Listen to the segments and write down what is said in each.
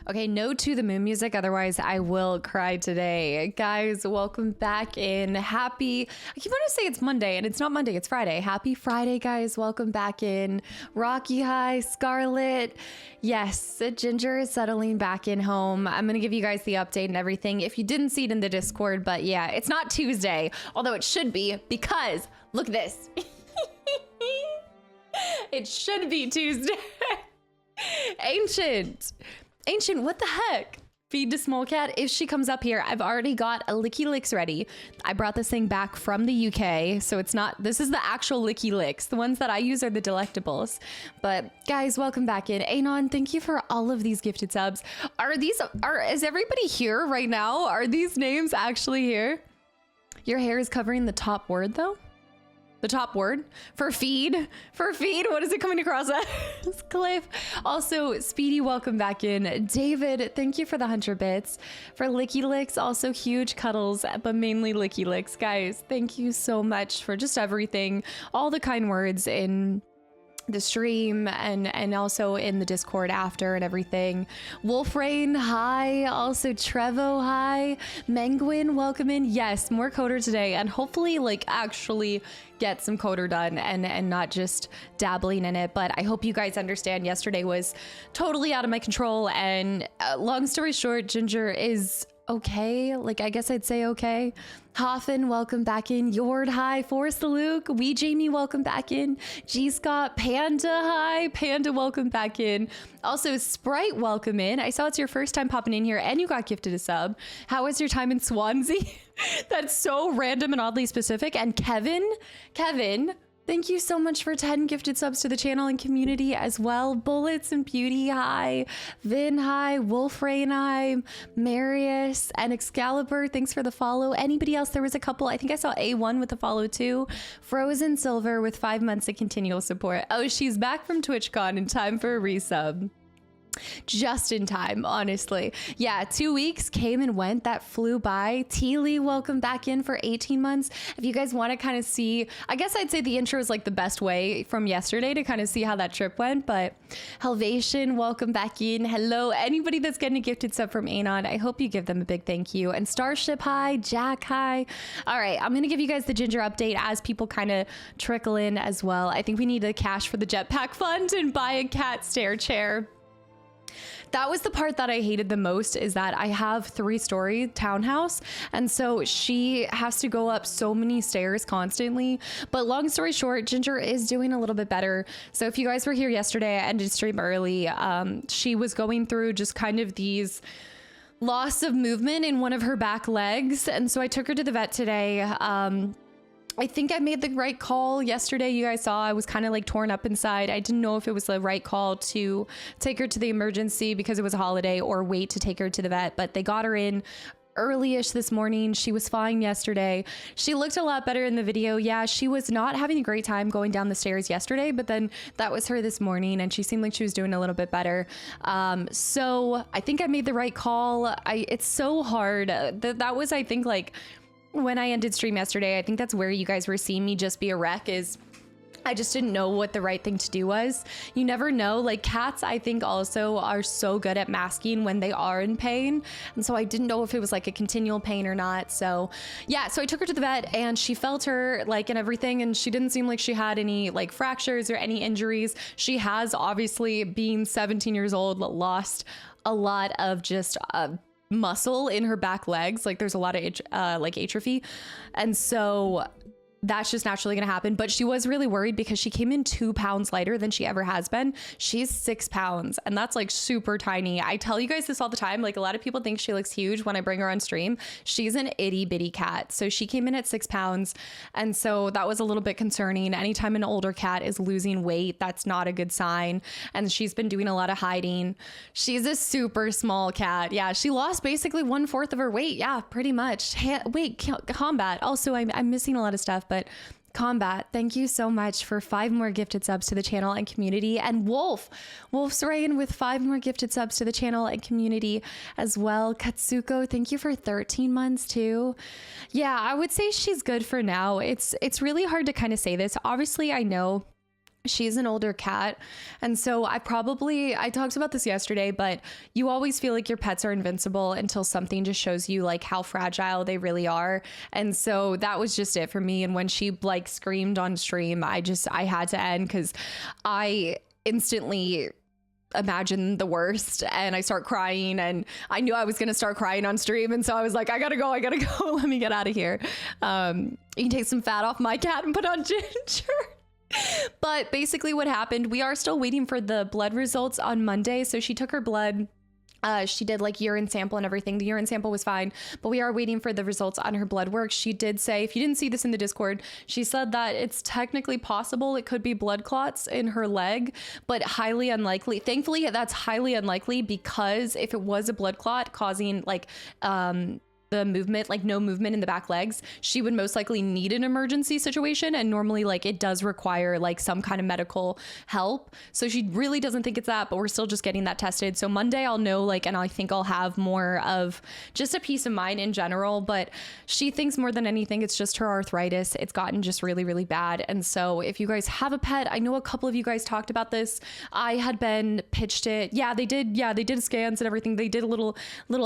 Okay, no to the moon music, otherwise I will cry today. Guys, welcome back in. I keep wanting to say it's Monday, and it's not Monday, it's Friday. Happy Friday, guys. Welcome back in. Rocky High, Scarlet. Yes, Ginger is settling back in home. I'm going to give you guys the update and everything. If you didn't see it in the Discord, but yeah, it's not Tuesday, although it should be, because look at this. It should be Tuesday. Ancient, what the heck? Feed to small cat. If she comes up here, I've already got a Licky Licks ready. I brought this thing back from the UK, so it's not, this is the actual Licky Licks. The ones that I use are the Delectables. But guys, welcome back in. Anon, thank you for all of these gifted subs. Is everybody here right now? Are these names actually here? Your hair is covering the top word though? The top word for feed, what is it coming across as? Cliff. Also, Speedy, welcome back in. David, thank you for the 100 bits. For Licky Licks, also huge cuddles, but mainly Licky Licks. Guys, thank you so much for just everything, all the kind words in the stream and also in the Discord after and everything. Wolfrain, hi. Also Trevo, hi. Menguin, welcome in. Yes, more coder today, and hopefully like actually get some coder done and not just dabbling in it. But I hope you guys understand yesterday was totally out of my control, and long story short, Ginger is okay. Like, I guess I'd say okay. Hoffin, welcome back in. Yord, hi. Forrest the Luke. Wee Jamie, welcome back in. G Scott, Panda, hi. Panda, welcome back in. Also, Sprite, welcome in. I saw it's your first time popping in here and you got gifted a sub. How was your time in Swansea? That's so random and oddly specific. And Kevin, thank you so much for 10 gifted subs to the channel and community as well. Bullets and Beauty, hi. Vin, hi. Wolfrain, hi. Marius and Excalibur, thanks for the follow. Anybody else? There was a couple. I think I saw A1 with a follow too. Frozen Silver with 5 months of continual support. Oh, she's back from TwitchCon in time for a resub. Just in time, honestly. Yeah, 2 weeks came and went. That flew by. Teely, welcome back in for 18 months. If you guys want to kind of see, I guess I'd say the intro is like the best way from yesterday to kind of see how that trip went. But Helvation, welcome back in. Hello, anybody that's getting a gifted sub from Anon, I hope you give them a big thank you. And Starship, hi. Jack, hi. All right, I'm gonna give you guys the Ginger update as people kind of trickle in as well. I think we need the cash for the jetpack fund and buy a cat stair chair. That was the part that I hated the most, is that I have 3-story townhouse, and so she has to go up so many stairs constantly. But long story short, Ginger is doing a little bit better. So if you guys were here yesterday, I ended stream early. She was going through just kind of these loss of movement in one of her back legs, and so I took her to the vet today. I think I made the right call yesterday. You guys saw I was kind of like torn up inside. I didn't know if it was the right call to take her to the emergency because it was a holiday or wait to take her to the vet, but they got her in early-ish this morning. She was fine yesterday. She looked a lot better in the video. Yeah, she was not having a great time going down the stairs yesterday, but then that was her this morning and she seemed like she was doing a little bit better. So I think I made the right call. It's so hard. That was, I think, like, when I ended stream yesterday, I think that's where you guys were seeing me just be a wreck, is I just didn't know what the right thing to do was. You never know. Like, cats, I think, also are so good at masking when they are in pain. And so I didn't know if it was like a continual pain or not. So yeah, so I took her to the vet and she felt her like and everything. And she didn't seem like she had any like fractures or any injuries. She has, obviously, being 17 years old, lost a lot of just muscle in her back legs. Like, there's a lot of like atrophy, and so that's just naturally gonna happen. But she was really worried because she came in 2 pounds lighter than she ever has been. She's 6 pounds, and that's like super tiny. I tell you guys this all the time. Like, a lot of people think she looks huge when I bring her on stream. She's an itty bitty cat. So she came in at 6 pounds, and so that was a little bit concerning. Anytime an older cat is losing weight, that's not a good sign. And she's been doing a lot of hiding. She's a super small cat. Yeah, she lost basically 1/4 of her weight. Yeah, pretty much. Combat. Also, I'm missing a lot of stuff, but Combat, thank you so much for 5 more gifted subs to the channel and community. And Wolf's Reign with 5 more gifted subs to the channel and community as well. Katsuko, thank you for 13 months too. Yeah, I would say she's good for now. It's really hard to kind of say this. Obviously, I know She's an older cat. And so I talked about this yesterday, but you always feel like your pets are invincible until something just shows you like how fragile they really are. And so that was just it for me. And when she like screamed on stream, I had to end because I instantly imagine the worst and I start crying, and I knew I was going to start crying on stream. And so I was like, I gotta go. Let me get out of here. You can take some fat off my cat and put on Ginger. But basically what happened, we are still waiting for the blood results on Monday. So she took her blood. She did like urine sample and everything. The urine sample was fine, but we are waiting for the results on her blood work. She did say, if you didn't see this in the Discord, she said that it's technically possible it could be blood clots in her leg, but highly unlikely. Thankfully, that's highly unlikely, because if it was a blood clot causing like, the movement, like no movement in the back legs, she would most likely need an emergency situation, and normally like it does require like some kind of medical help. So she really doesn't think it's that, but we're still just getting that tested. So Monday I'll know, like, and I think I'll have more of just a peace of mind in general. But she thinks more than anything it's just her arthritis. It's gotten just really, really bad. And so if you guys have a pet, I know a couple of you guys talked about this. I had been pitched it. They did scans and everything. They did a little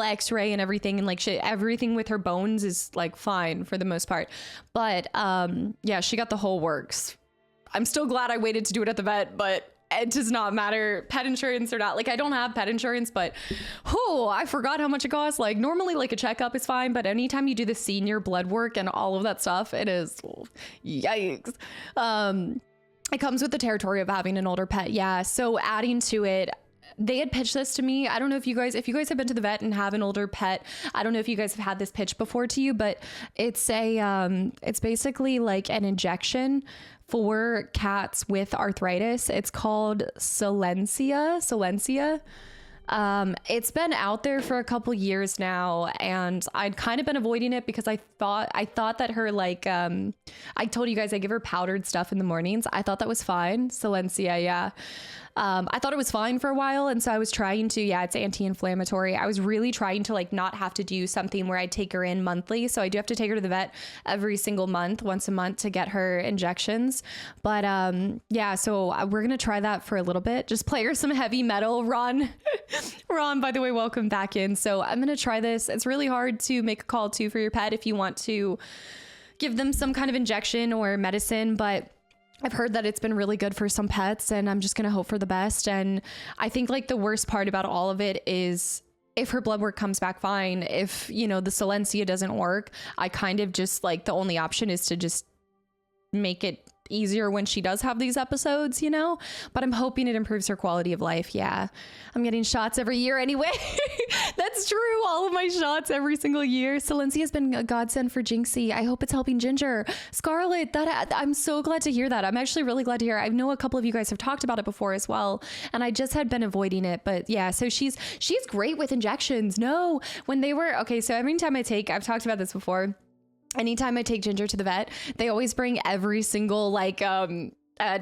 x-ray and everything, and like everything with her bones is like fine for the most part. But she got the whole works. I'm still glad I waited to do it at the vet, but it does not matter, pet insurance or not. Like, I don't have pet insurance, but I forgot how much it costs. Like, normally like a checkup is fine, but anytime you do the senior blood work and all of that stuff, it is yikes. It comes with the territory of having an older pet. Yeah, so adding to it, they had pitched this to me. I don't know if you guys have been to the vet and have an older pet. I don't know if you guys have had this pitched before to you, but it's it's basically like an injection for cats with arthritis. It's called Silencia. It's been out there for a couple years now, and I'd kind of been avoiding it because I thought that her, like, I told you guys I give her powdered stuff in the mornings. I thought that was fine. Silencia. Yeah. I thought it was fine for a while. And so I was trying to, it's anti-inflammatory. I was really trying to like not have to do something where I take her in monthly. So I do have to take her to the vet every single month, once a month, to get her injections. But so we're going to try that for a little bit. Just play her some heavy metal. Ron, by the way, welcome back in. So I'm going to try this. It's really hard to make a call too for your pet if you want to give them some kind of injection or medicine, but I've heard that it's been really good for some pets, and I'm just going to hope for the best. And I think like the worst part about all of it is if her blood work comes back fine, if, the Silencia doesn't work, I kind of just like the only option is to just make it easier when she does have these episodes, but I'm hoping it improves her quality of life. Yeah, I'm getting shots every year anyway. That's true. All of my shots every single year. Silencia has been a godsend for Jinxie. I hope it's helping Ginger. Scarlet, I'm so glad to hear that. I'm actually really glad to hear. I know a couple of you guys have talked about it before as well, and I just had been avoiding it. But yeah, so she's great with injections. No, when they were okay. So every time I've talked about this before. Anytime I take Ginger to the vet, they always bring every single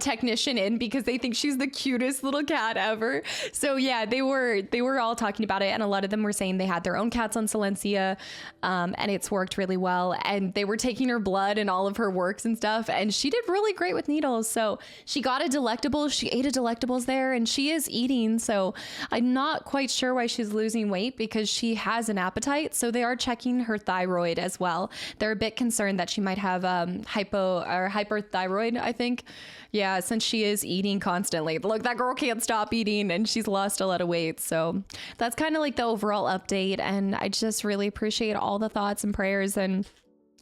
technician in because they think she's the cutest little cat ever. So yeah, they were all talking about it, and a lot of them were saying they had their own cats on Silencia, and it's worked really well. And they were taking her blood and all of her works and stuff, and she did really great with needles. So she got a delectable. She ate a delectables there, and she is eating. So I'm not quite sure why she's losing weight, because she has an appetite. So they are checking her thyroid as well. They're a bit concerned that she might have hyperthyroid, I think. Yeah, since she is eating constantly. Look, that girl can't stop eating, and she's lost a lot of weight. So that's kind of like the overall update. And I just really appreciate all the thoughts and prayers, and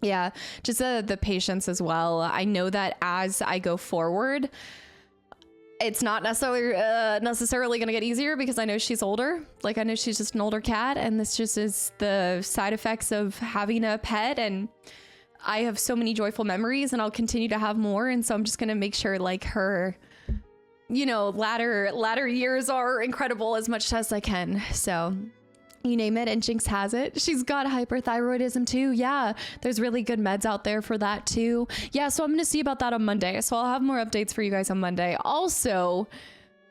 yeah, just the patience as well. I know that as I go forward, it's not necessarily going to get easier, because I know she's older. Like, I know she's just an older cat, and this just is the side effects of having a pet. And I have so many joyful memories, and I'll continue to have more. And so I'm just going to make sure like her, latter years are incredible as much as I can. So you name it, and Jinx has it. She's got hyperthyroidism too. Yeah, there's really good meds out there for that too. Yeah, so I'm going to see about that on Monday. So I'll have more updates for you guys on Monday. Also,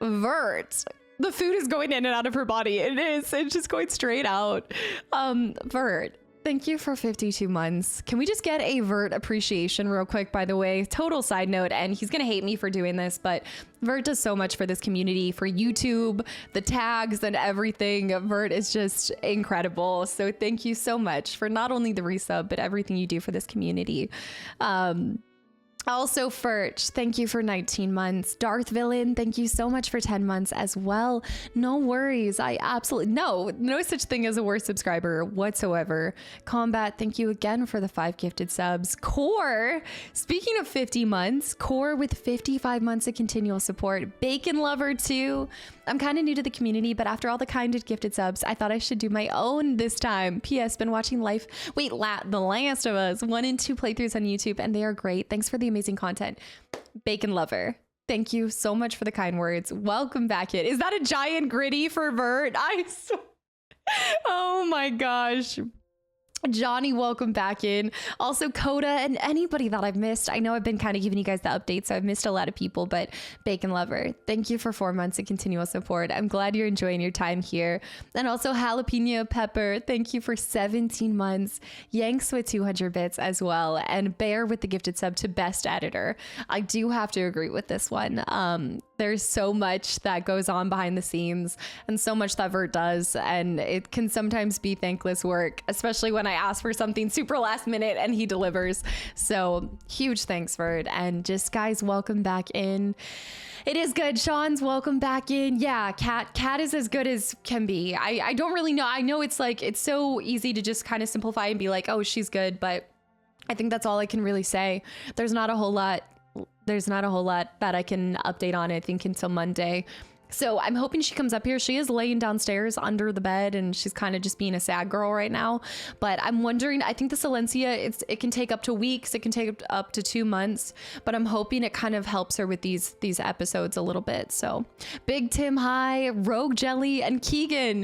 Vert. The food is going in and out of her body. It's just going straight out. Vert. Thank you for 52 months. Can we just get a Vert appreciation real quick, by the way? Total side note, and he's going to hate me for doing this, but Vert does so much for this community, for YouTube, the tags and everything. Vert is just incredible. So thank you so much for not only the resub, but everything you do for this community. Also, Furch, thank you for 19 months. Darth Villain, thank you so much for 10 months as well. No worries. I absolutely, no such thing as a worst subscriber whatsoever. Combat, thank you again for the 5 gifted subs. Core, speaking of 50 months, Core with 55 months of continual support. Bacon Lover too. I'm kind of new to the community, but after all the kind and gifted subs, I thought I should do my own this time. P.S. Been watching The Last of Us 1 and 2 playthroughs on YouTube, and they are great. Thanks for the amazing content. Bacon Lover, thank you so much for the kind words. Welcome back in. Is that a giant gritty for Vert? Oh my gosh. Johnny, welcome back in. Also, Coda and anybody that I've missed. I know I've been kind of giving you guys the updates, so I've missed a lot of people, but Bacon Lover, thank you for 4 months of continual support. I'm glad you're enjoying your time here. And also Jalapeno Pepper, thank you for 17 months. Yanks with 200 bits as well. And Bear with the gifted sub to Best Editor. I do have to agree with this one. There's so much that goes on behind the scenes and so much that Vert does, and it can sometimes be thankless work, especially when I ask for something super last minute and he delivers. So huge thanks, Vert. And just guys, welcome back in. It is good. Sean's welcome back in. Yeah, Cat is as good as can be. I don't really know. I know it's like, it's so easy to just kind of simplify and be like, oh, she's good, but I think that's all I can really say. There's not a whole lot that I can update on, I think, until Monday. So I'm hoping she comes up here. She is laying downstairs under the bed and she's kind of just being a sad girl right now. But I'm wondering, I think the Silencia, it can take up to weeks. It can take up to 2 months, but I'm hoping it kind of helps her with these episodes a little bit. So Big Tim, hi, Rogue Jelly, and Keegan,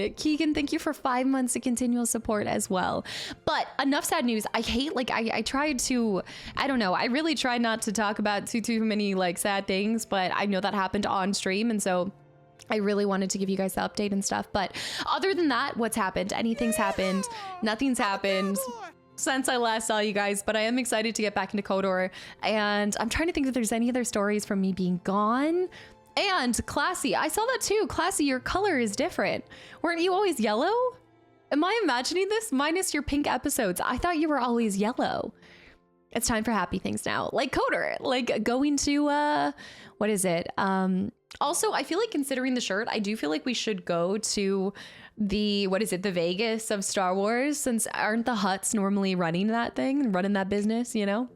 thank you for 5 months of continual support as well. But enough sad news. I hate, like, I tried to, I don't know. I really tried not to talk about too many like sad things, but I know that happened on stream. And so I really wanted to give you guys the update and stuff. But other than that, what's happened? Anything's happened? Nothing's happened since I last saw you guys, but I am excited to get back into KOTOR. And I'm trying to think if there's any other stories from me being gone. And Classy, I saw that too. Classy, your color is different. Weren't you always yellow? Am I imagining this? Minus your pink episodes. I thought you were always yellow. It's time for happy things now. Like KOTOR, like going to, what is it? Also, I feel like considering the shirt, I do feel like we should go to the, what is it? The Vegas of Star Wars, since aren't the Hutts normally running that thing, running that business, you know?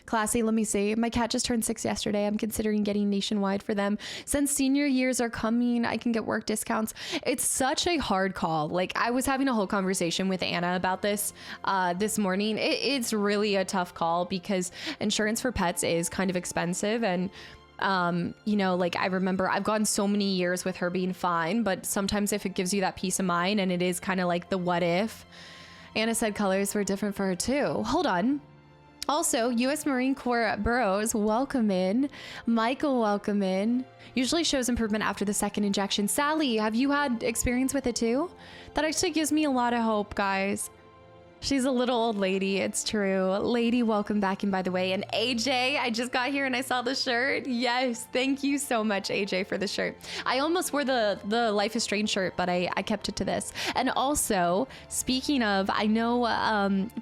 Classy, let me see. My cat just turned 6 yesterday. I'm considering getting nationwide for them. Since senior years are coming, I can get work discounts. It's such a hard call. Like, I was having a whole conversation with Anna about this this morning. It's really a tough call because insurance for pets is kind of expensive. And you know, like, I remember I've gone so many years with her being fine, but sometimes if it gives you that peace of mind, and it is kind of like the what if. Anna said colors were different for her too. Hold on. Also, U.S. Marine Corps Burroughs, welcome in. Michael, welcome in. Usually shows improvement after the second injection. Sally, have you had experience with it too? That actually gives me a lot of hope, guys. She's a little old lady, it's true. Lady, welcome back in, by the way. And AJ, I just got here and I saw the shirt. Yes, thank you so much, AJ, for the shirt. I almost wore the Life is Strange shirt, but I kept it to this. And also, speaking of, I know,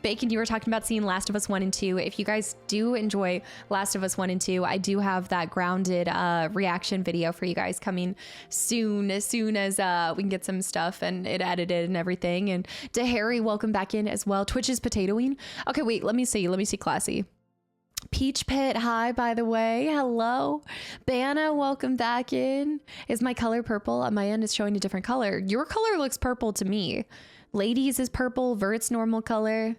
Bacon, you were talking about seeing Last of Us 1 and 2. If you guys do enjoy Last of Us 1 and 2, I do have that grounded reaction video for you guys coming soon, as soon as we can get some stuff and it edited and everything. And to Harry, welcome back in as well. Twitch is potatoing. Okay, wait, let me see Classy. Peach Pit, hi, by the way. Hello. Banna, welcome back in. Is my color purple? On my end is showing a different color. Your color looks purple to me. Ladies is purple. Vert's normal color.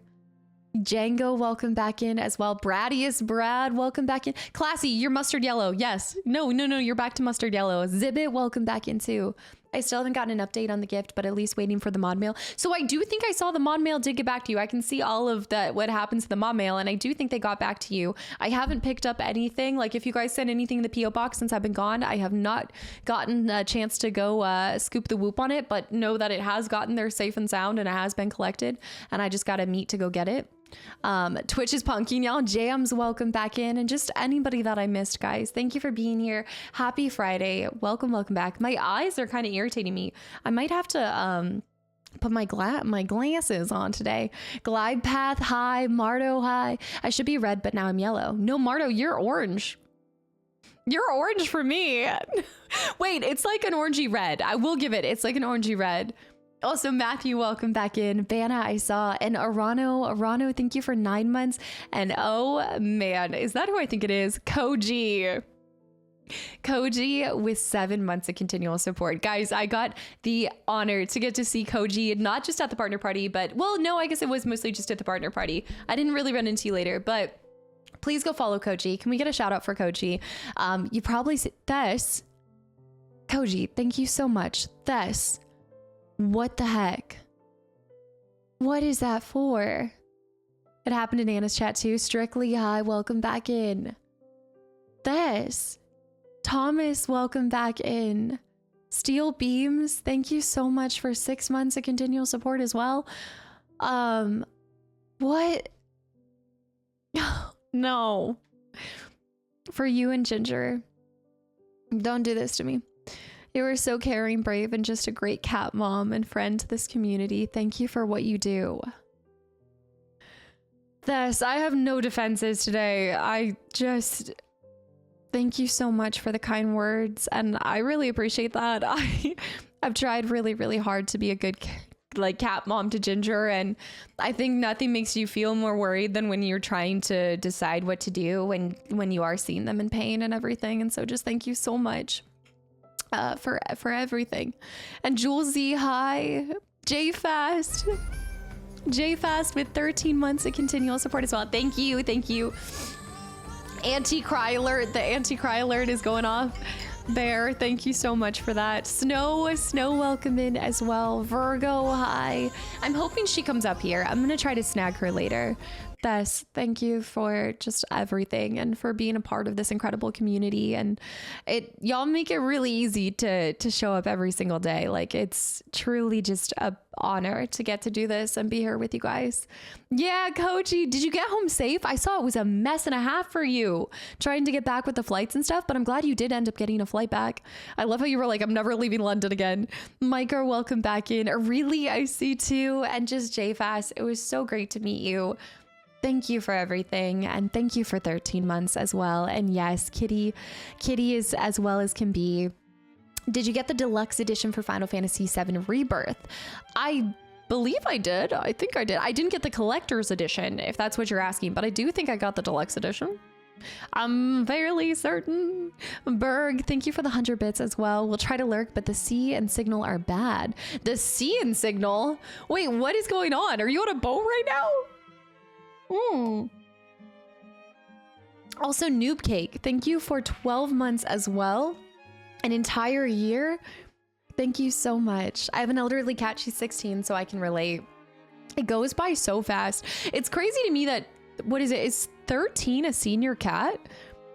Django, welcome back in as well. Bradius Brad, welcome back in. Classy, you're mustard yellow. Yes. No, you're back to mustard yellow. Zibbit, welcome back in too. I still haven't gotten an update on the gift, but at least waiting for the mod mail. So I do think I saw the mod mail did get back to you. I can see all of that, what happens to the mod mail, and I do think they got back to you. I haven't picked up anything. Like if you guys sent anything in the PO box since I've been gone, I have not gotten a chance to go scoop the whoop on it, but know that it has gotten there safe and sound and it has been collected, and I just got to meet to go get it. Twitch is punking y'all. Jams, welcome back in, and just anybody that I missed, guys, thank you for being here. Happy Friday. Welcome back. My eyes are kind of irritating me. I might have to put my glasses on today. Glide path high, Mardo high. I should be red, but now I'm yellow. No, Mardo, you're orange. You're orange for me. Wait, it's like an orangey red. I will give it. It's like an orangey red. Also, Matthew, welcome back in. Vanna, I saw. And Arano, thank you for 9 months. And oh man, is that who I think it is? Koji with 7 months of continual support. Guys, I got the honor to get to see Koji, not just at the partner party, but well, no, I guess it was mostly just at the partner party. I didn't really run into you later, but please go follow Koji. Can we get a shout out for Koji? You probably see this. Koji, thank you so much. This. What the heck? What is that for? It happened in Anna's chat too. Strictly hi, welcome back in. This. Thomas, welcome back in. Steel Beams, thank you so much for 6 months of continual support as well. What? No. For you and Ginger. Don't do this to me. You are so caring, brave, and just a great cat mom and friend to this community. Thank you for what you do. Thus, I have no defenses today. I just thank you so much for the kind words, and I really appreciate that. I've tried really, really hard to be a good cat mom to Ginger, and I think nothing makes you feel more worried than when you're trying to decide what to do when you are seeing them in pain and everything. And so just thank you so much. For everything. And Jules Z, hi. J-Fast with 13 months of continual support as well. Thank you. Anti-cry alert. The anti-cry alert is going off. Bear, thank you so much for that. Snow, welcome in as well. Virgo, hi. I'm hoping she comes up here. I'm gonna try to snag her later. Bess, thank you for just everything and for being a part of this incredible community. And y'all make it really easy to show up every single day. Like, it's truly just a honor to get to do this and be here with you guys. Yeah, Koji, did you get home safe? I saw it was a mess and a half for you trying to get back with the flights and stuff, but I'm glad you did end up getting a flight back. I love how you were like, I'm never leaving London again. Micah, welcome back in. Really, I see too. And just JFast, it was so great to meet you. Thank you for everything, and thank you for 13 months as well. And yes, Kitty is as well as can be. Did you get the deluxe edition for Final Fantasy VII Rebirth? I believe I did. I think I did. I didn't get the collector's edition, if that's what you're asking, but I do think I got the deluxe edition. I'm fairly certain. Berg, thank you for the 100 bits as well. We'll try to lurk, but the sea and signal are bad. The sea and signal? Wait, what is going on? Are you on a boat right now? Also, Noob Cake, thank you for 12 months as well. An entire year. Thank you so much. I have an elderly cat. She's 16, so I can relate. It goes by so fast. It's crazy to me that, what is it? Is 13 a senior cat?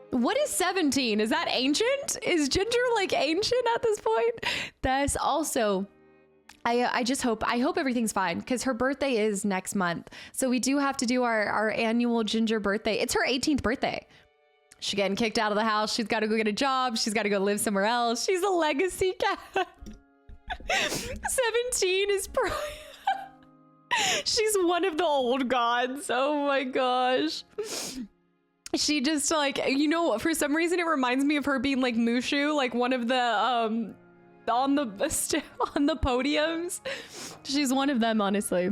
What is 17? Is that ancient? Is Ginger like ancient at this point? That's also... I hope everything's fine, because her birthday is next month. So we do have to do our annual Ginger birthday. It's her 18th birthday. She's getting kicked out of the house. She's got to go get a job. She's got to go live somewhere else. She's a legacy cat. 17 is she's one of the old gods. Oh my gosh. She just like, you know, for some reason it reminds me of her being like Mushu, like one of the on the podiums. She's one of them, honestly.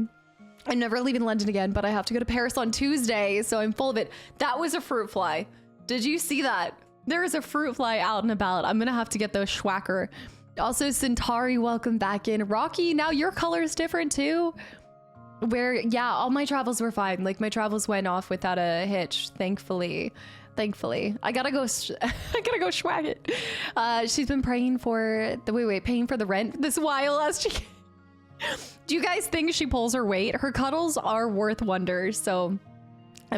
I'm never leaving London again, but I have to go to Paris on Tuesday, so I'm full of it. That was a fruit fly. Did you see that? There is a fruit fly out and about. I'm gonna have to get those Schwacker. Also, Centauri, welcome back in. Rocky, now your color is different too. Where, yeah, all my travels were fine. Like, my travels went off without a hitch, thankfully. Thankfully, I gotta go. I gotta go swag it. She's been paying for the rent this while as she. Do you guys think she pulls her weight? Her cuddles are worth wonders. So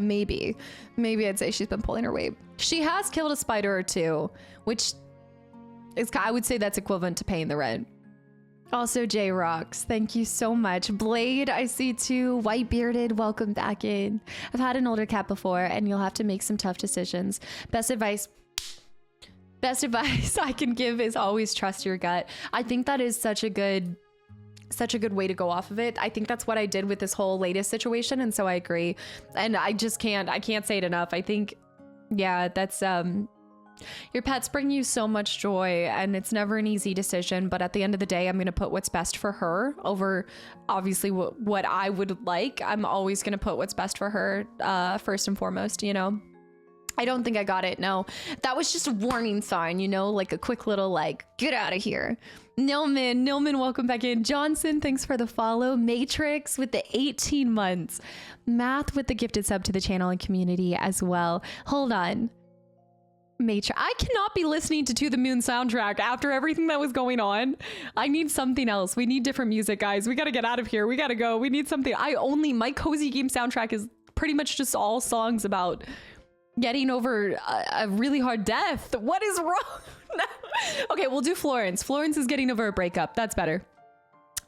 maybe I'd say she's been pulling her weight. She has killed a spider or two, which is, I would say that's equivalent to paying the rent. Also, J Rocks, thank you so much. Blade, I see too. White Bearded, welcome back in. I've had an older cat before, and you'll have to make some tough decisions. Best advice I can give is always trust your gut. I think that is such a good way to go off of it. I think that's what I did with this whole latest situation, and so I agree. And I can't say it enough. I think, yeah, that's your pets bring you so much joy, and it's never an easy decision, but at the end of the day, I'm going to put what's best for her over obviously what I would like. I'm always going to put what's best for her first and foremost, you know. I don't think I got it. No, that was just a warning sign, you know, like a quick little like, get out of here. Nilman, welcome back in. Johnson, thanks for the follow. Matrix with the 18 months. Math with the gifted sub to the channel and community as well. Hold on. I cannot be listening to the Moon soundtrack after everything that was going on. I need something else. We need different music, guys. We got to get out of here. We got to go. We need something. My cozy game soundtrack is pretty much just all songs about getting over a really hard death. What is wrong? No. Okay, we'll do Florence. Florence is getting over a breakup. That's better.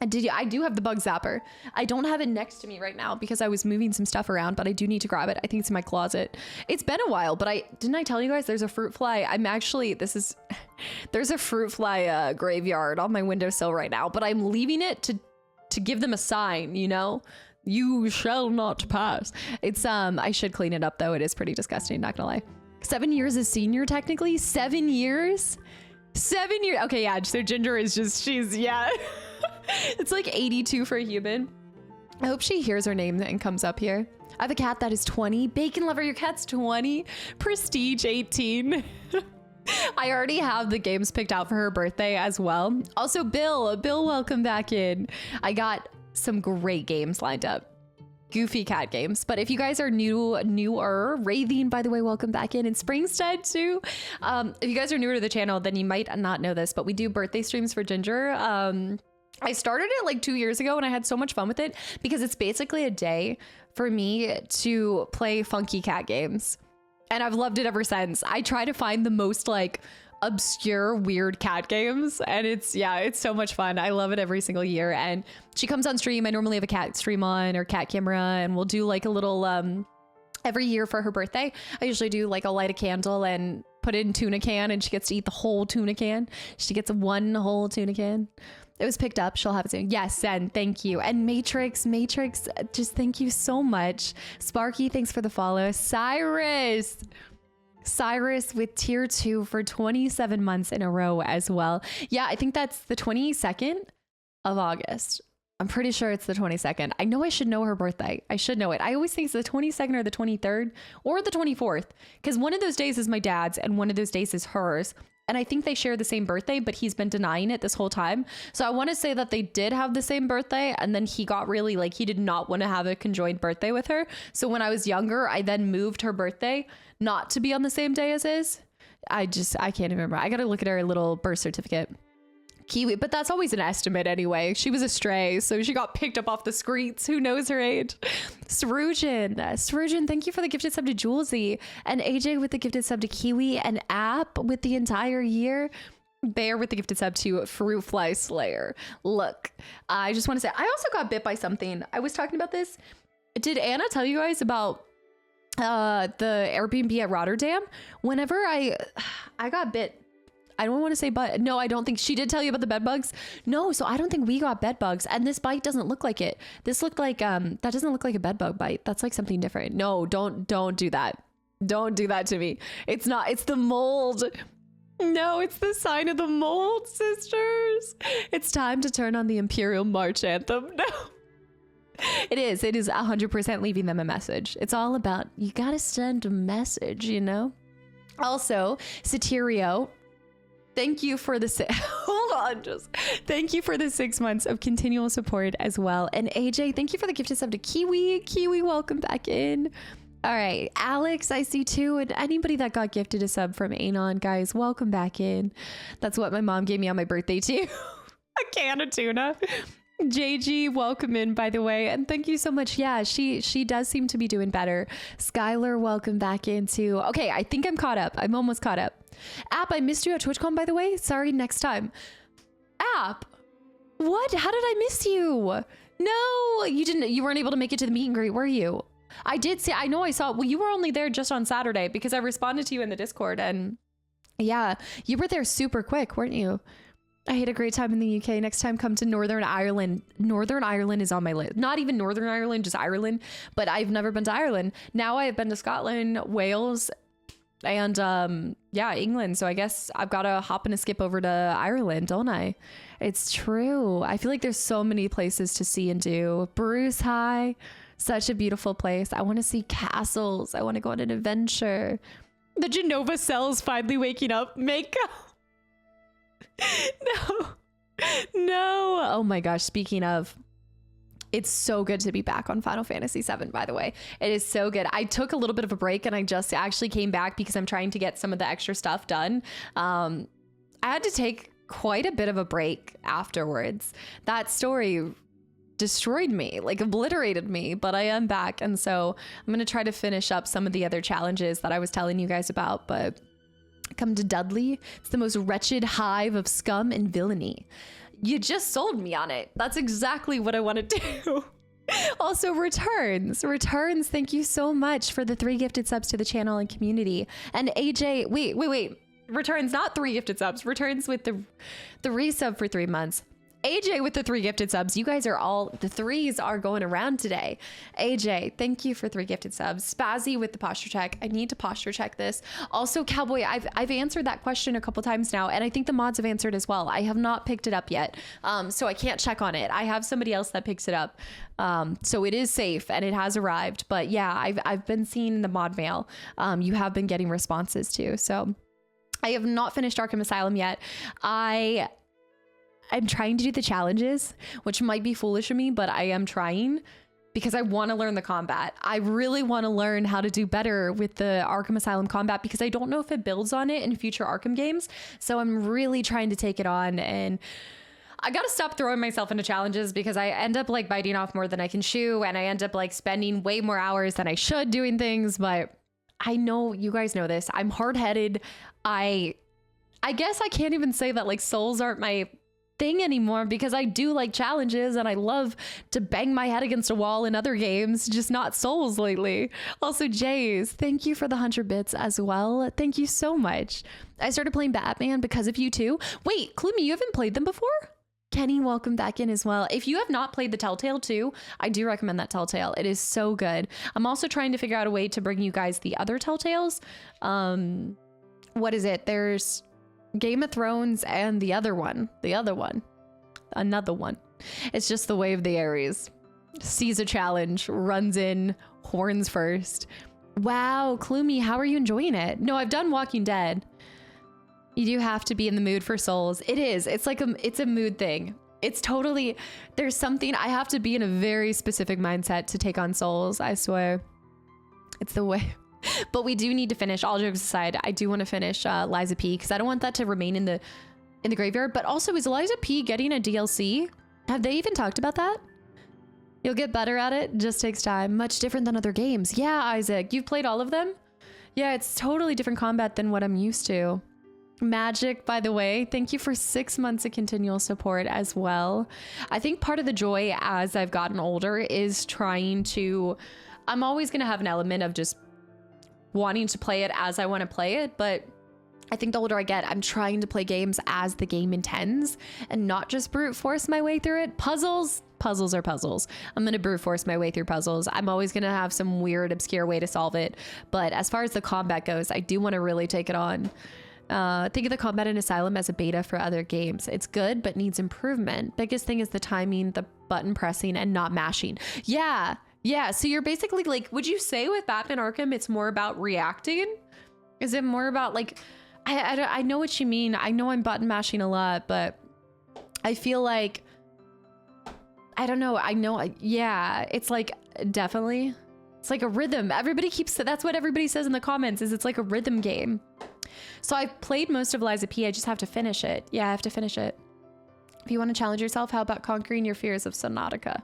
I do have the bug zapper. I don't have it next to me right now because I was moving some stuff around, but I do need to grab it. I think it's in my closet. It's been a while, but didn't I tell you guys there's a fruit fly? There's a fruit fly graveyard on my windowsill right now, but I'm leaving it to give them a sign, you know? You shall not pass. It's I should clean it up though. It is pretty disgusting, not gonna lie. 7 years as senior, technically. 7 years. 7 years. Okay, yeah. So Ginger is yeah. It's like 82 for a human. I hope she hears her name and comes up here. I have a cat that is 20. Bacon Lover, your cat's 20. Prestige 18. I already have the games picked out for her birthday as well. Also, Bill, welcome back in. I got some great games lined up. Goofy cat games. But if you guys are newer, Ravine, by the way, welcome back in, and Springstead too. If you guys are newer to the channel, then you might not know this, but we do birthday streams for Ginger. I started it like 2 years ago and I had so much fun with it because it's basically a day for me to play funky cat games. And I've loved it ever since. I try to find the most like obscure, weird cat games, and it's so much fun. I love it every single year. And she comes on stream. I normally have a cat stream on or cat camera, and we'll do like a little every year for her birthday. I usually do like, I'll light a candle and put it in tuna can, and she gets to eat the whole tuna can. She gets one whole tuna can. It was picked up. She'll have it soon. Yes, and thank you. And Matrix, just thank you so much. Sparky, thanks for the follow. Cyrus with tier 2 for 27 months in a row as well. Yeah, I think that's the 22nd of August. I'm pretty sure it's the 22nd. I know I should know her birthday. I should know it. I always think it's the 22nd or the 23rd or the 24th, because one of those days is my dad's and one of those days is hers. And I think they share the same birthday, but he's been denying it this whole time. So I want to say that they did have the same birthday, and then he got really like, he did not want to have a conjoined birthday with her. So when I was younger, I then moved her birthday not to be on the same day as his. I can't even remember. I got to look at her little birth certificate. Kiwi, but that's always an estimate anyway. She was a stray, so she got picked up off the streets. Who knows her age? Srujan, thank you for the gifted sub to Julesy, and AJ with the gifted sub to Kiwi, and App with the entire year. Bear with the gifted sub to Fruit Fly Slayer. Look, I just want to say, I also got bit by something. I was talking about this. Did Anna tell you guys about the Airbnb at Rotterdam? Whenever I got bit, I don't want to say, but no, I don't think she did tell you about the bed bugs. No, so I don't think we got bed bugs, and this bite doesn't look like it. This looked like that doesn't look like a bed bug bite. That's like something different. No, don't do that. Don't do that to me. It's not. It's the mold. No, it's the sign of the mold, sisters. It's time to turn on the Imperial March anthem. No. It is 100% leaving them a message. It's all about, you gotta send a message, you know. Also, Saterio, thank you for the thank you for the 6 months of continual support as well. And AJ, thank you for the gifted sub to Kiwi. Welcome back in. All right, Alex, I see too. And anybody that got gifted a sub from Anon, guys, welcome back in. That's what my mom gave me on my birthday too. A can of tuna. JG, welcome in, by the way. And thank you so much. Yeah, she does seem to be doing better. Skylar, welcome back in too. Okay, I think I'm caught up. I'm almost caught up. App, I missed you at TwitchCon, by the way. Sorry, next time. App, what? How did I miss you? No, you weren't able to make it to the meet and greet, were you? I did see, I know I saw, well, you were only there just on Saturday because I responded to you in the Discord, and yeah, you were there super quick, weren't you? I had a great time in the UK. Next time, come to Northern Ireland. Northern Ireland is on my list. Not even Northern Ireland, just Ireland, but I've never been to Ireland. Now I have been to Scotland, Wales, and yeah, England. So I guess I've got to hop and a skip over to Ireland, don't I? It's true. I feel like there's so many places to see and do. Bruce High. Such a beautiful place. I want to see castles. I want to go on an adventure. The Genova cells finally waking up. Makeup. No. Oh my gosh. Speaking of, it's so good to be back on Final Fantasy VII, by the way. It is so good. I took a little bit of a break and I just actually came back because I'm trying to get some of the extra stuff done. I had to take quite a bit of a break afterwards. That story destroyed me, like obliterated me, but I am back. And so I'm going to try to finish up some of the other challenges that I was telling you guys about, but come to Dudley. It's the most wretched hive of scum and villainy. You just sold me on it. That's exactly what I want to do. Also, returns. Thank you so much for the 3 gifted subs to the channel and community. And AJ, wait. Returns, not 3 gifted subs. Returns with the resub for 3 months. AJ with the 3 gifted subs. You guys are all, the 3s are going around today. AJ, thank you for 3 gifted subs. Spazzy with the posture check. I need to posture check this. Also, Cowboy, I've answered that question a couple times now, and I think the mods have answered as well. I have not picked it up yet, so I can't check on it. I have somebody else that picks it up. So it is safe and it has arrived. But yeah, I've been seeing the mod mail. You have been getting responses too. So I have not finished Arkham Asylum yet. I'm trying to do the challenges, which might be foolish of me, but I am trying because I want to learn the combat. I really want to learn how to do better with the Arkham Asylum combat because I don't know if it builds on it in future Arkham games. So I'm really trying to take it on, and I got to stop throwing myself into challenges because I end up like biting off more than I can chew, and I end up like spending way more hours than I should doing things. But I know you guys know this. I'm hard-headed. I guess I can't even say that like souls aren't my thing anymore because I do like challenges and I love to bang my head against a wall in other games, just not Souls lately. Also, Jays, thank you for the 100 bits as well. Thank you so much. I started playing Batman because of you too. Wait, Klumi, you haven't played them before? Kenny, welcome back in as well. If you have not played the Telltale 2, I do recommend that Telltale. It is so good. I'm also trying to figure out a way to bring you guys the other Telltales. What is it? There's Game of Thrones and another one. It's just the way of the Aries. Sees a challenge, runs in, horns first. Wow, Klumi, how are you enjoying it? No, I've done Walking Dead. You do have to be in the mood for Souls. It is. It's like it's a mood thing. It's totally, there's something, I have to be in a very specific mindset to take on Souls, I swear. It's the way. But we do need to finish, all jokes aside, I do want to finish Liza P because I don't want that to remain in the graveyard. But also, is Liza P getting a DLC? Have they even talked about that? You'll get better at it. Just takes time. Much different than other games. Yeah, Isaac, you've played all of them? Yeah, it's totally different combat than what I'm used to. Magic, by the way, thank you for 6 months of continual support as well. I think part of the joy as I've gotten older is trying to, I'm always going to have an element of just wanting to play it as I want to play it, but I think the older I get, I'm trying to play games as the game intends and not just brute force my way through it. Puzzles are puzzles. I'm going to brute force my way through puzzles. I'm always going to have some weird, obscure way to solve it. But as far as the combat goes, I do want to really take it on. Think of the combat in Asylum as a beta for other games. It's good, but needs improvement. Biggest thing is the timing, the button pressing, and not mashing. Yeah. So you're basically like, would you say with Batman Arkham, it's more about reacting? Is it more about like, I know what you mean. I know I'm button mashing a lot, but I feel like, I don't know. Yeah, it's like, definitely. It's like a rhythm. That's what everybody says in the comments, is it's like a rhythm game. So I've played most of Liza P. I just have to finish it. Yeah, I have to finish it. If you want to challenge yourself, how about conquering your fears of Subnautica?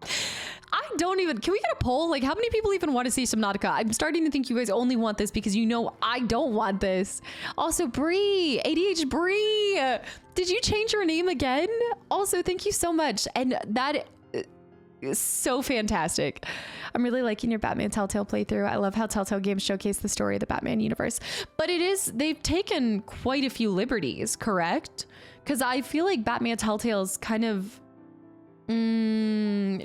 Can we get a poll? Like, how many people even want to see Subnautica? I'm starting to think you guys only want this because you know I don't want this. Also, Bree, ADH Bree, did you change your name again? Also, thank you so much. And that is so fantastic. I'm really liking your Batman Telltale playthrough. I love how Telltale games showcase the story of the Batman universe. But they've taken quite a few liberties, correct? Because I feel like Batman Telltale's kind of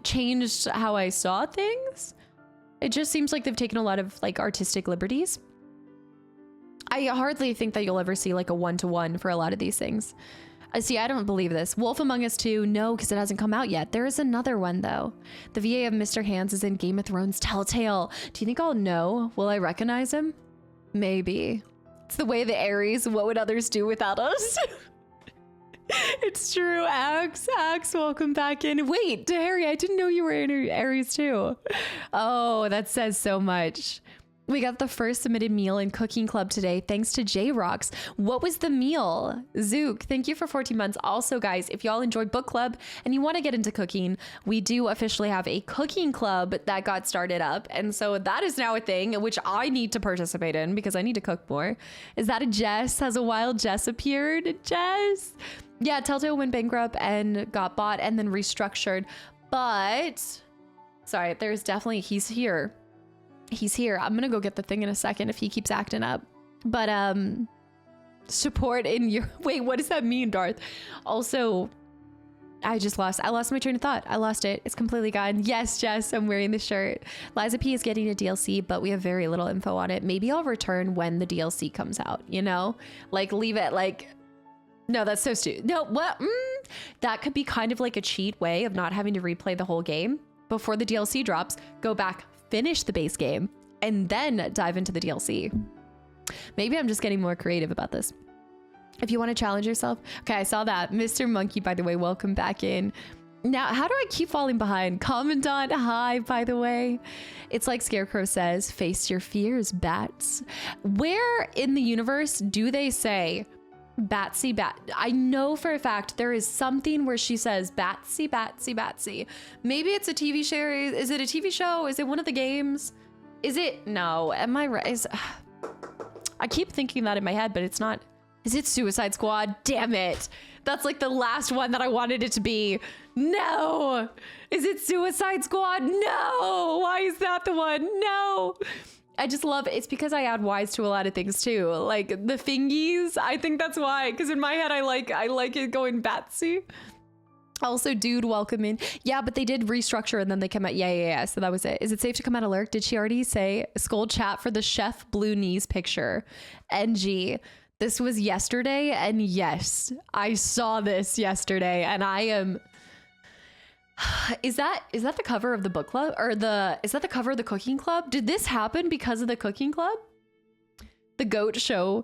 changed how I saw things. It just seems like they've taken a lot of like artistic liberties. I hardly think that you'll ever see like a one-to-one for a lot of these things. See, I don't believe this. Wolf Among Us 2, no, because it hasn't come out yet. There is another one though. The VA of Mr. Hands is in Game of Thrones Telltale. Do you think I'll know? Will I recognize him? Maybe. It's the way the Aries. What would others do without us? It's true. Axe, welcome back in. Wait, Harry, I didn't know you were in Aries too. Oh, that says so much. We got the first submitted meal in Cooking Club today, thanks to J-Rocks. What was the meal? Zook, thank you for 14 months. Also, guys, if y'all enjoy book club and you want to get into cooking, we do officially have a cooking club that got started up. And so that is now a thing, which I need to participate in because I need to cook more. Is that a Jess? Has a wild Jess appeared? Jess? Yeah, Telltale went bankrupt and got bought and then restructured. But, sorry, there's definitely, he's here. He's here. I'm gonna go get the thing in a second if he keeps acting up. But support in your wait, what does that mean, Darth? Also, I lost my train of thought. I lost it. It's completely gone. Yes, Jess, I'm wearing the shirt. Liza P is getting a DLC, but we have very little info on it. Maybe I'll return when the DLC comes out, you know? Like leave it like, no, that's so stupid. No, what? That could be kind of like a cheat way of not having to replay the whole game before the DLC drops. Go back, finish the base game, and then dive into the DLC. Maybe I'm just getting more creative about this. If you want to challenge yourself. Okay, I saw that. Mr. Monkey, by the way, welcome back in. Now, how do I keep falling behind? Commandant, hi, by the way. It's like Scarecrow says, face your fears, bats. Where in the universe do they say Batsy bat? I know for a fact there is something where she says Batsy, Batsy, Batsy. Maybe it's a TV show. Is it a TV show? Is it one of the games? Is it? No. Am I right? I keep thinking that in my head, but it's not. Is it Suicide Squad? Damn it. That's like the last one that I wanted it to be. No. Is it Suicide Squad? No. Why is that the one? No. I just love it. It's because I add Y's to a lot of things too. Like the fingies. I think that's why. Because in my head, I like it going Batsy. Also, dude, welcome in. Yeah, but they did restructure and then they came out. Yeah. So that was it. Is it safe to come out of lurk? Did she already say Skull chat for the Chef Blue Knees picture? NG. This was yesterday. And yes, I saw this yesterday and I am... Is that the cover of the book club or is that the cover of the cooking club? Did this happen because of the cooking club? The goat show.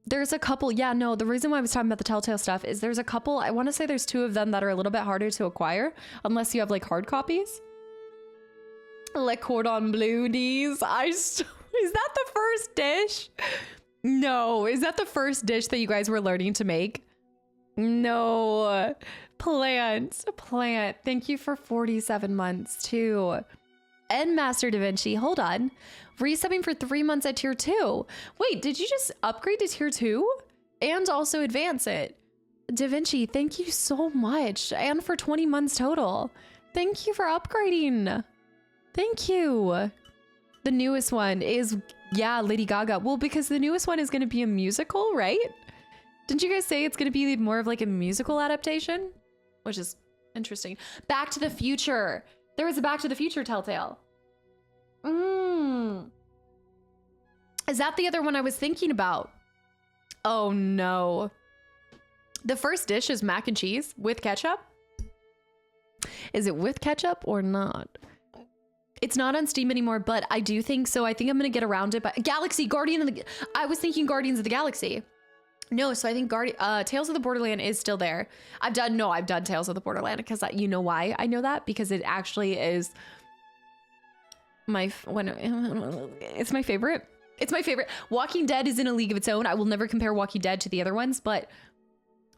There's a couple. Yeah, no, the reason why I was talking about the Telltale stuff is there's a couple. I want to say there's 2 of them that are a little bit harder to acquire unless you have like hard copies. Le Cordon Bleu Knees. Is that the first dish? No. Is that the first dish that you guys were learning to make? No. Plant. Thank you for 47 months too. And Master Da Vinci, hold on. Resubbing for 3 months at tier 2. Wait, did you just upgrade to tier 2? And also advance it? Da Vinci, thank you so much. And for 20 months total. Thank you for upgrading. Thank you. The newest one is, yeah, Lady Gaga. Well, because the newest one is going to be a musical, right? Didn't you guys say it's going to be more of like a musical adaptation? Which is interesting. Back to the Future. There was a Back to the Future Telltale. Is that the other one I was thinking about? Oh no. The first dish is mac and cheese with ketchup. Is it with ketchup or not? It's not on Steam anymore, but I do think so. I think I'm going to get around it. But I was thinking Guardians of the Galaxy. No, so I think Tales of the Borderland is still there. I've done Tales of the Borderland because you know why I know that? Because it actually is it's my favorite. It's my favorite. Walking Dead is in a league of its own. I will never compare Walking Dead to the other ones, but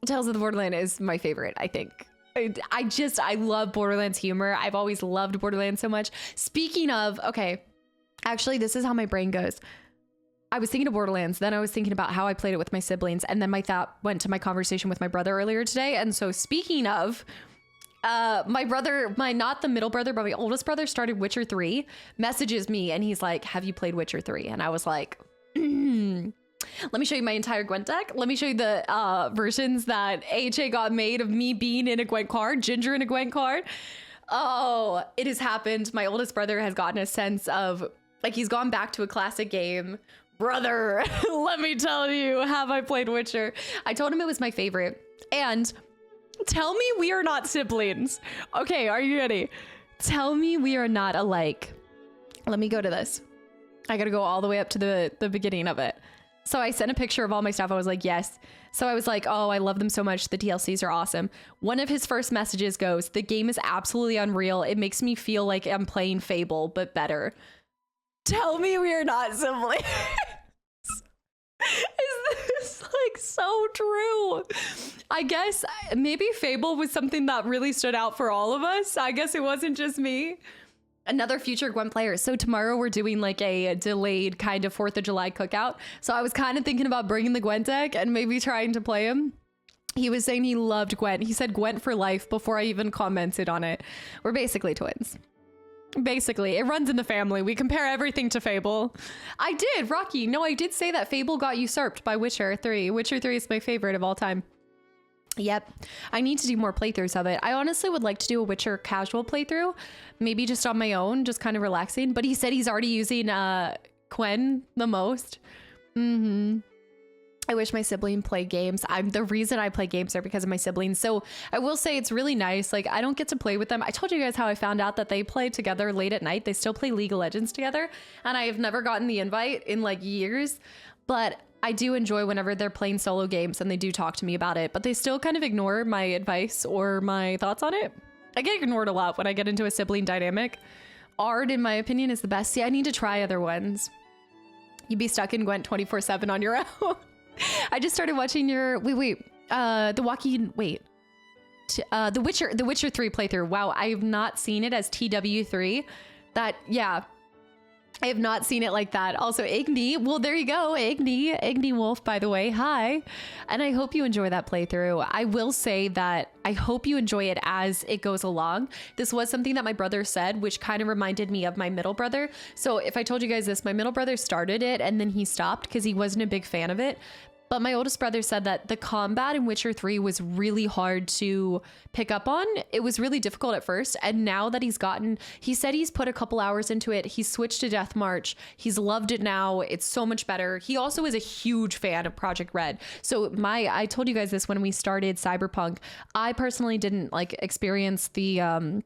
Tales of the Borderland is my favorite, I think. I love Borderlands humor. I've always loved Borderlands so much. Speaking of, okay, actually, this is how my brain goes. I was thinking of Borderlands, then I was thinking about how I played it with my siblings, and then my thought went to my conversation with my brother earlier today. And so speaking of, my brother, not the middle brother, but my oldest brother started Witcher 3, messages me, and he's like, have you played Witcher 3? And I was like, let me show you my entire Gwent deck. Let me show you the versions that AHA got made of me being in a Gwent card, Ginger in a Gwent card. Oh, it has happened. My oldest brother has gotten a sense of, like, he's gone back to a classic game. Brother, let me tell you, have I played Witcher? I told him it was my favorite. And tell me we are not siblings. Okay, are you ready? Tell me we are not alike. Let me go to this. I gotta go all the way up to the beginning of it. So I sent a picture of all my stuff. I was like, yes. So I was like, oh, I love them so much. The DLCs are awesome. One of his first messages goes, the game is absolutely unreal. It makes me feel like I'm playing Fable, but better. Tell me we are not siblings. Is this like so true? I guess maybe Fable was something that really stood out for all of us. I guess it wasn't just me. Another future Gwent player. So tomorrow we're doing like a delayed kind of 4th of July cookout. So I was kind of thinking about bringing the Gwent deck and maybe trying to play him. He was saying he loved Gwent. He said Gwent for life before I even commented on it. We're basically twins. Basically, it runs in the family. We compare everything to Fable. I did, Rocky. No, I did say that Fable got usurped by Witcher 3. Witcher 3 is my favorite of all time. Yep. I need to do more playthroughs of it. I honestly would like to do a Witcher casual playthrough. Maybe just on my own, just kind of relaxing. But he said he's already using Quen the most. I wish my sibling played games. The reason I play games are because of my siblings. So I will say it's really nice. Like, I don't get to play with them. I told you guys how I found out that they play together late at night. They still play League of Legends together. And I have never gotten the invite in like years. But I do enjoy whenever they're playing solo games and they do talk to me about it. But they still kind of ignore my advice or my thoughts on it. I get ignored a lot when I get into a sibling dynamic. Ard, in my opinion, is the best. See, I need to try other ones. You'd be stuck in Gwent 24/7 on your own. I just started watching your The Witcher 3 playthrough. Wow, I have not seen it as TW3. I have not seen it like that. Also, Igni. Well, there you go. Igni Wolf, by the way. Hi. And I hope you enjoy that playthrough. I will say that I hope you enjoy it as it goes along. This was something that my brother said, which kind of reminded me of my middle brother. So if I told you guys this, my middle brother started it and then he stopped because he wasn't a big fan of it. But my oldest brother said that the combat in Witcher 3 was really hard to pick up on. It was really difficult at first. And now that he said he's put a couple hours into it. He's switched to Death March. He's loved it now. It's so much better. He also is a huge fan of Project Red. So I told you guys this when we started Cyberpunk. I personally didn't like experience the,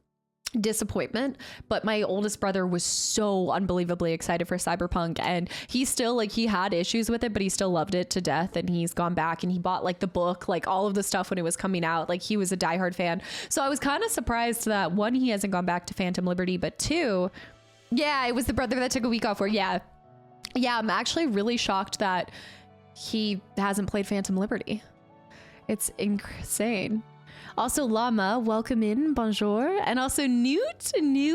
disappointment, but my oldest brother was so unbelievably excited for Cyberpunk, and he still he had issues with it, but he still loved it to death. And he's gone back and he bought like the book, like all of the stuff when it was coming out. Like, he was a diehard fan. So I was kind of surprised that one, he hasn't gone back to Phantom Liberty, but two, yeah, it was the brother that took a week off for. Yeah, I'm actually really shocked that he hasn't played Phantom Liberty. It's insane. Also, Llama, welcome in, bonjour. And also Newt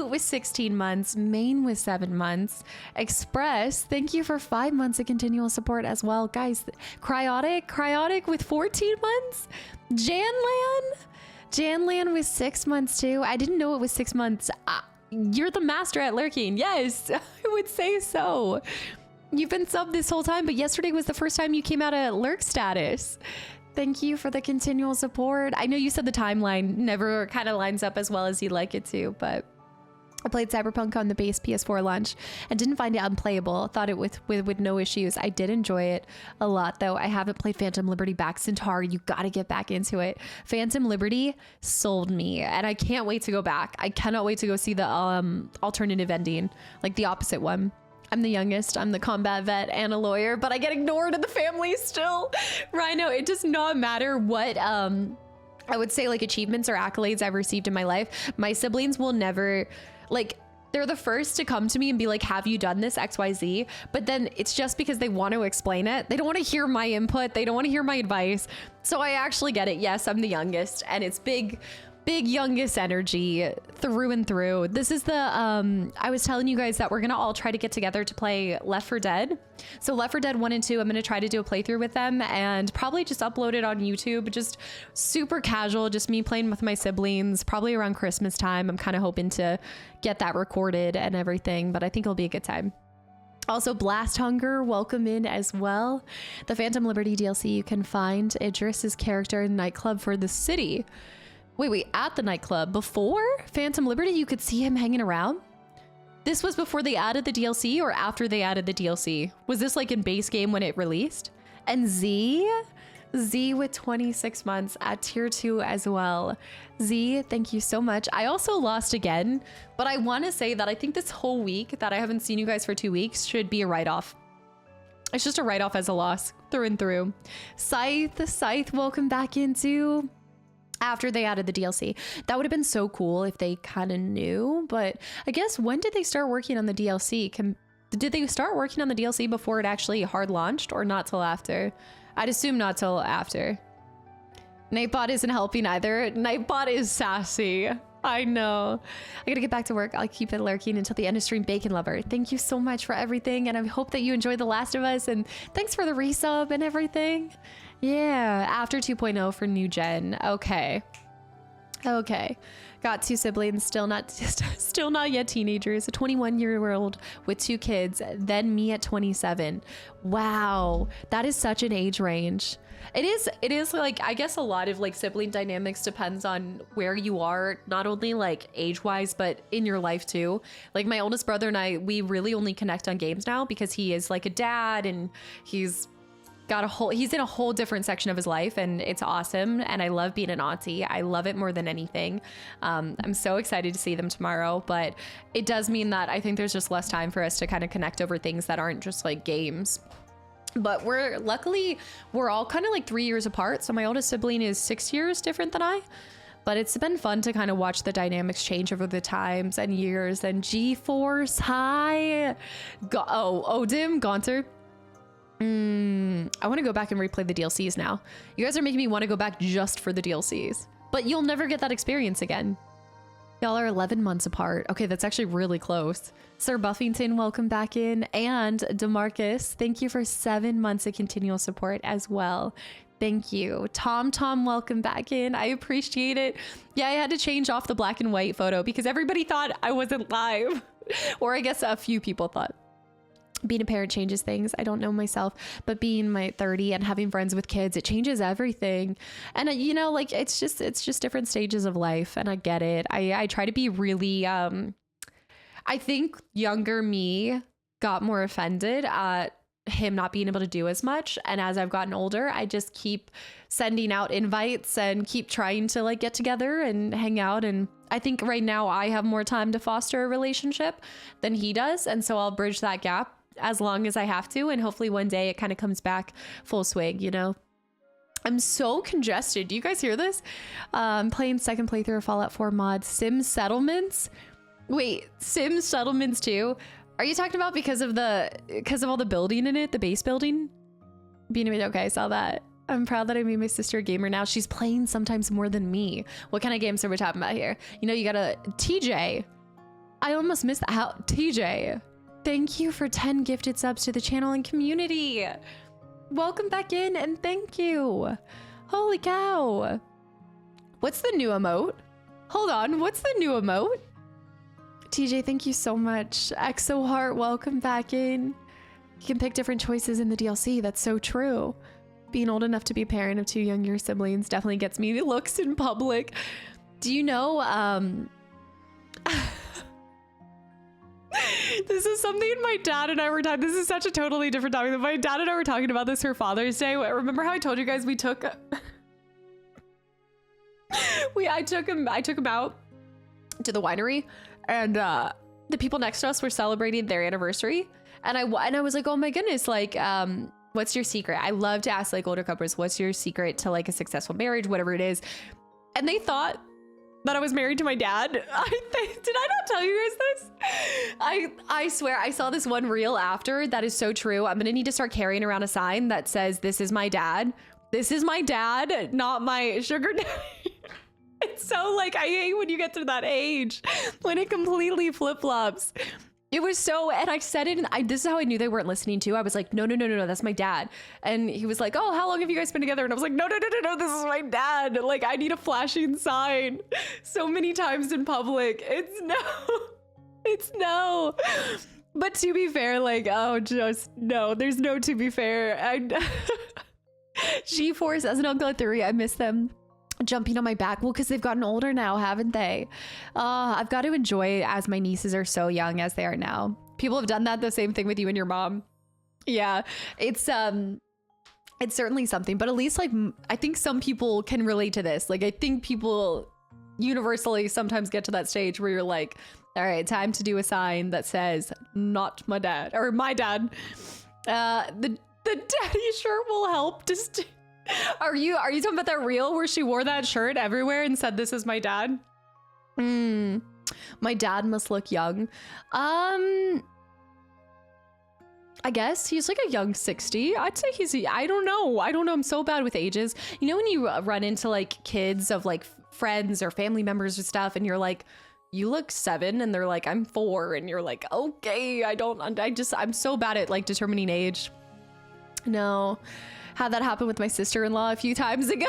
with 16 months, Maine with 7 months, Express, thank you for 5 months of continual support as well. Guys, Cryotic with 14 months, Janlan with 6 months too. I didn't know it was 6 months. You're the master at lurking. Yes, I would say so. You've been subbed this whole time, but yesterday was the first time you came out of lurk status. Thank you for the continual support. I know you said the timeline never kind of lines up as well as you'd like it to, but I played Cyberpunk on the base PS4 launch and didn't find it unplayable. Thought it with no issues. I did enjoy it a lot, though. I haven't played Phantom Liberty back. Centaur, you got to get back into it. Phantom Liberty sold me, and I can't wait to go back. I cannot wait to go see the alternative ending, like the opposite one. I'm the youngest, I'm the combat vet and a lawyer, but I get ignored in the family still. Rhino, it does not matter what, I would say, like, achievements or accolades I've received in my life. My siblings will never, like, they're the first to come to me and be like, have you done this XYZ? But then it's just because they want to explain it. They don't want to hear my input. They don't want to hear my advice. So I actually get it. Yes, I'm the youngest, and it's big youngest energy through and through. This is the, I was telling you guys that we're going to all try to get together to play Left 4 Dead. So Left 4 Dead 1 and 2, I'm going to try to do a playthrough with them and probably just upload it on YouTube. Just super casual, just me playing with my siblings, probably around Christmas time. I'm kind of hoping to get that recorded and everything, but I think it'll be a good time. Also, Blast Hunger, welcome in as well. The Phantom Liberty DLC, you can find Idris's character in Nightclub for the City. Wait, at the nightclub. Before Phantom Liberty, you could see him hanging around? This was before they added the DLC or after they added the DLC? Was this like in base game when it released? And Z with 26 months at tier 2 as well. Z, thank you so much. I also lost again, but I want to say that I think this whole week that I haven't seen you guys for 2 weeks should be a write-off. It's just a write-off as a loss through and through. Scythe, welcome back into... After they added the DLC. That would have been so cool if they kind of knew, but I guess when did they start working on the DLC? Did they start working on the DLC before it actually hard launched or not till after? I'd assume not till after. Nightbot isn't helping either. Nightbot is sassy. I know. I gotta get back to work. I'll keep it lurking until the end of stream. Bacon Lover, thank you so much for everything, and I hope that you enjoyed The Last of Us, and thanks for the resub and everything. Yeah, after 2.0 for new gen. Okay. Got 2 siblings, still not yet teenagers. A 21-year-old with 2 kids, then me at 27. Wow, that is such an age range. It is like, I guess a lot of like sibling dynamics depends on where you are, not only like age-wise, but in your life too. Like my oldest brother and I, we really only connect on games now because he is like a dad and he's in a whole different section of his life, and it's awesome. And I love being an auntie. I love it more than anything. I'm so excited to see them tomorrow, but it does mean that I think there's just less time for us to kind of connect over things that aren't just like games. But luckily we're all kind of like 3 years apart. So my oldest sibling is 6 years different than I, but it's been fun to kind of watch the dynamics change over the times and years. And G-Force, hi. Odim, Gaunter. I want to go back and replay the DLCs now. You guys are making me want to go back just for the DLCs, but you'll never get that experience again. Y'all are 11 months apart. Okay, that's actually really close. Sir Buffington, welcome back in. And DeMarcus, thank you for 7 months of continual support as well. Thank you. Tom, welcome back in. I appreciate it. Yeah, I had to change off the black and white photo because everybody thought I wasn't live. Or I guess a few people thought. Being a parent changes things. I don't know myself, but being my 30 and having friends with kids, it changes everything. And you know, like it's just different stages of life, and I get it. I try to be really I think younger me got more offended at him not being able to do as much, and as I've gotten older, I just keep sending out invites and keep trying to like get together and hang out. And I think right now I have more time to foster a relationship than he does, and so I'll bridge that gap as long as I have to, and hopefully one day it kind of comes back full swing, you know. I'm so congested. Do you guys hear this? I'm playing second playthrough of Fallout 4 mod Sim Settlements. Wait, Sim Settlements too? Are you talking about because of all the building in it, the base building? Okay, I saw that. I'm proud that I made my sister a gamer now. She's playing sometimes more than me. What kind of games are we talking about here? You know, you gotta TJ. I almost missed that. How TJ? Thank you for 10 gifted subs to the channel and community. Welcome back in and thank you. Holy cow. What's the new emote? Hold on, what's the new emote? TJ, thank you so much. Exo Heart, welcome back in. You can pick different choices in the DLC. That's so true. Being old enough to be a parent of 2 younger siblings definitely gets me looks in public. Do you know, this is something my dad and I were talking. This is such a totally different topic. My dad and I were talking about this for Father's Day. Remember how I told you guys we took I took him out to the winery, and the people next to us were celebrating their anniversary, and I was like, oh my goodness, like what's your secret? I love to ask like older couples, what's your secret to like a successful marriage, whatever it is. And they thought that I was married to my dad. Did I not tell you guys this? I swear I saw this one reel after that is so true. I'm gonna need to start carrying around a sign that says, "This is my dad. This is my dad, not my sugar daddy." It's so like, I hate when you get to that age when it completely flip-flops. It was so, and I said it, and this is how I knew they weren't listening to. I was like, no, that's my dad. And he was like, oh, how long have you guys been together? And I was like, no, this is my dad. Like, I need a flashing sign so many times in public. It's no. But to be fair, like, oh, just no, there's no to be fair. G-Force as an uncle at 3, I miss them jumping on my back. Well, because they've gotten older now, haven't they? I've got to enjoy it as my nieces are so young as they are now. People have done that, the same thing with you and your mom. Yeah, it's certainly something, but at least like I think some people can relate to this. Like I think people universally sometimes get to that stage where you're like, all right, time to do a sign that says not my dad or my dad. The daddy shirt will help to Are you talking about that reel where she wore that shirt everywhere and said, "This is my dad"? My dad must look young. I guess he's like a young 60. I'd say I don't know. I'm so bad with ages. You know, when you run into like kids of like friends or family members or stuff, and you're like, you look 7, and they're like, I'm 4, and you're like, okay, I'm so bad at like determining age. No. Had that happen with my sister-in-law a few times ago.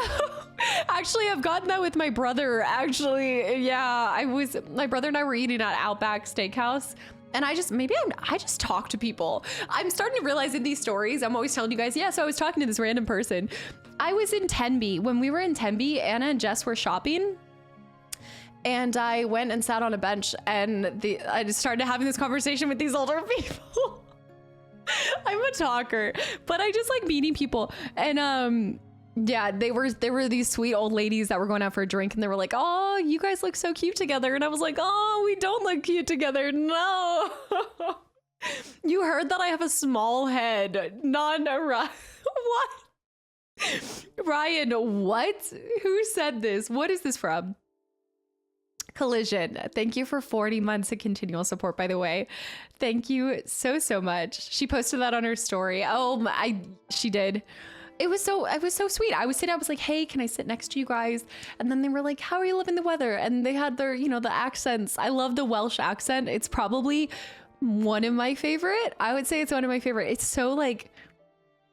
Actually, I've gotten that with my brother. Actually, yeah, my brother and I were eating at Outback Steakhouse, and I just talk to people. I'm starting to realize in these stories, I'm always telling you guys, yeah, so I was talking to this random person. I was in Tenby. When we were in Tenby, Anna and Jess were shopping, and I went and sat on a bench, and I just started having this conversation with these older people. I'm a talker, but I just like meeting people. And yeah, they were these sweet old ladies that were going out for a drink, and they were like, oh, you guys look so cute together. And I was like, oh, we don't look cute together. No. You heard that I have a small head. What? Ryan, what? Who said this? What is this from? Collision, thank you for 40 months of continual support, by the way. Thank you so much. She posted that on her story. Oh, she did. It was so sweet. I was like, hey, can I sit next to you guys? And then they were like, how are you living the weather? And they had their, the accents. I love the Welsh accent. It's probably one of my favorite. I would say it's one of my favorite. It's so like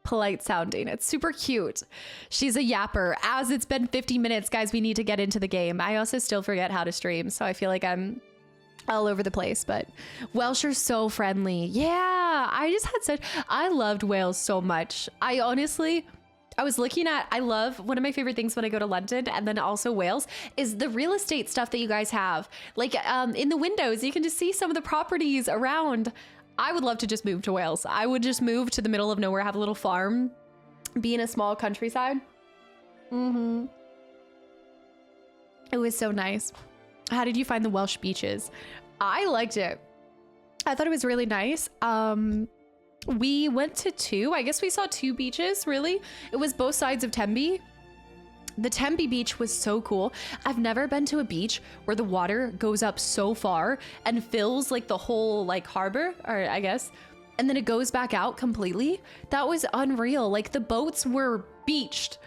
polite sounding. It's super cute. She's a yapper. As it's been 50 minutes, guys, we need to get into the game. I also still forget how to stream, so I feel like I'm all over the place, but Welsh are so friendly. Yeah, I loved Wales so much. I love one of my favorite things when I go to London and then also Wales is the real estate stuff that you guys have. Like in the windows, you can just see some of the properties around. I would love to just move to Wales. I would just move to the middle of nowhere, have a little farm, be in a small countryside. It was so nice. How did you find the Welsh beaches? I liked it. I thought it was really nice. We went to 2. I guess we saw 2 beaches, really. It was both sides of Tenby. The Tenby beach was so cool. I've never been to a beach where the water goes up so far and fills like the whole like harbor, or I guess, and then it goes back out completely. That was unreal. Like the boats were beached.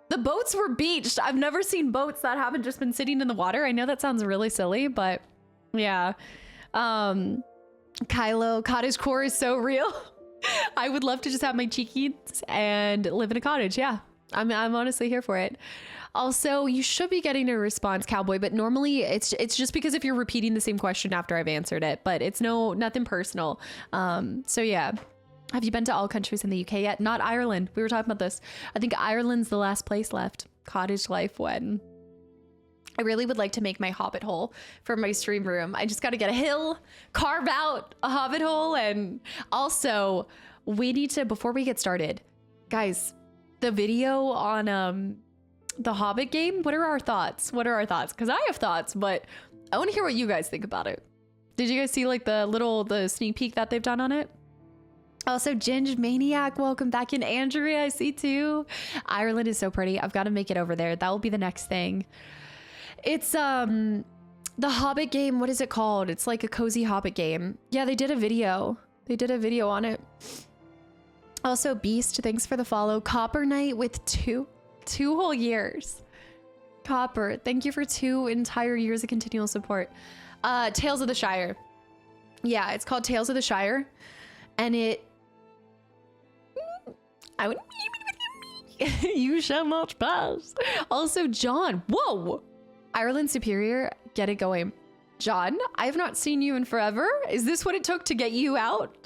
I've never seen boats that haven't just been sitting in the water. I know that sounds really silly, but yeah. Kylo, cottagecore is so real. I would love to just have my cheekies and live in a cottage. Yeah. I'm honestly here for it. Also, you should be getting a response, Cowboy, but normally it's just because if you're repeating the same question after I've answered it, but it's nothing personal. So yeah. Have you been to all countries in the UK yet? Not Ireland. We were talking about this. I think Ireland's the last place left. Cottage life when. I really would like to make my hobbit hole for my stream room. I just got to get a hill, carve out a hobbit hole. And also we need to, before we get started, guys, the video on the Hobbit game, what are our thoughts? Because I have thoughts, but I want to hear what you guys think about it. Did you guys see like the sneak peek that they've done on it? Also, Ginge Maniac, welcome back in. Andrea, I see too. Ireland is so pretty. I've got to make it over there. That will be the next thing. It's the Hobbit game. What is it called? It's like a cozy Hobbit game. Yeah, they did a video. They did a video on it. Also, Beast, thanks for the follow. Copper Knight with two whole years. Copper, thank you for 2 entire years of continual support. Tales of the Shire. Yeah, it's called Tales of the Shire. And it... I would... You shall not pass. Also, John. Whoa! Ireland Superior, get it going. John, I have not seen you in forever. Is this what it took to get you out?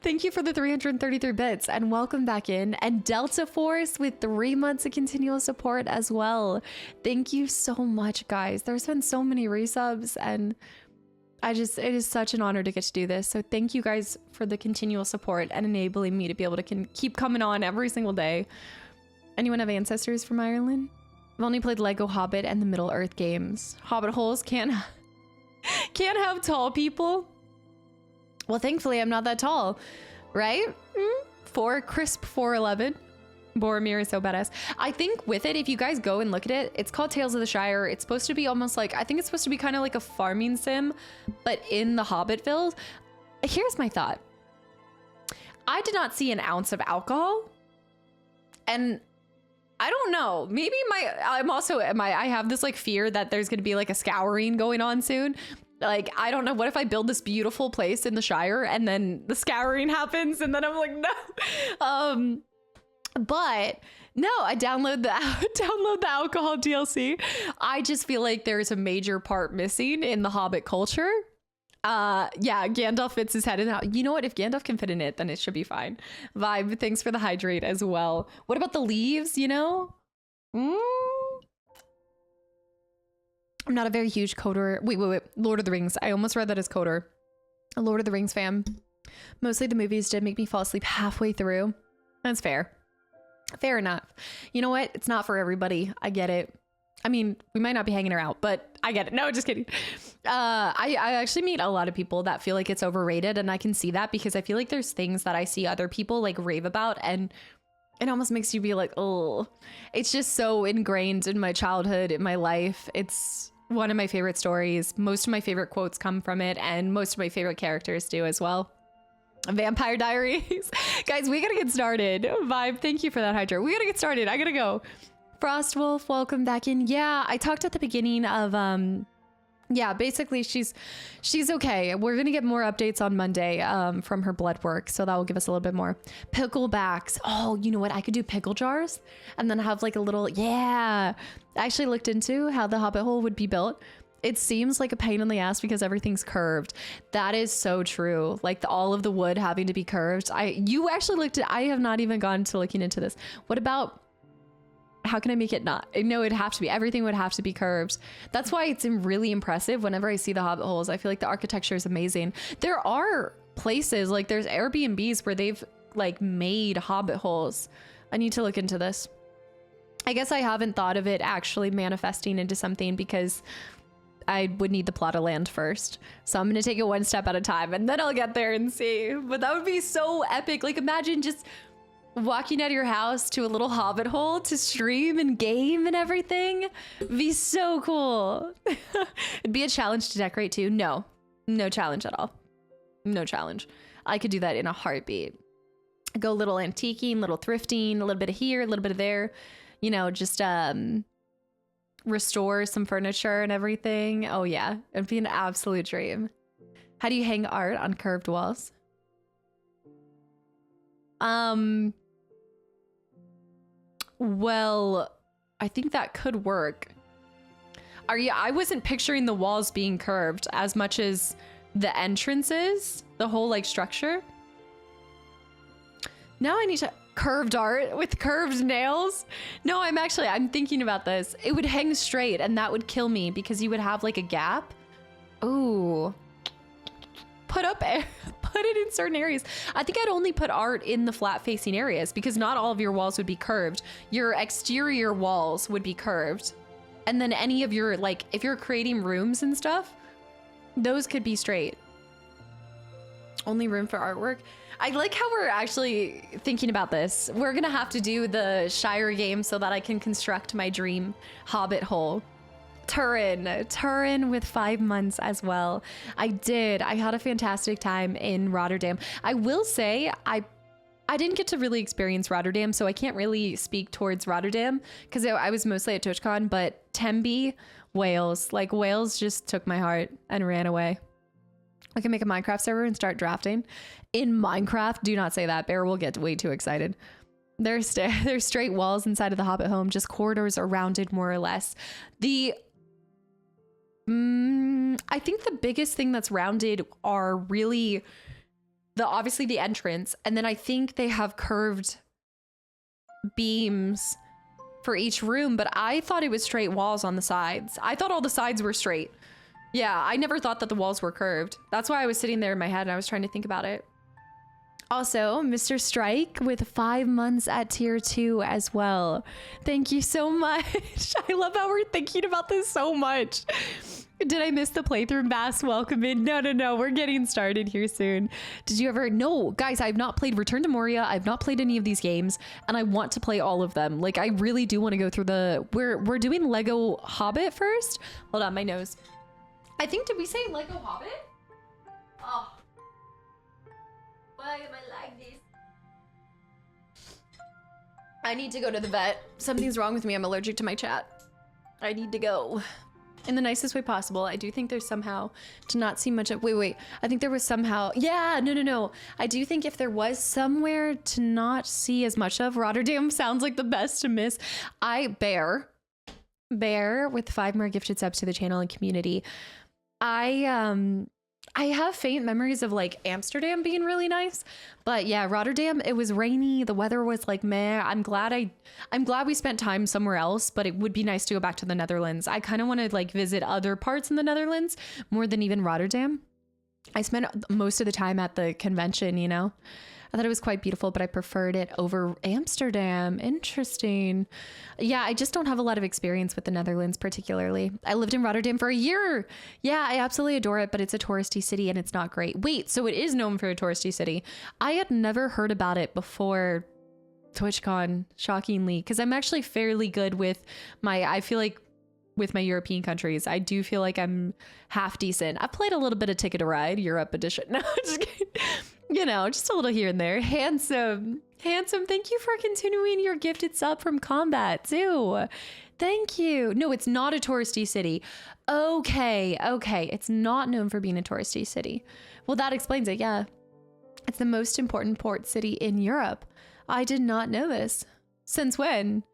Thank you for the 333 bits and welcome back in. And Delta Force with 3 months of continual support as well. Thank you so much, guys. There's been so many resubs and it is such an honor to get to do this. So thank you guys for the continual support and enabling me to be able to keep coming on every single day. Anyone have ancestors from Ireland? I've only played Lego Hobbit and the Middle Earth games. Hobbit holes can't have tall people. Well, thankfully, I'm not that tall, right? Crisp 4'11". Boromir is so badass. I think with it, if you guys go and look at it, it's called Tales of the Shire. It's supposed to be almost like, I think it's supposed to be kind of like a farming sim, but in the Hobbitville. Here's my thought. I did not see an ounce of alcohol. And I don't know, maybe I have this like fear that there's going to be like a scouring going on soon. Like, I don't know. What if I build this beautiful place in the Shire and then the scouring happens and then I'm like, no. But no, I download the alcohol DLC. I just feel like there's a major part missing in the Hobbit culture. Yeah, Gandalf fits his head in that. You know what? If Gandalf can fit in it, then it should be fine. Vibe, thanks for the hydrate as well. What about the leaves, you know? I'm not a very huge coder. Wait. Lord of the Rings. I almost read that as coder. A Lord of the Rings fan. Mostly the movies did make me fall asleep halfway through. That's fair. Fair enough. You know what? It's not for everybody. I get it. I mean, we might not be hanging her out, but I get it. No, just kidding. I actually meet a lot of people that feel like it's overrated, and I can see that because I feel like there's things that I see other people like rave about, and it almost makes you be like, oh, it's just so ingrained in my childhood, in my life. It's one of my favorite stories. Most of my favorite quotes come from it, and most of my favorite characters do as well. Vampire Diaries. Guys, we gotta get started. Vibe, thank you for that, Hydra. We gotta get started. I gotta go. Frostwolf, welcome back in. Yeah, I talked at the beginning of yeah, basically she's okay. We're gonna get more updates on Monday from her blood work, so that will give us a little bit more. Picklebacks. Oh, you know what? I could do pickle jars and then have like a little, yeah. I actually looked into how the Hobbit hole would be built. It seems like a pain in the ass because everything's curved. That is so true. Like all of the wood having to be curved. You actually looked at, I have not even gone to looking into this. What about, how can I make it not? No, it'd have to be, everything would have to be curved. That's why it's really impressive whenever I see the Hobbit holes. I feel like the architecture is amazing. There are places, like there's Airbnbs where they've like made Hobbit holes. I need to look into this. I guess I haven't thought of it actually manifesting into something because I would need the plot of land first. So I'm going to take it one step at a time and then I'll get there and see. But that would be so epic. Like imagine just walking out of your house to a little Hobbit hole to stream and game and everything. It'd be so cool. It'd be a challenge to decorate too. No challenge at all. No challenge. I could do that in a heartbeat. Go little antiquing, little thrifting, a little bit of here, a little bit of there. You know, just restore some furniture and everything. Oh yeah, it'd be an absolute dream. How do you hang art on curved walls? Well, I think that could work. I wasn't picturing the walls being curved as much as the entrances, the whole like structure. Now I need to curved art with curved nails. No, I'm thinking about this. It would hang straight and that would kill me because you would have like a gap. Ooh. Put it in certain areas. I think I'd only put art in the flat facing areas because not all of your walls would be curved. Your exterior walls would be curved. And then any of your, like, if you're creating rooms and stuff, those could be straight. Only room for artwork. I like how we're actually thinking about this. We're gonna have to do the Shire game so that I can construct my dream Hobbit hole. Turin with 5 months as well. I had a fantastic time in Rotterdam. I will say I didn't get to really experience Rotterdam, so I can't really speak towards Rotterdam because I was mostly at TwitchCon, but Tembe, Wales, like Wales just took my heart and ran away. I can make a Minecraft server and start drafting. In Minecraft, do not say that. Bear will get way too excited. There's straight walls inside of the Hobbit home, just corridors are rounded more or less. I think the biggest thing that's rounded are really obviously the entrance, and then I think they have curved beams for each room, but I thought it was straight walls on the sides. I thought all the sides were straight. Yeah, I never thought that the walls were curved. That's why I was sitting there in my head and I was trying to think about it. Also, Mr. Strike with 5 months at tier 2 as well. Thank you so much. I love how we're thinking about this so much. Did I miss the playthrough? Bass, welcome in. No. We're getting started here soon. Did you ever? No, guys, I've not played Return to Moria. I've not played any of these games and I want to play all of them. Like, I really do want to go through we're doing Lego Hobbit first. Hold on, my nose. I think, did we say Lego Hobbit? Oh. Why am I like this? I need to go to the vet. Something's wrong with me. I'm allergic to my chat. I need to go. In the nicest way possible. I do think there's somehow to not see much of, wait. I think there was somehow, yeah, no. I do think if there was somewhere to not see as much of, Rotterdam sounds like the best to miss. Bear with 5 more gifted subs to the channel and community. I have faint memories of like Amsterdam being really nice, but yeah, Rotterdam, it was rainy. The weather was like meh. I'm glad we spent time somewhere else, but it would be nice to go back to the Netherlands. I kind of want to like visit other parts in the Netherlands more than even Rotterdam. I spent most of the time at the convention, you know. I thought it was quite beautiful, but I preferred it over Amsterdam. Interesting. Yeah, I just don't have a lot of experience with the Netherlands particularly. I lived in Rotterdam for a year. Yeah, I absolutely adore it, but it's a touristy city and it's not great. Wait, so it is known for a touristy city. I had never heard about it before TwitchCon, shockingly, because I'm actually fairly good with I feel like with my European countries, I do feel like I'm half decent. I've played a little bit of Ticket to Ride, Europe edition. No, just kidding. You know, just a little here and there. Handsome, thank you for continuing your gifted sub from combat too. Thank you. No, it's not a touristy city. Okay. It's not known for being a touristy city. Well, that explains it. Yeah. It's the most important port city in Europe. I did not know this. Since when?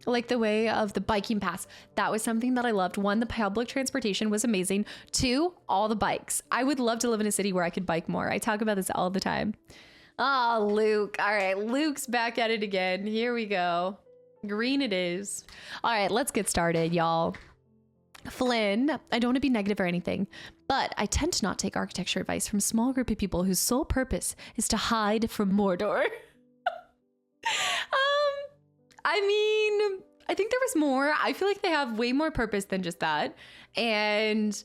Like the way of the biking pass. That was something that I loved. 1, the public transportation was amazing. 2, all the bikes. I would love to live in a city where I could bike more. I talk about this all the time. Oh, Luke. All right, Luke's back at it again. Here we go. Green it is. All right, let's get started, y'all. Flynn, I don't want to be negative or anything, but I tend to not take architecture advice from a small group of people whose sole purpose is to hide from Mordor. I mean, I think there was more. I feel like they have way more purpose than just that. And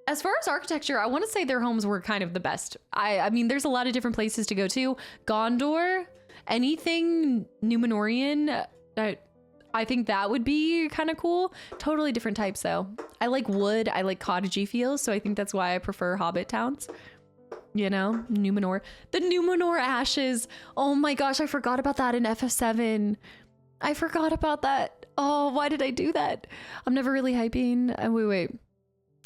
as far as architecture, I want to say their homes were kind of the best. I mean, there's a lot of different places to go to. Gondor, anything Numenorian, I think that would be kind of cool. Totally different types though. I like wood. I like cottagey feels. So I think that's why I prefer Hobbit towns. You know, Numenor. The Numenor ashes. Oh my gosh, I forgot about that in FF7. I forgot about that. Oh, why did I do that? I'm never really hyping. Wait.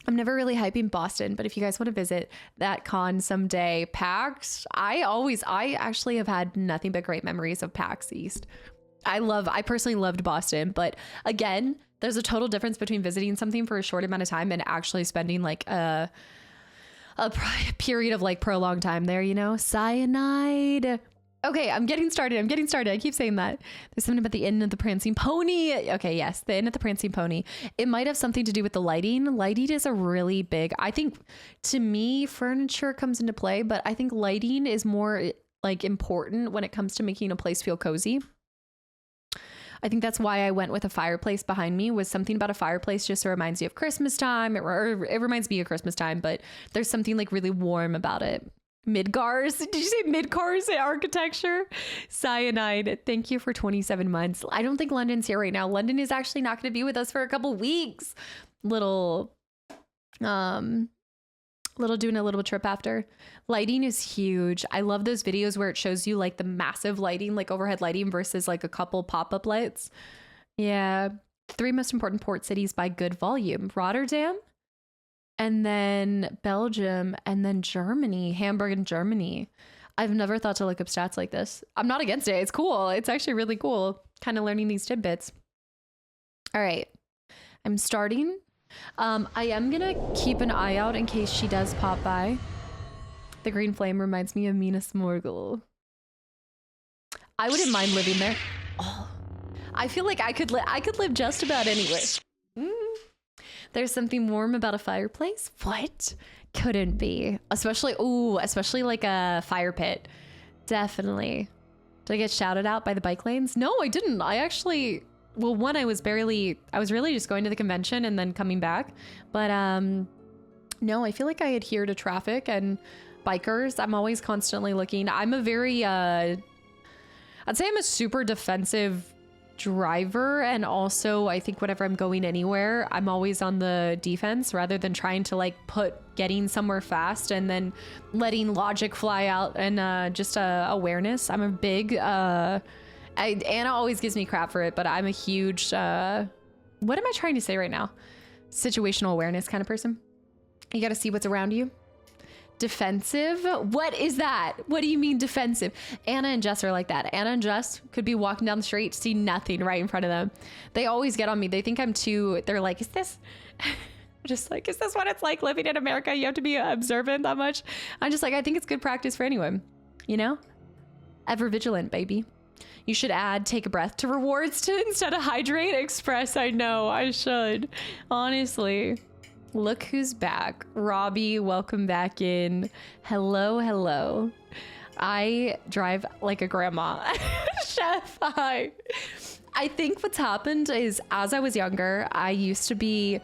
I'm never really hyping Boston, but if you guys want to visit that con someday, PAX, I actually have had nothing but great memories of PAX East. I personally loved Boston, but again, there's a total difference between visiting something for a short amount of time and actually spending like a period of like prolonged time there, you know. Cyanide. Okay, I'm getting started. I keep saying that. There's something about the Inn of the Prancing Pony. Okay, yes, the Inn of the Prancing Pony. It might have something to do with the lighting. Lighting is a really big, I think to me, furniture comes into play, but I think lighting is more like important when it comes to making a place feel cozy. I think that's why I went with a fireplace behind me. Was something about a fireplace just reminds you of Christmas time. It reminds me of Christmas time, but there's something like really warm about it. Midgars. Did you say Midgars architecture? Cyanide. Thank you for 27 months. I don't think London's here right now. London is actually not going to be with us for a couple weeks. Little doing a little trip after. Lighting is huge. I love those videos where it shows you like the massive lighting, like overhead lighting versus like a couple pop-up lights. Yeah. 3 most important port cities by good volume. Rotterdam, and then Belgium, and then Germany, Hamburg and Germany. I've never thought to look up stats like this. I'm not against it. It's cool. It's actually really cool. Kind of learning these tidbits. All right. I'm starting. I am going to keep an eye out in case she does pop by. The green flame reminds me of Mina Smorgel. I wouldn't mind living there. Oh, I feel like I could live just about anywhere. There's something warm about a fireplace. What? Couldn't be. Especially like a fire pit. Definitely. Did I get shouted out by the bike lanes? No, I didn't. I actually, well, one, I was really just going to the convention and then coming back. But no, I feel like I adhere to traffic and bikers. I'm always constantly looking. I'm a very, I'd say I'm a super defensive driver, and also I think whenever I'm going anywhere, I'm always on the defense rather than trying to like getting somewhere fast and then letting logic fly out and just awareness. I'm a big Anna always gives me crap for it, but I'm a huge what am I trying to say right now? Situational awareness kind of person. You got to see what's around you. Defensive? What is that? What do you mean defensive? Anna and Jess are like that. Anna and Jess could be walking down the street, see nothing right in front of them. They always get on me. They think I'm too, they're like, is this what it's like living in America? You have to be observant that much. I'm just like, I think it's good practice for anyone, you know? Ever vigilant, baby. You should add take a breath to rewards to instead of hydrate express. I know I should, honestly. Look who's back. Robbie, welcome back in. Hello. I drive like a grandma. Chef, hi. I think what's happened is as I was younger, I used to be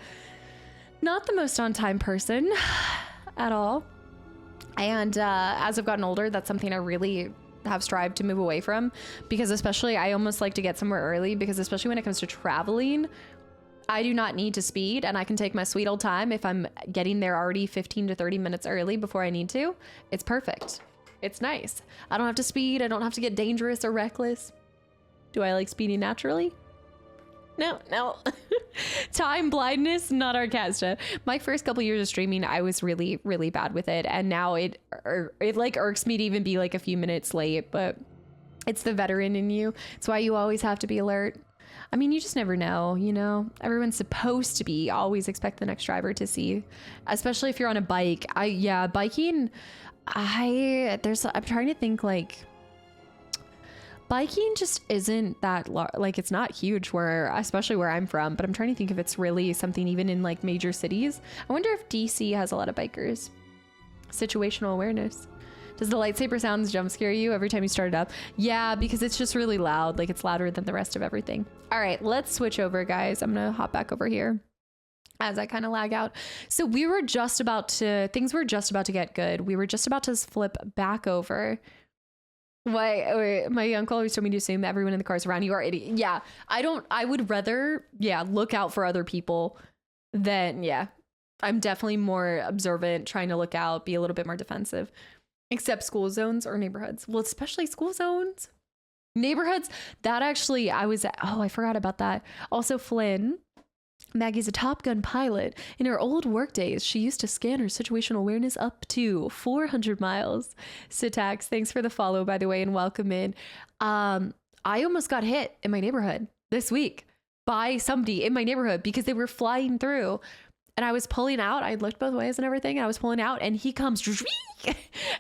not the most on-time person at all. And as I've gotten older, that's something I really have strived to move away from, because especially I almost like to get somewhere early, because especially when it comes to traveling, I do not need to speed, and I can take my sweet old time. If I'm getting there already 15 to 30 minutes early before I need to, it's perfect. It's nice. I don't have to speed. I don't have to get dangerous or reckless. Do I like speeding naturally? No. Time blindness, not Arcasta. My first couple years of streaming, I was really, really bad with it. And now it like irks me to even be like a few minutes late, but it's the veteran in you. It's why you always have to be alert. I mean, you just never know, you know? Everyone's supposed to be, always expect the next driver to see, especially if you're on a bike. Biking, I'm trying to think, like, biking just isn't that, like, it's not huge especially where I'm from, but I'm trying to think if it's really something even in, like, major cities. I wonder if DC has a lot of bikers. Situational awareness. Does the lightsaber sounds jump scare you every time you start it up? Yeah, because it's just really loud. Like, it's louder than the rest of everything. All right, let's switch over, guys. I'm gonna hop back over here as I kind of lag out. So things were just about to get good. We were just about to flip back over. Why? My uncle always told me to assume everyone in the cars around you are idiot. Yeah, I would rather, look out for other people than, I'm definitely more observant, trying to look out, be a little bit more defensive. Except school zones or neighborhoods. Well, especially school zones. Neighborhoods, that actually, I forgot about that. Also, Flynn, Maggie's a Top Gun pilot. In her old work days, she used to scan her situational awareness up to 400 miles. Sitax, thanks for the follow, by the way, and welcome in. I almost got hit in my neighborhood this week by somebody in my neighborhood because they were flying through. And I was pulling out. I looked both ways and everything. And I was pulling out, and he comes,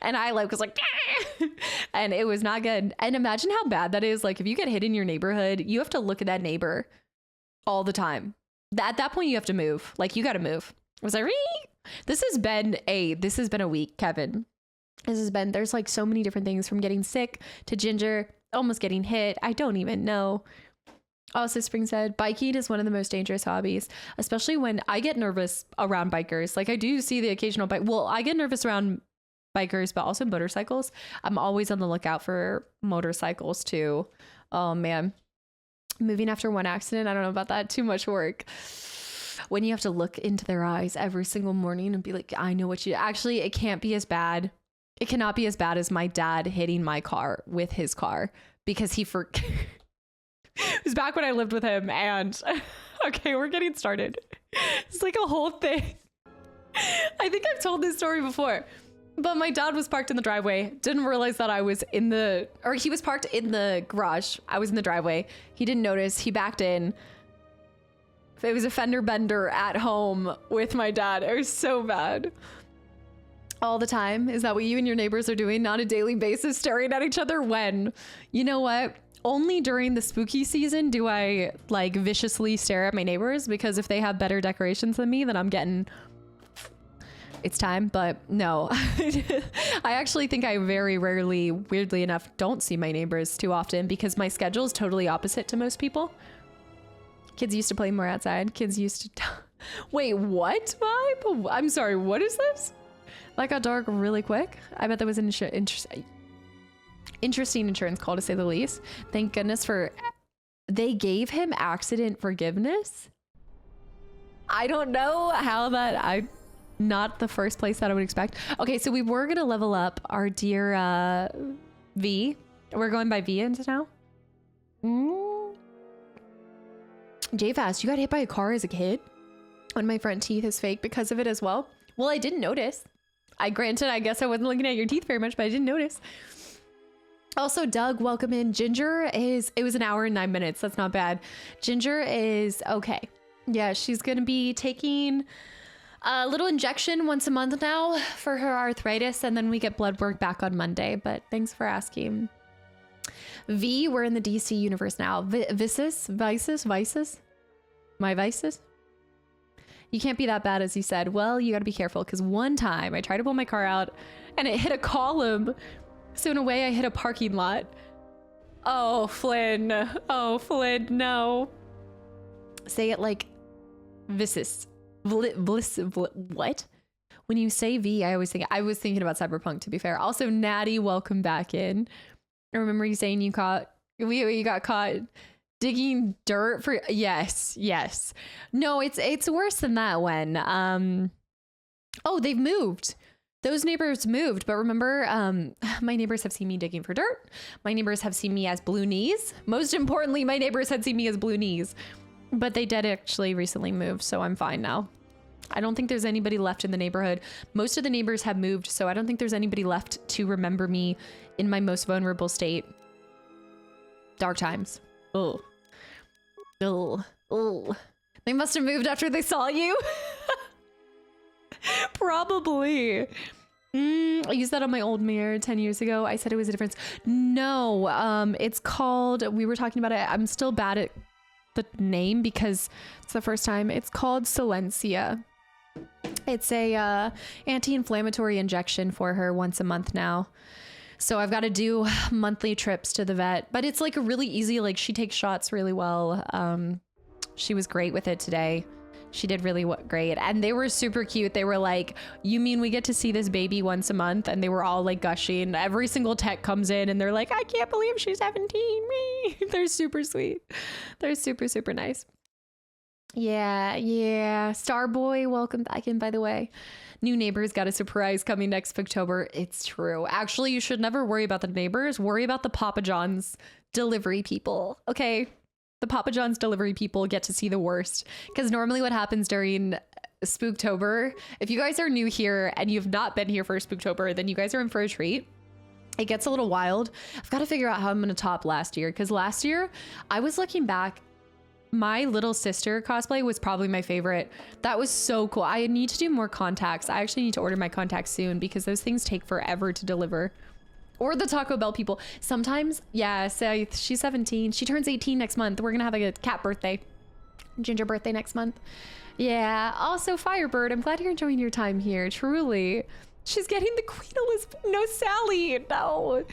and I was like, and it was not good. And imagine how bad that is. Like, if you get hit in your neighborhood, you have to look at that neighbor all the time. At that point, you have to move. Like, you got to move. I was like, this has been a week, Kevin. There's like so many different things, from getting sick to Ginger, almost getting hit. I don't even know. Also, Spring said, biking is one of the most dangerous hobbies, especially when I get nervous around bikers. Like, I do see the occasional bike. Well, I get nervous around bikers, but also motorcycles. I'm always on the lookout for motorcycles too. Oh man. Moving after one accident, I don't know about that. Too much work. When you have to look into their eyes every single morning and be like, I know what you... Actually, it can't be as bad. It cannot be as bad as my dad hitting my car with his car because he it was back when I lived with him and... Okay, we're getting started. It's like a whole thing. I think I've told this story before, but my dad was parked in the driveway. Didn't realize that I was he was parked in the garage. I was in the driveway. He didn't notice. He backed in. It was a fender bender at home with my dad. It was so bad. All the time. Is that what you and your neighbors are doing? On a daily basis, staring at each other? When? You know what? Only during the spooky season do I like viciously stare at my neighbors, because if they have better decorations than me, then I'm getting... It's time. But no, I actually think I very rarely, weirdly enough, don't see my neighbors too often because my schedule is totally opposite to most people. Kids used to play more outside. Kids used to... Wait, what vibe? I'm sorry, what is this? That got dark really quick. I bet that was an interesting insurance call, to say the least. Thank goodness for... They gave him accident forgiveness? I don't know how that... Not the first place that I would expect. Okay, so we were going to level up our dear V. We're going by V into now. JFast, you got hit by a car as a kid? And my front teeth is fake because of it as well. Well, I didn't notice. I guess I wasn't looking at your teeth very much, but I didn't notice. Also, Doug, welcome in. Ginger it was an hour and 9 minutes. That's not bad. Ginger is okay. Yeah, she's going to be taking a little injection once a month now for her arthritis, and then we get blood work back on Monday, but thanks for asking. V, we're in the DC universe now. Vices? My vices? You can't be that bad, as you said. Well, you gotta be careful, because one time I tried to pull my car out and it hit a column. So in a way, I hit a parking lot. Oh, Flynn. Oh, Flynn, no. Say it like vices. What? When you say V, I was thinking about Cyberpunk, to be fair. Also, Natty, welcome back in. I remember you saying you got caught digging dirt for... Yes. No, it's worse than that when... Oh, they've moved. Those neighbors moved, but remember, my neighbors have seen me digging for dirt. My neighbors have seen me as Blue Knees. Most importantly, my neighbors had seen me as Blue Knees. But they did actually recently move, so I'm fine now. I don't think there's anybody left in the neighborhood. Most of the neighbors have moved, so I don't think there's anybody left to remember me in my most vulnerable state. Dark times. Ugh. They must have moved after they saw you. Probably. I used that on my old mirror 10 years ago. I said it was a difference. No, it's called... We were talking about it. I'm still bad at the name because it's the first time. It's called Silencia. It's a anti-inflammatory injection for her once a month now. So I've got to do monthly trips to the vet, but it's like a really easy, like she takes shots really well. She was great with it today. She did really great. And they were super cute. They were like, you mean we get to see this baby once a month? And they were all like gushing. Every single tech comes in and they're like, I can't believe she's 17. Me. They're super sweet. They're super, super nice. Yeah. Starboy, welcome back in, by the way. New neighbors got a surprise coming next October. It's true. Actually, you should never worry about the neighbors. Worry about the Papa John's delivery people. Okay. The Papa John's delivery people get to see the worst, because normally what happens during Spooktober, if you guys are new here and you've not been here for Spooktober, then you guys are in for a treat. It gets a little wild. I've got to figure out how I'm going to top last year, because last year I was looking back, my little sister cosplay was probably my favorite. That was so cool. I need to do more contacts. I actually need to order my contacts soon because those things take forever to deliver. Or the Taco Bell people. Sometimes, yeah, so she's 17. She turns 18 next month. We're going to have a cat birthday. Ginger birthday next month. Yeah. Also, Firebird, I'm glad you're enjoying your time here. Truly. She's getting the Queen Elizabeth. No, Sally. No.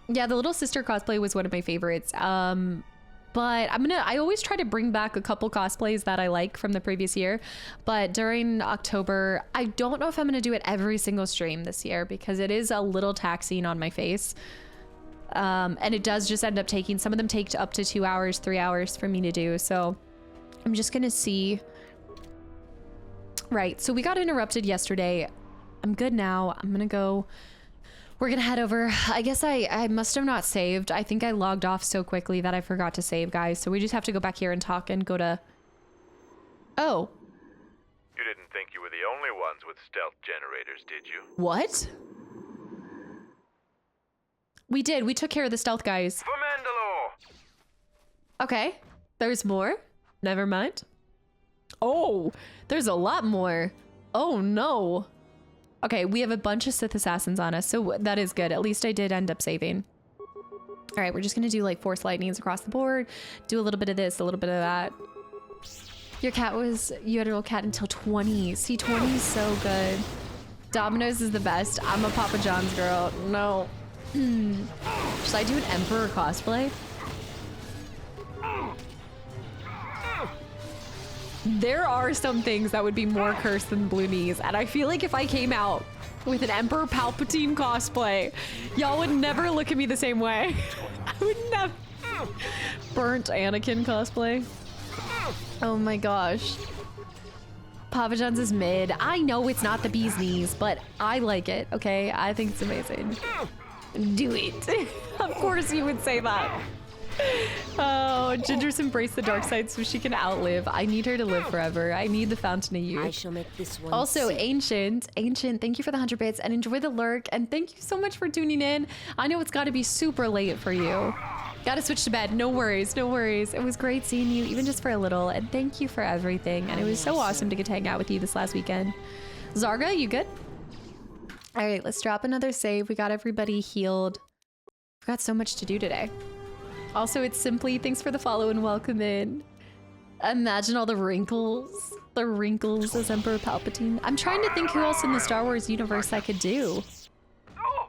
Yeah, the little sister cosplay was one of my favorites. But I always try to bring back a couple cosplays that I like from the previous year. But during October, I don't know if I'm gonna do it every single stream this year because it is a little taxing on my face. And it does just end up taking, some of them take up to 2 hours, 3 hours for me to do. So I'm just gonna see. Right, so we got interrupted yesterday. I'm good now. I'm gonna go. We're gonna head over. I guess I must have not saved. I think I logged off so quickly that I forgot to save, guys. So we just have to go back here and talk and go to... Oh. You didn't think you were the only ones with stealth generators, did you? What? We did. We took care of the stealth guys. For Mandalore! Okay. There's more? Never mind. Oh, there's a lot more. Oh, no. Okay, we have a bunch of Sith assassins on us, so that is good. At least I did end up saving. All right, we're just gonna do like force lightnings across the board, do a little bit of this, a little bit of that. Your cat was, you had a little cat until 20. See, 20 is so good. Domino's is the best. I'm a Papa John's girl. No. Should I do an Emperor cosplay? There are some things that would be more cursed than blue knees, and I feel like if I came out with an Emperor Palpatine cosplay, y'all would never look at me the same way. I would never. Burnt Anakin cosplay. Oh my gosh. Papa John's is mid. I know it's not the bee's knees, but I like it, okay? I think it's amazing. Do it. Of course you would say that. Oh, Ginger's embraced the dark side so she can outlive. I need her to live forever. I need the fountain of youth. I shall make this one. Also, sick. Ancient, thank you for the 100 bits and enjoy the lurk. And thank you so much for tuning in. I know it's got to be super late for you. Got to switch to bed. No worries, no worries. It was great seeing you, even just for a little. And thank you for everything. And it was so awesome to get to hang out with you this last weekend. Zarga, you good? All right, let's drop another save. We got everybody healed. We've got so much to do today. Also, it's Simply, thanks for the follow and welcome in. Imagine all the wrinkles. The wrinkles as Emperor Palpatine. I'm trying to think who else in the Star Wars universe I could do. Oh,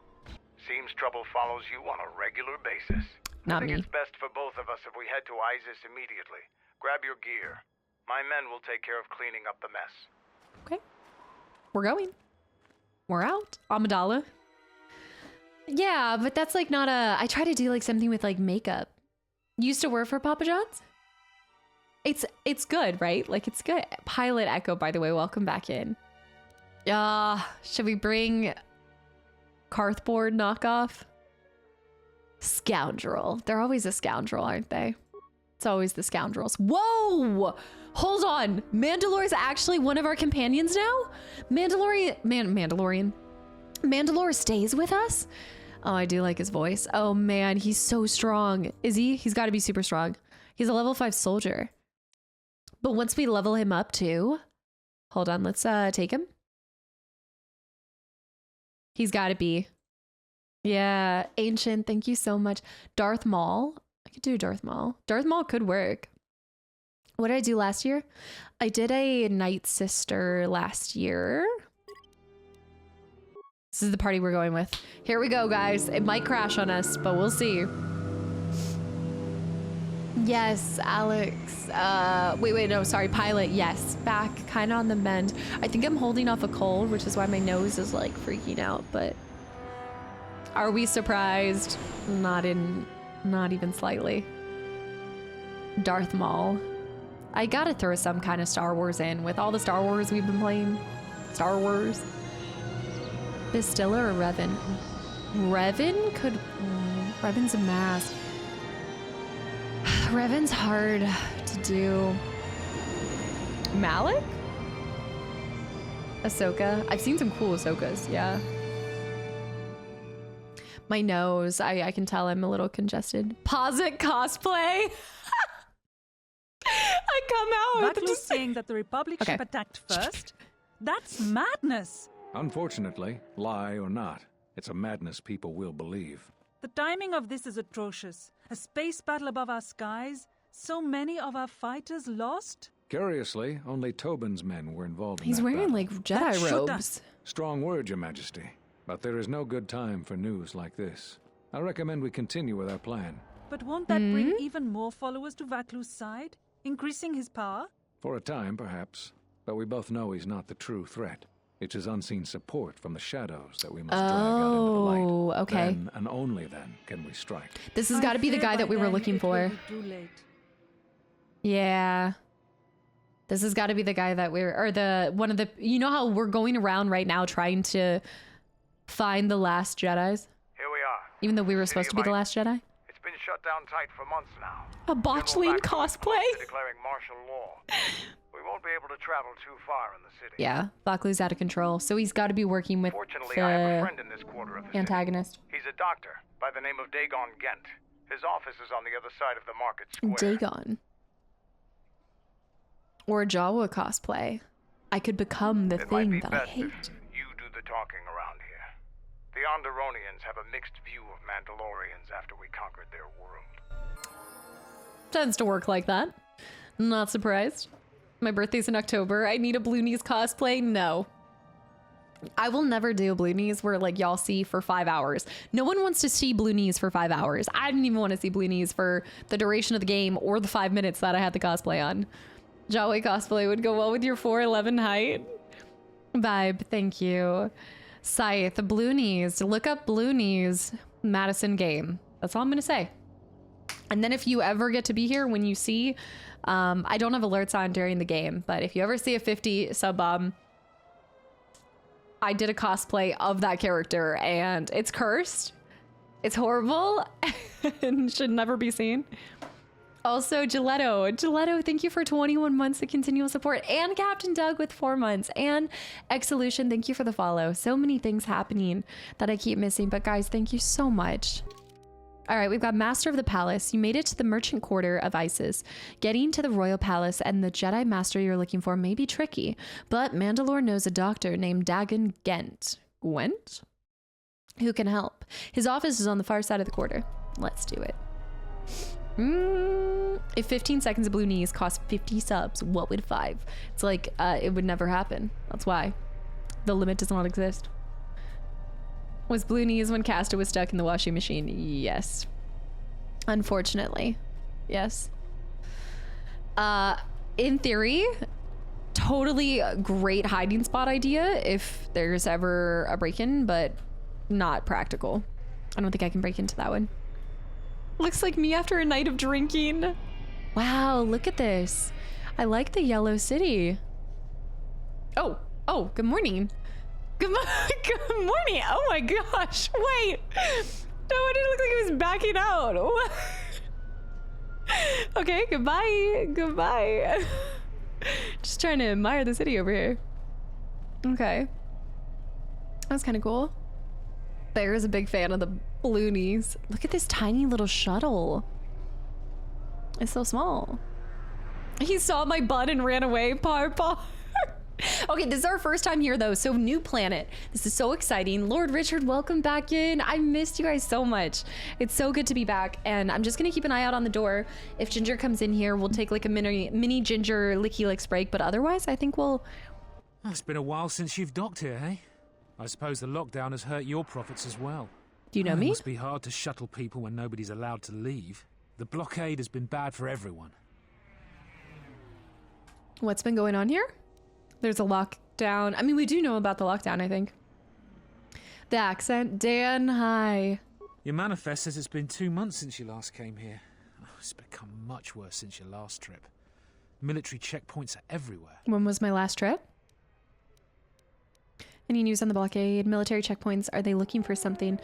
seems trouble follows you on a regular basis. Not I think me. it's best for both of us if we head to Isis immediately. Grab your gear. My men will take care of cleaning up the mess. Okay. We're going. We're out. Amidala. Yeah, but that's like not a... I try to do like something with like makeup. Used to work for Papa John's? It's good, right? Like it's good. Pilot Echo, by the way, welcome back in. Should we bring Karthboard knockoff? Scoundrel. They're always a scoundrel, aren't they? It's always the scoundrels. Whoa! Hold on. Mandalore is actually one of our companions now? Mandalorian. Mandalore stays with us? Oh, I do like his voice. Oh man, he's so strong. Is he? He's got to be super strong. He's a level 5 soldier. But once we level him up too... Hold on, let's take him. He's got to be. Yeah, Ancient, thank you so much. Darth Maul. I could do Darth Maul. Darth Maul could work. What did I do last year? I did a Night Sister last year. This is the party we're going with. Here we go, guys. It might crash on us, but we'll see. Yes, Alex. Wait, no, sorry, Pilot. Yes, back, kind of on the mend. I think I'm holding off a cold, which is why my nose is like freaking out, but are we surprised? Not even slightly. Darth Maul. I gotta throw some kind of Star Wars in with all the Star Wars we've been playing. Star Wars. Bastilla or Revan? Revan could... Revan's a mask. Revan's hard to do. Malik? Ahsoka? I've seen some cool Ahsokas, yeah. My nose, I can tell I'm a little congested. Posit cosplay? I come out That was saying that the Republic ship attacked first? That's madness! Unfortunately, lie or not, it's a madness people will believe. The timing of this is atrocious. A space battle above our skies, so many of our fighters lost? Curiously, only Tobin's men were involved in He's that wearing battle. like That Jedi should robes. Strong word, Your Majesty. But there is no good time for news like this. I recommend we continue with our plan. But won't that bring even more followers to Vaklu's side, increasing his power? For a time, perhaps. But we both know he's not the true threat. It's his unseen support from the shadows that we must drag out into the light. Oh, okay. Then, and only then, can we strike. This has got to be the guy that we were looking for. Yeah. This has got to be the guy that you know how we're going around right now trying to find the last Jedis? Here we are. Even though we were supposed to be the last Jedi? It's been shut down tight for months now. A botchling cosplay? Declaring martial law. We won't be able to travel too far in the city. Yeah, Vaklu's out of control, so he's got to be working with Fortunately, I have a friend in this quarter of the antagonist. City. He's a doctor by the name of Dagon Gent. His office is on the other side of the market square. Dagon. Or a Jawa cosplay. I could become the thing that I hate. If you do the talking around here. The Onderonians have a mixed view of Mandalorians after we conquered their world. Tends to work like that. Not surprised. My birthday's in October. I need a Blue Knees cosplay? No. I will never do Blue Knees where like y'all see for 5 hours. No one wants to see Blue Knees for 5 hours. I didn't even want to see Blue Knees for the duration of the game or the 5 minutes that I had the cosplay on. Jawa cosplay would go well with your 4'11" height. Vibe, thank you. Scythe, Blue Knees. Look up Blue Knees Madison game. That's all I'm gonna say. And then if you ever get to be here, when you see, I don't have alerts on during the game, but if you ever see a 50 sub I did a cosplay of that character and it's cursed. It's horrible and should never be seen. Also, Giletto, thank you for 21 months of continual support, and Captain Doug with 4 months, and Exolution, thank you for the follow. So many things happening that I keep missing, but guys, thank you so much. All right, we've got Master of the Palace. You made it to the Merchant Quarter of Isis. Getting to the Royal Palace and the Jedi Master you're looking for may be tricky, but Mandalore knows a doctor named Dagon Gwent, who can help. His office is on the far side of the quarter. Let's do it. If 15 seconds of Blue Knees cost 50 subs, what would 5? It's like, it would never happen. That's why. The limit does not exist. Was Blue Knees when Casta was stuck in the washing machine? Yes. Unfortunately. Yes. In theory, totally a great hiding spot idea if there's ever a break-in, but not practical. I don't think I can break into that one. Looks like me after a night of drinking. Wow, look at this. I like the yellow city. Oh, good morning. Good morning. Oh my gosh, wait. No, it didn't look like it was backing out. Okay, goodbye. Just trying to admire the city over here. Okay. That's kind of cool. Bear's a big fan of the Blue Knees. Look at this tiny little shuttle. It's so small. He saw my butt and ran away. Par. Okay, this is our first time here though, so new planet. This is so exciting. Lord Richard, welcome back in. I missed you guys so much. It's so good to be back, and I'm just gonna keep an eye out on the door. If Ginger comes in here, we'll take like a mini Ginger licky licks break, but otherwise I think we'll... It's been a while since you've docked here, eh? I suppose the lockdown has hurt your profits as well. Do you know me? It must be hard to shuttle people when nobody's allowed to leave. The blockade has been bad for everyone. What's been going on here? There's a lockdown. I mean, we do know about the lockdown, I think. The accent. Dan, hi. Your manifest says it's been 2 months since you last came here. Oh, it's become much worse since your last trip. Military checkpoints are everywhere. When was my last trip? Any news on the blockade? Military checkpoints? Are they looking for something?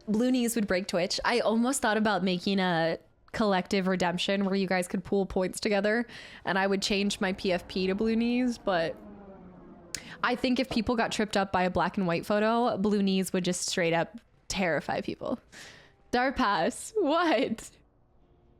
Blue Knees would break Twitch. I almost thought about making a collective redemption where you guys could pool points together and I would change my PFP to Blue Knees, but I think if people got tripped up by a black and white photo, Blue Knees would just straight up terrify people. Darpass, what?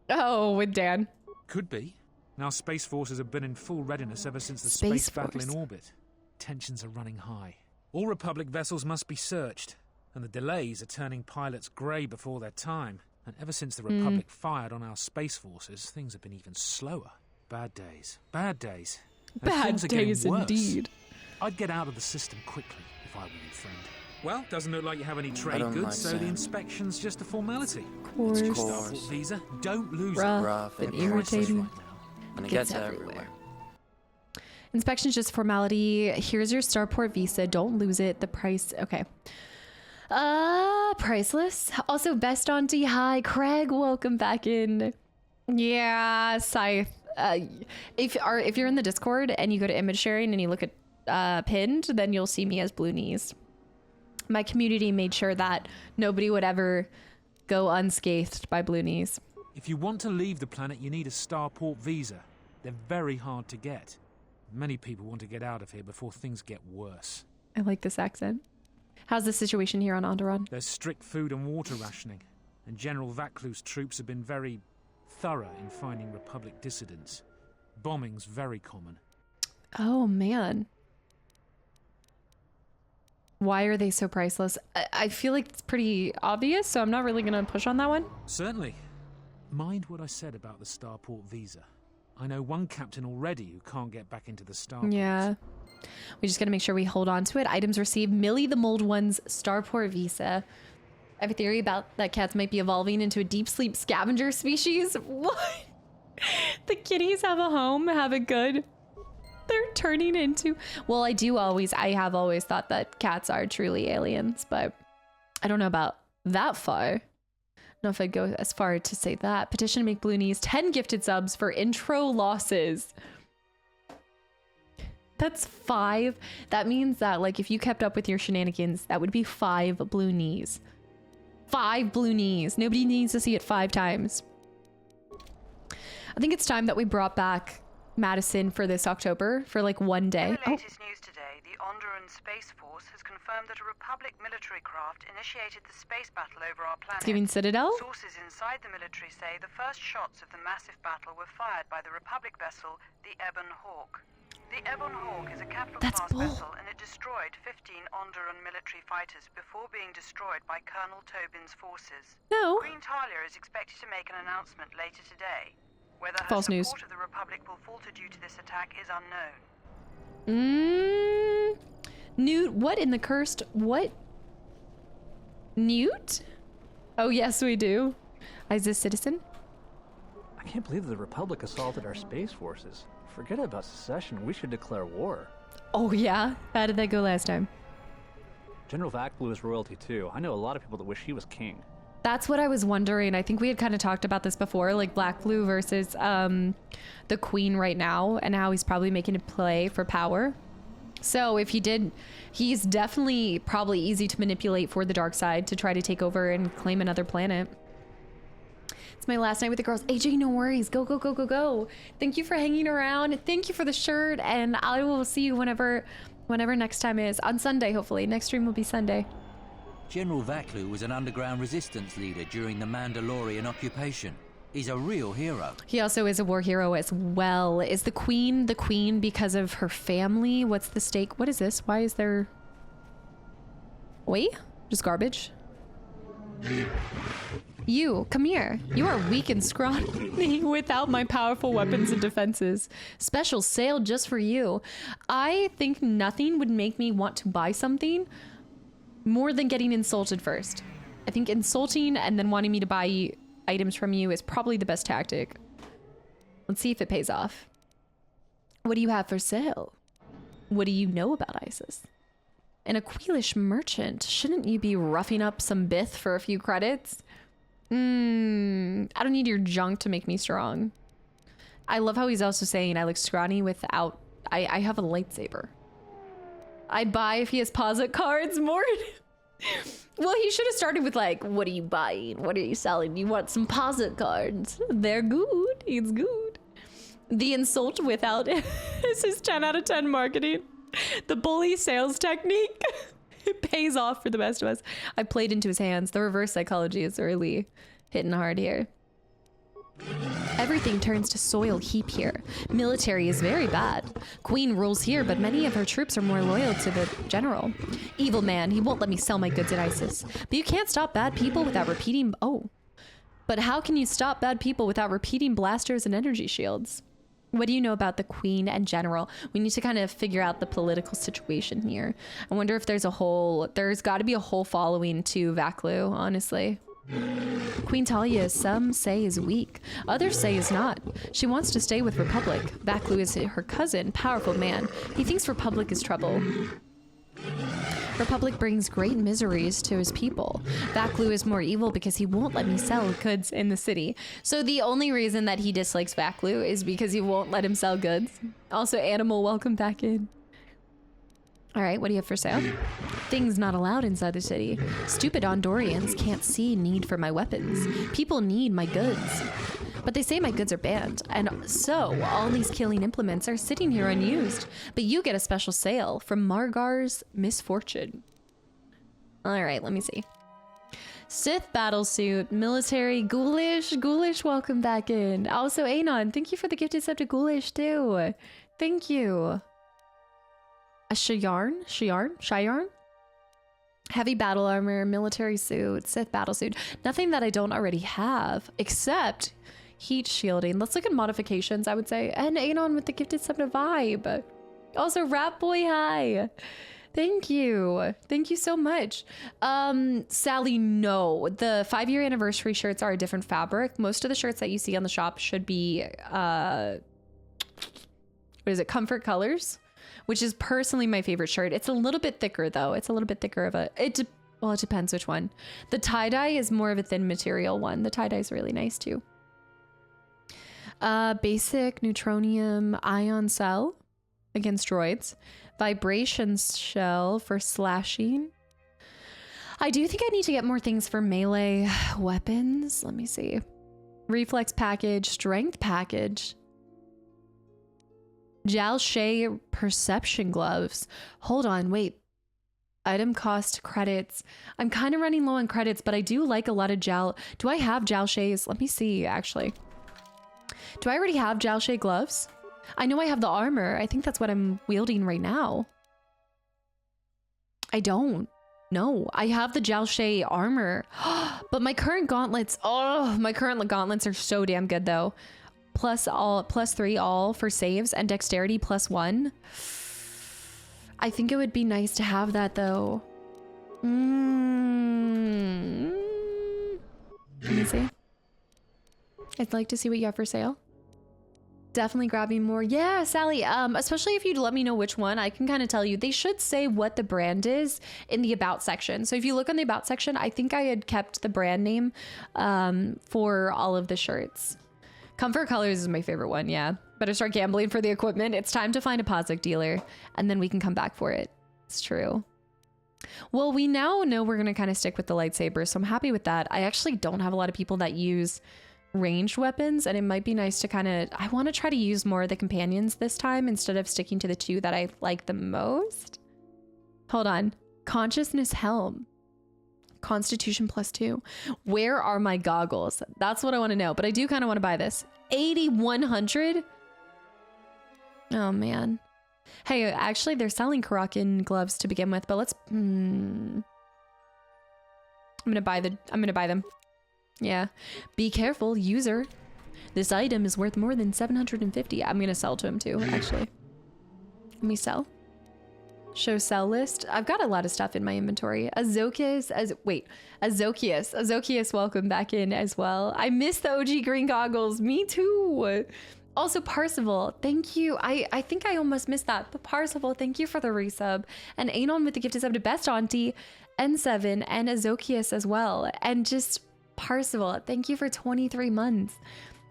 Oh, with Dan. Could be. Our space forces have been in full readiness ever since the space battle in orbit. Tensions are running high. All Republic vessels must be searched, and the delays are turning pilots grey before their time. And ever since the Republic fired on our space forces, things have been even slower. Bad days. Bad days. And Bad things are getting days worse. Indeed. I'd get out of the system quickly if I were you, friend. Well, doesn't look like you have any trade don't goods, like so the sand. inspection's just a formality. Of course. Starport visa, don't lose Rough it. and irritating. And it Gets gets everywhere. everywhere. Inspection's just a formality. Here's your Starport visa. Don't lose it. The price. Okay. Priceless. Also, best on D. Hi, Craig. Welcome back in. Yeah, Scythe. If you're in the Discord and you go to image sharing and you look at pinned, then you'll see me as Blue Knees. My community made sure that nobody would ever go unscathed by Blue Knees. If you want to leave the planet, you need a Starport visa. They're very hard to get. Many people want to get out of here before things get worse. I like this accent. How's the situation here on Onderon? There's strict food and water rationing, and General Vaclu's troops have been very thorough in finding Republic dissidents. Bombing's very common. Oh, man. Why are they so priceless? I feel like it's pretty obvious, so I'm not really going to push on that one. Certainly. Mind what I said about the Starport visa. I know one captain already who can't get back into the Starport. Yeah. We just got to make sure we hold on to it. Items received. Millie the Mold One's Starport visa. I have a theory about that cats might be evolving into a deep sleep scavenger species. What? The kitties have a home, have it good. They're turning into... Well, I have always thought that cats are truly aliens, but I don't know about that far. I don't know if I'd go as far to say that. Petition to make Blue Knees 10 gifted subs for intro losses. That's 5. That means that, like, if you kept up with your shenanigans, that would be 5 Blue Knees. 5 Blue Knees. Nobody needs to see it 5 times. I think it's time that we brought back Madison for this October for like one day. In the latest news today, the Onderon Space Force has confirmed that a Republic military craft initiated the space battle over our planet. It's giving Citadel? Sources inside the military say the first shots of the massive battle were fired by the Republic vessel, the Ebon Hawk. The Ebon Hawk is a capital-class vessel, and it destroyed 15 Onderon military fighters before being destroyed by Colonel Tobin's forces. No. Queen Talia is expected to make an announcement later today. Whether her False support news. of the Republic will falter due to this attack is unknown. Newt, what in the cursed... What? Newt? Oh, yes, we do. Is this citizen? I can't believe the Republic assaulted our space forces. Forget about secession. We should declare war. Oh, yeah? How did that go last time? General Vaclu is royalty, too. I know a lot of people that wish he was king. That's what I was wondering. I think we had kind of talked about this before, like Black Blue versus the Queen right now, and how he's probably making a play for power. So if he did, he's definitely probably easy to manipulate for the dark side to try to take over and claim another planet. It's my last night with the girls. AJ, no worries. Go, go, go, go, go. Thank you for hanging around. Thank you for the shirt, and I will see you whenever next time is. On Sunday, hopefully. Next stream will be Sunday. General Vaclu was an underground resistance leader during the Mandalorian occupation. He's a real hero. He also is a war hero as well. Is the queen because of her family? What's the stake? What is this? Why is there... Wait? Just garbage? You, come here. You are weak and scrawny without my powerful weapons and defenses. Special sale just for you. I think nothing would make me want to buy something more than getting insulted first. I think insulting and then wanting me to buy items from you is probably the best tactic. Let's see if it pays off. What do you have for sale? What do you know about ISIS? An Aquilish merchant. Shouldn't you be roughing up some bith for a few credits? I don't need your junk to make me strong. I love how he's also saying I look scrawny without... I have a lightsaber. I'd buy if he has posit cards more. Well, he should have started with like, what are you buying? What are you selling? You want some posit cards? They're good. It's good. The insult without it. This is 10 out of 10 marketing. The bully sales technique. It pays off for the best of us. I played into his hands. The reverse psychology is really hitting hard here. Everything turns to soil heap here. Military is very bad. Queen rules here, but many of her troops are more loyal to the general. Evil man, he won't let me sell my goods at ISIS. But you can't stop bad people without repeating... Oh. But how can you stop bad people without repeating blasters and energy shields? What do you know about the queen and general? We need to kind of figure out the political situation here. I wonder if there's got to be a whole following to Vaklu, honestly. Queen Talia, some say is weak, others say is not. She wants to stay with Republic. Vaklu is her cousin, powerful man. He thinks Republic is trouble. Republic brings great miseries to his people. Vaklu is more evil because he won't let me sell goods in the city. So the only reason that he dislikes Vaklu is because he won't let him sell goods. Also, Animal, welcome back in. All right, what do you have for sale? Things not allowed inside the city. Stupid Ondorians can't see need for my weapons. People need my goods. But they say my goods are banned, and so all these killing implements are sitting here unused. But you get a special sale from Margar's Misfortune. All right, let me see. Sith battlesuit, military, Ghoulish, welcome back in. Also, Anon, thank you for the gifted sub to Ghoulish too. Thank you. A Shire? Heavy battle armor, military suit, Sith battlesuit. Nothing that I don't already have, except heat shielding. Let's look at modifications, I would say. And Anon with the gifted sub to Vibe. Also, Rat Boy, hi. Thank you. Thank you so much. Sally, no. The 5-year anniversary shirts are a different fabric. Most of the shirts that you see on the shop should be, what is it, Comfort Colors, which is personally my favorite shirt. It's a little bit thicker though. It's a little bit thicker of a, well, it depends which one. The tie-dye is more of a thin material one. The tie-dye is really nice too. Basic neutronium ion cell against droids. Vibration shell for slashing. I do think I need to get more things for melee weapons. Let me see. Reflex package, strength package. Jal Shay perception gloves. Hold on, wait. Item cost credits. I'm kind of running low on credits, but I do like a lot of Jal. Do I have Jal Shays? Let me see, actually. Do I already have Jal Shay gloves? I know I have the armor. I think that's what I'm wielding right now. I don't. No, I have the Jal Shay armor. But my current gauntlets, my current gauntlets are so damn good though. +3 all for saves and dexterity +1. I think it would be nice to have that though. Let me see. I'd like to see what you have for sale. Definitely grabbing more. Yeah, Sally, especially if you'd let me know which one, I can kind of tell you. They should say what the brand is in the about section. So if you look on the about section, I think I had kept the brand name for all of the shirts. Comfort Colors is my favorite one, yeah. Better start gambling for the equipment. It's time to find a POSIC dealer, and then we can come back for it. It's true. Well, we now know we're going to kind of stick with the lightsaber, so I'm happy with that. I actually don't have a lot of people that use ranged weapons, and it might be nice to kind of, I want to try to use more of the companions this time instead of sticking to the two that I like the most. Hold on. Consciousness helm. Constitution +2. Where are my goggles? That's what I want to know, but I do kind of want to buy this. 8,100? Oh man. Hey, actually they're selling Karakin gloves to begin with, but let's I'm gonna buy them. Yeah. Be careful, user. This item is worth more than 750. I'm gonna sell to him too, actually. Let me sell. Show sell list. I've got a lot of stuff in my inventory. Azokius, welcome back in as well. I miss the OG green goggles. Me too. Also, Parsival, thank you. I think I almost missed that. But Parsival, thank you for the resub. And Anon with the gifted sub to Best Auntie, N7, and Azokius as well. And just Parsival, thank you for 23 months.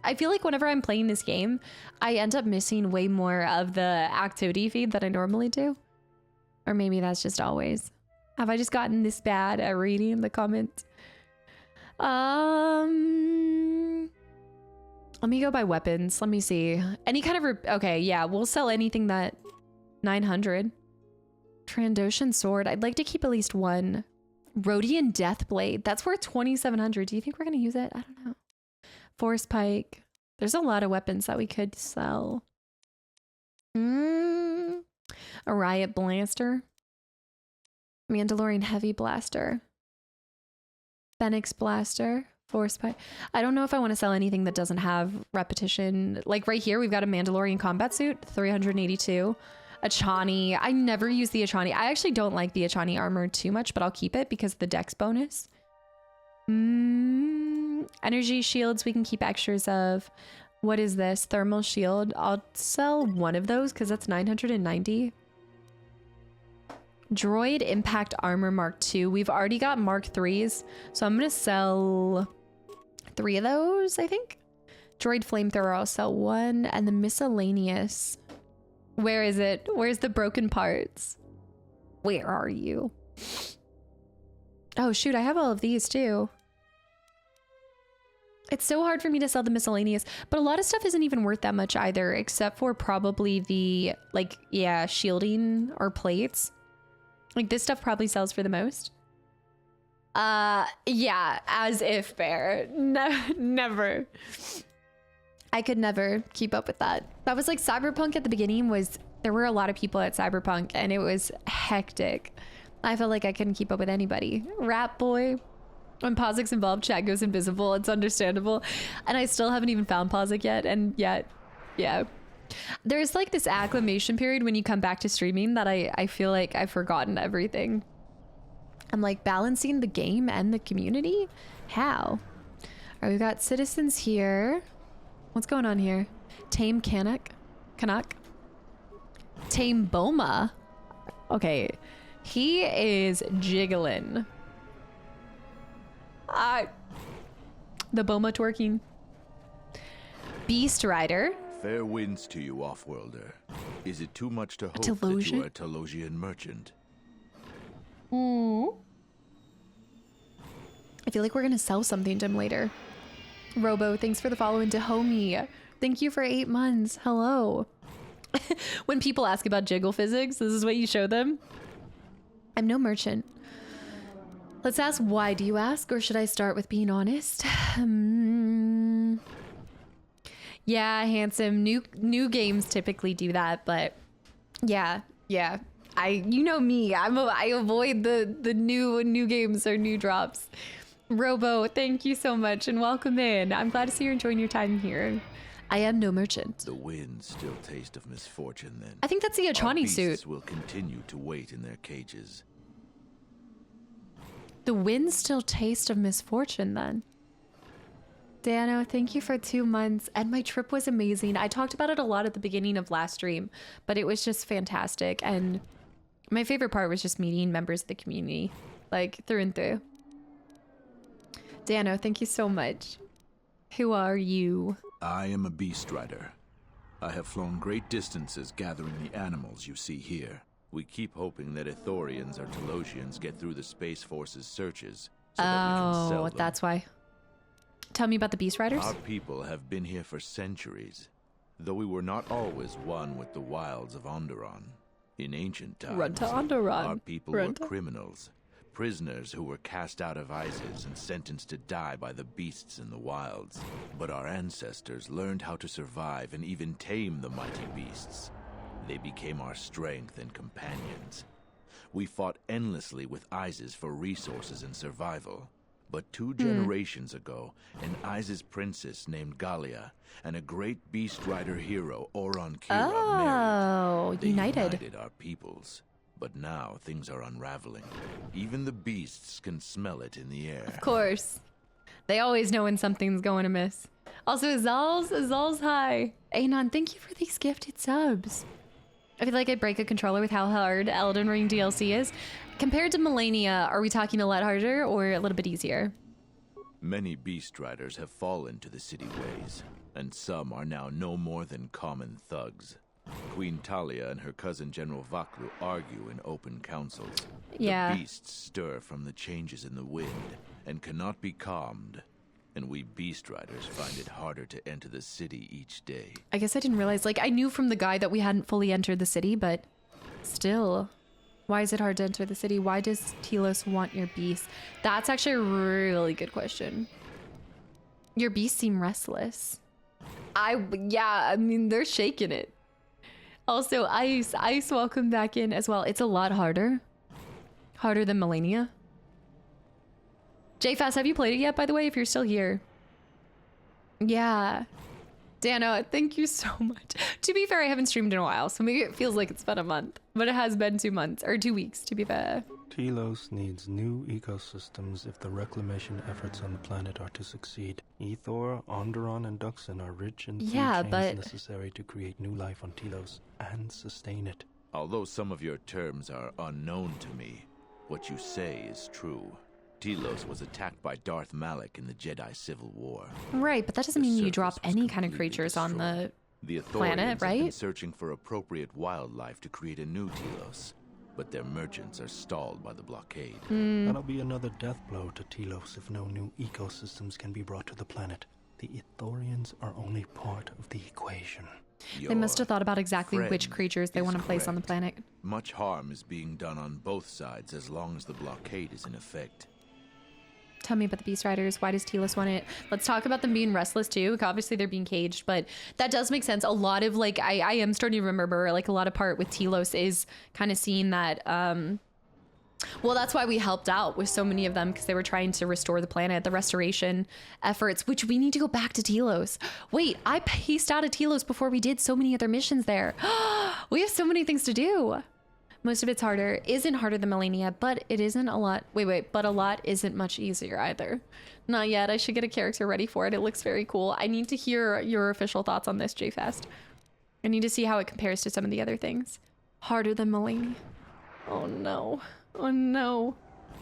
I feel like whenever I'm playing this game, I end up missing way more of the activity feed than I normally do. Or maybe that's just always. Have I just gotten this bad at reading the comments? Let me go by weapons. Let me see. Any kind of, okay, yeah, we'll sell anything that 900. Trandoshan sword. I'd like to keep at least one. Rhodian Deathblade. That's worth 2,700. Do you think we're going to use it? I don't know. Force Pike. There's a lot of weapons that we could sell. A Riot Blaster. Mandalorian Heavy Blaster. Phoenix Blaster. Force by. I don't know if I want to sell anything that doesn't have repetition. Like right here, we've got a Mandalorian combat suit, 382. Achani. I never use the Achani. I actually don't like the Achani armor too much, but I'll keep it because of the dex bonus. Energy shields we can keep extras of. What is this? Thermal shield. I'll sell one of those because that's 990. Droid impact armor Mark II. We've already got Mark IIIs, so I'm gonna sell 3 of those, I think. Droid flamethrower, I'll sell 1, and the miscellaneous. Where is it? Where's the broken parts? Where are you? Oh shoot, I have all of these too. It's so hard for me to sell the miscellaneous, but a lot of stuff isn't even worth that much either, except for probably the, like, yeah, shielding or plates. Like, this stuff probably sells for the most. Yeah, as if, Bear. Never. I could never keep up with that. That was like Cyberpunk at the beginning there were a lot of people at Cyberpunk and it was hectic. I felt like I couldn't keep up with anybody. Rat boy. When Posic's involved, chat goes invisible. It's understandable. And I still haven't even found Posic yet. And yet, yeah. There's like this acclimation period when you come back to streaming that I feel like I've forgotten everything. I'm like balancing the game and the community? How? All right, we've got citizens here. What's going on here? Tame Canuck? Tame Boma? Okay. He is jiggling. The Boma twerking. Beast Rider. Fair winds to you, Offworlder. Is it too much to hope that you are a Telosian merchant? I feel like we're gonna sell something to him later. Robo, thanks for the follow into Homie. Thank you for 8 months. Hello. When people ask about jiggle physics, this is what you show them. I'm no merchant. Let's ask why do you ask, or should I start with being honest? Yeah, handsome. New games typically do that, but yeah. You know me. I avoid the new games or new drops. Robo, thank you so much and welcome in. I'm glad to see you're enjoying your time here. I am no merchant. The winds still taste of misfortune then. I think that's the Achani suit. Will continue to wait in their cages. The winds still taste of misfortune then. Dano, thank you for 2 months. And my trip was amazing. I talked about it a lot at the beginning of last stream, but it was just fantastic. And my favorite part was just meeting members of the community, like through and through. Dano, thank you so much. Who are you? I am a beast rider. I have flown great distances gathering the animals you see here. We keep hoping that Ithorians or Telosians get through the Space Force's searches so that we can sell them. That's why. Tell me about the Beast Riders. Our people have been here for centuries, though we were not always one with the wilds of Onderon. In ancient times, Run to Onderon. Our people were criminals, prisoners who were cast out of Isis and sentenced to die by the beasts in the wilds. But our ancestors learned how to survive and even tame the mighty beasts. They became our strength and companions. We fought endlessly with Isis for resources and survival. But 2 generations ago, an Isis princess named Galia and a great beast rider hero, Oron Kira, married. They united our peoples. But now things are unraveling. Even the beasts can smell it in the air. Of course. They always know when something's going amiss. Also, Azal's hi. Anon, thank you for these gifted subs. I feel like I'd break a controller with how hard Elden Ring DLC is. Compared to Millennia, are we talking a lot harder or a little bit easier? Many beast riders have fallen to the city ways, and some are now no more than common thugs. Queen Talia and her cousin General Vaklu argue in open councils. Yeah. The beasts stir from the changes in the wind and cannot be calmed. And we beast riders find it harder to enter the city each day. I guess I didn't realize, like, I knew from the guide that we hadn't fully entered the city, but still. Why is it hard to enter the city? Why does Telos want your beast? That's actually a really good question. Your beasts seem restless. Yeah, I mean, they're shaking it. Also, Ice, welcome back in as well. It's a lot harder. Harder than Millennia. JFast, have you played it yet, by the way, if you're still here? Yeah. Dano, thank you so much. To be fair, I haven't streamed in a while, so maybe it feels like it's been a month, but it has been 2 months, or 2 weeks, to be fair. Telos needs new ecosystems if the reclamation efforts on the planet are to succeed. Ethor, Onderon, and Duxon are rich in food chains necessary to create new life on Telos and sustain it. Although some of your terms are unknown to me, what you say is true. Telos was attacked by Darth Malak in the Jedi Civil War. Right, but that doesn't mean you drop any kind of creatures on the planet, right? Have been searching for appropriate wildlife to create a new Telos, but their merchants are stalled by the blockade. That'll be another death blow to Telos if no new ecosystems can be brought to the planet. The Ithorians are only part of the equation. They must have thought about exactly which creatures they want to place on the planet. Much harm is being done on both sides as long as the blockade is in effect. Tell me about the Beast Riders. Why does Telos want it? Let's talk about them being restless too. Obviously they're being caged, but that does make sense. A lot of like, I am starting to remember like a lot of part with Telos is kind of seeing that, well, that's why we helped out with so many of them, because they were trying to restore the planet, the restoration efforts, which we need to go back to Telos. Wait, I paced out of Telos before we did so many other missions there. We have so many things to do. Most of it's harder. Isn't harder than Melania, but it isn't a lot. Wait, but a lot isn't much easier either. Not yet. I should get a character ready for it. It looks very cool. I need to hear your official thoughts on this, JFast. I need to see how it compares to some of the other things. Harder than Melania. Oh no. Oh no.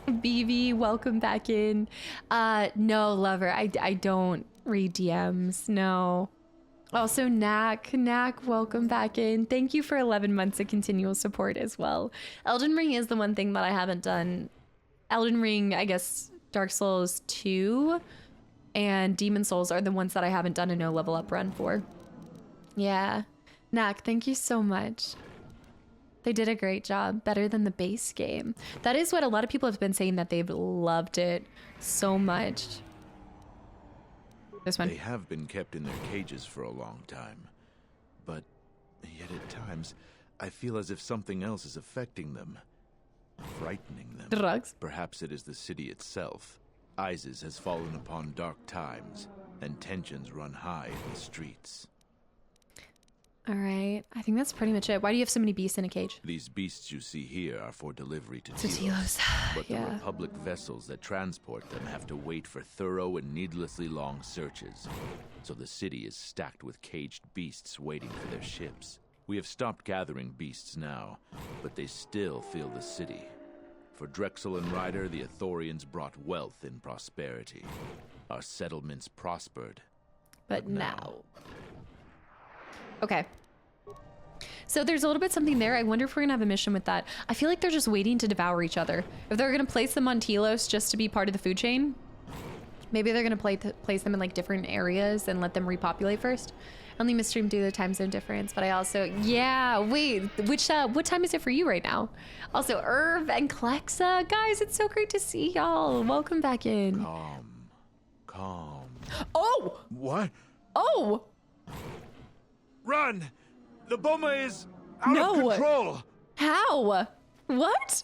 BV, welcome back in. No, lover. I don't read DMs. No. Also, Knack, welcome back in. Thank you for 11 months of continual support as well. Elden Ring is the one thing that I haven't done. Elden Ring, I guess, Dark Souls 2 and Demon Souls are the ones that I haven't done a no level up run for. Yeah. Knack, thank you so much. They did a great job. Better than the base game. That is what a lot of people have been saying, that they've loved it so much. This one. They have been kept in their cages for a long time, but yet at times I feel as if something else is affecting them, frightening them. Drugs. Perhaps it is the city itself. Isis has fallen upon dark times, and tensions run high in the streets. All right, I think that's pretty much it. Why do you have so many beasts in a cage? These beasts you see here are for delivery to Telos, but the Republic vessels that transport them have to wait for thorough and needlessly long searches. So the city is stacked with caged beasts waiting for their ships. We have stopped gathering beasts now, but they still fill the city. For Drexel and Ryder, the Ithorians brought wealth and prosperity. Our settlements prospered. But now... Okay. So there's a little bit something there. I wonder if we're gonna have a mission with that. I feel like they're just waiting to devour each other. If they're gonna place them on Telos just to be part of the food chain, maybe they're gonna place them in like different areas and let them repopulate first. I only misstream due to the time zone difference, but I also, yeah, wait, what time is it for you right now? Also, Irv and Klexa, guys, it's so great to see y'all. Welcome back in. Calm. Oh! What? Oh! Run! The bomber is out of control! How? What?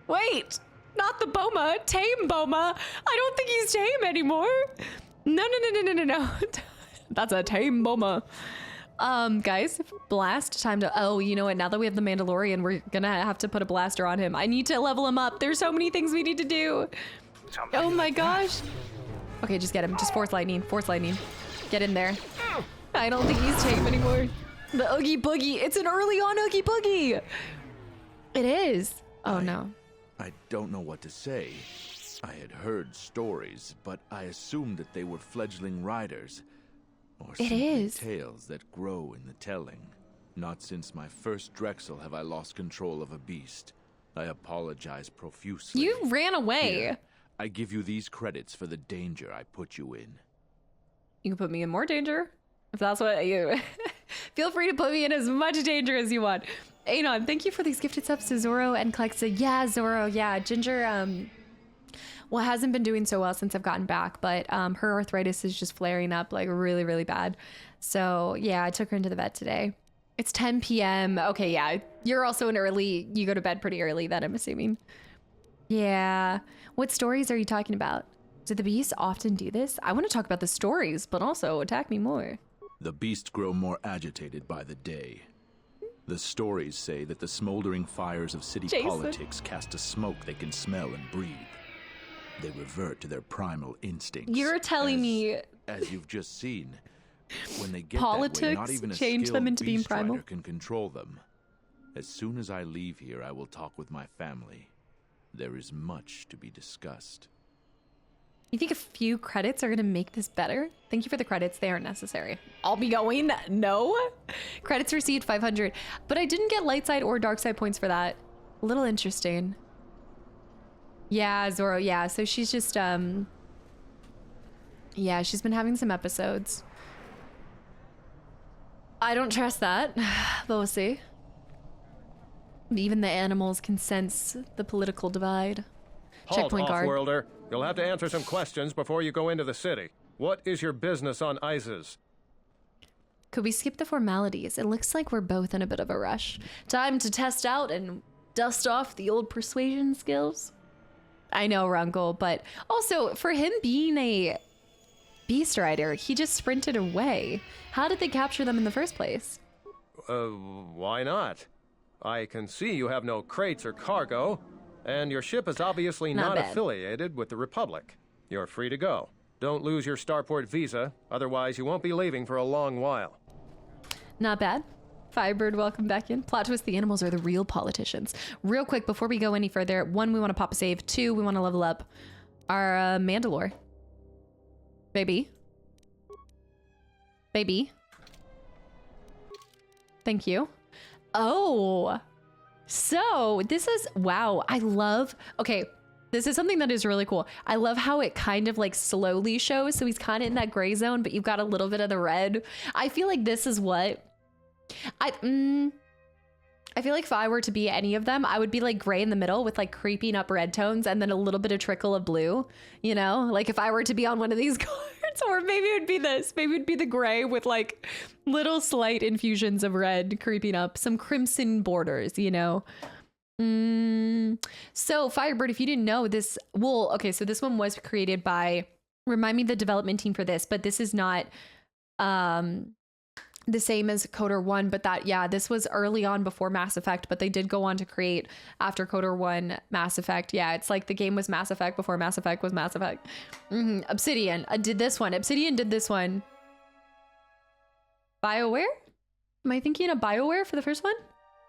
Wait, not the Boma, tame Boma. I don't think he's tame anymore. No. That's a tame Boma. Guys, blast time to, oh, you know what? Now that we have the Mandalorian, we're gonna have to put a blaster on him. I need to level him up. There's so many things we need to do. Oh my gosh. Okay, just get him. Just force lightning. Get in there. I don't think he's tame anymore. The Oogie Boogie. It's an early on Oogie Boogie. It is. Oh no. I don't know what to say. I had heard stories, but I assumed that they were fledgling riders. Or simply tales that grow in the telling. Not since my first Drexel have I lost control of a beast. I apologize profusely. You ran away. Here, I give you these credits for the danger I put you in. You can put me in more danger. If that's what you... Feel free to put me in as much danger as you want. Anon, thank you for these gifted subs to Zoro and Klexa. Yeah, Zoro, yeah. Ginger, well, hasn't been doing so well since I've gotten back, but her arthritis is just flaring up like really, really bad. So yeah, I took her into the vet today. It's 10 p.m. Okay, yeah. You're also an early... You go to bed pretty early then, I'm assuming. Yeah. What stories are you talking about? Do the beasts often do this? I want to talk about the stories, but also attack me more. The beasts grow more agitated by the day. The stories say that the smoldering fires of city politics cast a smoke they can smell and breathe. They revert to their primal instincts. You're telling me... As you've just seen, when they get politics that way, not even a change them into being beast primal rider can control them. As soon as I leave here, I will talk with my family. There is much to be discussed. You think a few credits are going to make this better? Thank you for the credits. They aren't necessary. I'll be going. No. Credits received 500. But I didn't get light side or dark side points for that. A little interesting. Yeah, Zoro. Yeah, so she's just, yeah, she's been having some episodes. I don't trust that, but we'll see. Even the animals can sense the political divide. Halt, Checkpoint guard. Off-worlder. You'll have to answer some questions before you go into the city. What is your business on ISIS? Could we skip the formalities? It looks like we're both in a bit of a rush. Time to test out and dust off the old persuasion skills. I know, Runkle, but also for him being a beast rider, he just sprinted away. How did they capture them in the first place? Why not? I can see you have no crates or cargo, and your ship is obviously not affiliated with the Republic. You're free to go. Don't lose your starport visa, otherwise you won't be leaving for a long while. Not bad. Firebird, welcome back in. Plot twist, the animals are the real politicians. Real quick, before we go any further, 1, we want to pop a save. 2, we want to level up our Mandalore. Baby. Baby. Thank you. Oh, so this is, wow, I love, okay, this is something that is really cool. I love how it kind of like slowly shows. So he's kind of in that gray zone, but you've got a little bit of the red. I feel like this is what I feel like if I were to be any of them, I would be like gray in the middle with like creeping up red tones and then a little bit of trickle of blue, you know, like if I were to be on one of these cards, or maybe it would be this, maybe it'd be the gray with like little slight infusions of red creeping up, some crimson borders, you know. So Firebird, if you didn't know this, well, okay, so this one was created by, remind me the development team for this, but this is not the same as KOTOR 1, but that, yeah, this was early on before Mass Effect, but they did go on to create after KOTOR 1 Mass Effect. Yeah, it's like the game was Mass Effect before Mass Effect was Mass Effect. Obsidian did this one. Obsidian did this one. BioWare? Am I thinking of BioWare for the first one?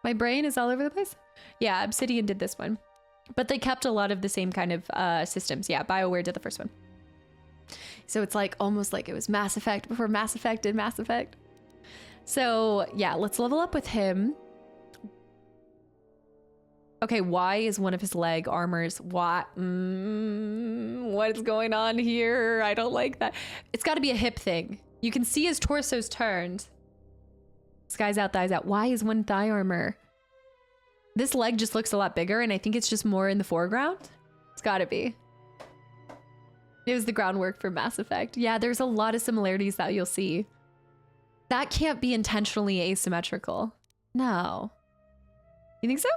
My brain is all over the place. Yeah, Obsidian did this one. But they kept a lot of the same kind of systems. Yeah, BioWare did the first one. So it's like almost like it was Mass Effect before Mass Effect did Mass Effect. So yeah, let's level up with him. Okay, Y is one of his leg armors. What is going on here? I don't like that. It's got to be a hip thing. You can see his torso's turned. Skies out, thighs out. Y is one thigh armor. This leg just looks a lot bigger, and I think it's just more in the foreground. It's got to be. It was the groundwork for Mass Effect. Yeah, there's a lot of similarities that you'll see. That can't be intentionally asymmetrical. No. You think so?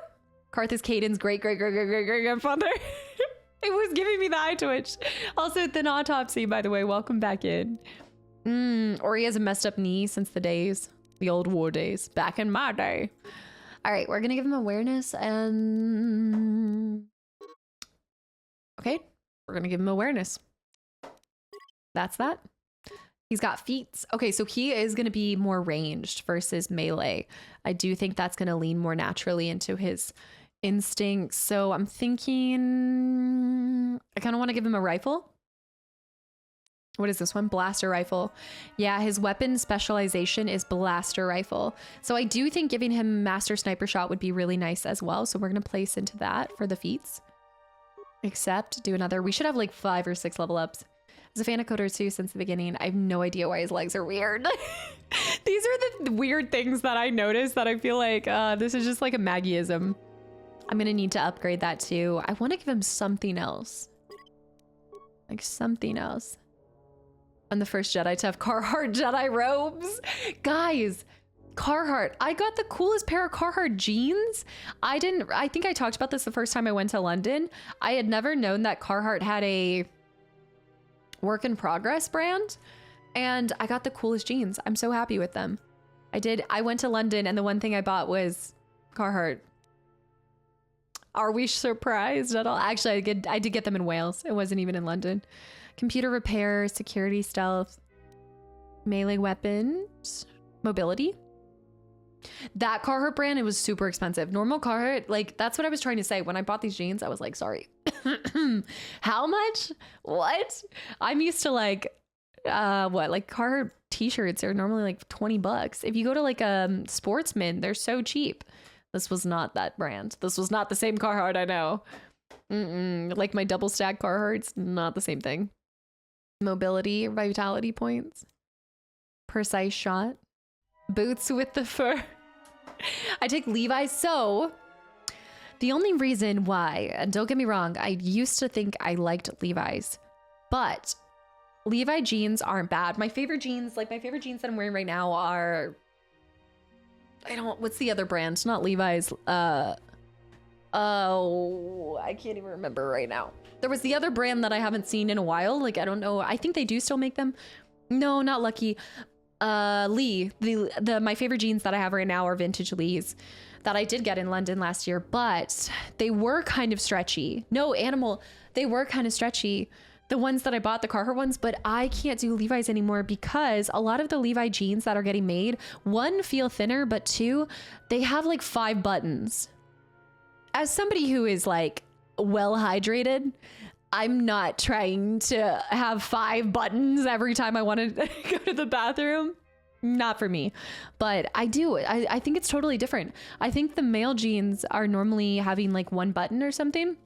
Carthus Caden's great-great-great-great-great-grandfather. It was giving me the eye twitch. Also, Thin Autopsy, by the way, welcome back in. Or he has a messed up knee since the old war days, back in my day. All right, we're gonna give him awareness and... Okay, we're gonna give him awareness. That's that. He's got feats. Okay, so he is going to be more ranged versus melee. I do think that's going to lean more naturally into his instincts. So I'm thinking I kind of want to give him a rifle. What is this one? Blaster rifle. Yeah, his weapon specialization is blaster rifle. So I do think giving him master sniper shot would be really nice as well. So we're going to place into that for the feats. Except do another. We should have like 5 or 6 level ups. As a fan of KOTOR 2 since the beginning, I have no idea why his legs are weird. These are the weird things that I noticed that I feel like this is just like a Maggieism. I'm going to need to upgrade that too. I want to give him something else. Like something else. I'm the first Jedi to have Carhartt Jedi robes. Guys, Carhartt. I got the coolest pair of Carhartt jeans. I think I talked about this the first time I went to London. I had never known that Carhartt had a work in progress brand, and I got the coolest jeans. I'm so happy with them. I went to London and the one thing I bought was Carhartt. Are we surprised at all? Actually, I did get them in Wales. It wasn't even in London. Computer repair, security, stealth, melee weapons, mobility. That Carhartt brand, it was super expensive. Normal Carhartt, like, that's what I was trying to say. When I bought these jeans, I was like, sorry. How much? What? I'm used to like, like Carhartt t-shirts are normally like $20. If you go to like a Sportsman, they're so cheap. This was not that brand. This was not the same Carhartt, I know. Like my double stack Carhartts, not the same thing. Mobility, vitality points. Precise shot. Boots with the fur. I take Levi's. So the only reason why, and don't get me wrong, I used to think I liked Levi's, but Levi jeans aren't bad. My favorite jeans that I'm wearing right now are, what's the other brand? It's not Levi's. Oh, I can't even remember right now. There was the other brand that I haven't seen in a while. Like, I don't know. I think they do still make them. No, not Lucky. Lee. My favorite jeans that I have right now are vintage Lee's that I did get in London last year, but they were kind of stretchy. No, Animal. They were kind of stretchy. The ones that I bought, the Carhartt ones, but I can't do Levi's anymore because a lot of the Levi jeans that are getting made, one, feel thinner, but two, they have like 5 buttons. As somebody who is like well hydrated, I'm not trying to have 5 buttons every time I want to go to the bathroom. Not for me, but I do. I think it's totally different. I think the male jeans are normally having like 1 button or something.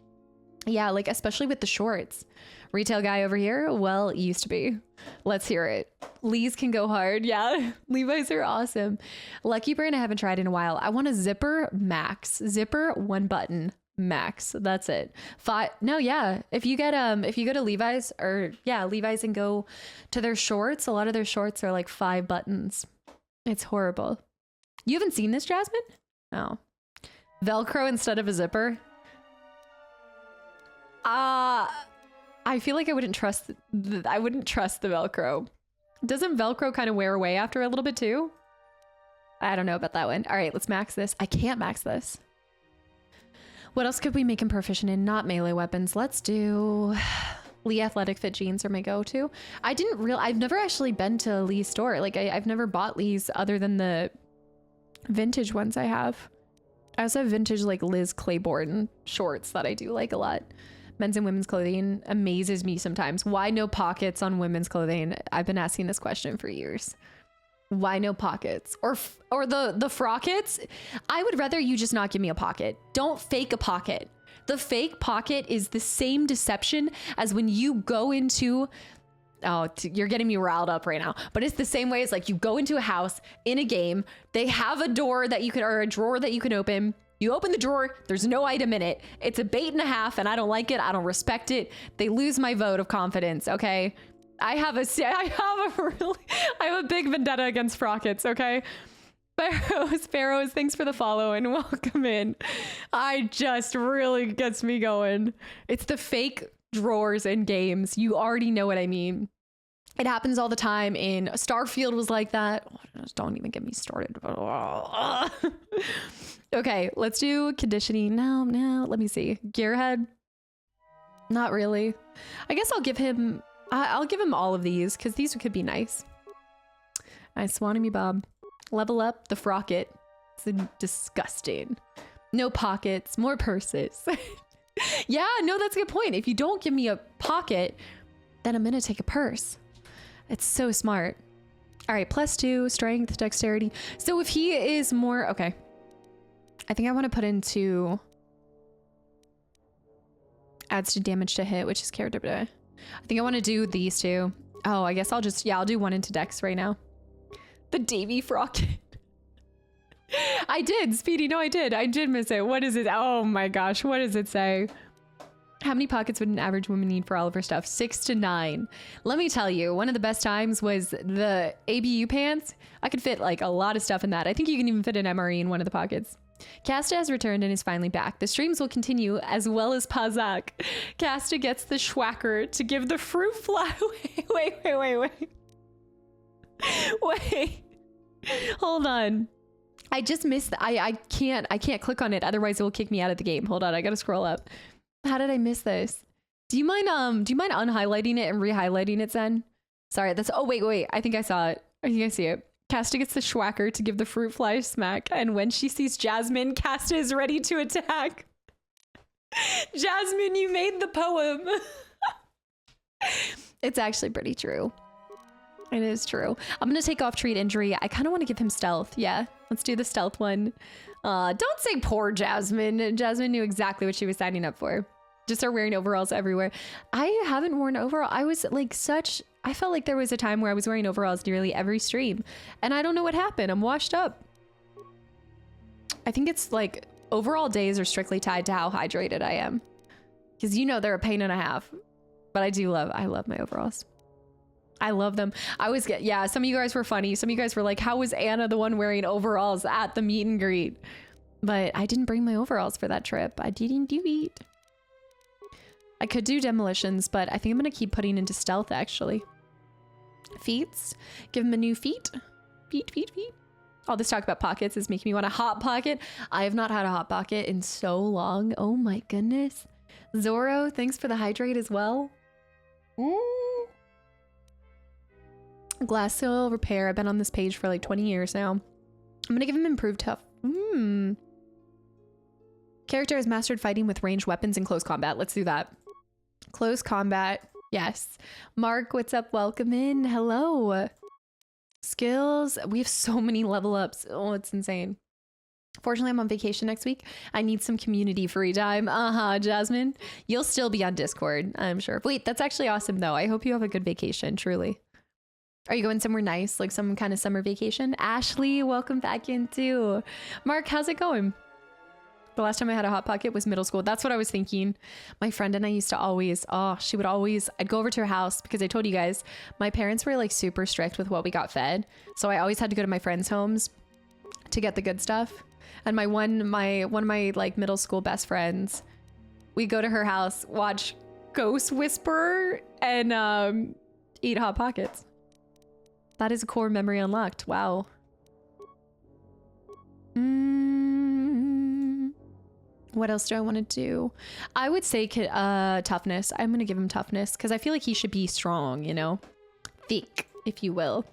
Yeah, like especially with the shorts. Retail guy over here, well, it used to be. Let's hear it. Lee's can go hard. Yeah, Levi's are awesome. Lucky brand I haven't tried in a while. I want a zipper max. Zipper 1 button max. That's it. 5. No, yeah. If you go to Levi's Levi's and go to their shorts, a lot of their shorts are like 5 buttons. It's horrible. You haven't seen this, Jasmine? No. Velcro instead of a zipper. I feel like I wouldn't trust the Velcro. Doesn't Velcro kind of wear away after a little bit too? I don't know about that one. All right, let's max this. I can't max this. What else could we make him proficient in? Not melee weapons. Let's do Lee athletic fit jeans are my go-to. I've never actually been to Lee's store. Like I've never bought Lee's other than the vintage ones I have. I also have vintage like Liz Claiborne shorts that I do like a lot. Men's and women's clothing amazes me sometimes. Why no pockets on women's clothing? I've been asking this question for years. Why no pockets? Or the frockets? I would rather you just not give me a pocket. Don't fake a pocket. The fake pocket is the same deception as when you go into... Oh, you're getting me riled up right now. But it's the same way as like you go into a house in a game. They have a door that you can, or a drawer that you can open. You open the drawer, there's no item in it. It's a bait and a half and I don't like it. I don't respect it. They lose my vote of confidence, okay? I have a big vendetta against frockets, okay? Sparrows, thanks for the follow and welcome in. I just really gets me going. It's the fake drawers in games. You already know what I mean. It happens all the time. In Starfield was like that. Just don't even get me started. Okay, let's do conditioning. No, let me see. Gearhead. Not really. I guess I'll give him all of these because these could be nice. Nice Swanee me Bob. Level up the frocket. It's disgusting. No pockets, more purses. Yeah, no, that's a good point. If you don't give me a pocket, then I'm gonna take a purse. It's so smart. All right, +2, strength, dexterity. So if he is more, okay. I think I want to put into adds to damage to hit, which is character. I think I want to do these two. Oh, I guess I'll do 1 into dex right now. The Davy Frocket. I did, Speedy. No, I did miss it. What is it? Oh my gosh, what does it say? How many pockets would an average woman need for all of her stuff? 6 to 9. Let me tell you, one of the best times was the ABU pants. I could fit like a lot of stuff in that. I think you can even fit an MRE in one of the pockets. Kasta has returned and is finally back. The streams will continue as well as Pazak. Kasta gets the schwacker to give the fruit fly. Wait. Hold on. I just missed. I can't click on it. Otherwise, it will kick me out of the game. Hold on. I gotta scroll up. How did I miss this? Do you mind unhighlighting it and re-highlighting it, Zen? Sorry. That's. Oh wait. I think I saw it. I think I see it. Kasta gets the schwacker to give the fruit fly a smack, and when she sees Jasmine, Kasta is ready to attack. Jasmine, you made the poem. It's actually pretty true. It is true. I'm gonna take off treat injury. I kind of want to give him stealth. Yeah, let's do the stealth one. Don't say poor Jasmine. Jasmine knew exactly what she was signing up for. Just start wearing overalls everywhere. I haven't worn overall. I was like I felt like there was a time where I was wearing overalls nearly every stream, and I don't know what happened. I'm washed up. I think it's like overall days are strictly tied to how hydrated I am, because you know they're a pain and a half. But I love my overalls. I love them. Yeah, some of you guys were funny. Some of you guys were like, how was Anna the one wearing overalls at the meet and greet? But I didn't bring my overalls for that trip. I didn't do it. I could do demolitions, but I think I'm going to keep putting into stealth, actually. Feats. Give him a new feet. Feet. All this talk about pockets is making me want a hot pocket. I have not had a hot pocket in so long. Oh my goodness. Zoro, thanks for the hydrate as well. Glass seal repair. I've been on this page for like 20 years now. I'm going to give him improved tough. Character has mastered fighting with ranged weapons in close combat. Let's do that. Close combat. Yes. Mark, what's up? Welcome in. Hello. Skills. We have so many level ups. Oh, it's insane. Fortunately, I'm on vacation next week. I need some community free time. Jasmine. You'll still be on Discord, I'm sure. Wait, that's actually awesome though. I hope you have a good vacation, truly. Are you going somewhere nice, like some kind of summer vacation? Ashley, welcome back in too. Mark, how's it going? The last time I had a hot pocket was middle school. That's what I was thinking. My friend and I used to always, I'd go over to her house because I told you guys, my parents were like super strict with what we got fed. So I always had to go to my friends' homes to get the good stuff. And one of my like middle school best friends, we go to her house, watch Ghost Whisperer and eat Hot Pockets. That is a core memory unlocked. Wow. What else do I want to do? I would say toughness. I'm going to give him toughness because I feel like he should be strong, you know? Thick, if you will.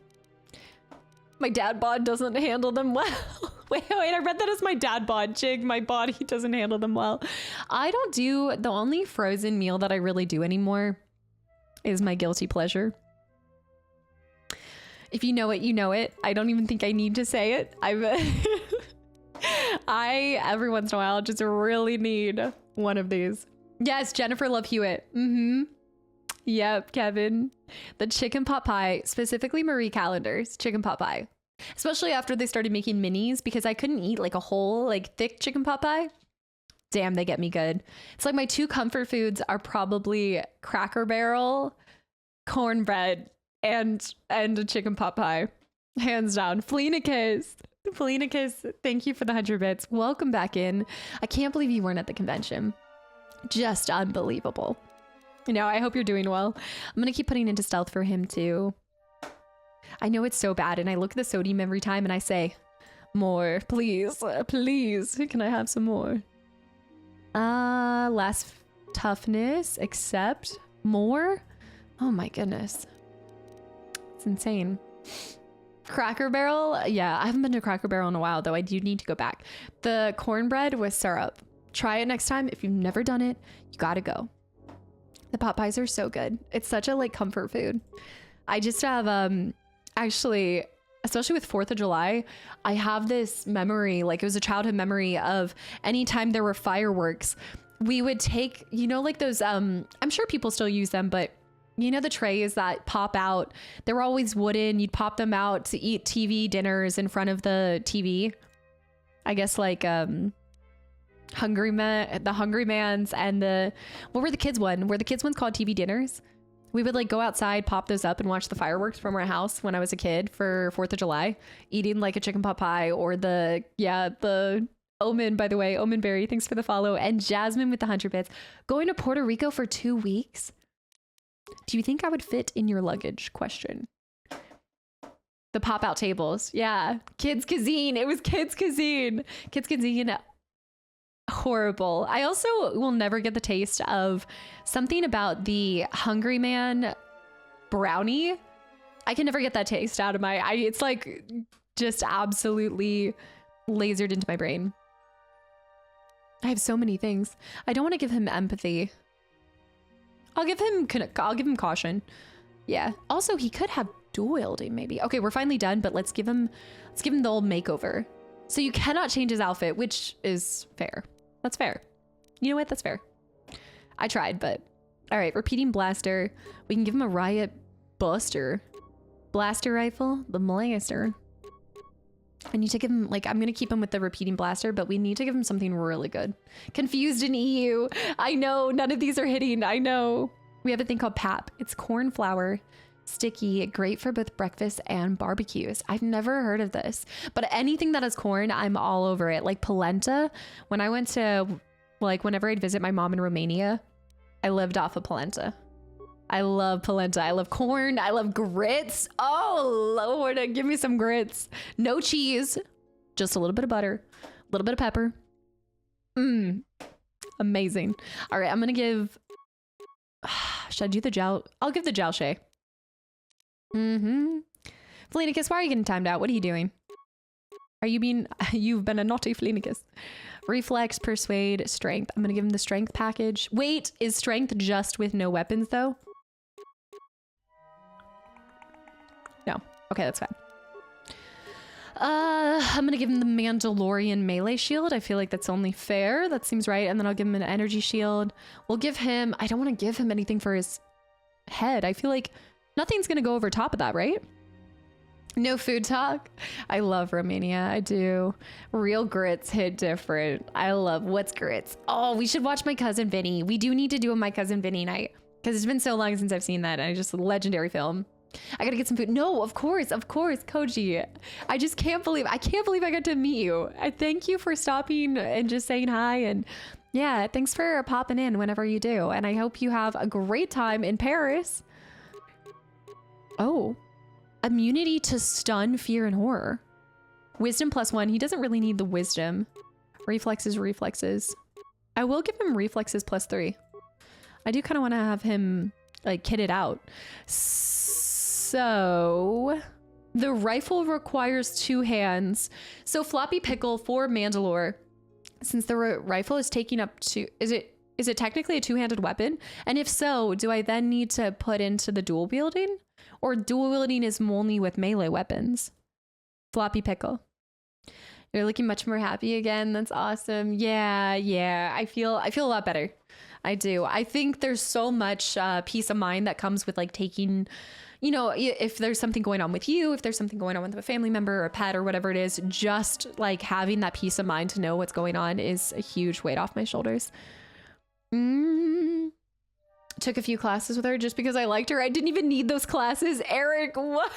My dad bod doesn't handle them well. Wait, I read that as my dad bod. Jig, my body doesn't handle them well. The only frozen meal that I really do anymore is my guilty pleasure. If you know it, you know it. I don't even think I need to say it. I every once in a while just really need one of these. Yes, Jennifer Love Hewitt. Yep, Kevin. The chicken pot pie, specifically Marie Callender's chicken pot pie. Especially after they started making minis, because I couldn't eat like a whole like thick chicken pot pie. Damn, they get me good. It's like my two comfort foods are probably Cracker Barrel, cornbread, and a chicken pot pie. Hands down. Flenicus, thank you for the 100 bits. Welcome back in. I can't believe you weren't at the convention. Just unbelievable. You know, I hope you're doing well. I'm gonna keep putting into stealth for him too. I know it's so bad, and I look at the sodium every time and I say, more, please, please. Can I have some more? Last toughness, accept more. Oh my goodness. It's insane. Cracker Barrel. Yeah, I haven't been to Cracker Barrel in a while, though. I do need to go back. The cornbread with syrup. Try it next time. If you've never done it, you gotta go. The pot pies are so good. It's such a like comfort food. I just have actually, especially with 4th of July, I have this memory, like it was a childhood memory of anytime there were fireworks, we would take, you know, like those I'm sure people still use them, but you know the trays that pop out, they were always wooden. You'd pop them out to eat TV dinners in front of the TV. I guess like the Hungry Man's and what were the kids one? Were the kids ones called TV dinners? We would like go outside, pop those up and watch the fireworks from our house when I was a kid for 4th of July, eating like a chicken pot pie or the Omen, by the way, Omen Berry, thanks for the follow. And Jasmine with the 100 bits. Going to Puerto Rico for 2 weeks? Do you think I would fit in your luggage? Question. The pop-out tables. Yeah. Kids Cuisine. It was Kids Cuisine. Kids Cuisine. Horrible. I also will never get the taste of something about the Hungry Man brownie. I can never get that taste out of my... it's like just absolutely lasered into my brain. I have so many things. I don't want to give him empathy. I'll give him caution. Yeah. Also, he could have dual wielding maybe. Okay, we're finally done, but let's give him the old makeover. So you cannot change his outfit, which is fair. That's fair. You know what? That's fair. I tried, but all right. Repeating blaster. We can give him a riot blaster rifle, the blaster. I need to give him, like, I'm going to keep him with the repeating blaster, but we need to give him something really good. Confused in EU. I know, none of these are hitting. I know. We have a thing called PAP. It's corn flour, sticky, great for both breakfast and barbecues. I've never heard of this, but anything that has corn, I'm all over it. Like polenta. When I went to, like, whenever I'd visit my mom in Romania, I lived off of polenta. I love polenta. I love corn. I love grits. Oh, Lord, give me some grits. No cheese, just a little bit of butter, a little bit of pepper. Amazing. All right, I'm going to give... Should I do the jowl? I'll give the jowl shay. Flenicus, why are you getting timed out? What are you doing? You've been a naughty Flenicus. Reflex, persuade, strength. I'm going to give him the strength package. Wait, is strength just with no weapons, though? No. Okay, that's fine. I'm gonna give him the Mandalorian melee shield. I feel like that's only fair. That seems right. And then I'll give him an energy shield. We'll give him... I don't want to give him anything for his head. I feel like nothing's gonna go over top of that, right? No food talk. I love Romania. I do. Real grits hit different. I love... What's grits? Oh, we should watch My Cousin Vinny. We do need to do a My Cousin Vinny night, because it's been so long since I've seen that. And just a legendary film. I gotta get some food. No, of course, Koji. I just can't believe I got to meet you. I thank you for stopping and just saying hi. And yeah, thanks for popping in whenever you do. And I hope you have a great time in Paris. Oh, immunity to stun, fear, and horror. Wisdom +1. He doesn't really need the wisdom. Reflexes. I will give him reflexes +3. I do kind of want to have him like kitted out. So the rifle requires 2 hands. So Floppy Pickle for Mandalore, since the rifle is taking up to, is it technically a 2-handed weapon? And if so, do I then need to put into the dual wielding, or dual wielding is only with melee weapons? Floppy Pickle, you're looking much more happy again. That's awesome. Yeah. I feel a lot better. I do. I think there's so much peace of mind that comes with like taking, you know, if there's something going on with you, if there's something going on with a family member or a pet or whatever it is, just like having that peace of mind to know what's going on is a huge weight off my shoulders. Took a few classes with her just because I liked her. I didn't even need those classes. Eric, what?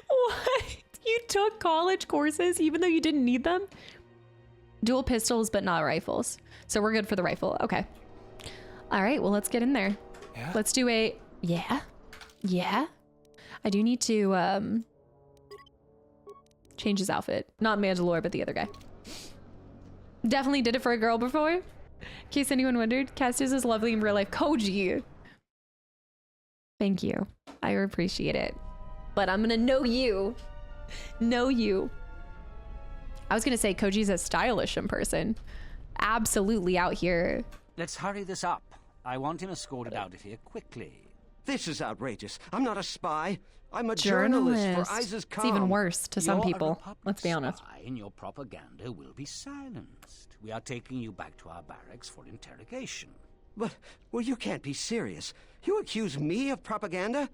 What? You took college courses even though you didn't need them? Dual pistols, but not rifles. So we're good for the rifle. Okay. All right, well, let's get in there. Yeah? Let's do a... Yeah. I do need to change his outfit. Not Mandalore, but the other guy. Definitely did it for a girl before. In case anyone wondered, Castus is lovely in real life. Koji. Thank you. I appreciate it. But I'm gonna know you. I was gonna say Koji's a stylish in person. Absolutely out here. Let's hurry this up. I want him escorted out of here quickly. This is outrageous. I'm not a spy. I'm a journalist for Isis Khan. It's even worse to some people. Let's be honest. And your propaganda will be silenced. We are taking you back to our barracks for interrogation. But, well, you can't be serious. You accuse me of propaganda?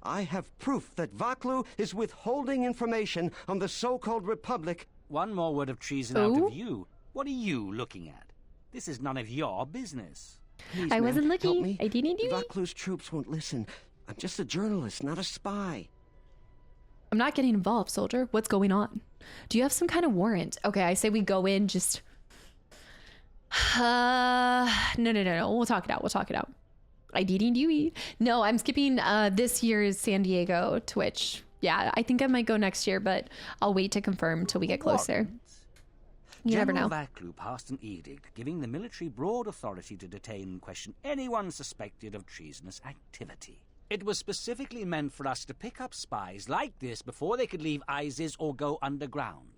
I have proof that Vaklu is withholding information on the so-called Republic. One more word of treason out of you. What are you looking at? This is none of your business. Please, I wasn't looking. Help me. I didn't do it. Vaklu's troops won't listen. I'm just a journalist, not a spy. I'm not getting involved, soldier. What's going on? Do you have some kind of warrant? Okay, I say we go in just... No. We'll talk it out. I didn't do it. No, I'm skipping this year's San Diego Twitch. Yeah, I think I might go next year, but I'll wait to confirm till we get closer. You never know. General Vaclu passed an edict giving the military broad authority to detain and question anyone suspected of treasonous activity. It was specifically meant for us to pick up spies like this before they could leave ISIS or go underground.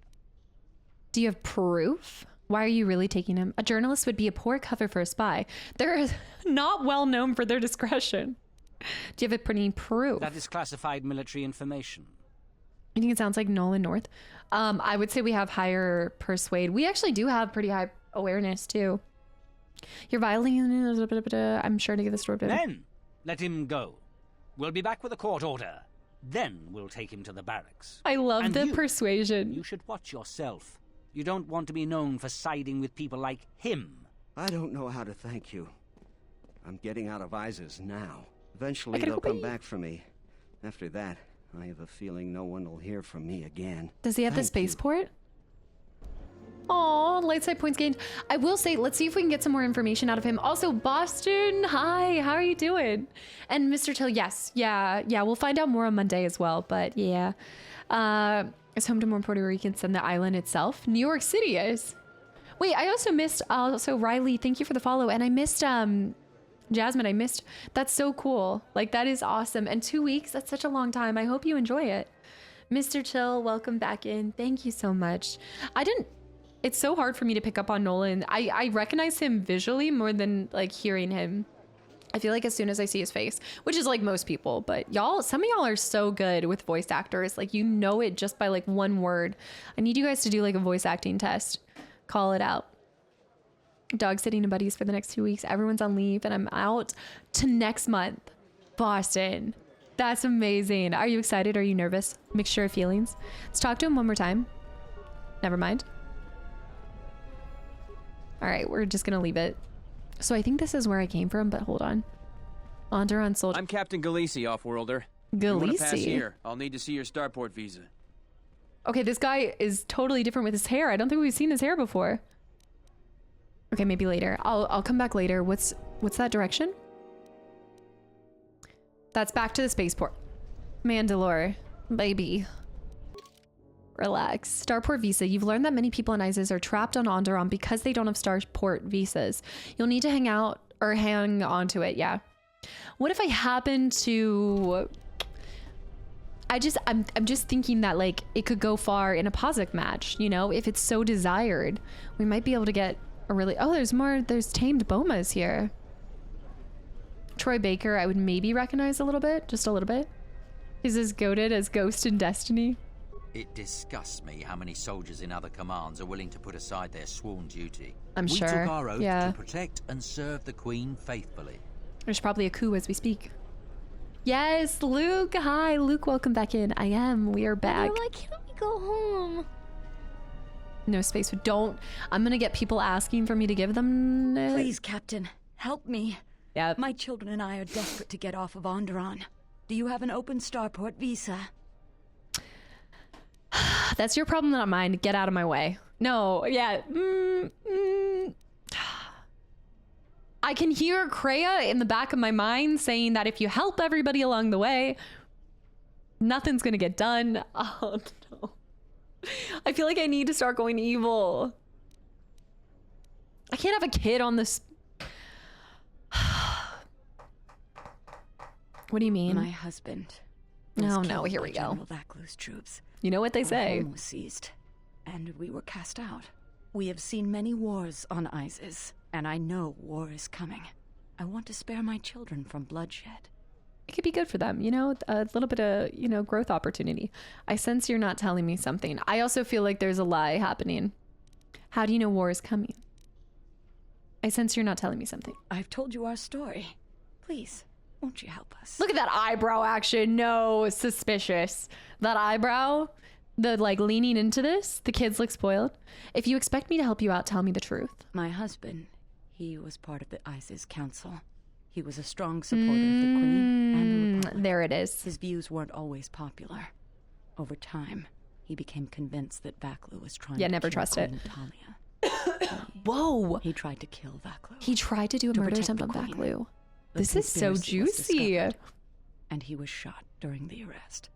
Do you have proof? Why are you really taking him? A journalist would be a poor cover for a spy. They're not well known for their discretion. Do you have any proof? That is classified military information. I think it sounds like Nolan North. I would say we have higher persuade. We actually do have pretty high awareness too. You're violating. I'm sure to get the story. Then let him go. We'll be back with a court order. Then we'll take him to the barracks. I love the persuasion. You should watch yourself. You don't want to be known for siding with people like him. I don't know how to thank you. I'm getting out of ISIS now. Eventually they'll come back for me. After that, I have a feeling no one will hear from me again. Does he have the spaceport? Aw, light side points gained. I will say, let's see if we can get some more information out of him. Also, Boston, hi, how are you doing? And Mr. Till, yes, yeah, we'll find out more on Monday as well, but yeah. It's home to more Puerto Ricans than the island itself. New York City is. Wait, I also missed, Riley, thank you for the follow, and I missed, Jasmine, that's so cool. Like, that is awesome. And 2 weeks, that's such a long time. I hope you enjoy it. Mr. Chill, welcome back in. Thank you so much. It's so hard for me to pick up on Nolan. I recognize him visually more than like hearing him. I feel like as soon as I see his face, which is like most people, but some of y'all are so good with voice actors. Like, you know it just by like one word. I need you guys to do like a voice acting test. Call it out. Dog sitting and buddies for the next 2 weeks. Everyone's on leave and I'm out to next month. Boston. That's amazing. Are you excited? Are you nervous? Mixture of feelings. Let's talk to him one more time. Never mind. All right, we're just gonna leave it. So I think this is where I came from, but hold on. Onderon soldier. I'm Captain Galisi, off-worlder. Galisi? You want to pass here? I'll need to see your starport visa. Okay, this guy is totally different with his hair. I don't think we've seen his hair before. Okay, maybe later. I'll come back later. What's that direction? That's back to the spaceport. Mandalore, baby. Relax. Starport visa. You've learned that many people in ISIS are trapped on Onderon because they don't have starport visas. You'll need to hang on to it. Yeah. What if I happen to... I'm just thinking that like it could go far in a POSIC match, you know, if it's so desired. We might be able to get a really... Oh, there's tamed bomas here. Troy Baker, I would maybe recognize a little bit, just a little bit. He's as goated as Ghost in Destiny. It disgusts me how many soldiers in other commands are willing to put aside their sworn duty. I'm sure. We took our oath to protect and serve the Queen faithfully. There's probably a coup as we speak. Yes, Luke. Hi, Luke. Welcome back in. I am. We are back. Why can't we go home? No space. Don't. I'm gonna get people asking for me to give them. Please, Captain, help me. Yeah. My children and I are desperate to get off of Onderon. Do you have an open starport visa? That's your problem, not mine. Get out of my way. No. Yeah. I can hear Kreia in the back of my mind saying that if you help everybody along the way, nothing's gonna get done. Oh no. I feel like I need to start going evil. I can't have a kid on this. What do you mean? My husband. No, here we go. General Vaclu's troops. You know what they say. Our home was seized, and we were cast out. We have seen many wars on ISIS, and I know war is coming. I want to spare my children from bloodshed. It could be good for them, you know, a little bit of, you know, growth opportunity. I sense you're not telling me something. I also feel like there's a lie happening. How do you know war is coming? I sense you're not telling me something. I've told you our story. Please, won't you help us? Look at that eyebrow action. No, suspicious. That eyebrow, the like leaning into this, the kids look spoiled. If you expect me to help you out, tell me the truth. My husband, he was part of the ISIS council. He was a strong supporter of the Queen and the Republic. There it is. His views weren't always popular. Over time, he became convinced that Vaklu was trying Yeah, to never kill trust it. Queen Talia. Whoa! He tried to kill Vaklu. He tried to do a murder protect attempt the on Queen. Vaklu. The This is so conspiracy was juicy. discovered, and he was shot during the arrest.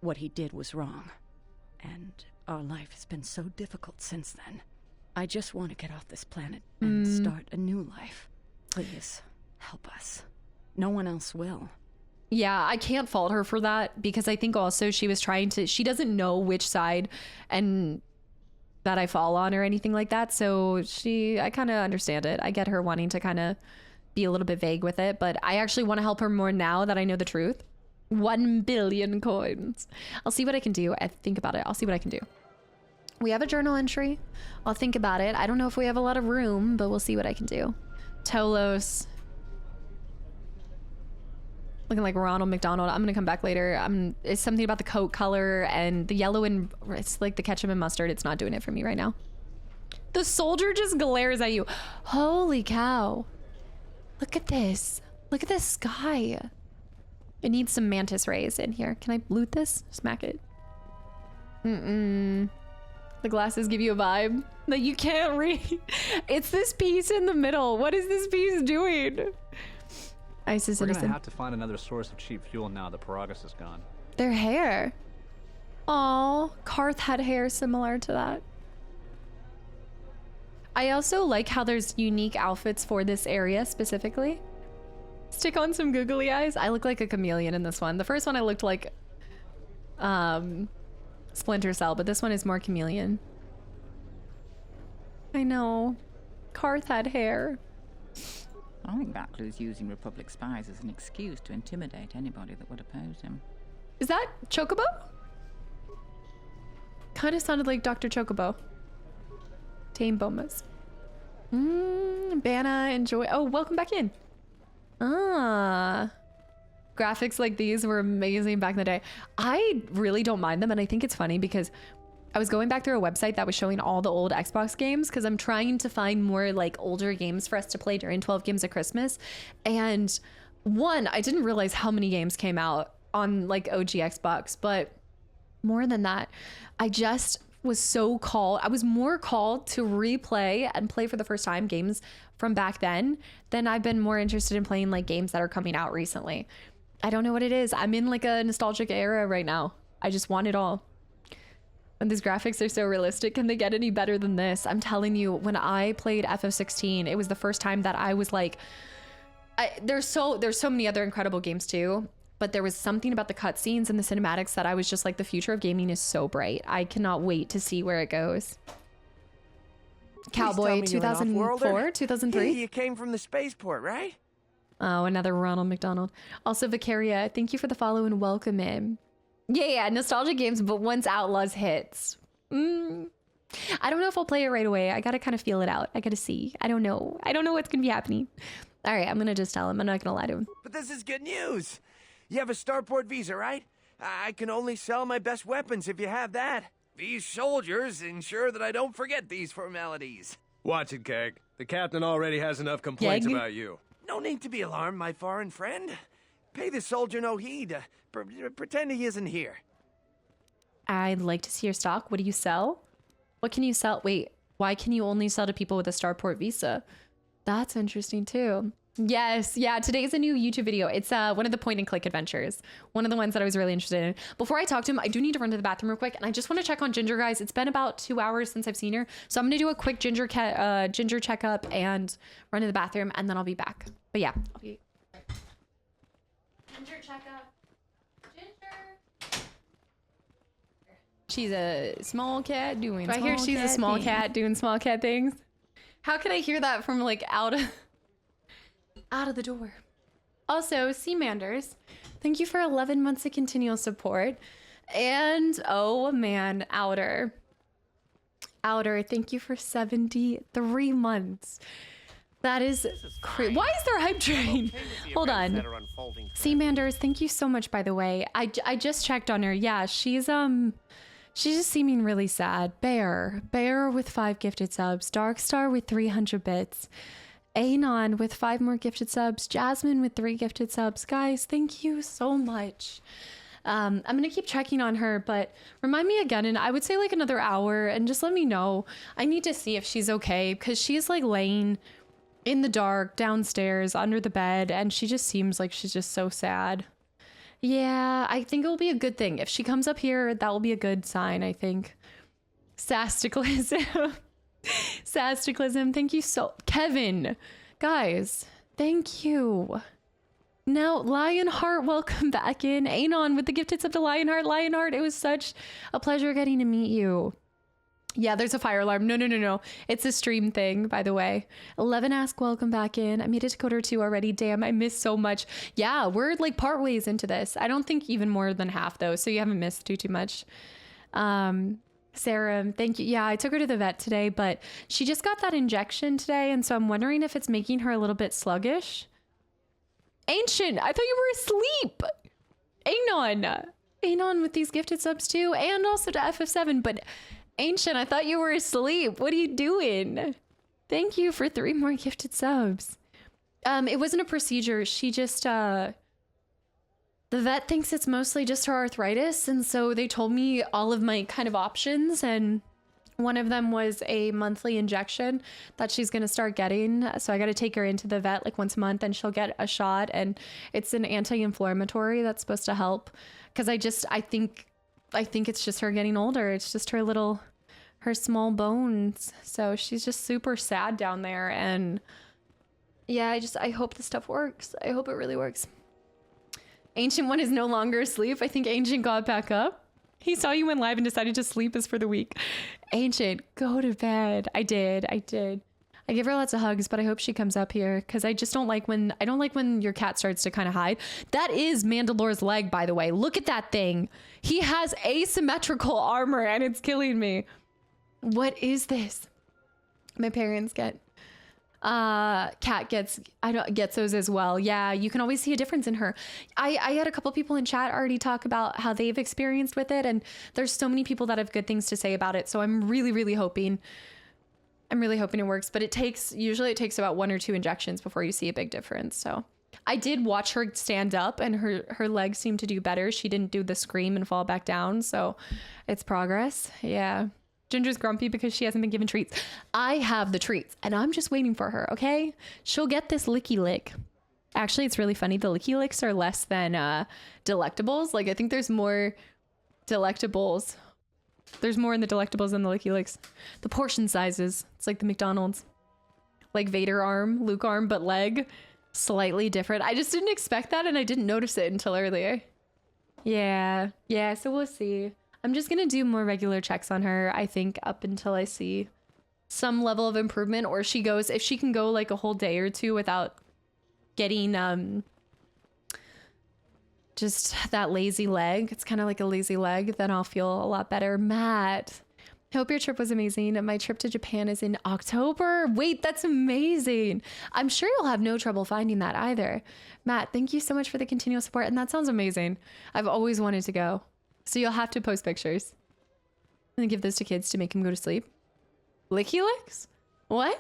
What he did was wrong, and our life has been so difficult since then. I just want to get off this planet and start a new life. Please, help us. No one else will. Yeah, I can't fault her for that, because I think also she was trying to, she doesn't know which side and that I fall on or anything like that. So I kind of understand it. I get her wanting to kind of be a little bit vague with it, but I actually want to help her more now that I know the truth. 1 billion coins. I'll see what I can do. I think about it. I'll see what I can do. We have a journal entry. I'll think about it. I don't know if we have a lot of room, but we'll see what I can do. Tolos. Looking like Ronald McDonald. I'm gonna come back later. It's something about the coat color and the yellow, and it's like the ketchup and mustard. It's not doing it for me right now. The soldier just glares at you. Holy cow. Look at this. Look at this sky. It needs some mantis rays in here. Can I loot this? Smack it. The glasses give you a vibe that you can't read. It's this piece in the middle. What is this piece doing? ISIS We're citizen. gonna have to find another source of cheap fuel now that Paragus is gone. Their hair. Aw, Karth had hair similar to that. I also like how there's unique outfits for this area specifically. Stick on some googly eyes. I look like a chameleon in this one. The first one I looked like Splinter Cell, but this one is more chameleon. I know. Karth had hair. I think Vaklu's using Republic spies as an excuse to intimidate anybody that would oppose him. Is that Chocobo? Kind of sounded like Dr. Chocobo. Tame Bomas. Banna, enjoy. Oh, welcome back in. Graphics like these were amazing back in the day. I really don't mind them, and I think it's funny because I was going back through a website that was showing all the old Xbox games because I'm trying to find more like older games for us to play during 12 Games of Christmas. And one, I didn't realize how many games came out on like OG Xbox, but more than that, I just was so called. I was more called to replay and play for the first time games from back then than I've been more interested in playing like games that are coming out recently. I don't know what it is. I'm in like a nostalgic era right now. I just want it all. And these graphics are so realistic. Can they get any better than this? I'm telling you, when I played FF16, it was the first time that I was like, there's so many other incredible games too, but there was something about the cutscenes and the cinematics that I was just like, the future of gaming is so bright. I cannot wait to see where it goes. Cowboy 2004, 2003. You came from the spaceport, right? Oh, another Ronald McDonald. Also, Vicaria, thank you for the follow and welcome in. Yeah, nostalgia games, but once Outlaws hits. I don't know if I'll play it right away. I gotta kind of feel it out. I gotta see. I don't know. I don't know what's gonna be happening. All right, I'm gonna just tell him. I'm not gonna lie to him. But this is good news. You have a starport visa, right? I can only sell my best weapons if you have that. These soldiers ensure that I don't forget these formalities. Watch it, Keg. The captain already has enough complaints Keg? about you. No need to be alarmed, my foreign friend. Pay the soldier no heed. Pretend he isn't here. I'd like to see your stock. What do you sell? What can you sell? Wait, why can you only sell to people with a starport visa? That's interesting too. Yes, yeah, today's a new YouTube video. It's one of the point and click adventures. One of the ones that I was really interested in. Before I talk to him, I do need to run to the bathroom real quick, and I just want to check on Ginger, guys. It's been about 2 hours since I've seen her, so I'm gonna do a quick Ginger checkup and run to the bathroom, and then I'll be back. But yeah, I'll be Ginger checkup. Ginger. She's a small cat doing. Do I hear she's a small cat doing small cat things? How can I hear that from like out of the door? Also, Seamanders, thank you for 11 months of continual support. And oh man, Outer, thank you for 73 months. That is crazy. Why is there hype train? Hold on. Seamanders, thank you so much, by the way. I just checked on her. Yeah, she's just seeming really sad. Bear with 5 gifted subs. Darkstar with 300 bits. Anon with 5 more gifted subs. Jasmine with 3 gifted subs. Guys, thank you so much. I'm going to keep checking on her, but remind me again, and I would say like another hour, and just let me know. I need to see if she's okay, because she's like laying in the dark downstairs under the bed, and she just seems like she's just so sad. Yeah, I think it will be a good thing. If she comes up here, that will be a good sign, I think. Kastaclysm. Kastaclysm, thank you so... Kevin, guys, thank you. Now, Lionheart, welcome back in. Anon with the gifted sub to Lionheart. Lionheart, it was such a pleasure getting to meet you. Yeah, there's a fire alarm. No. It's a stream thing, by the way. 11 ask, welcome back in. I made it to Coder 2 already. Damn, I missed so much. Yeah, we're like part ways into this. I don't think even more than half though, so you haven't missed too much. Sarah, thank you. Yeah, I took her to the vet today, but she just got that injection today, and so I'm wondering if it's making her a little bit sluggish. Ancient, I thought you were asleep. Anon with these gifted subs too, and also to FF7, but Ancient, I thought you were asleep. What are you doing? Thank you for 3 more gifted subs. It wasn't a procedure. She just, the vet thinks it's mostly just her arthritis. And so they told me all of my kind of options. And one of them was a monthly injection that she's going to start getting. So I got to take her into the vet like once a month, and she'll get a shot. And it's an anti-inflammatory that's supposed to help. Because I think it's just her getting older. It's just her small bones. So she's just super sad down there. And yeah, I hope the stuff works. I hope it really works. Ancient one is no longer asleep. I think Ancient got back up. He saw you went live and decided to sleep us for the week. Ancient, go to bed. I did. I give her lots of hugs, but I hope she comes up here, because I just don't like when your cat starts to kind of hide. That is Mandalore's leg, by the way. Look at that thing. He has asymmetrical armor and it's killing me. What is this? My parents get cat gets those as well. Yeah, you can always see a difference in her. I had a couple people in chat already talk about how they've experienced with it, and there's so many people that have good things to say about it. So I'm really hoping it works, but usually it takes about 1 or 2 injections before you see a big difference. So I did watch her stand up, and her legs seemed to do better. She didn't do the scream and fall back down. So it's progress. Yeah. Ginger's grumpy because she hasn't been given treats. I have the treats, and I'm just waiting for her. Okay. She'll get this licky lick. Actually, it's really funny. The licky licks are less than, delectables. Like, I think there's more delectables. There's more in the delectables than the licky licks. The portion sizes. It's like the McDonald's. Like Vader arm, Luke arm, but leg. Slightly different. I just didn't expect that, and I didn't notice it until earlier. Yeah, so we'll see. I'm just gonna do more regular checks on her, I think, up until I see some level of improvement, or if she can go like a whole day or 2 without getting just that lazy leg. It's kind of like a lazy leg, then I'll feel a lot better. Matt, I hope your trip was amazing. My trip to Japan is in October. Wait, that's amazing. I'm sure you'll have no trouble finding that either. Matt, thank you so much for the continual support, and that sounds amazing. I've always wanted to go. So you'll have to post pictures and give those to kids to make them go to sleep. Licky licks? What?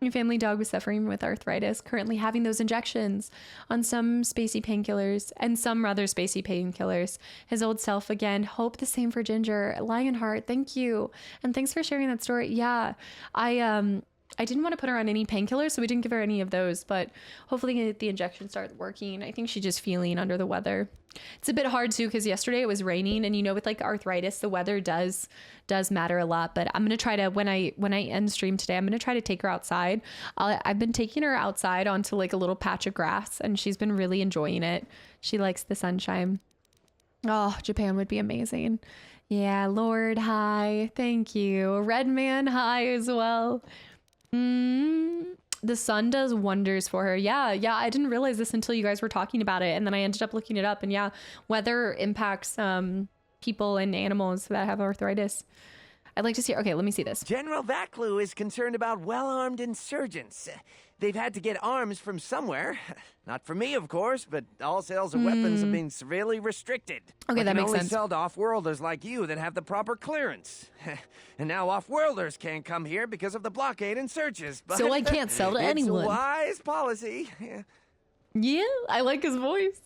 Your family dog was suffering with arthritis, currently having those injections on some spacey painkillers and some rather spacey painkillers. His old self again. Hope the same for Ginger. Lionheart, thank you. And thanks for sharing that story. Yeah, I didn't want to put her on any painkillers, so we didn't give her any of those, but hopefully the injection started working. I think she's just feeling under the weather. It's a bit hard too, because yesterday it was raining, and with like arthritis, the weather does matter a lot. But I'm gonna try to, when I end stream today, I'm gonna try to take her outside. I've been taking her outside onto like a little patch of grass, and she's been really enjoying it. She likes the sunshine. Oh, Japan would be amazing. Yeah, Lord, hi. Thank you. Redman, hi as well. The sun does wonders for her. Yeah, I didn't realize this until you guys were talking about it, and then I ended up looking it up, and yeah, weather impacts people and animals that have arthritis. I'd like to see. Okay, let me see this. General Vaclu is concerned about well-armed insurgents. They've had to get arms from somewhere. Not from me, of course, but all sales of weapons have been severely restricted. Okay, that makes sense. I can only sell to off-worlders like you that have the proper clearance. And now off-worlders can't come here because of the blockade and searches. But so I can't sell to anyone. It's a wise policy. Yeah, I like his voice.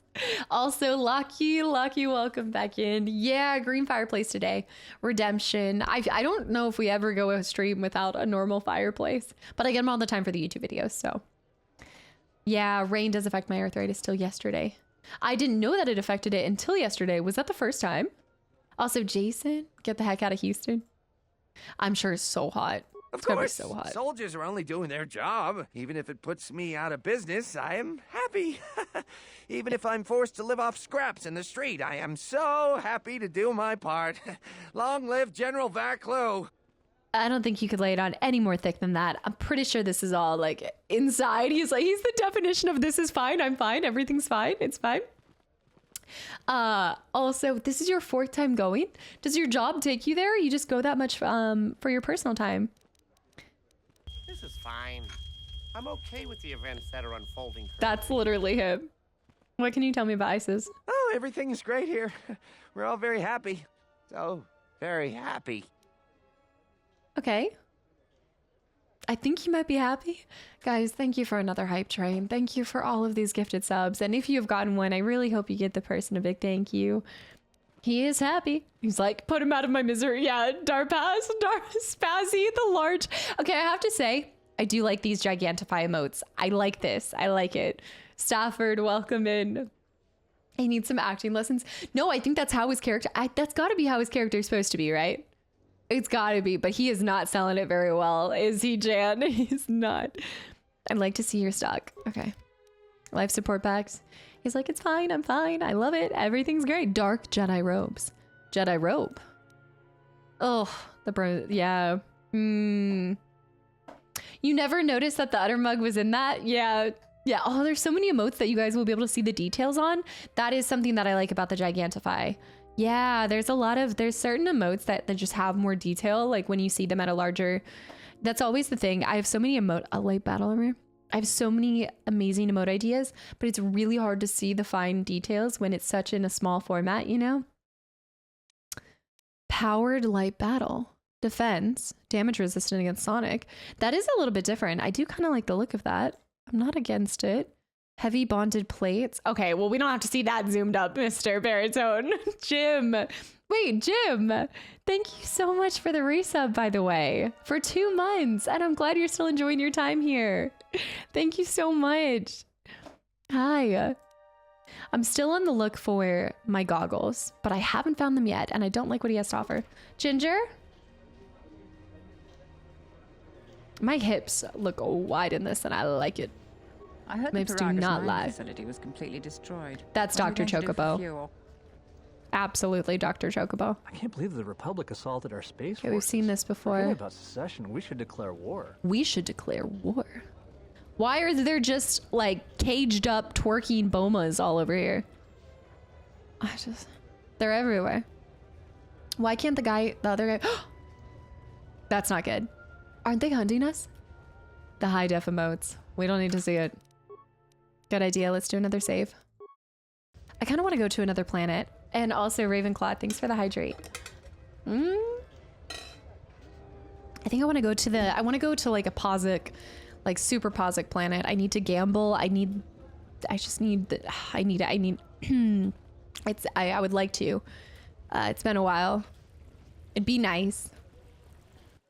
Also, Lucky, welcome back in. Yeah, green fireplace today. Redemption. I don't know if we ever go a stream without a normal fireplace, but I get them all the time for the YouTube videos, so. Yeah, rain does affect my arthritis till yesterday. I didn't know that it affected it until yesterday. Was that the first time? Also, Jason, get the heck out of Houston. I'm sure it's so hot. Of It's gonna be course, so hot. soldiers are only doing their job. Even if it puts me out of business, I am happy. Even if I'm forced to live off scraps in the street, I am so happy to do my part. Long live General Vaclu. I don't think you could lay it on any more thick than that. I'm pretty sure this is all like inside. He's the definition of this is fine. I'm fine. Everything's fine. It's fine. Also, this is your 4th time going. Does your job take you there? Or you just go that much for your personal time? This is fine. I'm okay with the events that are unfolding currently. That's literally him. What can you tell me about ISIS? Oh, everything's great here. We're all very happy. So very happy. Okay. I think you might be happy. Guys, thank you for another hype train. Thank you for all of these gifted subs. And if you have gotten one, I really hope you get the person a big thank you. He is happy. He's like, put him out of my misery. Yeah, Spazzy, the large. Okay, I have to say, I do like these Gigantify emotes. I like this. I like it. Stafford, welcome in. He needs some acting lessons. No, I think that's how his character... that's got to be how his character is supposed to be, right? It's got to be, but he is not selling it very well. Is he, Jan? He's not. I'd like to see your stock. Okay. Life support packs. He's like, it's fine. I'm fine. I love it. Everything's great. Dark Jedi robes. Jedi robe. Oh, the bro. Yeah. You never noticed that the utter mug was in that? Yeah. Yeah. Oh, there's so many emotes that you guys will be able to see the details on. That is something that I like about the Gigantify. Yeah, there's certain emotes that just have more detail, like when you see them at a larger, that's always the thing. I have so many a light battle armor. I have so many amazing emote ideas, but it's really hard to see the fine details when it's such in a small format, you know? Powered light battle. Defense. Damage resistant against Sonic. That is a little bit different. I do kind of like the look of that. I'm not against it. Heavy bonded plates. Okay, well, we don't have to see that zoomed up, Mr. Baritone. Jim. Wait, Jim. Thank you so much for the resub, by the way. For 2 months. And I'm glad you're still enjoying your time here. Thank you so much. Hi. I'm still on the look for my goggles, but I haven't found them yet, and I don't like what he has to offer. Ginger? My hips look wide in this, and I like it. I heard Lips the do not Paragus lie. mine facility was completely destroyed. That's What are we Dr. going to do for Chocobo. fuel? Absolutely, Dr. Chocobo. I can't believe the Republic assaulted our space Okay, we've seen this before. Forget about secession. We should declare war. We should declare war. Why are there just like caged up twerking bomas all over here? They're everywhere. Why can't the other guy? That's not good. Aren't they hunting us? The high def emotes. We don't need to see it. Good idea. Let's do another save. I kind of want to go to another planet. And also Ravenclaw, thanks for the hydrate. I think I want to go to like a Posic, like super Posic planet. I need to gamble. I would like to. It's been a while. It'd be nice.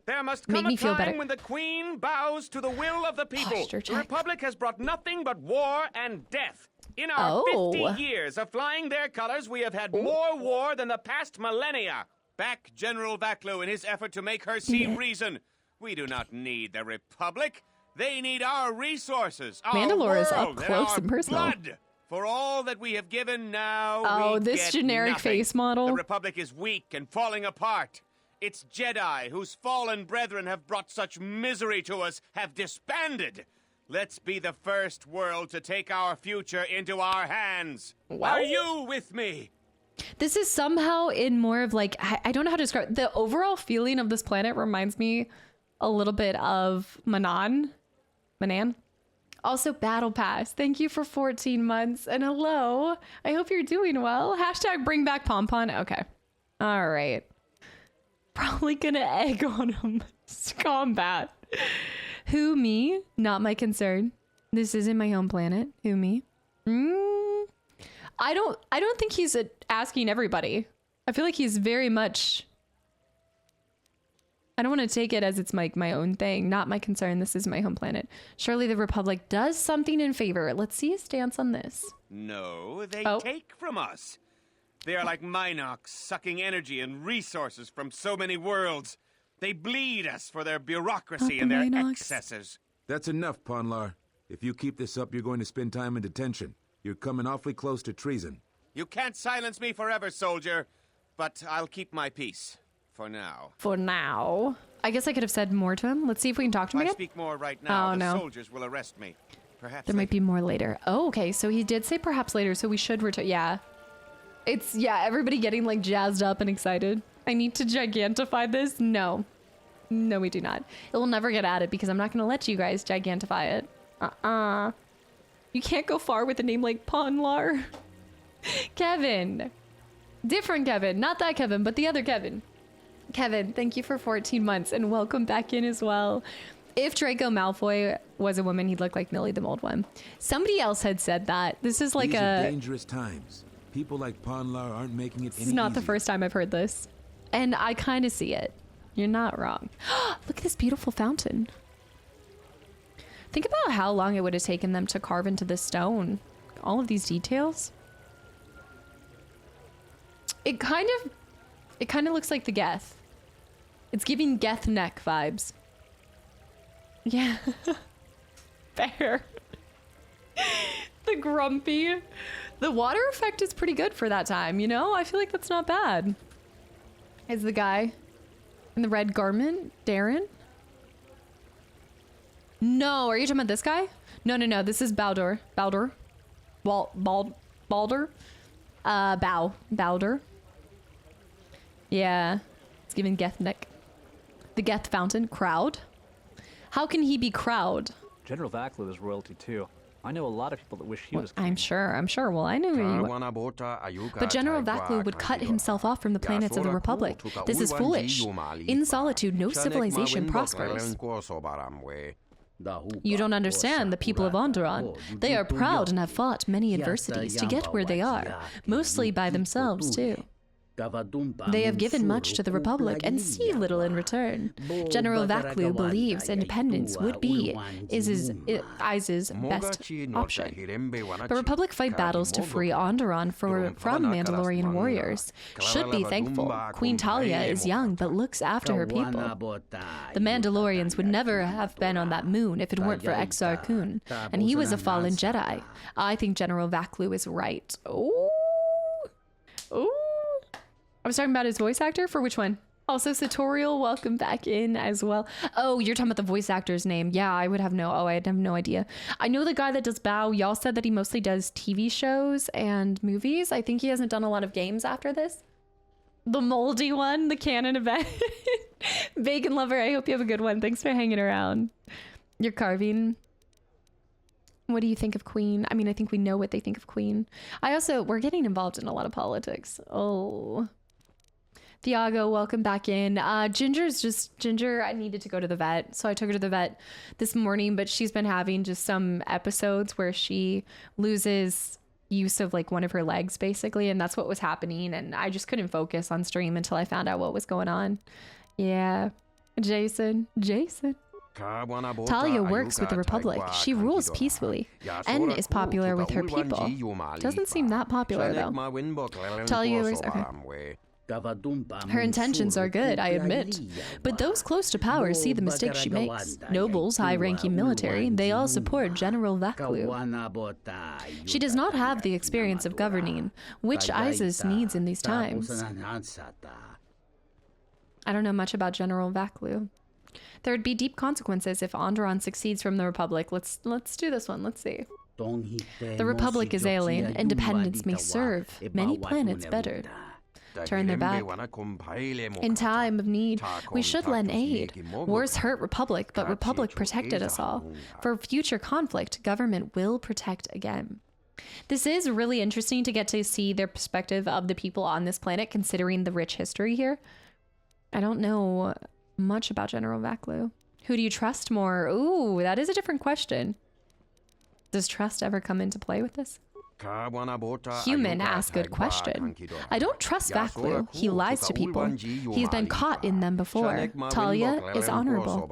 There must come a time when the Queen bows to the will of the people. The Republic has brought nothing but war and death. In our 50 years of flying their colors, we have had more war than the past millennia. Back General Vaclu in his effort to make her see reason. We do not need the Republic. They need our resources, our Mandalore is up world, close and and personal. blood. For all that we have given now, Oh, we this get generic nothing. face model. The Republic is weak and falling apart. Its Jedi, whose fallen brethren have brought such misery to us, have disbanded. Let's be the first world to take our future into our hands. Wow. Are you with me? This is somehow in more of like, I don't know how to describe the overall feeling of this planet. Reminds me a little bit of Manan. Also, Battle Pass. Thank you for 14 months. And hello. I hope you're doing well. Hashtag bring back Pompon. Okay. All right. Probably gonna egg on him. Combat. Who, me? Not my concern. This isn't my home planet. Who, me? I don't think he's asking everybody. I feel like he's very much... I don't want to take it as it's my own thing. Not my concern. This is my home planet. Surely the Republic does something in favor. Let's see his stance on this. No, they take from us. They are like Minox, sucking energy and resources from so many worlds. They bleed us for their bureaucracy and their excesses. That's enough, Ponlar. If you keep this up, you're going to spend time in detention. You're coming awfully close to treason. You can't silence me forever, soldier. But I'll keep my peace. For now. For now. I guess I could have said more to him. Let's see if we can talk to him again. If I speak more right now, the soldiers will arrest me. Perhaps there might be more later. Oh, okay. So he did say perhaps later, so we should return. Yeah. It's, everybody getting like jazzed up and excited. I need to gigantify this? No. No, we do not. It will never get added because I'm not going to let you guys gigantify it. You can't go far with a name like Ponlar. Kevin. Different Kevin. Not that Kevin, but the other Kevin. Kevin, thank you for 14 months and welcome back in as well. If Draco Malfoy was a woman, he'd look like Millie the Mold One. Somebody else had said that. This is like These are dangerous times. People like Ponlar aren't making it any This is not easier. the first time I've heard this. And I kind of see it. You're not wrong. Look at this beautiful fountain. Think about how long it would have taken them to carve into this stone. All of these details. It kind of looks like the Geth. It's giving Geth neck vibes. Yeah. Fair. The grumpy. The water effect is pretty good for that time, you know? I feel like that's not bad. Is the guy in the red garment Darren? No, are you talking about this guy? No. This is Baldur. Baldur. Baldur. Baldur. Yeah. It's giving Geth neck. The Geth fountain. Crowd. How can he be crowd? General Vaclu is royalty too. I know a lot of people that wish he was king. I'm sure. Well, I knew who you were. But General Vaclu would cut himself off from the planets of the Republic. This is foolish. In solitude, no civilization prospers. You don't understand the people of Onderon. They are proud and have fought many adversities to get where they are, mostly by themselves, too. They have given much to the Republic and see little in return. General Vaclu believes independence would be Iz's best option. The Republic fight battles to free Onderon from Mandalorian warriors. Should be thankful. Queen Talia is young but looks after her people. The Mandalorians would never have been on that moon if it weren't for Exar Kun, and he was a fallen Jedi. I think General Vaclu is right. Ooh. I was talking about his voice actor for which one? Also, Satorial, welcome back in as well. Oh, you're talking about the voice actor's name. Yeah, I'd have no idea. I know the guy that does Bao. Y'all said that he mostly does TV shows and movies. I think he hasn't done a lot of games after this. The moldy one, the canon event. Bacon Lover, I hope you have a good one. Thanks for hanging around. You're carving. What do you think of Queen? I mean, I think we know what they think of Queen. We're getting involved in a lot of politics. Oh. Thiago, welcome back in. Ginger, I needed to go to the vet. So I took her to the vet this morning, but she's been having just some episodes where she loses use of like one of her legs basically. And that's what was happening. And I just couldn't focus on stream until I found out what was going on. Yeah. Jason. Talia works with the Republic. She rules peacefully and is popular with her people. Doesn't seem that popular though. Talia is okay. Her intentions are good, I admit. But those close to power see the mistakes she makes. Nobles, high-ranking military, they all support General Vaclu. She does not have the experience of governing, which Isis needs in these times. I don't know much about General Vaclu. There would be deep consequences if Onderon succeeds from the Republic. Let's do this one. Let's see. The Republic is ailing. Independence may serve many planets better. Turn their back. In time of need, we should lend aid. Wars hurt Republic, but Republic protected us all. For future conflict, government will protect again. This is really interesting to get to see their perspective of the people on this planet, considering the rich history here. I don't know much about General Vaclu. Who do you trust more? Ooh, that is a different question. Does trust ever come into play with this? Human asks good question. I don't trust Vaklu. He lies to people. He's been caught in them before. Talia is honorable.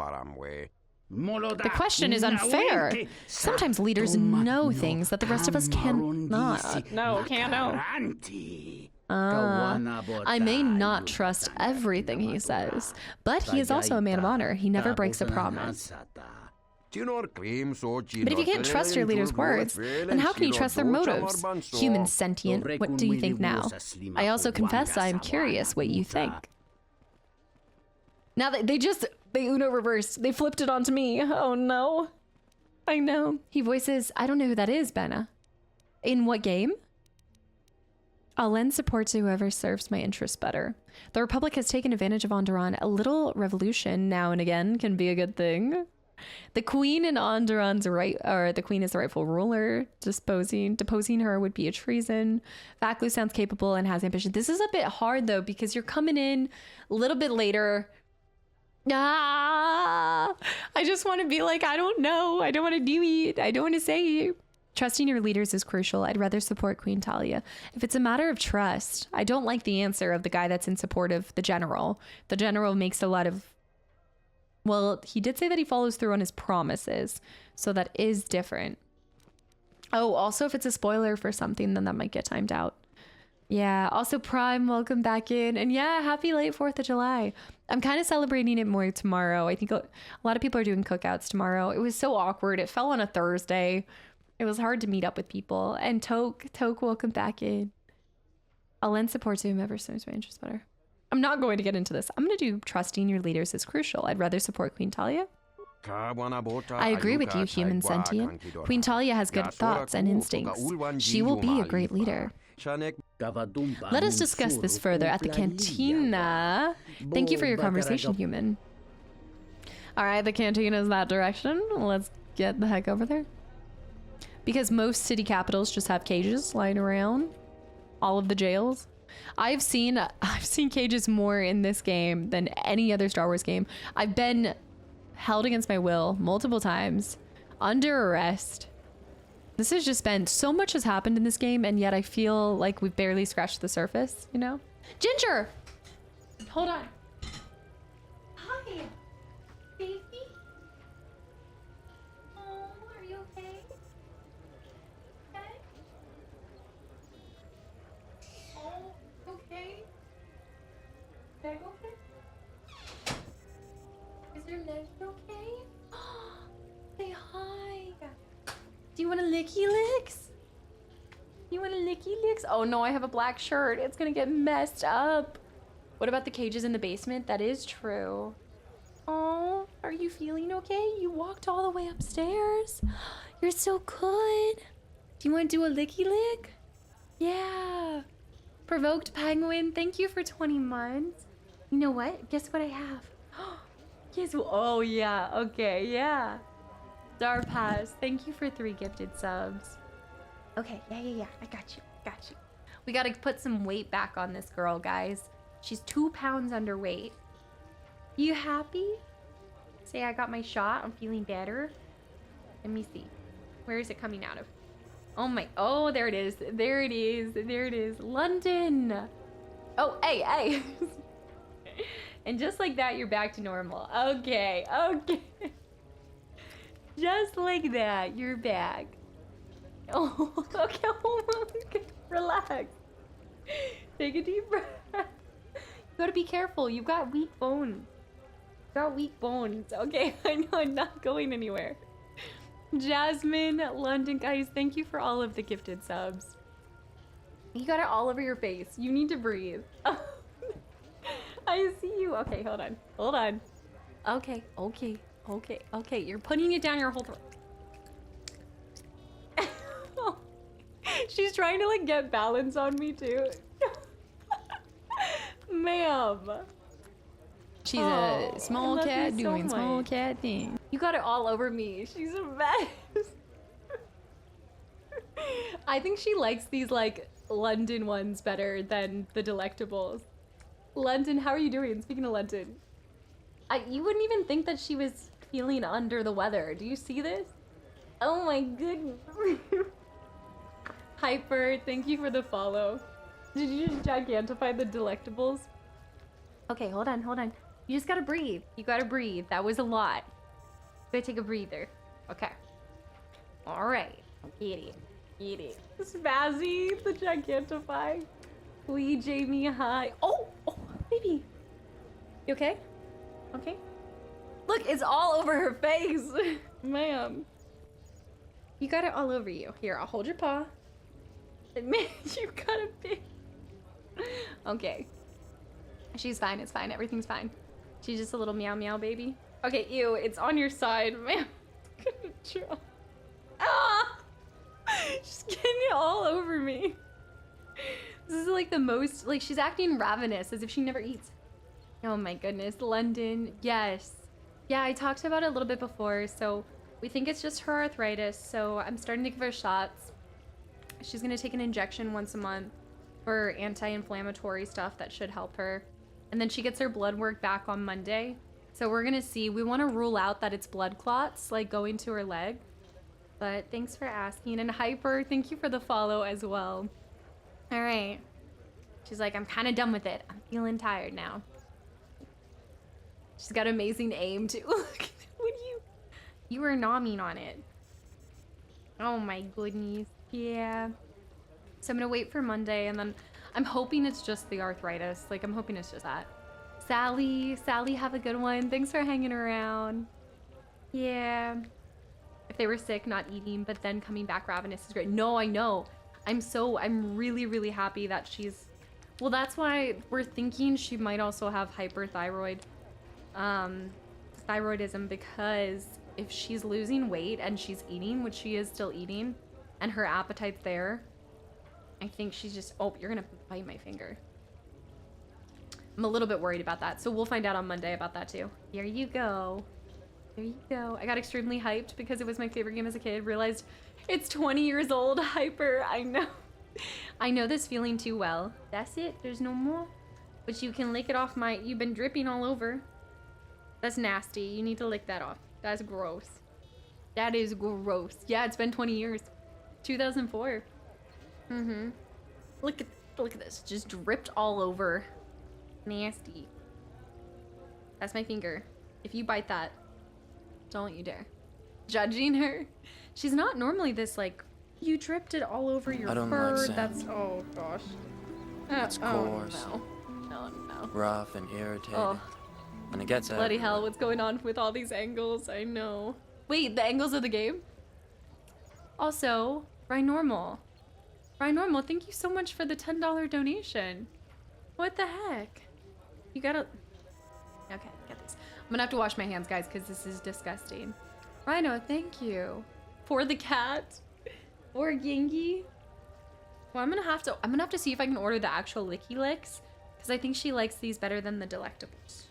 The question is unfair. Sometimes leaders know things that the rest of us cannot. No, can't know. I may not trust everything he says, but he is also a man of honor. He never breaks a promise. But if you can't trust your leader's words, then how can you trust their motives? Human sentient, what do you think now? I also confess I am curious what you think. Now that they Uno reversed. They flipped it onto me. Oh no. I know. He voices, I don't know who that is, Benna. In what game? I'll lend support to whoever serves my interests better. The Republic has taken advantage of Onderon. A little revolution now and again can be a good thing. The Queen in Onderon's right, or the Queen is the rightful ruler. Deposing her would be a treason. Vaklu sounds capable and has ambition. This is a bit hard though, because you're coming in a little bit later. I just want to be like, I don't know. I don't want to do it. I don't want to say it. Trusting your leaders is crucial. I'd rather support Queen Talia. If it's a matter of trust, I don't like the answer of the guy that's in support of the general. The general makes a lot of... Well, he did say that he follows through on his promises, so that is different. Oh, also if it's a spoiler for something, then that might get timed out. Yeah, also Prime, welcome back in. And yeah, happy late 4th of July. I'm kind of celebrating it more tomorrow. I think a lot of people are doing cookouts tomorrow. It was so awkward. It fell on a Thursday. It was hard to meet up with people. And Toke, welcome back in. I'll lend support to whomever serves my interests better. I'm not going to get into this. I'm going to do trusting your leaders is crucial. I'd rather support Queen Talia. I agree with you, human sentient. Queen Talia has good thoughts and instincts. She will be a great leader. Let us discuss this further at the cantina. Thank you for your conversation, human. All right, the cantina is that direction. Let's get the heck over there. Because most city capitals just have cages lying around. All of the jails. I've seen cages more in this game than any other Star Wars game. I've been held against my will multiple times, under arrest. This has just been, so much has happened in this game, and yet I feel like we've barely scratched the surface, you know? Ginger! Hold on. Hi, baby. Oh, are you okay? Okay? Oh, okay? Leg okay? Is your leg okay? Say hi. Do you want a licky licks? You want a licky licks? Oh no, I have a black shirt. It's gonna get messed up. What about the cages in the basement? That is true. Oh, are you feeling okay? You walked all the way upstairs. You're so good. Do you want to do a licky lick? Yeah. Provoked Penguin, thank you for 20 months. You know what? Guess what I have? Guess what? Oh yeah, okay, yeah. Star Pass, thank you for 3 gifted subs. Okay, yeah. I got you. We gotta put some weight back on this girl, guys. She's 2 pounds underweight. You happy? Say I got my shot, I'm feeling better. Let me see. Where is it coming out of? Oh, there it is. There it is. London. Oh, hey. And just like that, you're back to normal. Okay. Just like that, you're back. Oh, okay. Relax. Take a deep breath. You gotta be careful. You've got weak bones. Okay, I know I'm not going anywhere. Jasmine, London, guys, thank you for all of the gifted subs. You got it all over your face. You need to breathe. I see you. Okay, hold on. Okay. You're putting it down your whole throat. She's trying to like get balance on me too. Ma'am. She's a small cat doing small cat things. You got it all over me. She's a mess. I think she likes these like London ones better than the Delectables. London, how are you doing? Speaking of London. You wouldn't even think that she was feeling under the weather. Do you see this? Oh my goodness. Hyper, thank you for the follow. Did you just gigantify the delectables? Okay, hold on. You just gotta breathe. You gotta breathe. That was a lot. You gotta take a breather. Okay. All right. Get it. Spazzy, the gigantify. Lee, Jamie, hi. Oh, baby. You okay? Okay. Look, it's all over her face. Ma'am. You got it all over you. Here, I'll hold your paw. Man, you got a big... Okay. She's fine, it's fine. Everything's fine. She's just a little meow meow baby. Okay, ew, it's on your side. Man, ah! She's getting it all over me. This is like the most, like she's acting ravenous as if she never eats. Oh my goodness, London, yes. Yeah, I talked about it a little bit before, so we think it's just her arthritis, so I'm starting to give her shots. She's gonna take an injection once a month for anti-inflammatory stuff that should help her. And then she gets her blood work back on Monday. So we're gonna see, we wanna rule out that it's blood clots, like going to her leg. But thanks for asking. And Hyper, thank you for the follow as well. All right. She's like, I'm kind of done with it. I'm feeling tired now. She's got amazing aim too. Look, what you were nomming on it. Oh my goodness. Yeah. So I'm gonna wait for Monday, and then I'm hoping it's just the arthritis. Like, I'm hoping it's just that. Sally, have a good one. Thanks for hanging around. Yeah. If they were sick, not eating, but then coming back ravenous is great. No, I know. I'm really, really happy that she's, well, that's why we're thinking she might also have hyperthyroid, thyroidism, because if she's losing weight and she's eating, which she is still eating, and her appetite's there, I think she's just, oh, you're gonna bite my finger. I'm a little bit worried about that. So we'll find out on Monday about that too. Here you go. There you go. I got extremely hyped because it was my favorite game as a kid. Realized it's 20 years old. Hyper. I know. I know this feeling too well. That's it. There's no more. But you can lick it off my... You've been dripping all over. That's nasty. You need to lick that off. That's gross. That is gross. Yeah, it's been 20 years. 2004. Mm-hmm. Look at this. Just dripped all over. Nasty. That's my finger. If you bite that, don't you dare. Judging her. She's not normally this, like, you dripped it all over your fur. Like sand. That's, oh gosh. It's coarse. Oh no. Rough and irritating. Oh. And it gets Bloody hell, what's going on with all these angles? I know. Wait, the angles of the game? Also, Rhinormal, thank you so much for the $10 donation. What the heck? You gotta... Okay, get this. I'm gonna have to wash my hands, guys, because this is disgusting. Rhino, thank you. For the cat. Or Gengi. Well, I'm gonna have to see if I can order the actual Licky Licks, because I think she likes these better than the Delectables.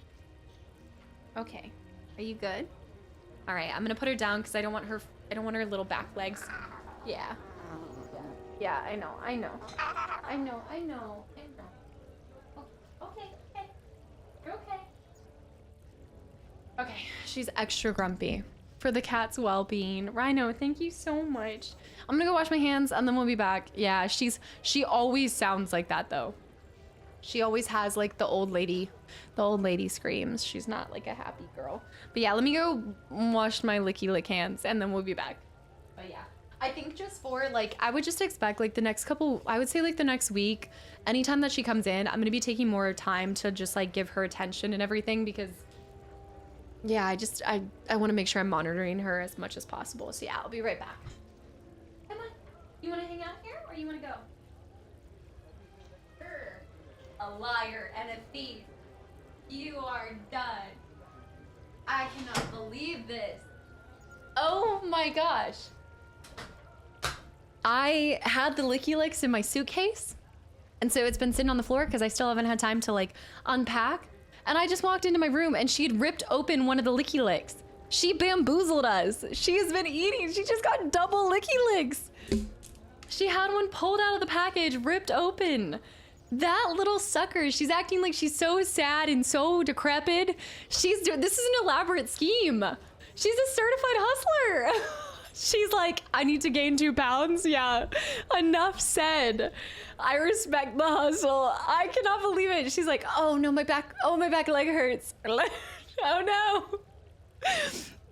Okay. Are you good? All right, I'm gonna put her down because I don't want her little back legs. Yeah. Yeah, I know. Okay. You're okay. Okay, she's extra grumpy. For the cat's well-being. Rhino, thank you so much. I'm gonna go wash my hands and then we'll be back. Yeah, she always sounds like that though. She always has like the old lady screams. She's not like a happy girl. But yeah, let me go wash my licky lick hands and then we'll be back. But yeah, I think just for like, I would just expect like the next couple, I would say like the next week, anytime that she comes in, I'm gonna be taking more time to just like give her attention and everything because yeah, I want to make sure I'm monitoring her as much as possible. So yeah, I'll be right back. Come on. You want to hang out here or you want to go? You're a liar and a thief. You are done. I cannot believe this. Oh my gosh. I had the Licky Licks in my suitcase. And so it's been sitting on the floor because I still haven't had time to like unpack. And I just walked into my room and she had ripped open one of the Licky Licks. She bamboozled us. She has been eating. She just got double Licky Licks. She had one pulled out of the package, ripped open. That little sucker, she's acting like she's so sad and so decrepit. This is an elaborate scheme. She's a certified hustler. She's like, I need to gain 2 pounds. Yeah, enough said. I respect the hustle. I cannot believe it. She's like, oh no, my back leg hurts. Oh no.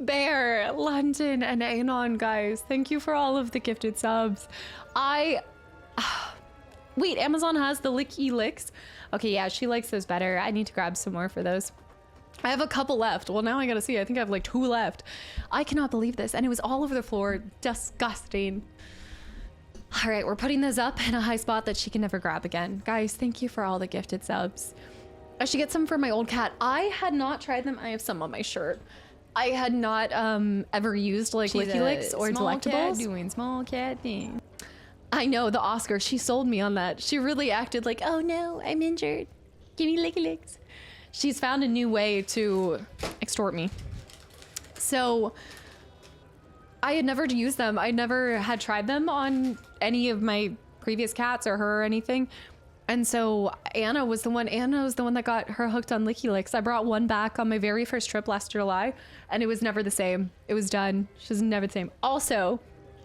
Bear, London, and Anon, guys. Thank you for all of the gifted subs. Wait, Amazon has the Licky Licks. Okay, yeah, she likes those better. I need to grab some more for those. I have a couple left. Well, now I gotta see. I think I have like 2 left. I cannot believe this. And it was all over the floor. Disgusting. All right, we're putting those up in a high spot that she can never grab again. Guys, thank you for all the gifted subs. I should get some for my old cat. I had not tried them. I have some on my shirt. I had not ever used like Licky Licks or Delectables. Cat doing small cat thing. I know, the Oscar, she sold me on that. She really acted like, oh no, I'm injured. Give me Licky Licks. She's found a new way to extort me. So I had never used them. I never had tried them on any of my previous cats or her or anything. And so Anna was the one that got her hooked on Licky Licks. I brought one back on my very first trip last July, and it was never the same. It was done. She was never the same. Also,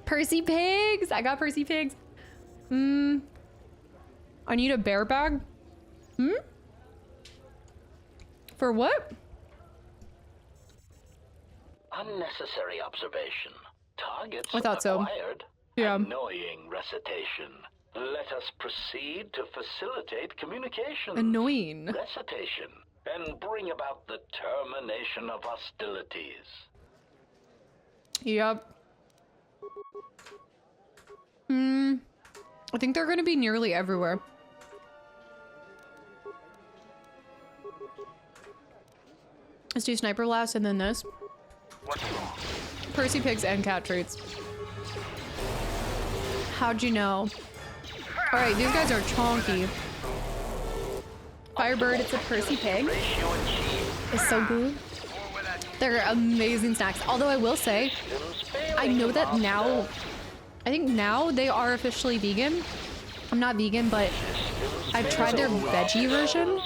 Percy Pigs. I got Percy Pigs. I need a bear bag. For what? Unnecessary observation. Targets I thought so. acquired. Yeah. Annoying recitation. Let us proceed to facilitate communication. Annoying. Recitation. And bring about the termination of hostilities. Yep. I think they're going to be nearly everywhere. Let's do Sniper Blast and then this. Percy Pigs and cat treats. How'd you know? All right, these guys are chonky. Firebird, it's a Percy Pig. It's so good. They're amazing snacks. Although I will say, I know that now, I think now they are officially vegan. I'm not vegan, but I've tried their veggie version.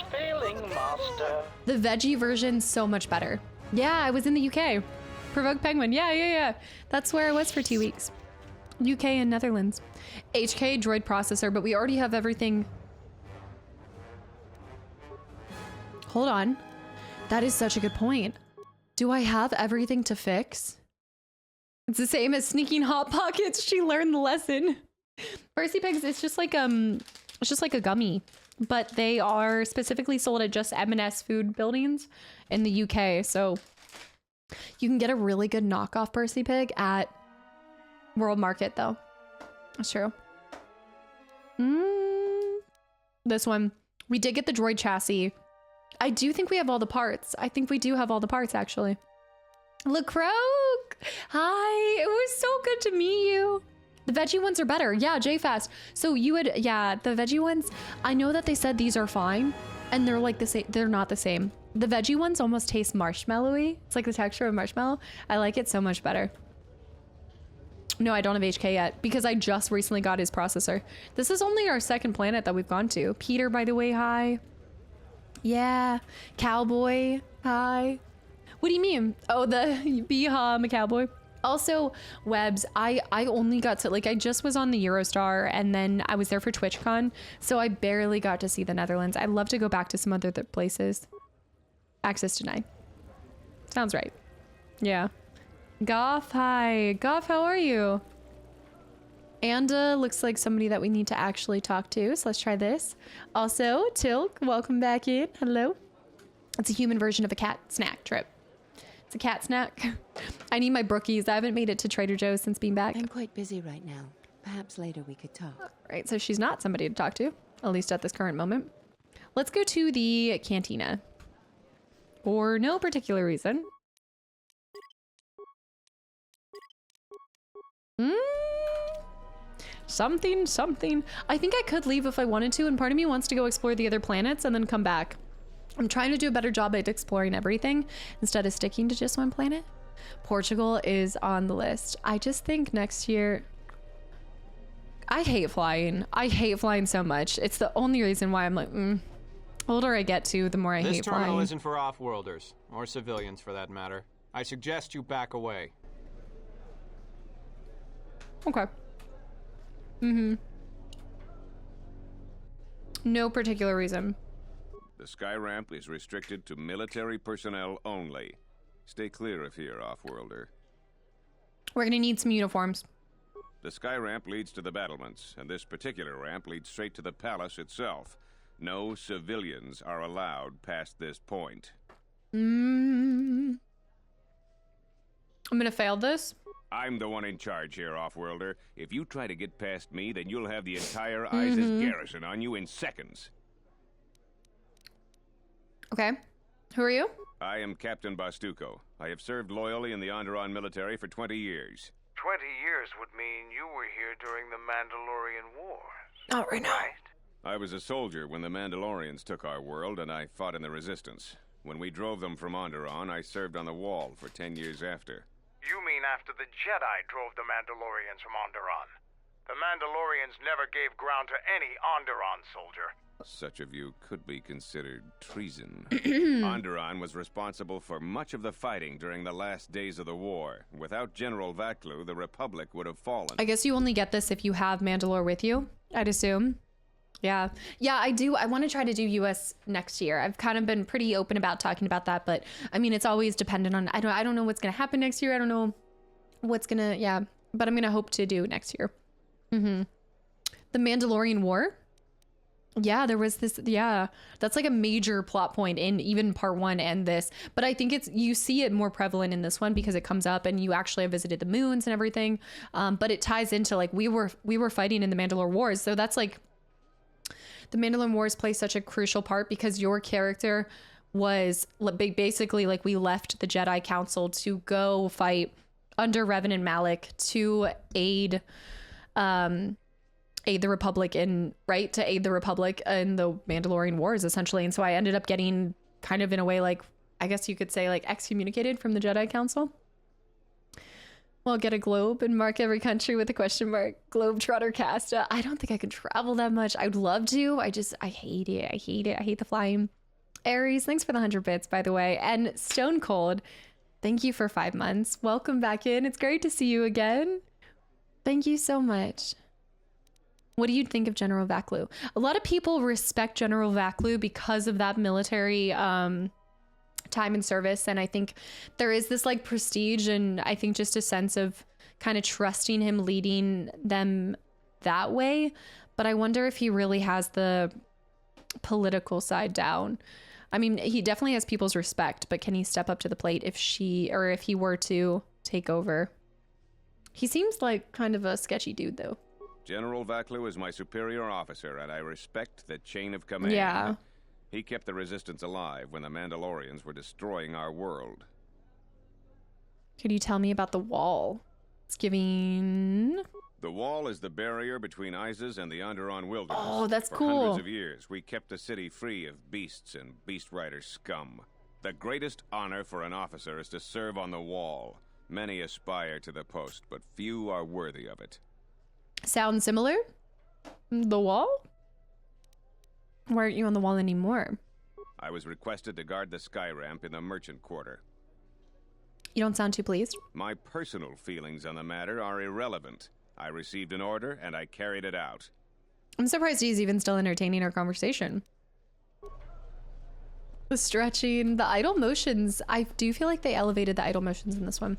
The veggie version's so much better. Yeah, I was in the UK. Provoke Penguin. Yeah. That's where I was for 2 weeks. UK and Netherlands. HK droid processor, but we already have everything. Hold on. That is such a good point. Do I have everything to fix? It's the same as sneaking Hot Pockets. She learned the lesson. Percy Pigs, it's just like a gummy, but they are specifically sold at just M&S food buildings in the UK. So you can get a really good knockoff Percy Pig at World Market though. That's true. This one, we did get the droid chassis. I do think we have all the parts. I think we do have all the parts actually. LaCroak! Hi, it was so good to meet you. The veggie ones are better. Yeah, JFast. So you would, yeah, the veggie ones, I know that they said these are fine and they're like the same, they're not the same. The veggie ones almost taste marshmallowy. It's like the texture of marshmallow. I like it so much better. No, I don't have HK yet because I just recently got his processor. This is only our 2nd planet that we've gone to. Peter, by the way, hi. Yeah. Cowboy, hi. What do you mean? Oh, the I'm a cowboy. Also, Webs, I only got to, like, I just was on the Eurostar and then I was there for TwitchCon, so I barely got to see the Netherlands. I'd love to go back to some other places. Access denied. Sounds right. Yeah. Goff, hi. Goff, how are you? Anda looks like somebody that we need to actually talk to, so let's try this. Also, Tilk, welcome back in. Hello. It's a human version of a cat snack trip. It's a cat snack. I need my brookies. I haven't made it to Trader Joe's since being back. I'm quite busy right now. Perhaps later we could talk. Right, so she's not somebody to talk to, at least at this current moment. Let's go to the cantina. For no particular reason. Something. I think I could leave if I wanted to, and part of me wants to go explore the other planets and then come back. I'm trying to do a better job at exploring everything instead of sticking to just one planet. Portugal is on the list. I just think next year... I hate flying. I hate flying so much. It's the only reason why I'm like, the older I get to, the more I hate flying. This terminal isn't for off-worlders, or civilians for that matter. I suggest you back away. Okay. Mm-hmm. No particular reason. The sky ramp is restricted to military personnel only. Stay clear of here, Offworlder. We're gonna need some uniforms. The sky ramp leads to the battlements, and this particular ramp leads straight to the palace itself. No civilians are allowed past this point. I'm gonna fail this. I'm the one in charge here, Offworlder. If you try to get past me, then you'll have the entire ISIS garrison on you in seconds. Okay. Who are you? I am Captain Bastuco. I have served loyally in the Onderon military for 20 years. 20 years would mean you were here during the Mandalorian Wars. Not right now. I was a soldier when the Mandalorians took our world, and I fought in the Resistance. When we drove them from Onderon, I served on the Wall for 10 years after. You mean after the Jedi drove the Mandalorians from Onderon? The Mandalorians never gave ground to any Onderon soldier. Such of you could be considered treason. Onderon was responsible for much of the fighting during the last days of the war. Without General Vaklu, the Republic would have fallen. I guess you only get this if you have Mandalore with you, I'd assume. Yeah. Yeah, I do. I want to try to do US next year. I've kind of been pretty open about talking about that, but I mean, it's always dependent on, I don't know what's going to happen next year. I don't know what's going to, yeah, but I'm going to hope to do next year. The Mandalorian War. Yeah, there was this, yeah, that's like a major plot point in even part 1 and this, but I think you see it more prevalent in this one because it comes up and you actually have visited the moons and everything. But it ties into like, we were fighting in the Mandalore Wars. So that's like, the Mandalorian Wars play such a crucial part because your character was basically like, we left the Jedi Council to go fight under Revan and Malak to aid the Republic to aid the Republic in the Mandalorian Wars, essentially. And so I ended up getting kind of in a way, like, I guess you could say like excommunicated from the Jedi Council. Well, get a globe and mark every country with a question mark. Globetrotter cast. I don't think I could travel that much. I'd love to. I hate it. I hate the flying. Aries, thanks for the 100 bits, by the way. And Stone Cold, thank you for 5 months. Welcome back in. It's great to see you again. Thank you so much. What do you think of General Vaklu? A lot of people respect General Vaklu because of that military time and service. And I think there is this like prestige and I think just a sense of kind of trusting him leading them that way. But I wonder if he really has the political side down. I mean, he definitely has people's respect, but can he step up to the plate if he were to take over? He seems like kind of a sketchy dude though. General Vaklu is my superior officer, and I respect the chain of command. Yeah. He kept the Resistance alive when the Mandalorians were destroying our world. Could you tell me about the Wall? It's giving... The Wall is the barrier between Isis and the Onderon wilderness. Oh, that's For cool. hundreds of years, we kept the city free of beasts and beast rider scum. The greatest honor for an officer is to serve on the Wall. Many aspire to the post, but few are worthy of it. Sound similar? The Wall? Why aren't you on the Wall anymore? I was requested to guard the sky ramp in the merchant quarter. You don't sound too pleased. My personal feelings on the matter are irrelevant. I received an order and I carried it out. I'm surprised he's even still entertaining our conversation. The stretching, the idle motions. I do feel like they elevated the idle motions in this one.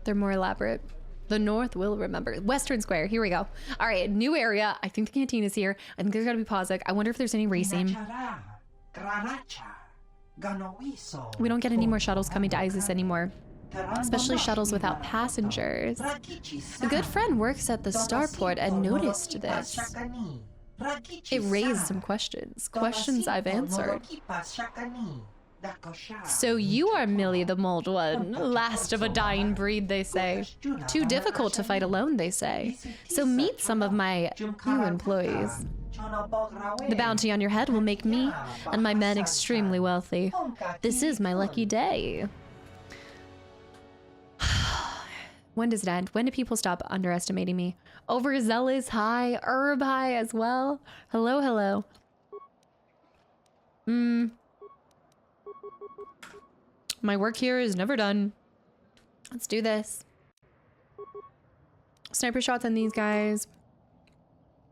They're more elaborate. The North will remember. Western Square, here we go. All right, new area. I think the canteen is here. I think there's gotta be Pausek. I wonder if there's any racing. We don't get any more shuttles coming to Isis anymore. Especially shuttles without passengers. A good friend works at the starport and noticed this. It raised some questions. Questions I've answered. So you are Millie the Mold One, last of a dying breed, they say. Too difficult to fight alone, they say. So meet some of my new employees. The bounty on your head will make me and my men extremely wealthy. This is my lucky day. When does it end? When do people stop underestimating me? Overzealous high, herb high as well. Hello, hello. My work here is never done. Let's do this. sniper shots on these guys.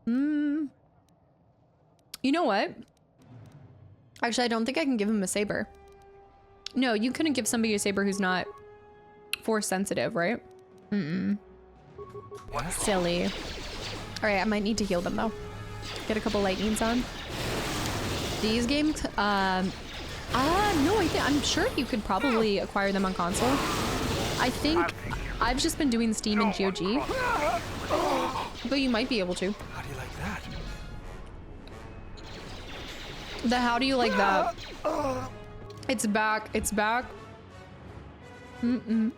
You know what? Actually, I don't think I can give him a saber. No, you couldn't give somebody a saber who's not force sensitive, right? Silly. All right, I might need to heal them though. Get a couple lightnings on. These games, no, I'm sure you could probably acquire them on console. I think I've just been doing Steam and GOG, but you might be able to. How do you like that? The how do you like that? It's back. It's back. I'm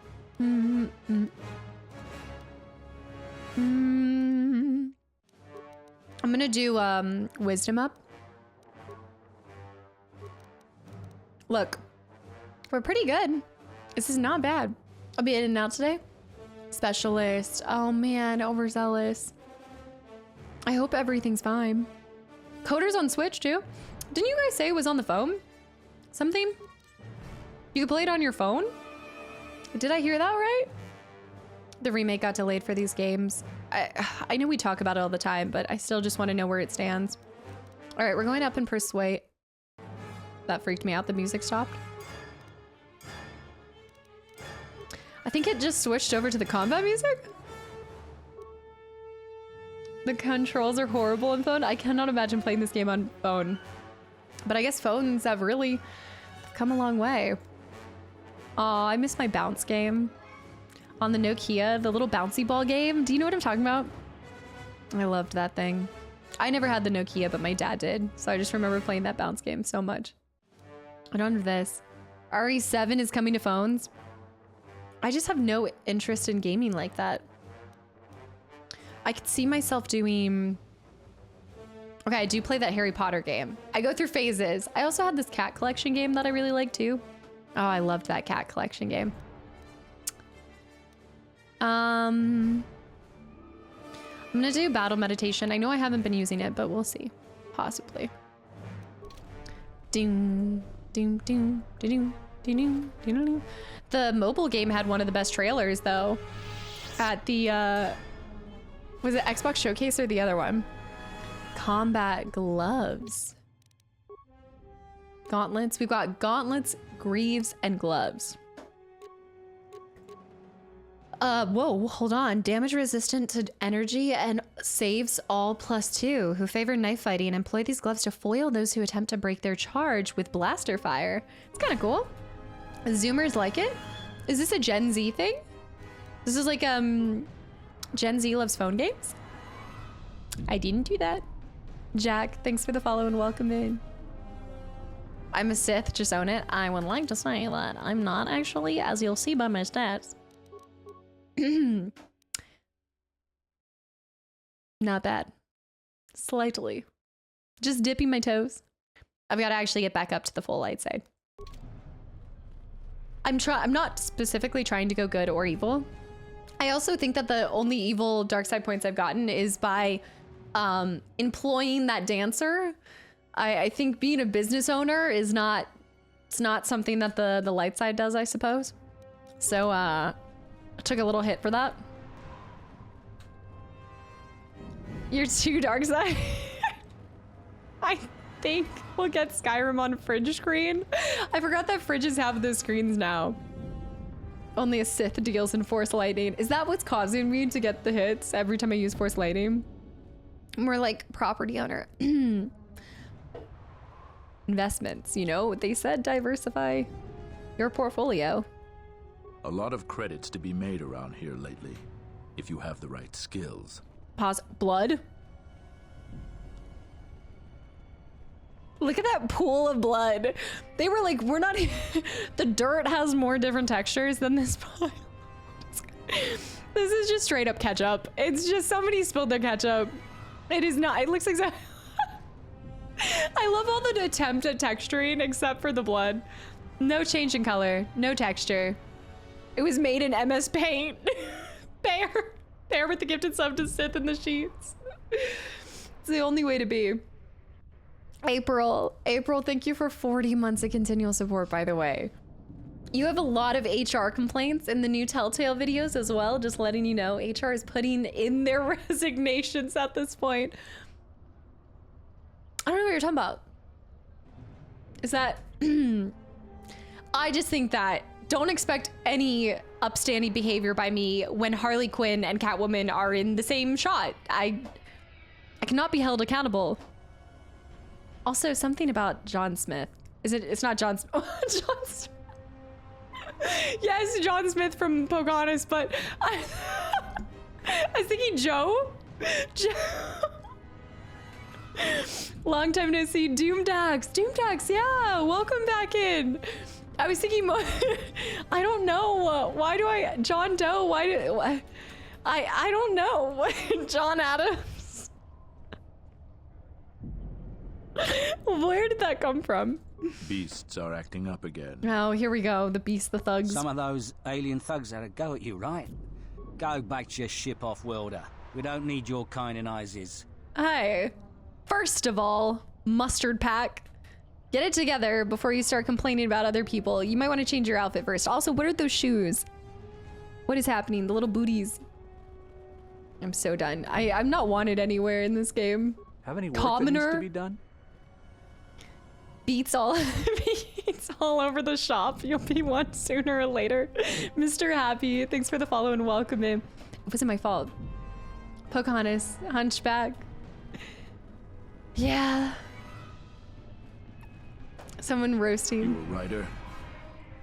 gonna do wisdom up. Look, we're pretty good. This is not bad. I'll be in and out today. Specialist. Oh man, overzealous. I hope everything's fine. Coder's on Switch too. Didn't you guys say it was on the phone? Something? You could play it on your phone? Did I hear that right? The remake got delayed for these games. I know we talk about it all the time, but I still just want to know where it stands. All right, we're going up and persuade. That freaked me out. The music stopped. I think it just switched over to the combat music. The controls are horrible on phone. I cannot imagine playing this game on phone. But I guess phones have really come a long way. Aw, I miss my bounce game. On the Nokia, the little bouncy ball game. Do you know what I'm talking about? I loved that thing. I never had the Nokia, but my dad did. So I just remember playing that bounce game so much. I don't have this. RE7 is coming to phones. I just have no interest in gaming like that. I could see myself doing... Okay, I do play that Harry Potter game. I go through phases. I also had this cat collection game that I really liked too. Oh, I loved that cat collection game. I'm gonna do battle meditation. I know I haven't been using it, but we'll see. Possibly. Ding, ding, ding, ding, ding, ding, ding. The mobile game had one of the best trailers though. At the was it Xbox Showcase or the other one? Combat gloves. Gauntlets. We've got gauntlets, greaves, and gloves. Whoa, hold on. Damage resistant to energy and saves all +2 who favor knife fighting and employ these gloves to foil those who attempt to break their charge with blaster fire. It's kind of cool. Zoomers like it. Is this a Gen Z thing? This is like, Gen Z loves phone games? I didn't do that. Jack, thanks for the follow and welcome in. I'm a Sith, just own it. I would like to say that I'm not actually, as you'll see by my stats. Not bad. Slightly. Just dipping my toes. I've got to actually get back up to the full light side. I'm not specifically trying to go good or evil. I also think that the only evil dark side points I've gotten is by employing that dancer. I think being a business owner is not, it's not something that the light side does, I suppose. So I took a little hit for that. You're too dark side. I think we'll get Skyrim on fridge screen. I forgot that fridges have those screens now. Only a Sith deals in Force Lightning. Is that what's causing me to get the hits every time I use Force Lightning? More like property owner. Investments, you know, they said diversify your portfolio. A lot of credits to be made around here lately, if you have the right skills. Pause. Blood? Look at that pool of blood. They were like, we're not... The dirt has more different textures than this pile. This is just straight up ketchup. It's just somebody spilled their ketchup. It is not. It looks exactly... I love all the attempt at texturing except for the blood. No change in color. No texture. It was made in MS Paint. Bear with the gifted sub to Sith in the sheets. It's the only way to be. April, thank you for 40 months of continual support, by the way. You have a lot of HR complaints in the new Telltale videos as well, just letting you know. HR is putting in their resignations at this point. I don't know what you're talking about. Is that... I just think that don't expect any upstanding behavior by me when Harley Quinn and Catwoman are in the same shot. I cannot be held accountable. Also, something about John Smith. It's not John Smith. John Smith. Yes, John Smith from Pocahontas, but I was thinking Joe. Long time no see. Doomdax. Doomdax, yeah, welcome back in. I was thinking more. I don't know. Why do I... John Doe, why do... I don't know. John Adams. Where did that come from? Beasts are acting up again. Oh, here we go. The beasts, the thugs. Some of those alien thugs had a go at you, right? Go back to your ship, off-worlder. We don't need your kind and eyes. Hi. First of all, mustard pack. Get it together before you start complaining about other people. You might want to change your outfit first. Also, what are those shoes? What is happening? The little booties. I'm so done. I'm not wanted anywhere in this game. Have any work that needs to be done? Beats all over the shop. You'll be one sooner or later. Mr. Happy, thanks for the follow and welcome in. It wasn't my fault. Pocahontas, Hunchback. Yeah. Someone roasting. You a writer?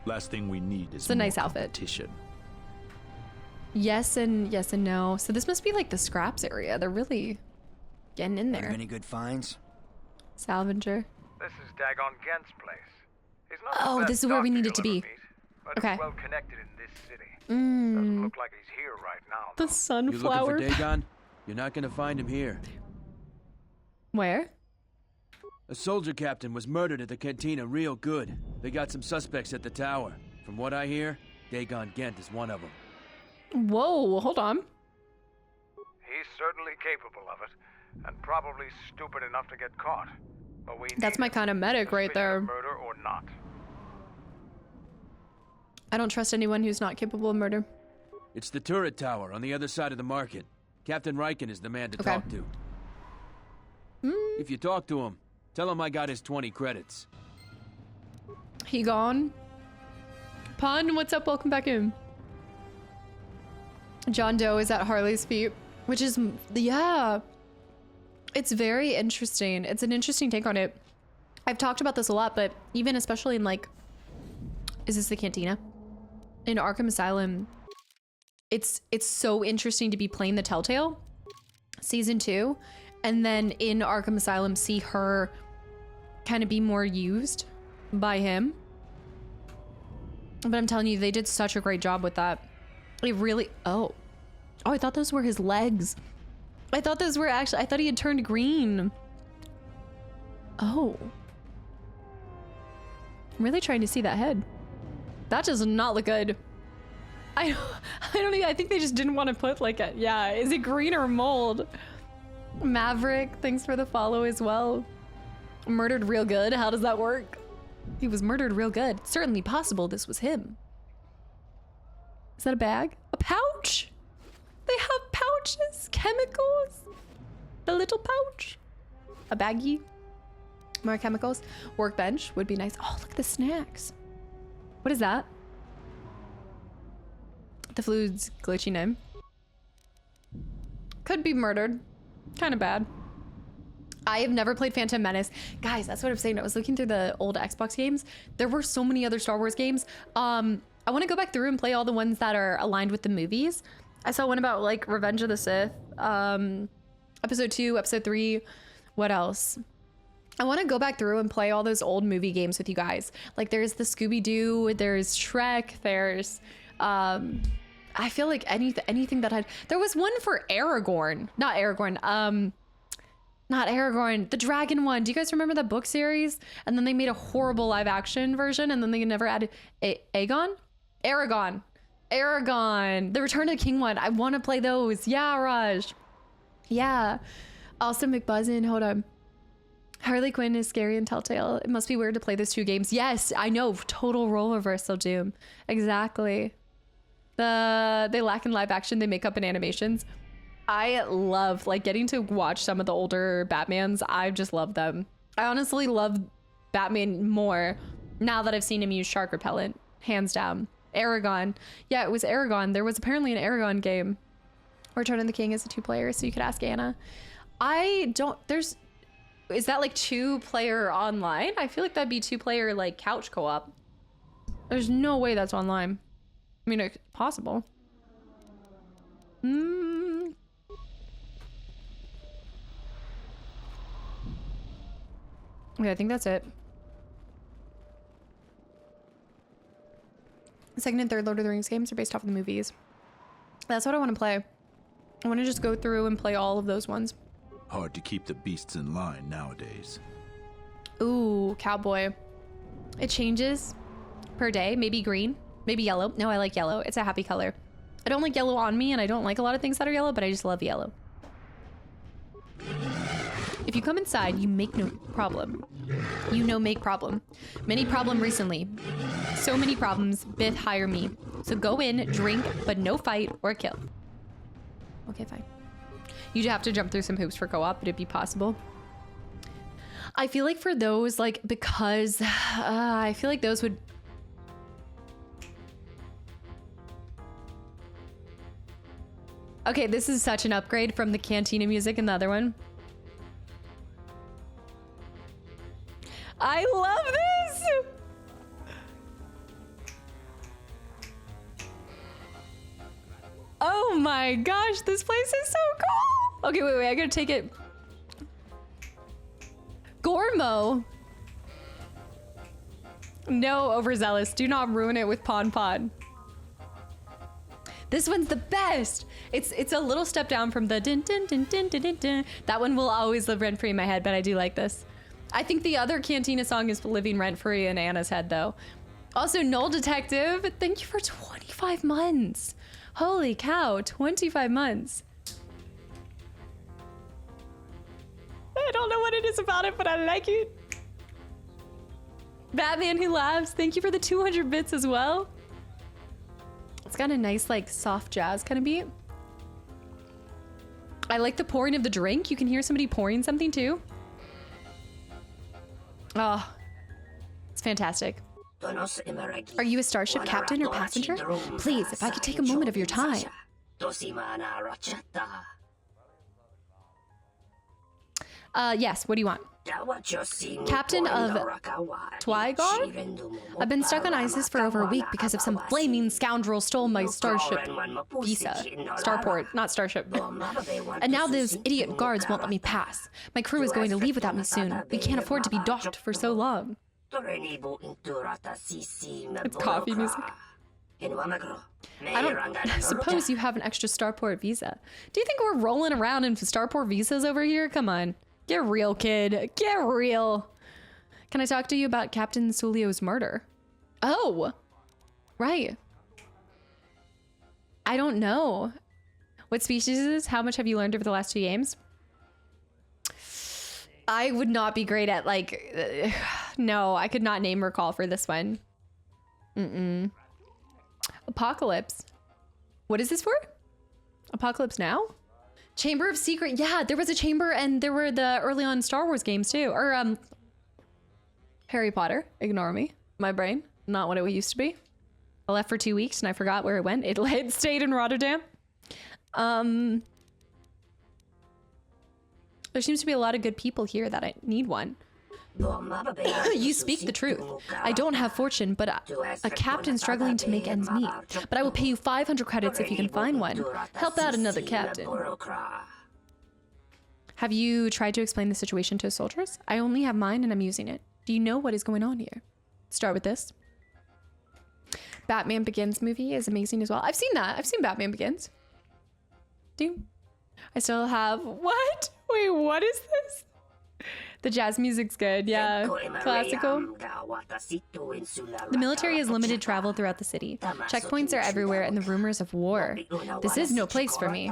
Last thing we need is a nice outfit. Competition. Yes and no. So this must be like the scraps area. They're really getting in there. Any good finds? Salvager. This is Dagon Gent's place. He's not oh, this is where we need it to be. But okay. He's well connected in this city. Doesn't look like he's here right now. The sunflower. You looking for Dagon? You're not gonna find him here. Where? A soldier captain was murdered at the cantina real good. They got some suspects at the tower. From what I hear, Dagon Gent is one of them. Whoa, hold on. He's certainly capable of it, and probably stupid enough to get caught. But we That's my kind of medic right there. Murder or not. I don't trust anyone who's not capable of murder. It's the turret tower on the other side of the market. Captain Riken is the man to talk to. If you talk to him, tell him I got his 20 credits. He gone? Pun, what's up? Welcome back in. John Doe is at Harley's feet, which is, yeah. It's very interesting. It's an interesting take on it. I've talked about this a lot, but even especially in like, is this the cantina? In Arkham Asylum, it's so interesting to be playing the Telltale Season 2, and then in Arkham Asylum see her kind of be more used by him. But I'm telling you, they did such a great job with that. It really, oh, I thought those were his legs. I thought those were actually, I thought he had turned green. Oh. I'm really trying to see that head. That does not look good. I don't even, I think they just didn't want to put like a, yeah, is it green or mold? Maverick, thanks for the follow as well. Murdered real good, how does that work? He was murdered real good. It's certainly possible this was him. Is that a bag? A pouch? They have pouches, chemicals. The little pouch. A baggie. More chemicals. Workbench would be nice. Oh, look at the snacks. What is that? The fluid's glitchy name. Could be murdered. Kind of bad. I have never played Phantom Menace. Guys, that's what I'm saying. I was looking through the old Xbox games. There were so many other Star Wars games. I want to go back through and play all the ones that are aligned with the movies. I saw one about like Revenge of the Sith, episode 2, episode 3. What else? I want to go back through and play all those old movie games with you guys. Like there's the Scooby-Doo, there's Shrek, there's, I feel like anything that had, there was one for Aragorn, not Aragorn, the dragon one. Do you guys remember the book series? And then they made a horrible live action version and then they never added Aragon, the Return of the King one. I want to play those. Yeah, Raj. Yeah. Also McBuzzin, hold on. Harley Quinn is scary and telltale. It must be weird to play those two games. Yes, I know. Total role reversal Doom. Exactly. They lack in live action. They make up in animations. I love like getting to watch some of the older Batmans. I just love them. I honestly love Batman more now that I've seen him use shark repellent. Hands down. Aragon. Yeah, it was Aragon. There was apparently an Aragon game. Return of the King is a 2-player, so you could ask Anna. Is that like 2-player online? I feel like that'd be 2-player like couch co-op. There's no way that's online. I mean, it's possible. Okay, I think that's it. The second and third Lord of the Rings games are based off of the movies. That's what I want to play. I want to just go through and play all of those ones. Hard to keep the beasts in line nowadays. Ooh, cowboy. It changes per day. Maybe green, maybe yellow. No, I like yellow. It's a happy color. I don't like yellow on me, and I don't like a lot of things that are yellow, but I just love yellow. If you come inside, you make no problem. You know, make problem. Many problem recently. So many problems, Bith hire me. So go in, drink, but no fight or kill. Okay, fine. You'd have to jump through some hoops for co-op, but it'd be possible. I feel like for those, like, because I feel like those would... Okay, this is such an upgrade from the Cantina music in the other one. I love this! Oh my gosh, this place is so cool! Okay, wait, I gotta take it. Gormo. No, overzealous. Do not ruin it with Pon Pon. This one's the best. It's a little step down from the din din din din din din din. That one will always live rent free in my head, but I do like this. I think the other Cantina song is living rent free in Anna's head, though. Also, Null Detective, thank you for 25 months. Holy cow, 25 months. I don't know what it is about it, but I like it. Batman Who Laughs, thank you for the 200 bits as well. It's got a nice, like, soft jazz kind of beat. I like the pouring of the drink. You can hear somebody pouring something too. Oh, it's fantastic. Are you a starship captain or passenger? Please, if I could take a moment of your time. Yes, what do you want? Captain of Twygar? I've been stuck on Isis for over a week because of some flaming scoundrel stole my starship visa. Starport, not starship. And now those idiot guards won't let me pass. My crew is going to leave without me soon. We can't afford to be docked for so long. It's coffee music. I don't suppose you have an extra starport visa. Do you think we're rolling around in starport visas over here? Come on. Get real, kid. Get real. Can I talk to you about Captain Sulio's murder? Oh, right. I don't know. What species is this? How much have you learned over the last 2 games? I would not be great at, like, no, I could not name recall for this one. Apocalypse. What is this for? Apocalypse Now? Chamber of Secret. Yeah, there was a chamber and there were the early on Star Wars games too. Or Harry Potter. Ignore me. My brain. Not what it used to be. I left for 2 weeks and I forgot where it went. It stayed in Rotterdam. There seems to be a lot of good people here that I need one. You speak the truth. I don't have fortune, but a captain struggling to make ends meet. But I will pay you 500 credits if you can find one. Help out another captain. Have you tried to explain the situation to soldiers? I only have mine and I'm using it. Do you know what is going on here? Start with this. Batman Begins movie is amazing as well. I've seen that. I've seen Batman Begins. I still have... What? Wait, what is this? The jazz music's good, yeah. Classical. The military has limited travel throughout the city. Checkpoints are everywhere and the rumors of war. This is no place for me.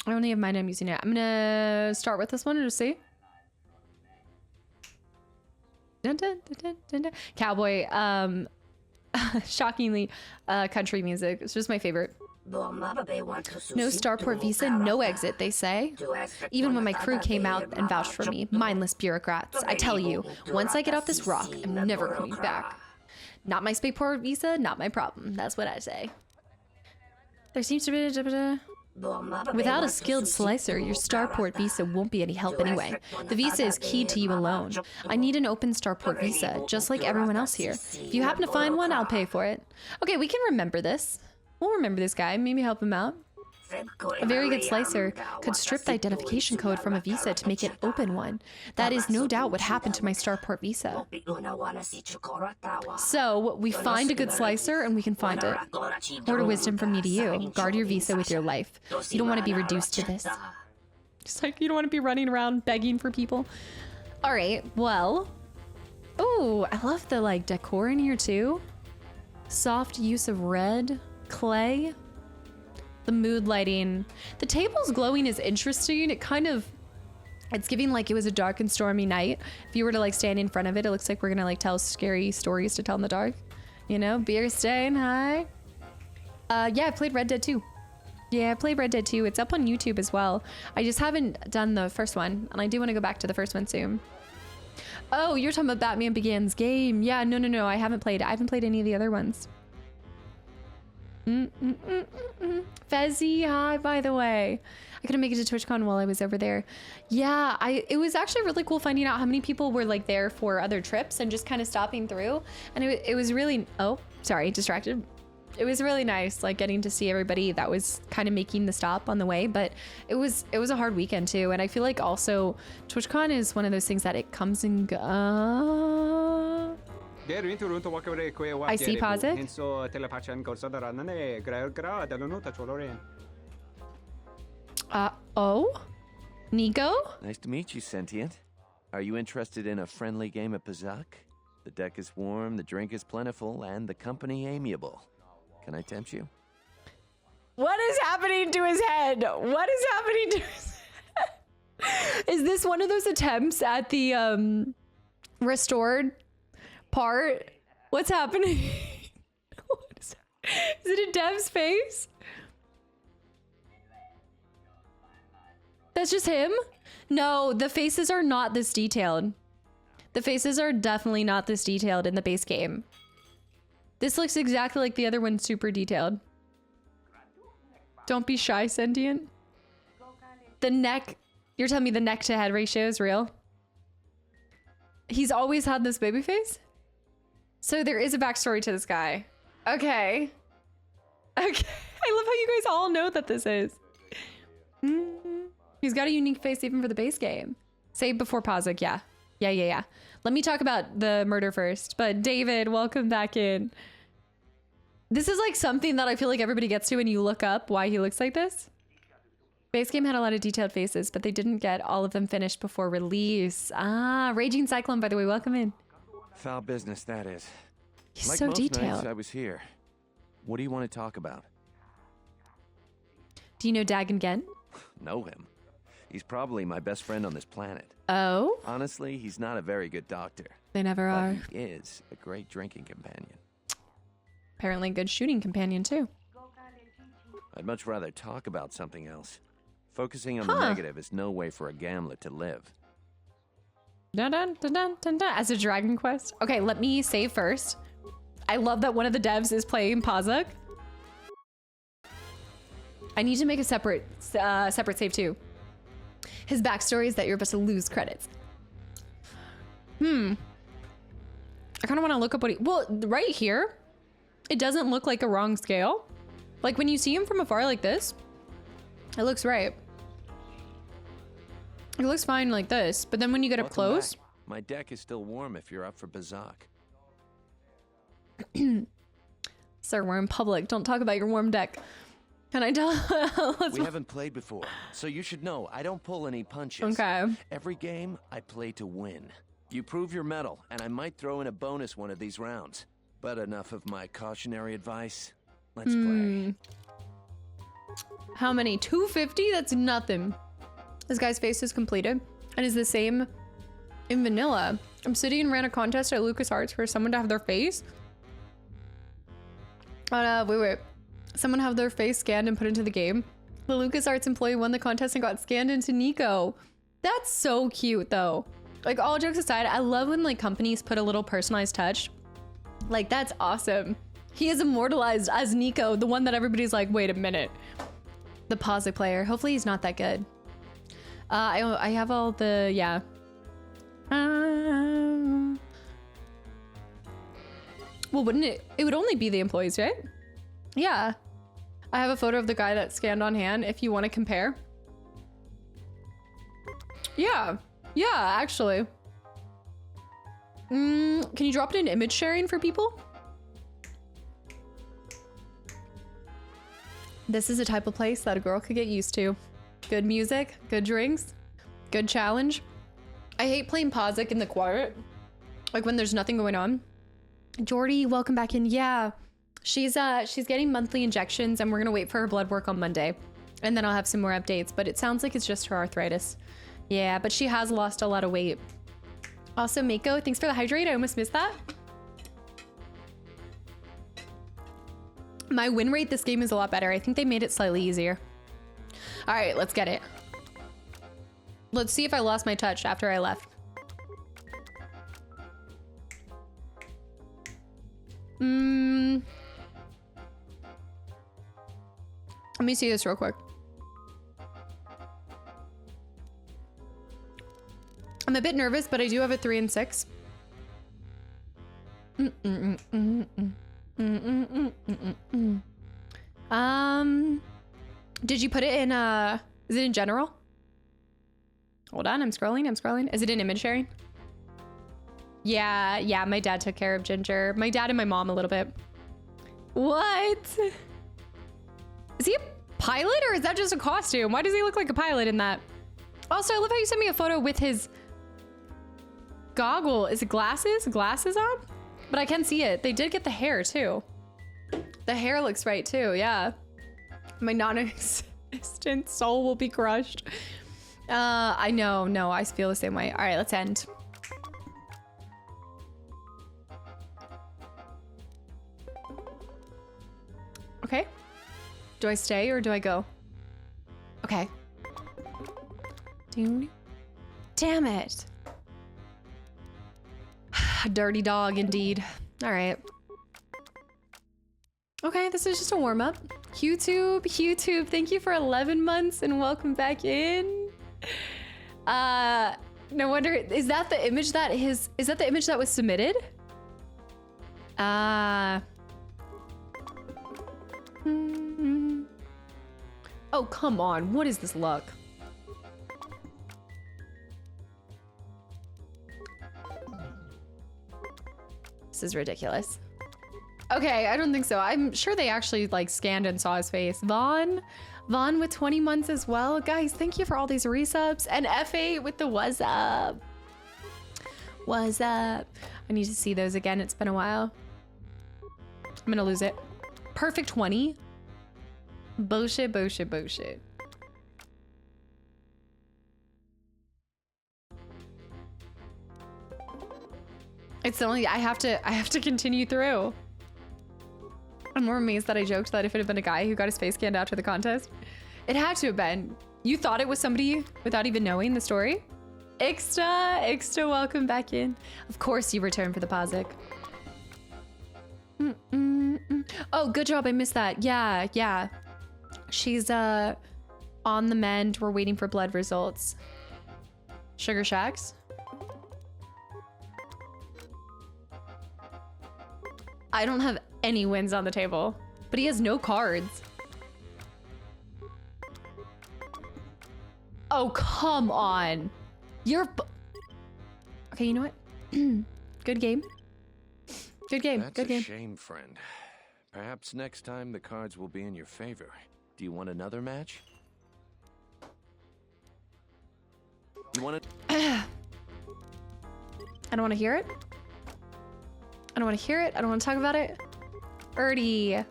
I only have mine. I'm using it. I'm gonna start with this one and just see. Dun, dun, dun, dun, dun, dun. Cowboy. Shockingly, country music. It's just my favorite. No starport visa, no exit, they say. Even when my crew came out and vouched for me, mindless bureaucrats. I tell you, once I get off this rock, I'm never coming back. Not my spaceport visa, not my problem. That's what I say. There seems to be... Without a skilled slicer, your starport visa won't be any help anyway. The visa is key to you alone. I need an open starport visa, just like everyone else here. If you happen to find one, I'll pay for it. Okay, we can remember this. We'll remember this guy, maybe help him out. A very good slicer could strip the identification code from a visa to make it open one. That is no doubt what happened to my starport visa. So, we find a good slicer and we can find it. Word of wisdom from me to you. Guard your visa with your life. You don't want to be reduced to this. Just like, you don't want to be running around begging for people. Alright, well. Oh, I love the, like, decor in here too. Soft use of red, clay. The mood lighting. The table's glowing is interesting. It kind of, it's giving like it was a dark and stormy night. If you were to like stand in front of it, it looks like we're gonna like tell scary stories to tell in the dark. You know, beer staying high. Yeah, I played Red Dead 2. Yeah, I played Red Dead 2. It's up on YouTube as well. I just haven't done the first one, and I do want to go back to the first one soon. Oh, you're talking about Batman Begins game. Yeah, no. I haven't played any of the other ones. Fezzy, hi, by the way. I couldn't make it to TwitchCon while I was over there. Yeah, it was actually really cool finding out how many people were like there for other trips and just kind of stopping through. And it was really, oh, sorry, distracted. It was really nice, like getting to see everybody that was kind of making the stop on the way. But it was a hard weekend too. And I feel like also TwitchCon is one of those things that it comes and goes. I see Pazik. Oh? Nico? Nice to meet you, Sentient. Are you interested in a friendly game of Pazak? The deck is warm, the drink is plentiful, and the company amiable. Can I tempt you? What is happening to his head? What is happening to his head? Is this one of those attempts at the restored part? What's happening? Is it a Dev's face? That's just him? No, the faces are not this detailed. The faces are definitely not this detailed in the base game. This looks exactly like the other one, super detailed. Don't be shy, Sentient. The neck, you're telling me the neck to head ratio is real? He's always had this baby face? So there is a backstory to this guy. Okay. I love how you guys all know that this is. He's got a unique face even for the base game. Save before Pazik, yeah. Yeah. Let me talk about the murder first. But David, welcome back in. This is like something that I feel like everybody gets to when you look up why he looks like this. Base game had a lot of detailed faces, but they didn't get all of them finished before release. Ah, Raging Cyclone, by the way, welcome in. Foul business, that is. He's like so most detailed. nights I was here. What do you want to talk about? Do you know Dagon Gent? Know him. He's probably my best friend on this planet. Oh? Honestly, he's not a very good doctor. They never are. He is a great drinking companion. Apparently a good shooting companion, too. I'd much rather talk about something else. Focusing on the negative is no way for a gambler to live. Dun, dun, dun, dun, dun, dun. As a Dragon Quest. Okay, let me save first. I love that one of the devs is playing Pazik. I need to make a separate save too. His backstory is that you're about to lose credits. I kind of want to look up what he... Well, right here, it doesn't look like a wrong scale. Like when you see him from afar like this, it looks right. It looks fine like this, but then when you get up close... Back. My deck is still warm if you're up for Bazak. Sir, we're in public. Don't talk about your warm deck. Can I tell? We haven't played before, so you should know I don't pull any punches. Okay. Every game, I play to win. You prove your mettle, and I might throw in a bonus one of these rounds. But enough of my cautionary advice. Let's play. How many? 250? That's nothing. This guy's face is completed and is the same in vanilla. Obsidian ran a contest at LucasArts for someone to have their face. Wait. Someone have their face scanned and put into the game. The LucasArts employee won the contest and got scanned into Nico. That's so cute though. Like, all jokes aside, I love when like companies put a little personalized touch. Like, that's awesome. He is immortalized as Nico, the one that everybody's like, wait a minute. The Pause player. Hopefully he's not that good. I have all the, yeah. Well, wouldn't it? It would only be the employees, right? Yeah. I have a photo of the guy that scanned on hand if you want to compare. Yeah. Yeah, actually. Can you drop it in image sharing for people? This is a type of place that a girl could get used to. Good music, good drinks, good challenge. I hate playing Pozic in the quiet, like when there's nothing going on. Jordy, welcome back in. Yeah, she's getting monthly injections and we're gonna wait for her blood work on Monday. And then I'll have some more updates, but it sounds like it's just her arthritis. Yeah, but she has lost a lot of weight. Also, Mako, thanks for the hydrate. I almost missed that. My win rate this game is a lot better. I think they made it slightly easier. All right, let's get it. Let's see if I lost my touch after I left. Let me see this real quick. I'm a bit nervous, but I do have a 3 and 6. Did you put it in is it in general? Hold on, I'm scrolling. Is it in image sharing? Yeah, my dad took care of Ginger. My dad and my mom a little bit. What? Is he a pilot or is that just a costume? Why does he look like a pilot in that? Also, I love how you sent me a photo with his goggle. Is it glasses on? But I can see it. They did get the hair too. The hair looks right too, yeah. My non-existent soul will be crushed. I know, no, I feel the same way. All right, let's end. Okay. Do I stay or do I go? Okay. Damn it. Dirty dog indeed. All right. Okay, this is just a warm-up. YouTube, thank you for 11 months and welcome back in. No wonder, is that the image that was submitted? Oh, come on, what is this luck? This is ridiculous. Okay, I don't think so. I'm sure they actually like scanned and saw his face. Vaughn with 20 months as well. Guys, thank you for all these resubs. And F8 with the what's up. What's up? I need to see those again. It's been a while. I'm gonna lose it. Perfect 20. Bullshit. It's the only, I have to continue through. I'm more amazed that I joked that if it had been a guy who got his face scanned after the contest. It had to have been. You thought it was somebody without even knowing the story? Ixta, welcome back in. Of course you returned for the Pozic. Oh, good job, I missed that. Yeah. She's on the mend. We're waiting for blood results. Sugar Shacks. I don't have any wins on the table, but he has no cards. Oh, come on. Okay, you know what? Good game. That's a shame, friend. Perhaps next time the cards will be in your favor. Do you want another match? You want it? I don't want to hear it. I don't want to talk about it. Erdy.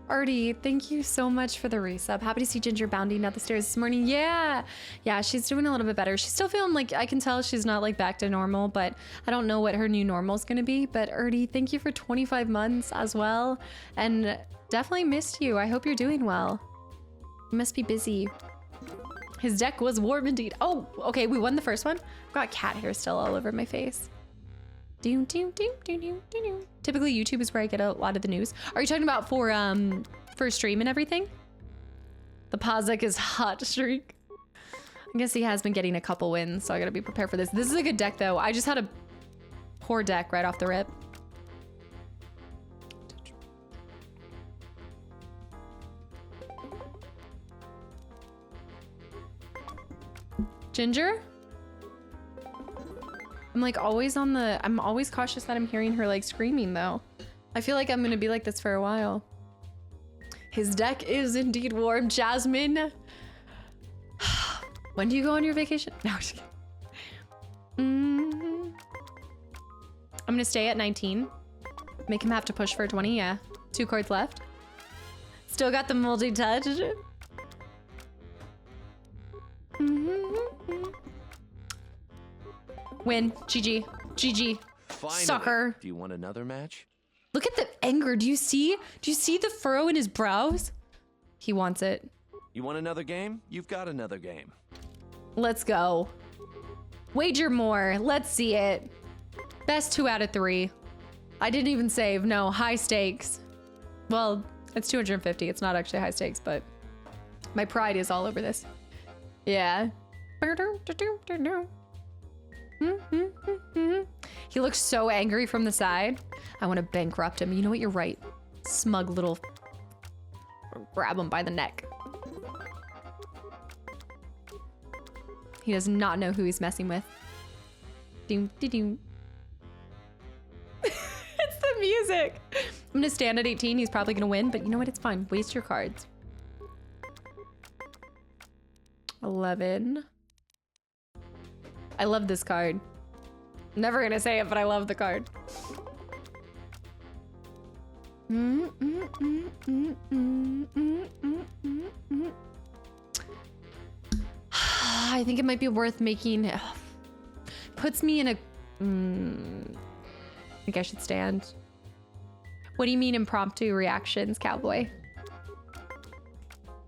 Artie, thank you so much for the resub. Happy to see Ginger bounding up the stairs this morning. Yeah, she's doing a little bit better. She's still feeling like, I can tell she's not like back to normal, but I don't know what her new normal is going to be. But Artie, thank you for 25 months as well. And definitely missed you. I hope you're doing well. You must be busy. His deck was warm indeed. Oh, okay, we won the first one. I've got cat hair still all over my face. Typically YouTube is where I get a lot of the news. Are you talking about for stream and everything? The Pazek is hot streak. I guess he has been getting a couple wins, so I gotta be prepared for this. This is a good deck though. I just had a poor deck right off the rip. Ginger? I'm like always I'm always cautious that I'm hearing her like screaming though. I feel like I'm gonna be like this for a while. His deck is indeed warm, Jasmine. When do you go on your vacation? No, I'm just kidding. I'm gonna stay at 19. Make him have to push for 20, yeah. 2 cards left. Still got the multi-touch. Win. GG. GG. Finally. Sucker. Do you want another match? Look at the anger. Do you see the furrow in his brows? He wants it. You want another game? You've got another game. Let's go. Wager more. Let's see it. Best 2 out of 3. I didn't even save. No, high stakes. Well, it's 250. It's not actually high stakes, but my pride is all over this. Yeah. He looks so angry from the side. I want to bankrupt him. You know what? You're right. Smug little... Grab him by the neck. He does not know who he's messing with. Doom, doom. It's the music. I'm gonna stand at 18. He's probably gonna win, but you know what? It's fine. Waste your cards. 11. I love this card. Never gonna say it, but I love the card. I think it might be worth making. Puts me in a. I think I should stand. What do you mean impromptu reactions, cowboy?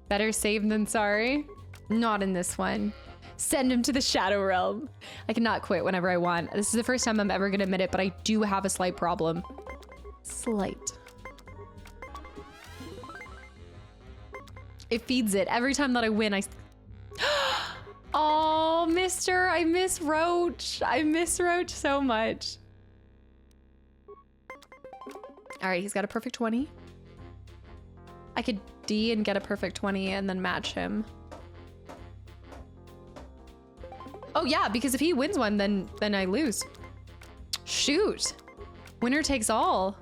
Better safe than sorry. Not in this one. Send him to the Shadow Realm. I cannot quit whenever I want. This is the first time I'm ever gonna admit it, but I do have a slight problem. Slight. It feeds it. Every time that I win, I... Oh, mister, I miss Roach. I miss Roach so much. All right, he's got a perfect 20. I could D and get a perfect 20 and then match him. Oh yeah, because if he wins one, then I lose. Shoot. Winner takes all.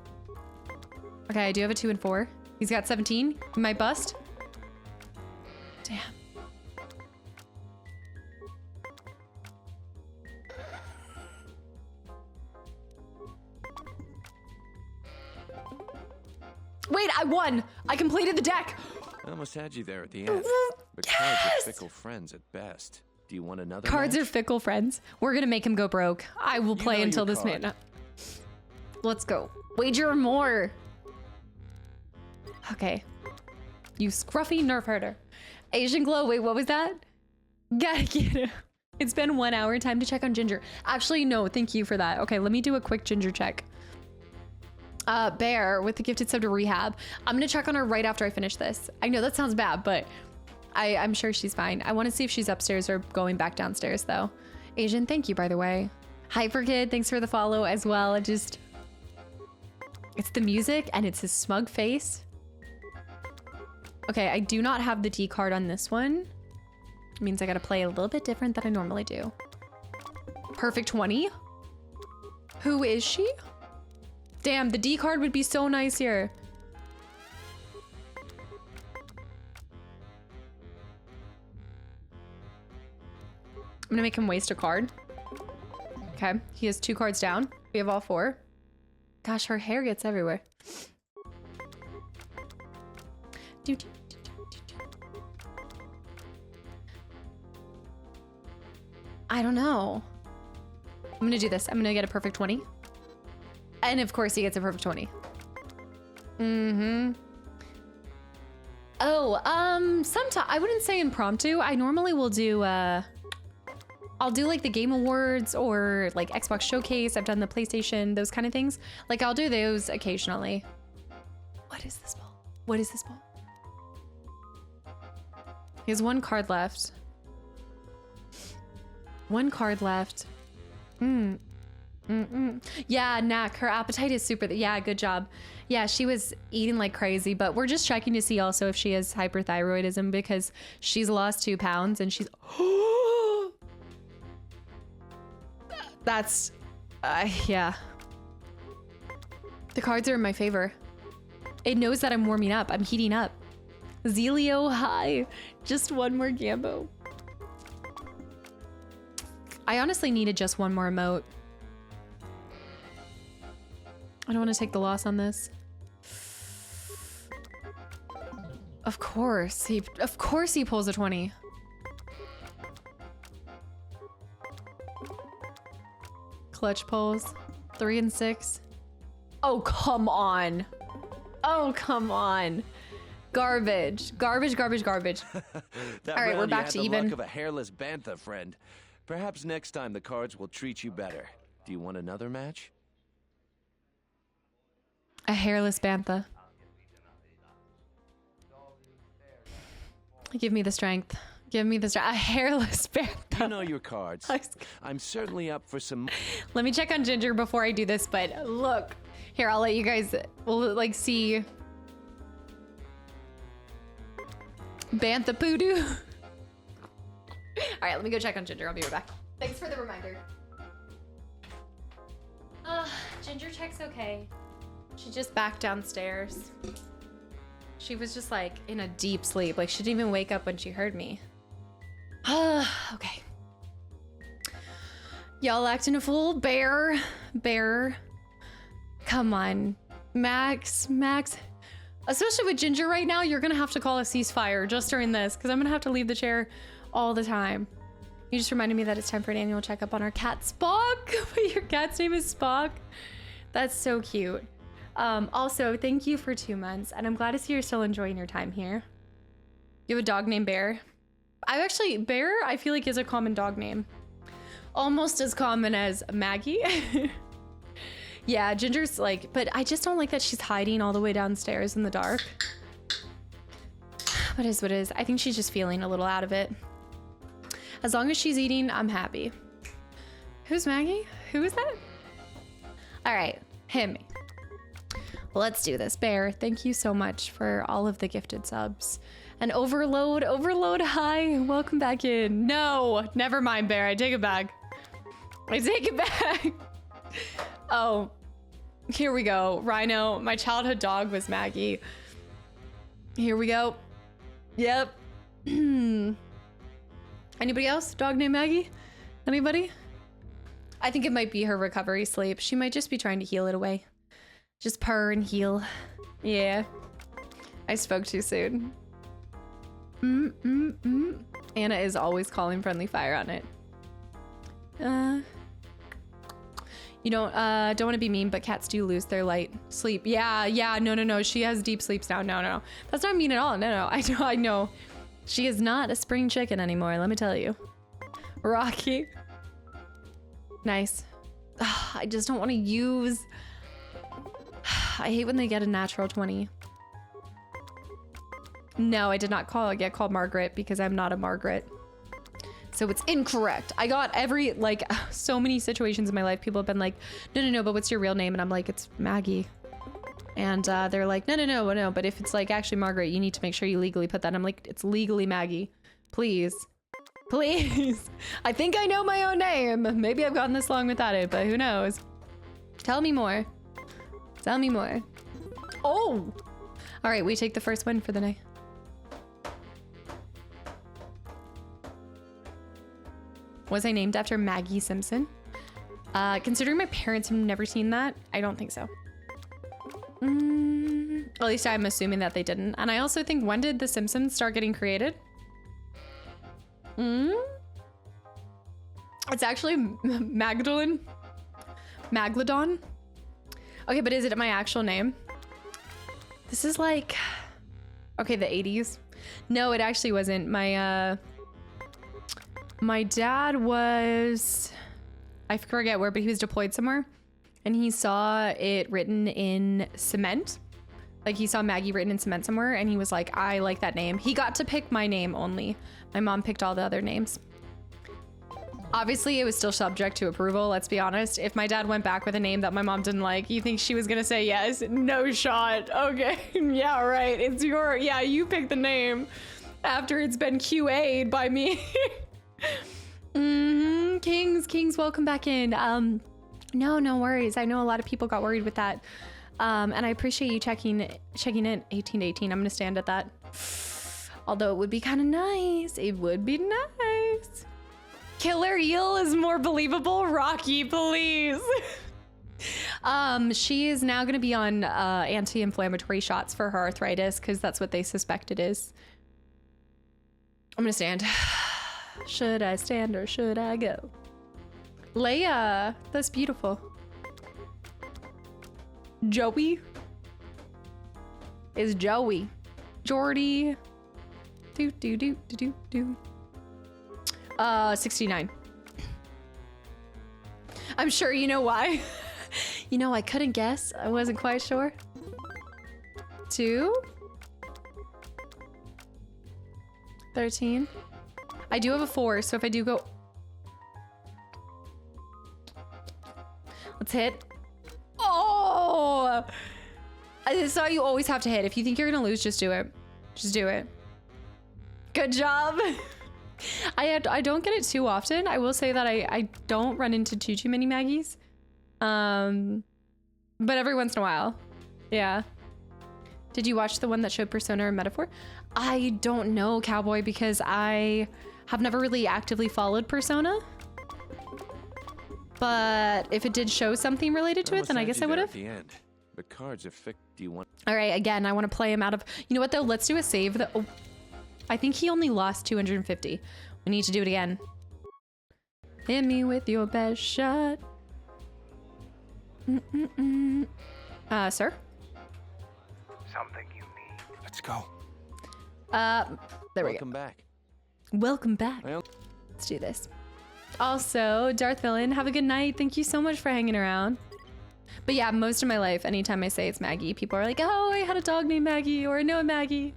Okay, I do have a 2 and 4. He's got 17. He might bust. Damn. Wait, I won! I completed the deck! I almost had you there at the end. But cards are fickle friends at best. Do you want another Cards match? are fickle friends. We're gonna make him go broke. I will play until this minute. Let's go. Wager more. Okay. You scruffy nerf herder. Asian Glow, wait, what was that? Gotta get him. It's been 1 hour. Time to check on Ginger. Actually, no, thank you for that. Okay, let me do a quick Ginger check. Bear with the gifted sub to rehab. I'm gonna check on her right after I finish this. I know that sounds bad, but I'm sure she's fine. I want to see if she's upstairs or going back downstairs though. Asian, thank you, by the way. Hyperkid, thanks for the follow as well. It's the music and it's his smug face. Okay, I do not have the D card on this one. It means I gotta play a little bit different than I normally do. Perfect 20. Who is she? Damn, the D card would be so nice here. I'm gonna make him waste a card. Okay, he has 2 cards down. We have all 4. Gosh, her hair gets everywhere. I don't know. I'm gonna do this. I'm gonna get a perfect 20. And of course he gets a perfect 20. Oh, sometimes I wouldn't say impromptu. I normally will do I'll do like the Game Awards or like Xbox Showcase. I've done the PlayStation, those kind of things. Like I'll do those occasionally. What is this ball? What is this ball? He has one card left. One card left. Yeah, Knack, her appetite is super. Yeah, good job. Yeah, she was eating like crazy, but we're just checking to see also if she has hyperthyroidism because she's lost 2 pounds and she's. That's, yeah. The cards are in my favor. It knows that I'm warming up. I'm heating up. Zelio, hi. Just one more Gambo. I honestly needed just one more emote. I don't want to take the loss on this. Of course he pulls a 20. Clutch pulls 3 and 6. Oh, come on. Oh, come on. Garbage. Garbage, garbage, garbage. All right, we're back to even. Luck of a hairless bantha, friend. Perhaps next time the cards will treat you better. Do you want another match? A hairless bantha. Give me the strength. Give me the strength. A hairless bantha. You know your cards. I'm certainly up for some. Let me check on Ginger before I do this, but look. Here, I'll let you guys like see. Bantha Poodoo. All right, let me go check on Ginger. I'll be right back. Thanks for the reminder. Ginger check's okay. She just back downstairs. She was just like in a deep sleep. Like she didn't even wake up when she heard me. Okay. Y'all acting a fool. Bear. Come on. Max. Especially with Ginger right now, you're gonna have to call a ceasefire just during this because I'm gonna have to leave the chair all the time. You just reminded me that it's time for an annual checkup on our cat Spock. Your cat's name is Spock. That's so cute. Also, thank you for 2 months, and I'm glad to see you're still enjoying your time here. You have a dog named Bear? Bear, I feel like is a common dog name. Almost as common as Maggie. Yeah, Ginger's like, but I just don't like that she's hiding all the way downstairs in the dark. What is what is? I think she's just feeling a little out of it. As long as she's eating, I'm happy. Who's Maggie? Who is that? All right, him. Let's do this. Bear, thank you so much for all of the gifted subs. And Overload, hi, welcome back in. No, never mind, Bear, I take it back. Oh, here we go. Rhino, my childhood dog was Maggie. Here we go. Yep. Anybody else? Dog named Maggie? Anybody? I think it might be her recovery sleep. She might just be trying to heal it away. Just purr and heal. Yeah. I spoke too soon. Anna is always calling friendly fire on it. You don't want to be mean, but cats do lose their light sleep. Yeah, no. She has deep sleeps now. No. That's not mean at all. No. I know. She is not a spring chicken anymore, let me tell you. Rocky. Nice. I just don't want to use. I hate when they get a natural 20. No, I did not get called Margaret because I'm not a Margaret. So it's incorrect. I got so many situations in my life. People have been like, no, but what's your real name? And I'm like, it's Maggie. And they're like, no. But if it's like actually Margaret, you need to make sure you legally put that. I'm like, it's legally Maggie. Please. I think I know my own name. Maybe I've gotten this long without it, but who knows? Tell me more. Oh! All right, we take the first win for the night. Was I named after Maggie Simpson? Considering my parents have never seen that, I don't think so. At least I'm assuming that they didn't. And I also think, when did The Simpsons start getting created? It's actually Magdalene. Maglodon. Okay, but is it my actual name? This is like, okay, the 80s. No, it actually wasn't. My dad was, I forget where, but he was deployed somewhere. And he saw it written in cement. Like, he saw Maggie written in cement somewhere, and he was like, I like that name. He got to pick my name only. My mom picked all the other names. Obviously, it was still subject to approval, let's be honest. If my dad went back with a name that my mom didn't like, you think she was gonna say yes? No shot. Okay, yeah, right. It's your, yeah, you pick the name after it's been QA'd by me. Kings, welcome back in. No worries. I know a lot of people got worried with that. And I appreciate you checking in 18 to 18. I'm gonna stand at that. Although it would be kind of nice. It would be nice. Killer Eel is more believable. Rocky, please. She is now gonna be on anti-inflammatory shots for her arthritis because that's what they suspect it is. I'm gonna stand. Should I stand or should I go? Leia, that's beautiful. Joey is Joey. Jordy. 69. I'm sure you know why. You know, I couldn't guess. I wasn't quite sure. 2. 13. I do have a 4, so if I do go... Let's hit. Oh! This is how you always have to hit. If you think you're gonna lose, just do it. Just do it. Good job. I don't get it too often. I will say that I don't run into too many Maggies. But every once in a while. Yeah. Did you watch the one that showed Persona or Metaphor? I don't know, Cowboy, because I have never really actively followed Persona. But if it did show something related to it, then I guess I would have. At the end. The cards are fixed. Do you want? All right, again, I want to play him out of... You know what, though? Let's do a save. Oh, I think he only lost 250. We need to do it again. Hit me with your best shot. Sir? Something you need. Let's go. There we go. Welcome back. Welcome back. Let's do this. Also, Darth Villain, have a good night. Thank you so much for hanging around. But yeah, most of my life, anytime I say it's Maggie, people are like, oh, I had a dog named Maggie, or no, Maggie.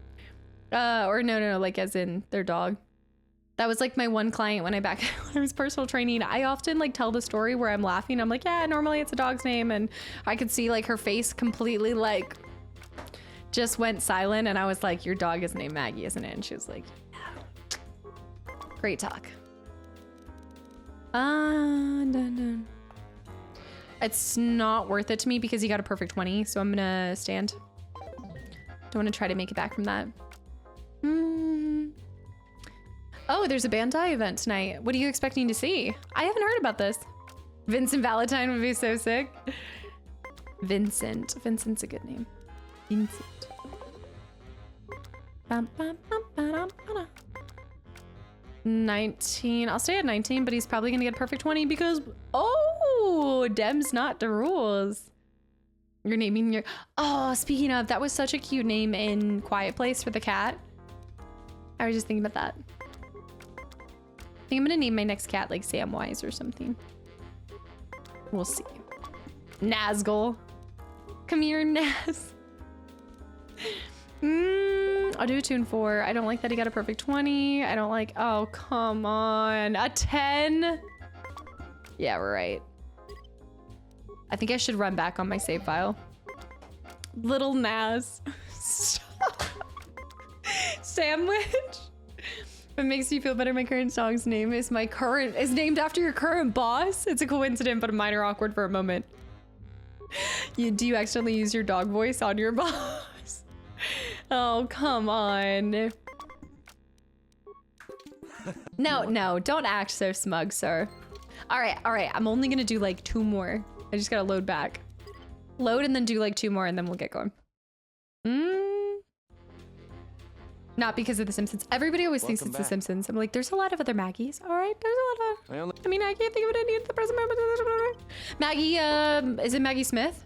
Or no, like as in their dog. That was like my one client when I was personal training. I often like tell the story where I'm laughing. I'm like, yeah, normally it's a dog's name. And I could see like her face completely like just went silent. And I was like, your dog is named Maggie, isn't it? And she was like, yeah. Great talk. It's not worth it to me because he got a perfect 20. So I'm gonna stand. Don't want to try to make it back from that. Oh, there's a Bandai event tonight. What are you expecting to see? I haven't heard about this. Vincent Valentine would be so sick. Vincent. Vincent's a good name. Vincent. 19. I'll stay at 19, but he's probably gonna get a perfect 20 because, oh, Dem's not the rules. You're naming your... Oh, speaking of, that was such a cute name in Quiet Place for the cat. I was just thinking about that. I think I'm gonna name my next cat like Samwise or something. We'll see. Nazgul. Come here, Naz. I'll do a tune 4. I don't like that he got a perfect 20. I don't like... Oh, come on. A 10? Yeah, we're right. I think I should run back on my save file. Little Naz. Stop. Sandwich. What makes you feel better? My current song's name is named after your current boss. It's a coincidence, but mine are awkward for a moment. Do you accidentally use your dog voice on your boss? Oh, come on. No, don't act so smug, sir. All right. I'm only gonna do like 2 more. I just gotta load back. Load and then do like 2 more and then we'll get going. Not because of The Simpsons. Everybody always thinks it's The Simpsons. I'm like, there's a lot of other Maggies. All right, there's a lot of. I mean, I can't think of any at the present moment. Maggie, is it Maggie Smith?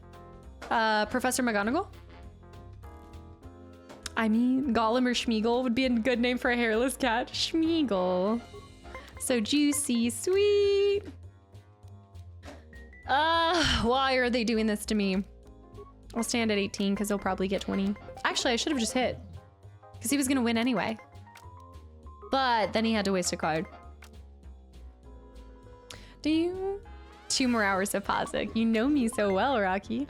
Professor McGonagall? I mean, Gollum or Schmeagol would be a good name for a hairless cat. Schmeagol. So juicy, sweet. Why are they doing this to me? I'll stand at 18 because he'll probably get 20. Actually, I should have just hit. Because he was going to win anyway. But then he had to waste a card. Do you? 2 more hours of Pazik. You know me so well, Rocky.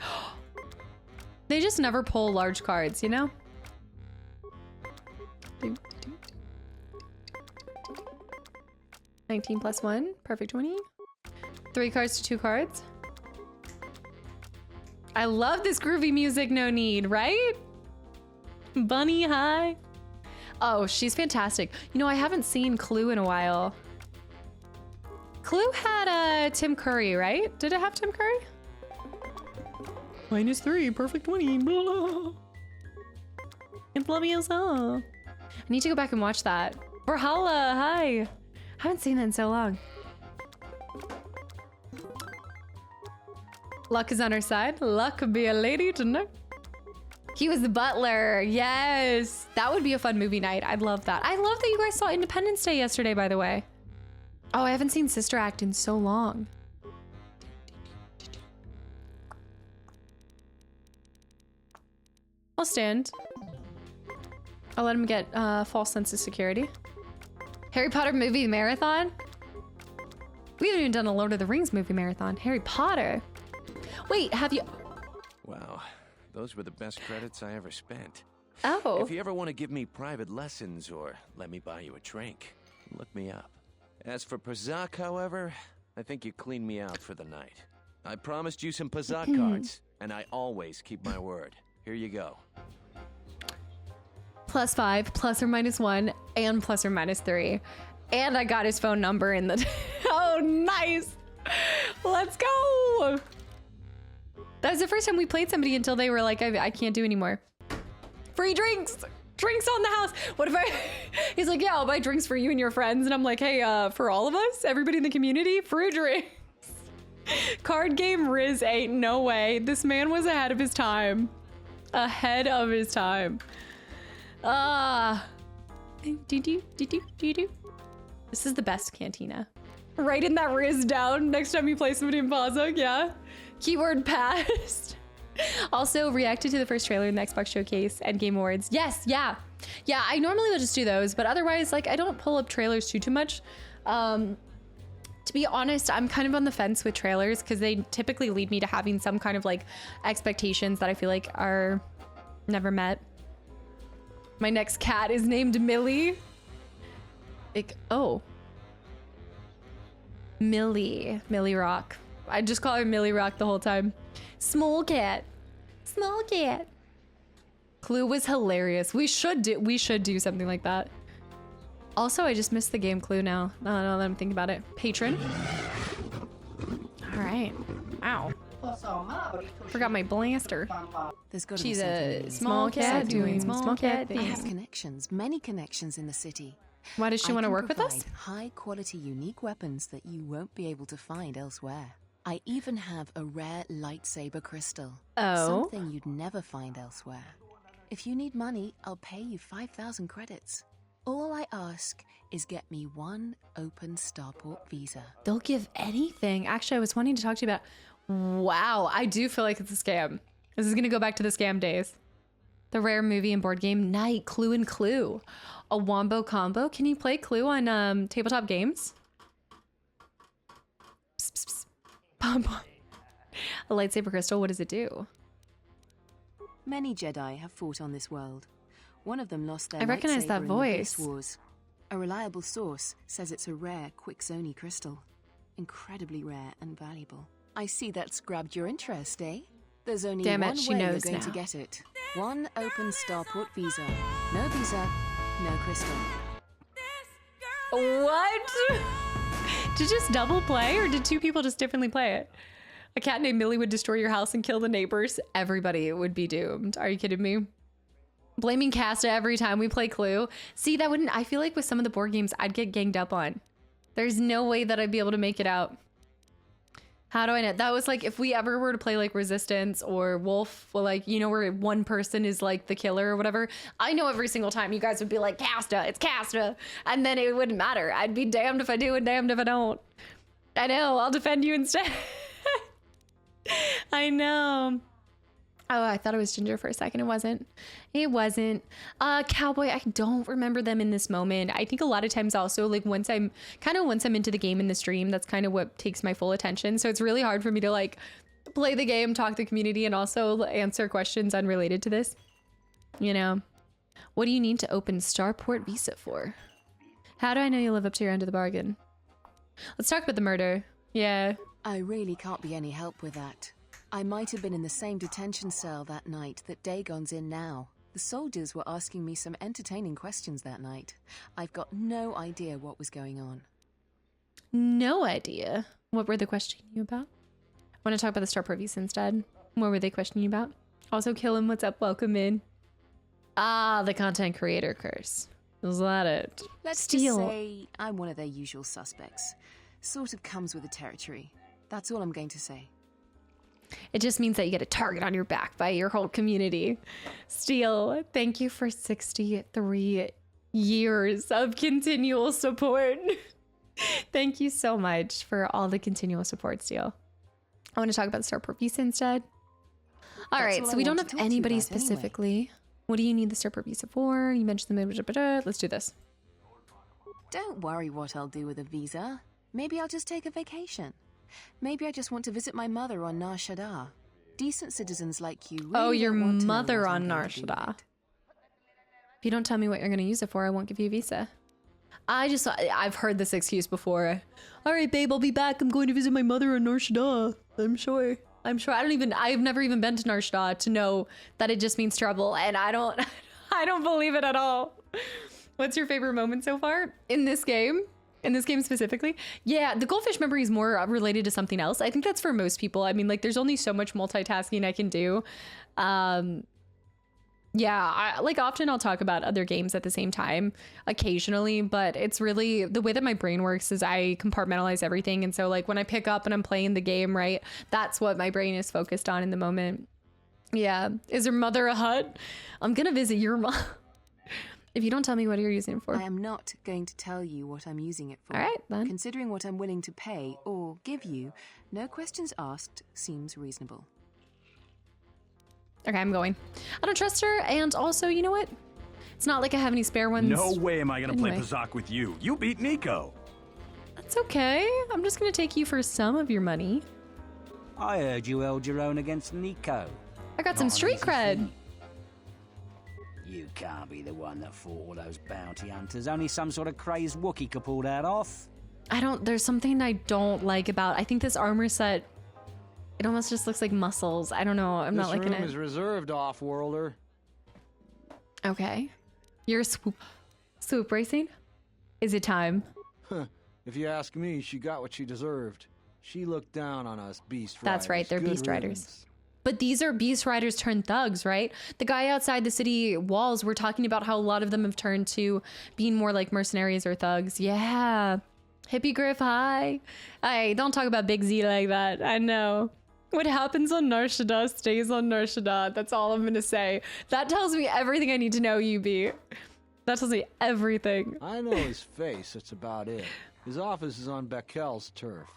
They just never pull large cards, you know? 19 plus 1. Perfect 20. 3 cards to 2 cards. I love this groovy music, no need, right? Bunny high. Oh, she's fantastic. You know, I haven't seen Clue in a while. Clue had Tim Curry, right? Did it have Tim Curry? -3, perfect 20. It's Leviosa. I need to go back and watch that. Valhalla, hi. Haven't seen that in so long. Luck is on our side. Luck could be a lady tonight. He was the butler. Yes. That would be a fun movie night. I'd love that. I love that you guys saw Independence Day yesterday, by the way. Oh, I haven't seen Sister Act in so long. I'll stand. I'll let him get false sense of security. Harry Potter movie marathon? We haven't even done a Lord of the Rings movie marathon. Harry Potter. Wait, have you... Wow, those were the best credits I ever spent. Oh. If you ever want to give me private lessons or let me buy you a drink, look me up. As for Pazaak, however, I think you cleaned me out for the night. I promised you some Pazaak cards, and I always keep my word. Here you go. +5, ±1, and ±3. And I got his phone number in the... Oh, nice! Let's go! That was the first time we played somebody until they were like, I can't do anymore. Free drinks! Drinks on the house! What if I... He's like, yeah, I'll buy drinks for you and your friends. And I'm like, hey, for all of us? Everybody in the community? Free drinks! Card game Riz ain't no way. This man was ahead of his time. Ahead of his time. This is the best cantina. Writing that Riz down next time you play somebody in Pazaak, yeah. Keyword passed. Also reacted to the first trailer in the Xbox Showcase and Game Awards. Yes, yeah. Yeah, I normally will just do those, but otherwise, like, I don't pull up trailers too much. To be honest, I'm kind of on the fence with trailers because they typically lead me to having some kind of like expectations that I feel like are never met. My next cat is named Millie. Millie Rock. I just call her Millie Rock the whole time. Small cat. Small cat. Clue was hilarious. We should do something like that. Also, I just missed the game Clue now. Now that I'm thinking about it. Patron. All right. Ow. Forgot my blaster. She's a small cat doing small cat things. I have connections, many connections in the city. Why does she want to work with us? High quality, unique weapons that you won't be able to find elsewhere. I even have a rare lightsaber crystal. Oh. Something you'd never find elsewhere. If you need money, I'll pay you 5,000 credits. All I ask is get me one open starport visa. They'll give anything. Actually, I was wanting to talk to you about... Wow, I do feel like it's a scam. This is going to go back to the scam days. The rare movie and board game night, Clue and Clue. A wombo combo. Can you play Clue on tabletop games? Psst, psst, psst. Pom pom. A lightsaber crystal, what does it do? Many Jedi have fought on this world. One of them lost their I recognize that lightsaber in voice. the Beast Wars. A reliable source says it's a rare Quixoni crystal. Incredibly rare and valuable. I see that's grabbed your interest, eh? There's only one way you're going to get it. One open starport visa. No visa, no crystal. What? Did you just double play, or did two people just differently play it? A cat named Millie would destroy your house and kill the neighbors. Everybody would be doomed. Are you kidding me? Blaming Casta every time we play Clue. See, that wouldn't, I feel like with some of the board games, I'd get ganged up on. There's no way that I'd be able to make it out. How do I know? That was like, if we ever were to play like Resistance or Wolf, well, like, you know, where one person is like the killer or whatever. I know every single time you guys would be like, Casta, it's Casta. And then it wouldn't matter. I'd be damned if I do and damned if I don't. I know, I'll defend you instead. I know. Oh, I thought it was Ginger for a second. It wasn't. It wasn't. Cowboy, I don't remember them in this moment. I think a lot of times also, like once I'm into the game in the stream, that's kind of what takes my full attention. So it's really hard for me to like play the game, talk to the community, and also answer questions unrelated to this. You know, what do you need to open Starport Visa for? How do I know you live up to your end of the bargain? Let's talk about the murder. Yeah. I really can't be any help with that. I might have been in the same detention cell that night that Dagon's in now. The soldiers were asking me some entertaining questions that night. I've got no idea what was going on. No idea? What were they questioning you about? I want to talk about the Starport Visa instead. What were they questioning you about? Also, kill him. What's up? Welcome in. Ah, the content creator curse. Is that it? Let's just say I'm one of their usual suspects. Sort of comes with the territory. That's all I'm going to say. It just means that you get a target on your back by your whole community. Steel, thank you for 63 years of continual support. Thank you so much for all the continual support, Steel. I want to talk about the Starport Visa instead. All right, so we don't have anybody specifically. Anyway. What do you need the Starport Visa for? You mentioned the... Let's do this. Don't worry what I'll do with a visa. Maybe I'll just take a vacation. Maybe I just want to visit my mother on Nar Shaddaa. Decent citizens like you really your want to mother know on Nar Shaddaa. If you don't tell me what you're going to use it for, I won't give you a visa. I've heard this excuse before. All right, babe, I'll be back. I'm going to visit my mother on Nar Shaddaa. I'm sure. I've never even been to Nar Shaddaa to know that it just means trouble. And I don't believe it at all. What's your favorite moment so far in this game? In this game specifically? Yeah, the goldfish memory is more related to something else. I think that's for most people. I mean, like, there's only so much multitasking I can do. Yeah, often I'll talk about other games at the same time, occasionally, but it's really, the way that my brain works is I compartmentalize everything. And so, like, when I pick up and I'm playing the game, right, that's what my brain is focused on in the moment. Yeah. Is her mother a hut? I'm gonna visit your mom. If you don't tell me what you're using it for. I am not going to tell you what I'm using it for. All right, then. Considering what I'm willing to pay or give you, no questions asked seems reasonable. Okay, I'm going. I don't trust her, and also, you know what? It's not like I have any spare ones. No way am I gonna play Pazak with you. You beat Nico. That's okay. I'm just gonna take you for some of your money. I heard you held your own against Nico. I got some street cred. You can't be the one that fought all those bounty hunters. Only some sort of crazed Wookiee could pull that off. There's something I don't like about, I think this armor set, it almost just looks like muscles. I don't know. I'm not liking it. This room is reserved, off-worlder. Okay. You're swoop racing? Is it time? If you ask me, she got what she deserved. She looked down on us beast riders. That's right, they're beast riders. But these are beast riders turned thugs, right? The guy outside the city walls, we're talking about how a lot of them have turned to being more like mercenaries or thugs. Yeah. Hippie Griff, hi. Hey, don't talk about Big Z like that. I know. What happens on Nar Shaddaa stays on Nar Shaddaa. That's all I'm going to say. That tells me everything I need to know, UB. That tells me everything. I know his face. That's about it. His office is on Bekel's turf.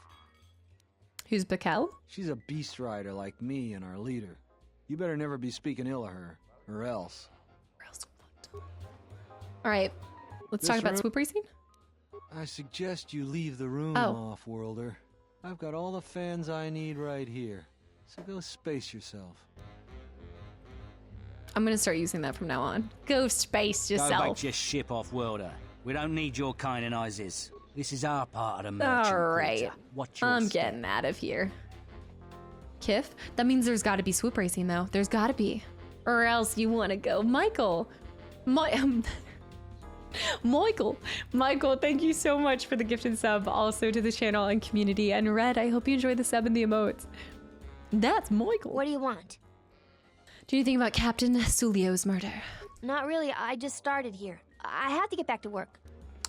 Who's Bekel? She's a beast rider like me and our leader. You better never be speaking ill of her, or else. All right, let's talk about swoop racing. I suggest you leave the room, off-worlder. I've got all the fans I need right here, so go space yourself. I'm gonna start using that from now on. Go space yourself. Go back to your ship, off-worlder. We don't need your kind and Isis. This is our part of the merchant. All right, I'm getting out of here. Kiff? That means there's got to be swoop racing, though. There's got to be. Or else you want to go. Michael, thank you so much for the gifted sub. Also to the channel and community. And Red, I hope you enjoy the sub and the emotes. That's Michael. What do you want? Do you think about Captain Sulio's murder? Not really. I just started here. I have to get back to work.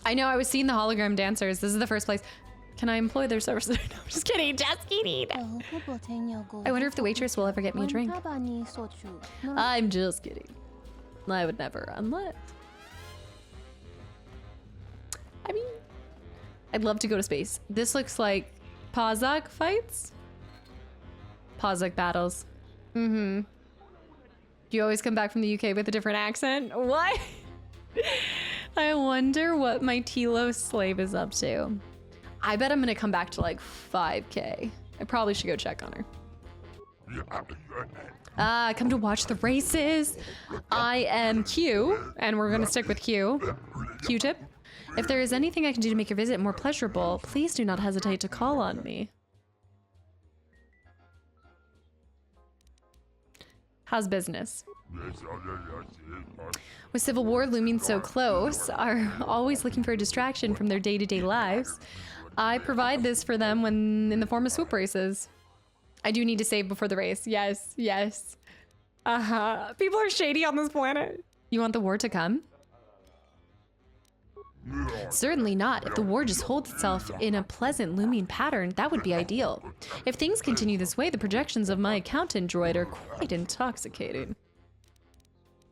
I know, I was seeing the hologram dancers. This is the first place. Can I employ their services? No, I'm just kidding. Just kidding. I wonder if the waitress will ever get me a drink. I'm just kidding. I would never, unless... I mean, I'd love to go to space. This looks like Pazak fights? Pazak battles. Mm-hmm. You always come back from the UK with a different accent? What? I wonder what my Telos slave is up to. I bet I'm gonna come back to like 5K. I probably should go check on her. Come to watch the races. I am Q, and we're gonna stick with Q. Q-tip. If there is anything I can do to make your visit more pleasurable, please do not hesitate to call on me. How's business? With Civil War looming so close, are always looking for a distraction from their day-to-day lives. I provide this for them when in the form of swoop races. I do need to save before the race. Yes, yes. People are shady on this planet. You want the war to come? Certainly not. If the war just holds itself in a pleasant looming pattern, that would be ideal. If things continue this way, the projections of my accountant droid are quite intoxicating.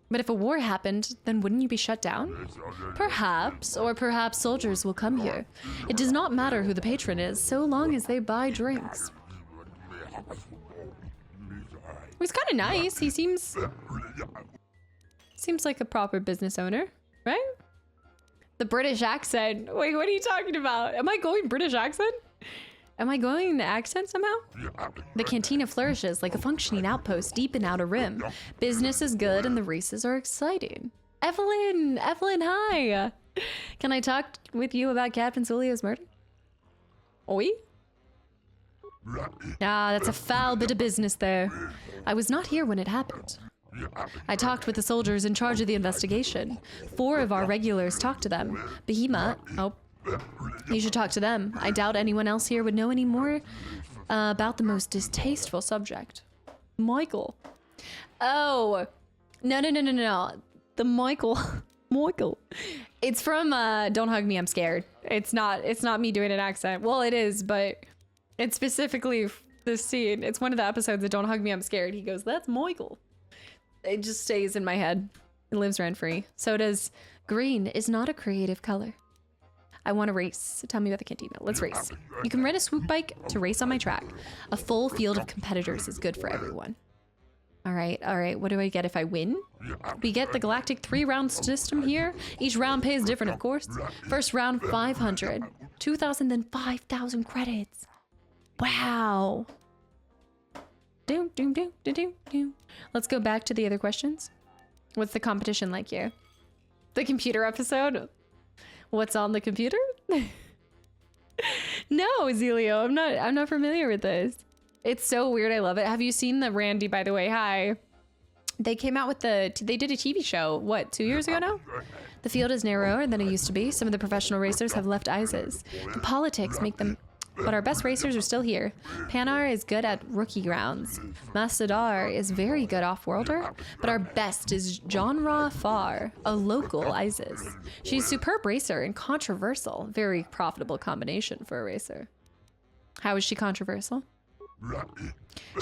But if a war happened, then wouldn't you be shut down? Perhaps, or perhaps soldiers will come here. It does not matter who the patron is, so long as they buy drinks. He's kind of nice. He seems like a proper business owner, right? The British accent. Wait, what are you talking about? Am I going British accent? Am I going accent somehow? The cantina flourishes like a functioning outpost deep in Outer Rim. Business is good and the races are exciting. Evelyn, hi. Can I talk with you about Captain Sulio's murder? Oi? Ah, that's a foul bit of business there. I was not here when it happened. I talked with the soldiers in charge of the investigation. 4 of our regulars talked to them. Behemoth, you should talk to them. I doubt anyone else here would know any more about the most distasteful subject. Michael. Oh, no. The Michael. It's from Don't Hug Me, I'm Scared. It's not me doing an accent. Well, it is, but it's specifically this scene. It's one of the episodes of Don't Hug Me, I'm Scared. He goes, that's Michael. It just stays in my head. It lives rent-free. So does green is not a creative color. I want to race. Tell me about the cantina. Let's race. You can rent a swoop bike to race on my track. A full field of competitors is good for everyone. All right. What do I get if I win? We get the galactic 3-round system here. Each round pays different, of course. First round, 500. 2,000, then 5,000 credits. Wow. Doom. Let's go back to the other questions. What's the competition like here? The computer episode? What's on the computer? No, Zelio, I'm not familiar with this. It's so weird. I love it. Have you seen the Randy, by the way? Hi. They came out with they did a TV show, what, 2 years ago now? The field is narrower than it used to be. Some of the professional racers have left ISIS. The politics make them... But our best racers are still here. Panar is good at rookie grounds. Massadar is very good off-worlder. But our best is Janra Far, a local ISIS. She's a superb racer and controversial. Very profitable combination for a racer. How is she controversial?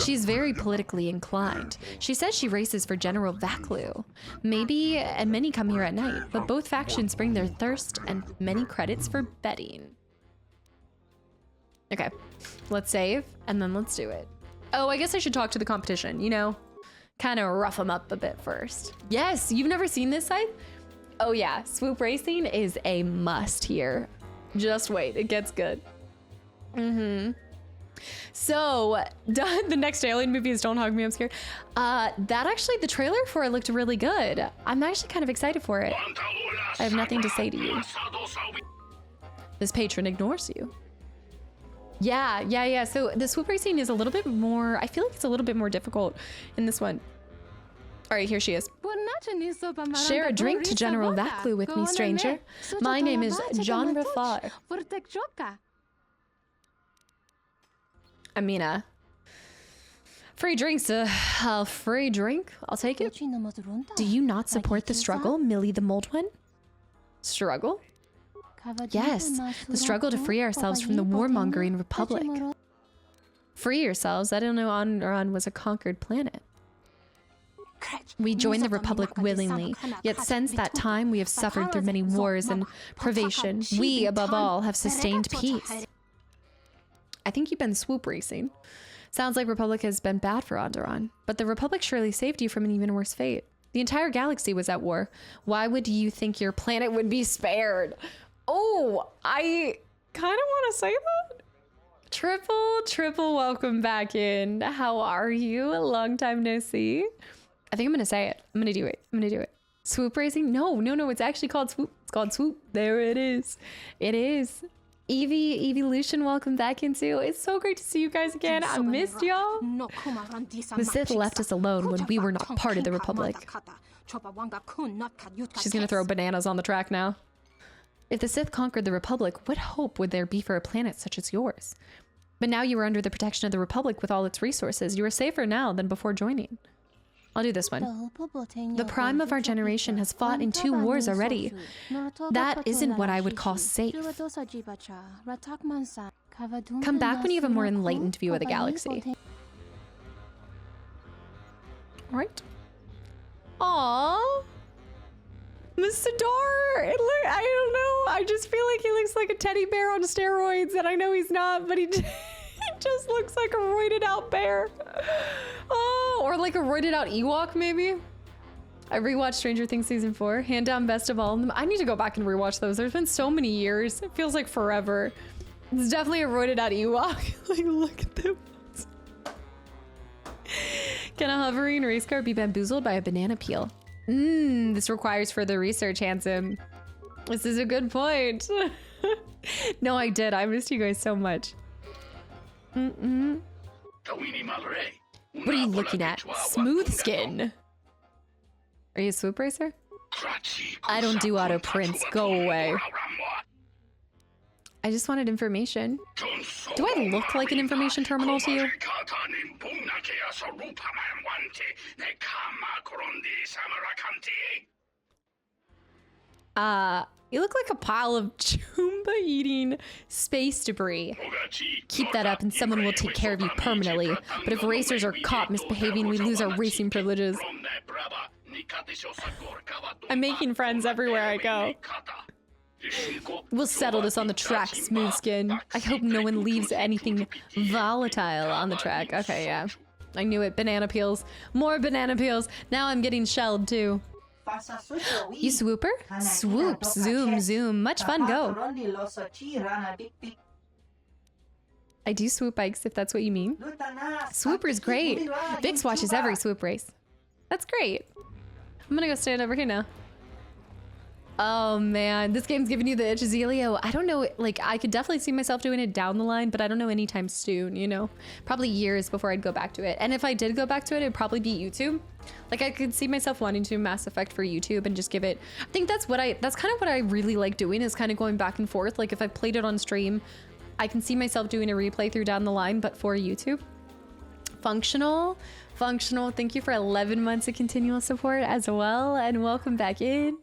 She's very politically inclined. She says she races for General Vaklu. Maybe, and many come here at night, but both factions bring their thirst and many credits for betting. Okay, let's save, and then let's do it. Oh, I guess I should talk to the competition, you know? Kind of rough them up a bit first. Yes, you've never seen this site? Oh yeah, swoop racing is a must here. Just wait, it gets good. So, the next Alien movie is Don't Hug Me, I'm Scared. That actually, the trailer for it looked really good. I'm actually kind of excited for it. I have nothing to say to you. This patron ignores you. Yeah. So the swoop racing is a little bit more, I feel like it's a little bit more difficult in this one. All right, here she is. Share a drink to General Vaklu with me, stranger. My name is John Rafar. Amina. Free drinks, free drink. I'll take it. Do you not support the struggle, Millie the Mold One? Struggle? Yes, the struggle to free ourselves from the warmongering republic. Free yourselves? I don't know Onderon was a conquered planet. We joined the Republic willingly, yet since that time we have suffered through many wars and privation. We, above all, have sustained peace. I think you've been swoop racing. Sounds like Republic has been bad for Onderon, but the Republic surely saved you from an even worse fate. The entire galaxy was at war. Why would you think your planet would be spared? Oh, I kind of want to say that. Triple, welcome back in. How are you? A long time no see. I think I'm gonna say it. I'm gonna do it. Swoop racing? No, it's actually called Swoop. It's called Swoop. There it is. It is. Evolution, welcome back into. It's so great to see you guys again. I missed y'all. The Sith left us alone when we were not part of the Republic. She's gonna throw bananas on the track now. If the Sith conquered the Republic, what hope would there be for a planet such as yours? But now you are under the protection of the Republic with all its resources. You are safer now than before joining. I'll do this one. The prime of our generation has fought in 2 wars already. That isn't what I would call safe. Come back when you have a more enlightened view of the galaxy. All right. Aww. Mr. Dar! I don't know. I just feel like he looks like a teddy bear on steroids, and I know he's not, but he just looks like a roided out bear. Oh, or like a roided out Ewok, maybe? I rewatched Stranger Things Season 4, hand down best of all of them. I need to go back and rewatch those. There's been so many years. It feels like forever. It's definitely a roided out Ewok. Like, look at them. Can a hovering race car be bamboozled by a banana peel? This requires further research, handsome. This is a good point. No, I did. I missed you guys so much. What are you looking at? Smooth skin. Are you a swoop racer? I don't do auto prints. Go away. I just wanted information. Do I look like an information terminal to you? You look like a pile of Choomba eating space debris. Keep that up and someone will take care of you permanently. But if racers are caught misbehaving, we lose our racing privileges. I'm making friends everywhere I go. We'll settle this on the track, smooth skin. I hope no one leaves anything volatile on the track. Okay, yeah. I knew it. Banana peels. More banana peels. Now I'm getting shelled too. You swooper? Swoop, zoom, zoom. Much fun, go. I do swoop bikes if that's what you mean. Swooper's great. Vix watches every swoop race. That's great. I'm gonna go stand over here now. Oh man, this game's giving you the itch, Zelio. I don't know, like I could definitely see myself doing it down the line, but I don't know anytime soon, you know? Probably years before I'd go back to it. And if I did go back to it, it'd probably be YouTube. Like I could see myself wanting to Mass Effect for YouTube and just give it, I think that's kind of what I really like doing, is kind of going back and forth. Like if I played it on stream, I can see myself doing a replay through down the line, but for YouTube. Functional, thank you for 11 months of continual support as well, and welcome back in.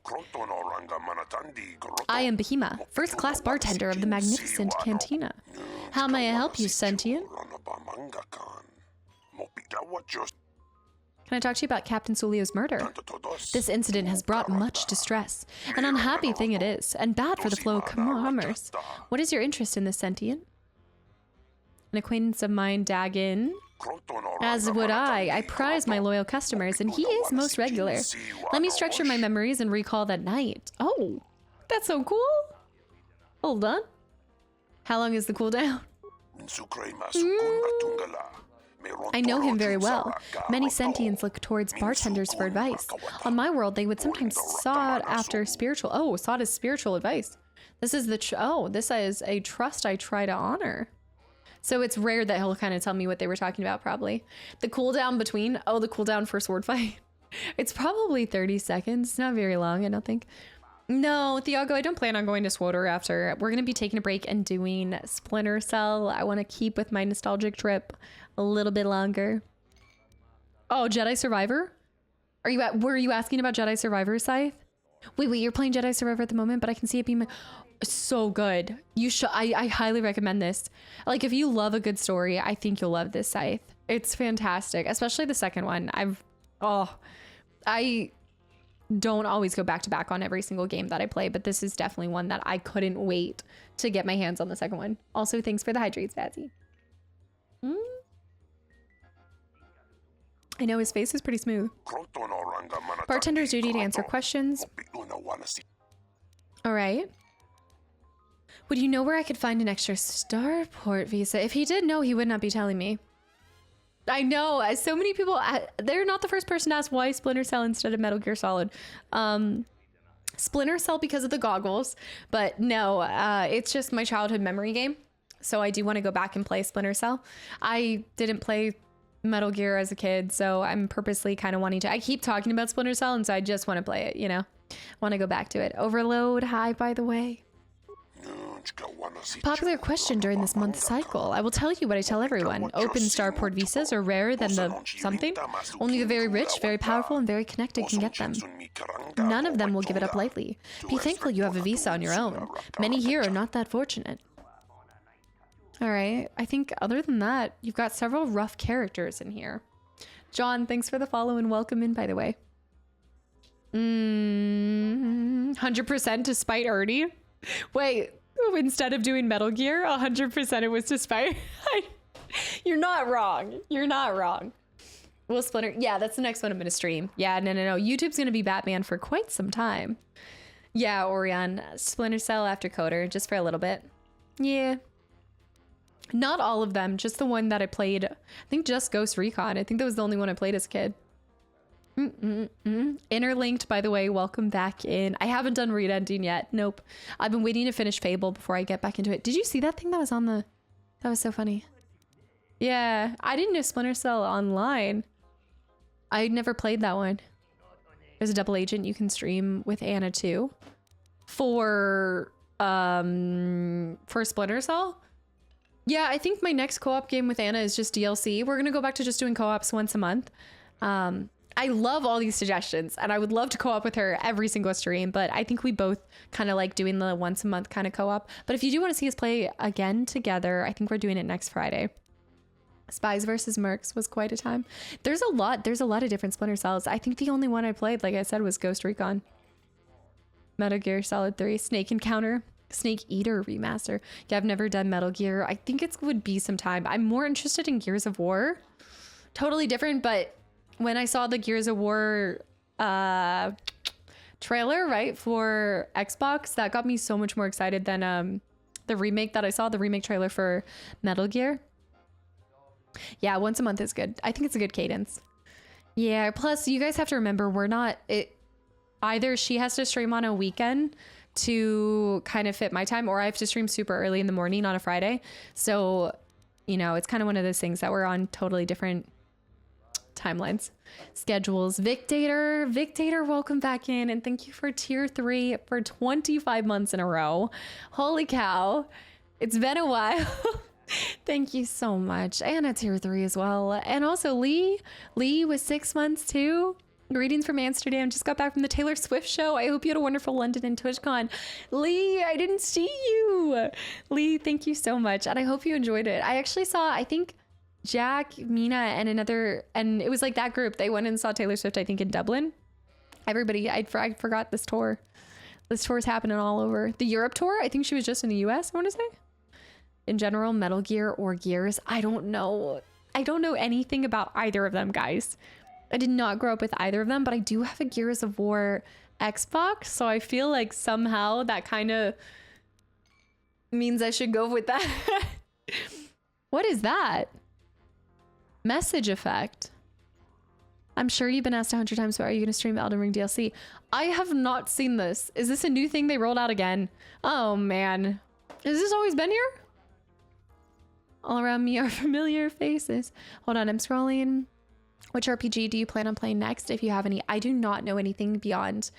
I am Behema, first class bartender of the magnificent cantina. How may I help you, sentient? Can I talk to you about Captain Sulio's murder? This incident has brought much distress. An unhappy thing it is, and bad for the flow of commerce. What is your interest in this sentient? An acquaintance of mine, Dagon. As would I. I prize my loyal customers, and he is most regular. Let me structure my memories and recall that night. Oh, that's so cool. Hold on. How long is the cooldown? I know him very well. Many sentients look towards bartenders for advice. On my world, they would sometimes sought after spiritual. Oh, sought as spiritual advice. This is this is a trust I try to honor. So it's rare that he'll kind of tell me what they were talking about, probably. The cooldown between, the cooldown for sword fight. It's probably 30 seconds. It's not very long, I don't think. No, Thiago, I don't plan on going to SWOTR after. We're going to be taking a break and doing Splinter Cell. I want to keep with my nostalgic trip a little bit longer. Oh, Jedi Survivor? Were you asking about Jedi Survivor, Scythe? Wait, you're playing Jedi Survivor at the moment, but I can see it being so good. You should. I highly recommend this. Like, if you love a good story, I think you'll love this, Scythe. It's fantastic, especially the second one. I don't always go back to back on every single game that I play, but this is definitely one that I couldn't wait to get my hands on the second one. Also, thanks for the hydrates, Patsy. I know his face is pretty smooth. Bartender's duty to answer questions. All right. Would you know where I could find an extra starport visa? If he did know, he would not be telling me. I know, so many people, they're not the first person to ask why Splinter Cell instead of Metal Gear Solid. Splinter Cell because of the goggles, but no, it's just my childhood memory game. So I do want to go back and play Splinter Cell. I didn't play Metal Gear as a kid, so I'm purposely kind of wanting to. I keep talking about Splinter Cell, and so I just want to play it, you know? Want to go back to it. Overload, hi, by the way. Popular question during this month cycle. I will tell you what I tell everyone. Open starport visas are rarer than the something. Only the very rich, very powerful, and very connected can get them. None of them will give it up lightly. Be thankful you have a visa on your own. Many here are not that fortunate. All right. I think other than that, you've got several rough characters in here. John, thanks for the follow and welcome in, by the way. 100% to spite Ernie. Wait, instead of doing Metal Gear, 100% it was to spite. You're not wrong. You're not wrong. Will Splinter. Yeah, that's the next one I'm going to stream. Yeah, no. YouTube's going to be Batman for quite some time. Yeah, Orion. Splinter Cell after Coder, just for a little bit. Yeah. Not all of them, just the one that I played. I think just Ghost Recon. I think that was the only one I played as a kid. Interlinked, by the way, welcome back in. I haven't done Read Ending yet. Nope. I've been waiting to finish Fable before I get back into it. Did you see that thing that was on the... That was so funny. Yeah, I didn't know Splinter Cell Online. I never played that one. There's a double agent you can stream with Anna too. For Splinter Cell. Yeah, I think my next co-op game with Anna is just DLC. We're gonna go back to just doing co-ops once a month. I love all these suggestions and I would love to co-op with her every single stream, but I think we both kind of like doing the once a month kind of co-op. But if you do want to see us play again together, I think we're doing it next Friday. Spies versus Mercs was quite a time. There's a lot of different Splinter Cells. I think the only one I played, like I said, was Ghost Recon. Metal Gear Solid 3, Snake Encounter, Snake Eater remaster. Yeah, I've never done Metal Gear. I think it would be some time. I'm more interested in Gears of War. Totally different, but when I saw the Gears of War trailer, right, for Xbox, that got me so much more excited than the remake that I saw, the remake trailer for Metal Gear. Yeah, once a month is good. I think it's a good cadence. Yeah, plus you guys have to remember, either she has to stream on a weekend to kind of fit my time, or I have to stream super early in the morning on a Friday. So, you know, it's kind of one of those things that we're on totally different timelines, schedules. Victator, welcome back in, and thank you for tier 3 for 25 months in a row. Holy cow, it's been a while. Thank you so much. And a tier 3 as well. And also Lee was 6 months too. Greetings from Amsterdam. Just got back from the Taylor Swift show. I hope you had a wonderful London and TwitchCon. Lee, I didn't see you. Lee, thank you so much. And I hope you enjoyed it. I actually saw, I think Jack, Mina, and and it was like that group. They went and saw Taylor Swift, I think in Dublin. Everybody, I forgot this tour. This tour is happening all over. The Europe tour, I think she was just in the US, I want to say. In general, Metal Gear or Gears, I don't know. I don't know anything about either of them, guys. I did not grow up with either of them, but I do have a Gears of War Xbox, so I feel like somehow that kind of means I should go with that. What is that? Message effect. I'm sure you've been asked 100 times, but are you going to stream Elden Ring DLC? I have not seen this. Is this a new thing they rolled out again? Oh, man. Has this always been here? All around me are familiar faces. Hold on, I'm scrolling. Which RPG do you plan on playing next, if you have any? I do not know anything beyond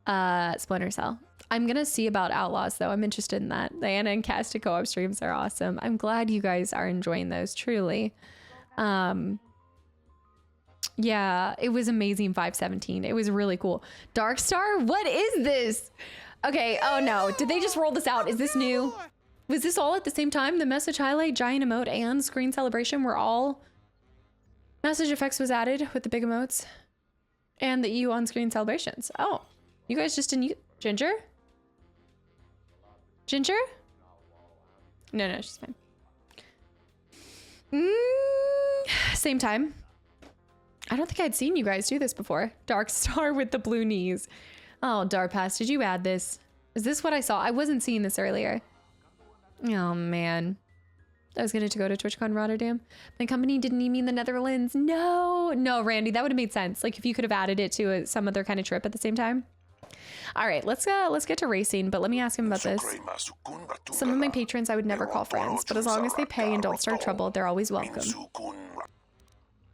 Splinter Cell. I'm going to see about Outlaws, though. I'm interested in that. The Anna and Kasta co-op streams are awesome. I'm glad you guys are enjoying those, truly. Yeah, it was amazing. 517. It was really cool. Dark Star? What is this? Okay. Oh no. Did they just roll this out? Is this new? Was this all at the same time? The message highlight, giant emote, and screen celebration were all... Message effects was added with the big emotes. And the EU on-screen celebrations. Oh. You guys just didn't use... Ginger? Ginger? No, she's fine. Same time. I don't think I'd seen you guys do this before. Dark Star with the blue knees. Oh, Darpass, did you add this? Is this what I saw? I wasn't seeing this earlier. Oh, man. I was going to go to TwitchCon Rotterdam. My company didn't need me in the Netherlands. No, Randy, that would have made sense. Like if you could have added it to some other kind of trip at the same time. All right, let's get to racing, but let me ask him about this. Some of my patrons I would never call friends, but as long as they pay and don't start trouble, they're always welcome.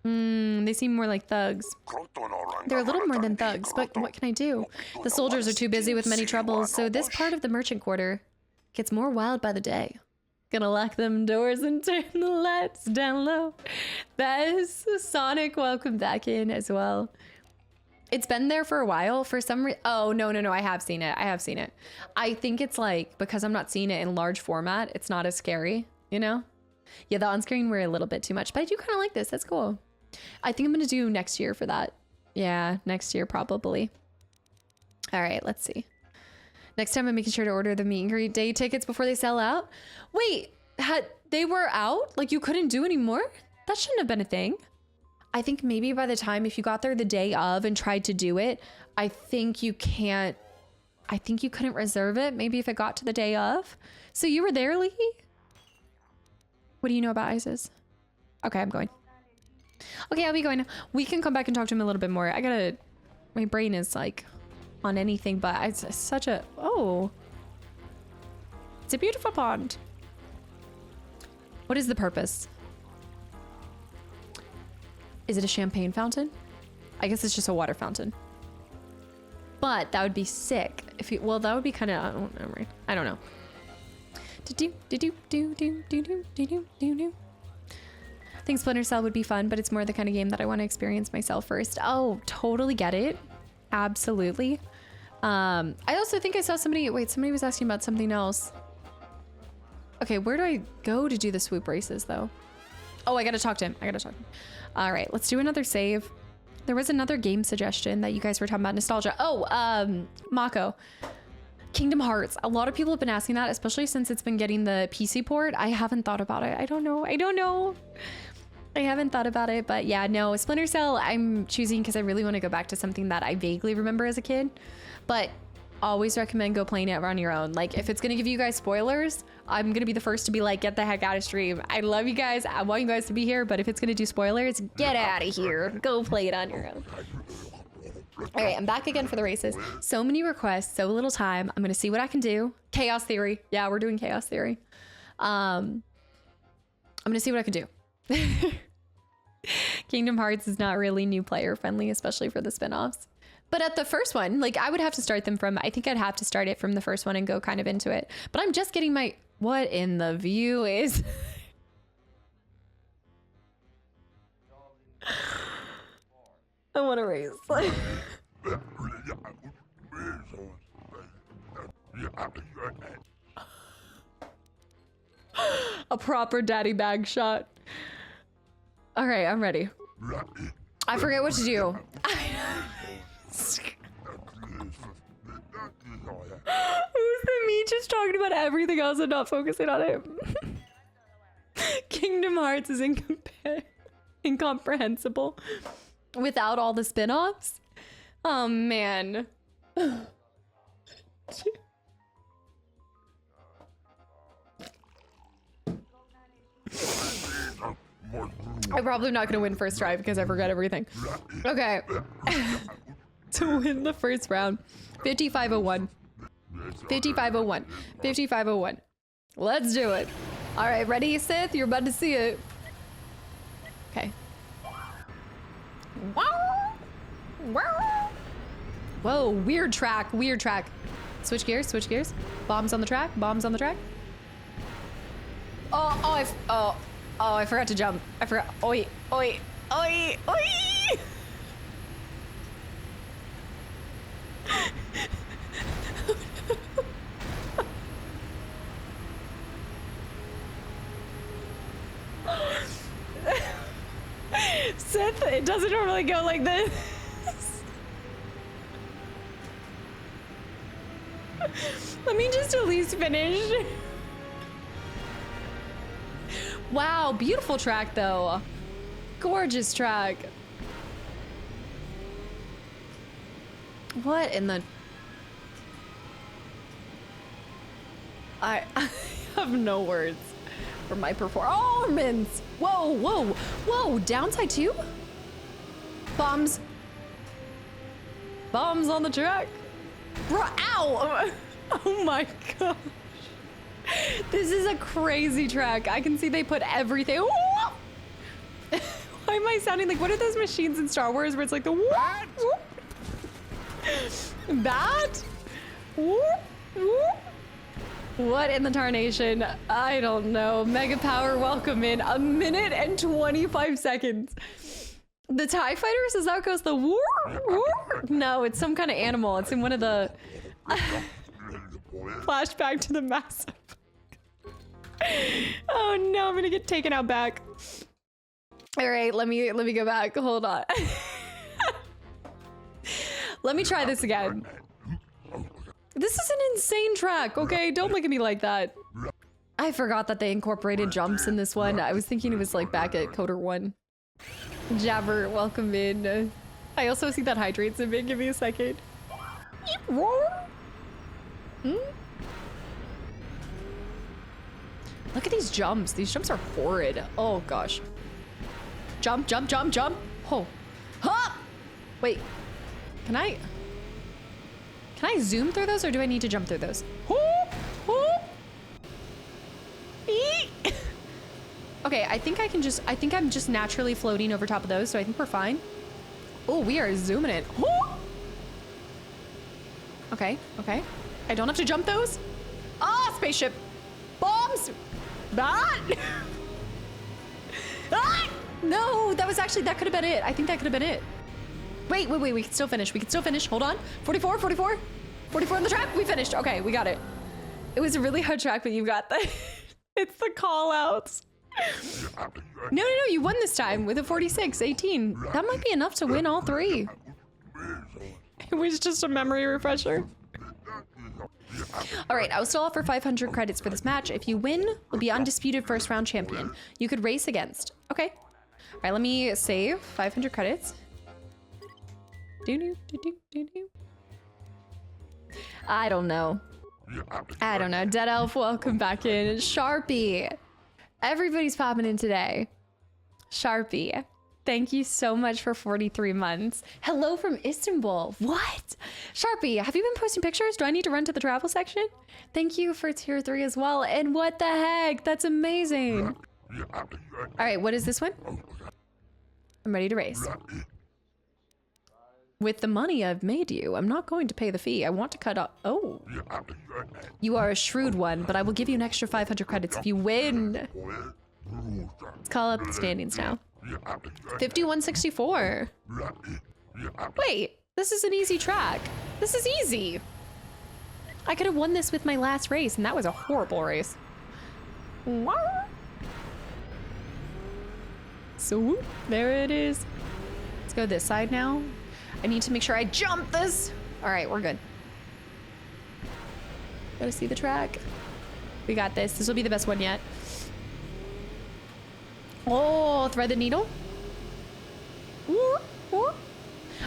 They seem more like thugs. They're a little more than thugs, but what can I do? The soldiers are too busy with many troubles, so this part of the merchant quarter gets more wild by the day. Gonna lock them doors and turn the lights down low. That is Sonic, welcome back in as well. It's been there for a while for some reason. Oh, no, I have seen it. I think it's like, because I'm not seeing it in large format, it's not as scary, you know? Yeah, the on-screen were a little bit too much, but I do kind of like this. That's cool. I think I'm gonna do next year for that. Yeah, next year probably. All right, let's see. Next time I'm making sure to order the meet and greet day tickets before they sell out. Wait, they were out? Like you couldn't do anymore? That shouldn't have been a thing. I think maybe by the time, if you got there the day of and tried to do it, I think you couldn't reserve it. Maybe if it got to the day of. So you were there, Leaky? What do you know about ISIS? Okay, I'm going. Okay, I'll be going. We can come back and talk to him a little bit more. My brain is like on anything, but it's such a, it's a beautiful pond. What is the purpose? Is it a champagne fountain? I guess it's just a water fountain. But that would be sick if you, well, that would be kind of, I don't know. I think Splinter Cell would be fun, but it's more the kind of game that I want to experience myself first. Oh, totally get it. Absolutely. I also think I saw somebody was asking about something else. Okay, where do I go to do the swoop races though? Oh, I gotta talk to him. All right, let's do another save. There was another game suggestion that you guys were talking about, nostalgia. Oh, Mako. Kingdom Hearts. A lot of people have been asking that, especially since it's been getting the PC port. I haven't thought about it. I don't know. I haven't thought about it, but yeah, no. Splinter Cell, I'm choosing because I really want to go back to something that I vaguely remember as a kid, but always recommend go playing it on your own. Like, if it's going to give you guys spoilers, I'm going to be the first to be like, get the heck out of stream. I love you guys. I want you guys to be here, but if it's going to do spoilers, get out of here. Go play it on your own. All right, I'm back again for the races. So many requests, so little time. I'm going to see what I can do. Chaos Theory. Yeah, we're doing Chaos Theory. I'm going to see what I can do. Kingdom Hearts is not really new player friendly, especially for the spin-offs. But at the first one, like I would have to start them from, I think I'd have to start it from the first one and go kind of into it. But I'm just getting my, what in the view is... I want to race. A proper daddy bag shot. All right, I'm ready. I forget what to do. Who's the me just talking about everything else and not focusing on it? Kingdom Hearts is incomprehensible without all the spin-offs. Oh man. I'm probably not gonna win first try because I forgot everything. Okay. To win the first round, 5501. 5501. 5501. Let's do it. All right, ready, Sith? You're about to see it. Okay. Whoa, weird track. Switch gears. Bombs on the track. Oh, I forgot to jump. I forgot. Oi. Sith, it doesn't normally go like this. Let me just at least finish. Wow, beautiful track though. Gorgeous track. What in the... I have no words for my performance. Whoa, whoa, whoa, downside too? Bombs. Bombs on the track. Bro, ow! Oh my gosh. This is a crazy track. I can see they put everything. Why am I sounding like, what are those machines in Star Wars where it's like the whoop, whoop? That? Whoop, whoop. What in the tarnation? I don't know. Mega Power, welcome in. 1 minute and 25 seconds. The TIE Fighters, is that what goes the whoop, whoop? No, it's some kind of animal. It's in one of the... Flashback to the massive. Oh no, I'm gonna get taken out back. All right, let me go back. Hold on. Let me try this again. This is an insane track, okay? Don't look at me like that. I forgot that they incorporated jumps in this one. I was thinking it was like back at Coder 1. Jabber, welcome in. I also see that hydrates a bit. Give me a second. Look at these jumps. These jumps are horrid. Oh gosh. Jump, jump, jump, jump. Oh. Huh! Wait. Can I zoom through those or do I need to jump through those? Okay, I think I'm just naturally floating over top of those, so I think we're fine. Oh, we are zooming it. Okay, okay. I don't have to jump those. Ah, spaceship. Bombs. Ah! Ah! No, that could have been it. I think that could have been it. Wait, we can still finish. We can still finish. Hold on. 44 on the track. We finished. Okay, we got it. It was a really hard track, but you got that. It's the call outs. No, you won this time with a 46-18. That might be enough to win all three. It was just a memory refresher. All right, I will still offer 500 credits for this match. If you win, you'll be undisputed first round champion. You could race against. Okay. All right, let me save 500 credits. I don't know. Dead Elf, welcome back in. Sharpie. Everybody's popping in today. Sharpie, thank you so much for 43 months. Hello from Istanbul. What? Sharpie, have you been posting pictures? Do I need to run to the travel section? Thank you for tier 3 as well. And what the heck? That's amazing. All right, what is this one? I'm ready to race. With the money I've made you, I'm not going to pay the fee. I want to cut off. Oh. You are a shrewd one, but I will give you an extra 500 credits if you win. Let's call up the standings now. 5164. Wait, this is an easy track. This is easy. I could have won this with my last race, and that was a horrible race. So, there it is. Let's go this side now. I need to make sure I jump this. All right, we're good. Gotta see the track. We got this. This will be the best one yet. Oh, thread the needle.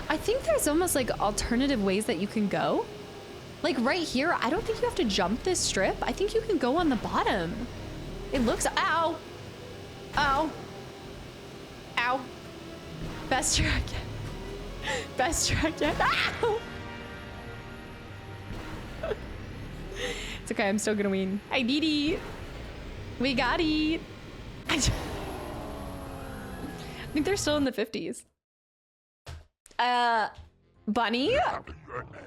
I think there's almost like alternative ways that you can go. Like right here, I don't think you have to jump this strip. I think you can go on the bottom. It looks, ow. Ow. Ow. Best track yet. Best track yet. Ow! It's okay, I'm still gonna win. I did it. We got it. I think they're still in the 50s. Bunny?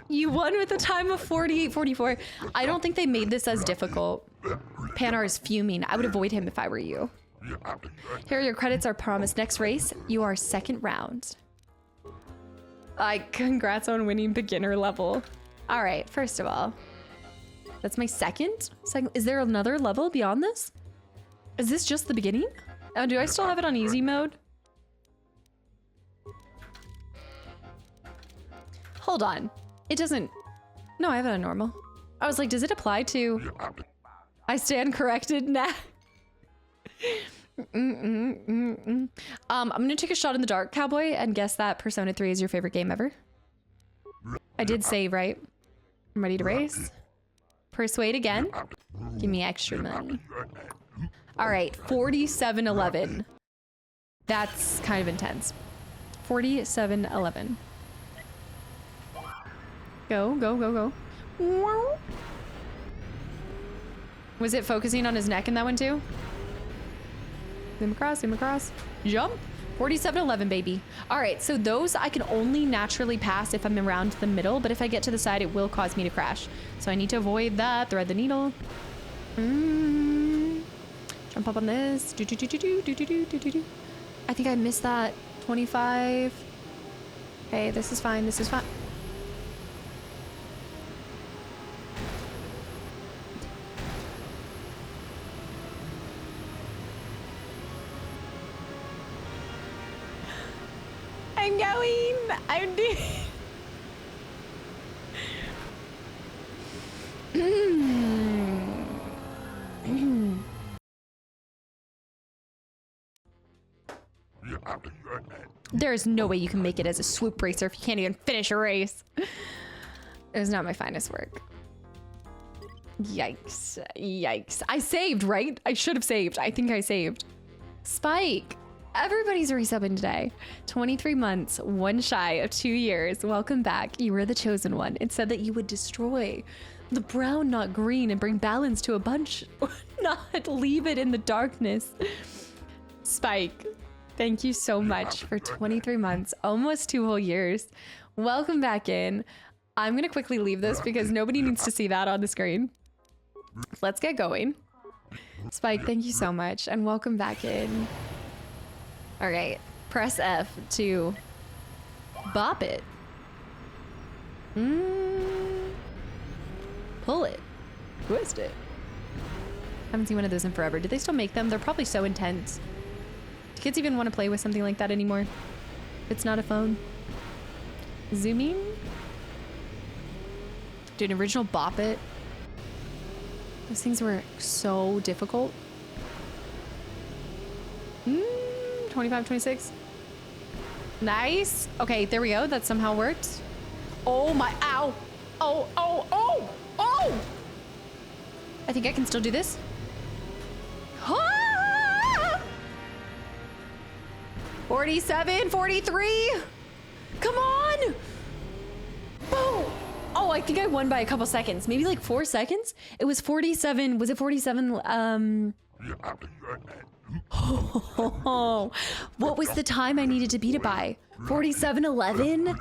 You won with a time of 48:44. I don't think they made this as difficult. Panar is fuming. I would avoid him if I were you. Here, your credits are promised. Next race, you are second round. Congrats on winning beginner level. All right, first of all, that's my second. Is there another level beyond this? Is this just the beginning? Oh, do I still have it on easy mode? Hold on. It doesn't... No, I have it on normal. I was like, does it apply to... I stand corrected now. I'm gonna take a shot in the dark, Cowboy, and guess that Persona 3 is your favorite game ever. I did save, right? I'm ready to race. Persuade again. Give me extra money. All right, 4711. That's kind of intense. 4711. Go, go, go, go. Was it focusing on his neck in that one too? Zoom across, zoom across. Jump. 4711, baby. All right, so those I can only naturally pass if I'm around the middle, but if I get to the side, it will cause me to crash. So I need to avoid that. Thread the needle. Jump up on this. Do, do, do, do, do, do, do, do, do, do. I think I missed that. 25. Okay, this is fine. This is fine. I'm going. I'm doing. There's no way you can make it as a swoop racer if you can't even finish a race. It was not my finest work. Yikes. Yikes. I saved, right? I should have saved. I think I saved. Spike. Everybody's resubbing today. 23 months, one shy of 2 years. Welcome back. You were the chosen one. It said that you would destroy the brown, not green, and bring balance to a bunch, not leave it in the darkness. Spike, thank you so much for 23 months, almost 2 whole years. Welcome back in. I'm gonna quickly leave this because nobody needs to see that on the screen. Let's get going. Spike, thank you so much, and welcome back in. All right, press F to bop it. Pull it. Twist it. Haven't seen one of those in forever. Did they still make them? They're probably so intense. Do kids even want to play with something like that anymore? It's not a phone. Zooming. Dude, original bop it. Those things were so difficult. 25, 26. Nice. Okay, there we go. That somehow worked. Oh my, ow. Oh, oh, oh, oh. I think I can still do this. Ah! 47, 43. Come on. Boom. Oh, I think I won by a couple seconds. Maybe like 4 seconds. It was 47. Was it 47? Oh, what was the time I needed to beat it by? 47:11?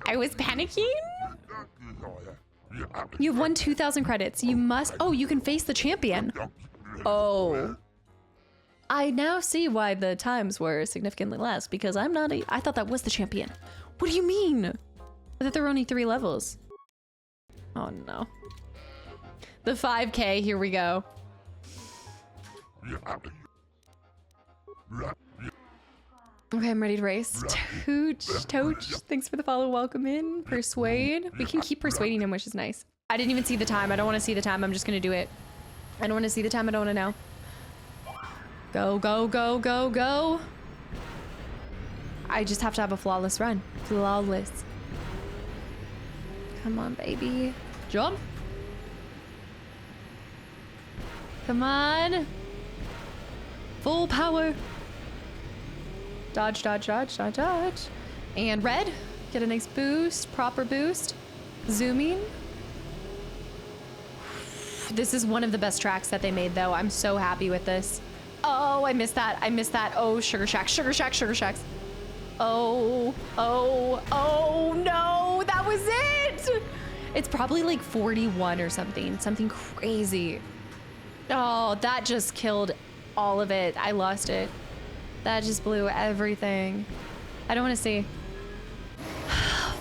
I was panicking? You've won 2,000 credits. You must... Oh, you can face the champion. Oh. I now see why the times were significantly less, because I'm not a... I thought that was the champion. What do you mean? I thought there were only 3 levels. Oh, no. The 5K, here we go. Okay, I'm ready to race. Tooch, thanks for the follow. Welcome in. Persuade. We can keep persuading him, which is nice. I didn't even see the time. I don't want to see the time. I'm just going to do it. I don't want to see the time. I don't want to know. Go, go, go, go, go. I just have to have a flawless run. Flawless. Come on, baby. Jump. Come on. Full power. Dodge, dodge, dodge, dodge, dodge. And red. Get a nice boost. Proper boost. Zooming. This is one of the best tracks that they made, though. I'm so happy with this. Oh, I missed that. I missed that. Oh, Sugar Shack, Sugar Shack, Sugar Shacks. Oh, oh, oh, no. That was it. It's probably like 41 or something. Something crazy. Oh, that just killed all of it. I lost it. That just blew everything. I don't want to see.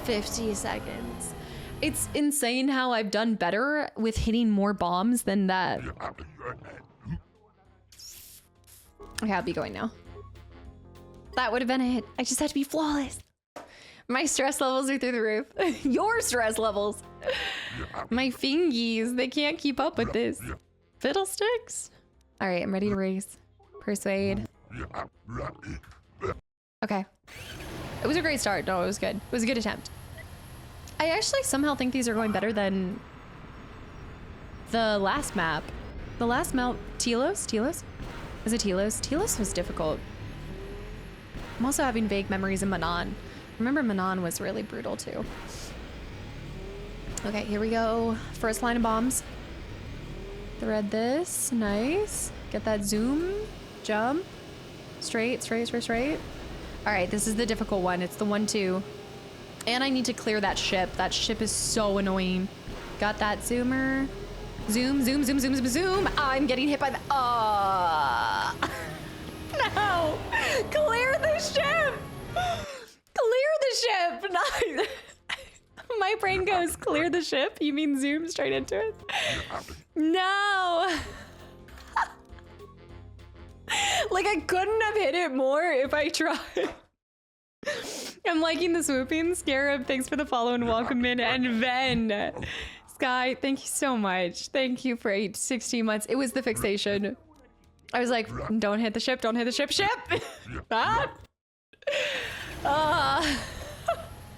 50 seconds. It's insane how I've done better with hitting more bombs than that. Okay, I'll be going now. That would have been it. I just had to be flawless. My stress levels are through the roof. Your stress levels. My fingies, they can't keep up with this. Fiddlesticks. All right, I'm ready to race. Persuade. Okay. It was a great start. No, it was good. It was a good attempt. I actually somehow think these are going better than the last map. The last map, Telos? Telos? Is it Telos? Telos was difficult. I'm also having vague memories of Manon. Remember Manon was really brutal too. Okay, here we go. First line of bombs. Thread this, nice. Get that zoom, jump. Straight, straight, straight, straight. All right, this is the difficult one. It's the 1-2. And I need to clear that ship. That ship is so annoying. Got that zoomer. Zoom, zoom, zoom, zoom, zoom, zoom. I'm getting hit by the, no, clear the ship. Clear the ship. No. My brain goes, clear the ship? You mean zoom straight into it? No. Like, I couldn't have hit it more if I tried. I'm liking the swooping. Scarab, thanks for the follow and welcome in. And Ven. Sky, thank you so much. Thank you for 16 months. It was the fixation. I was like, don't hit the ship, don't hit the ship. Ship!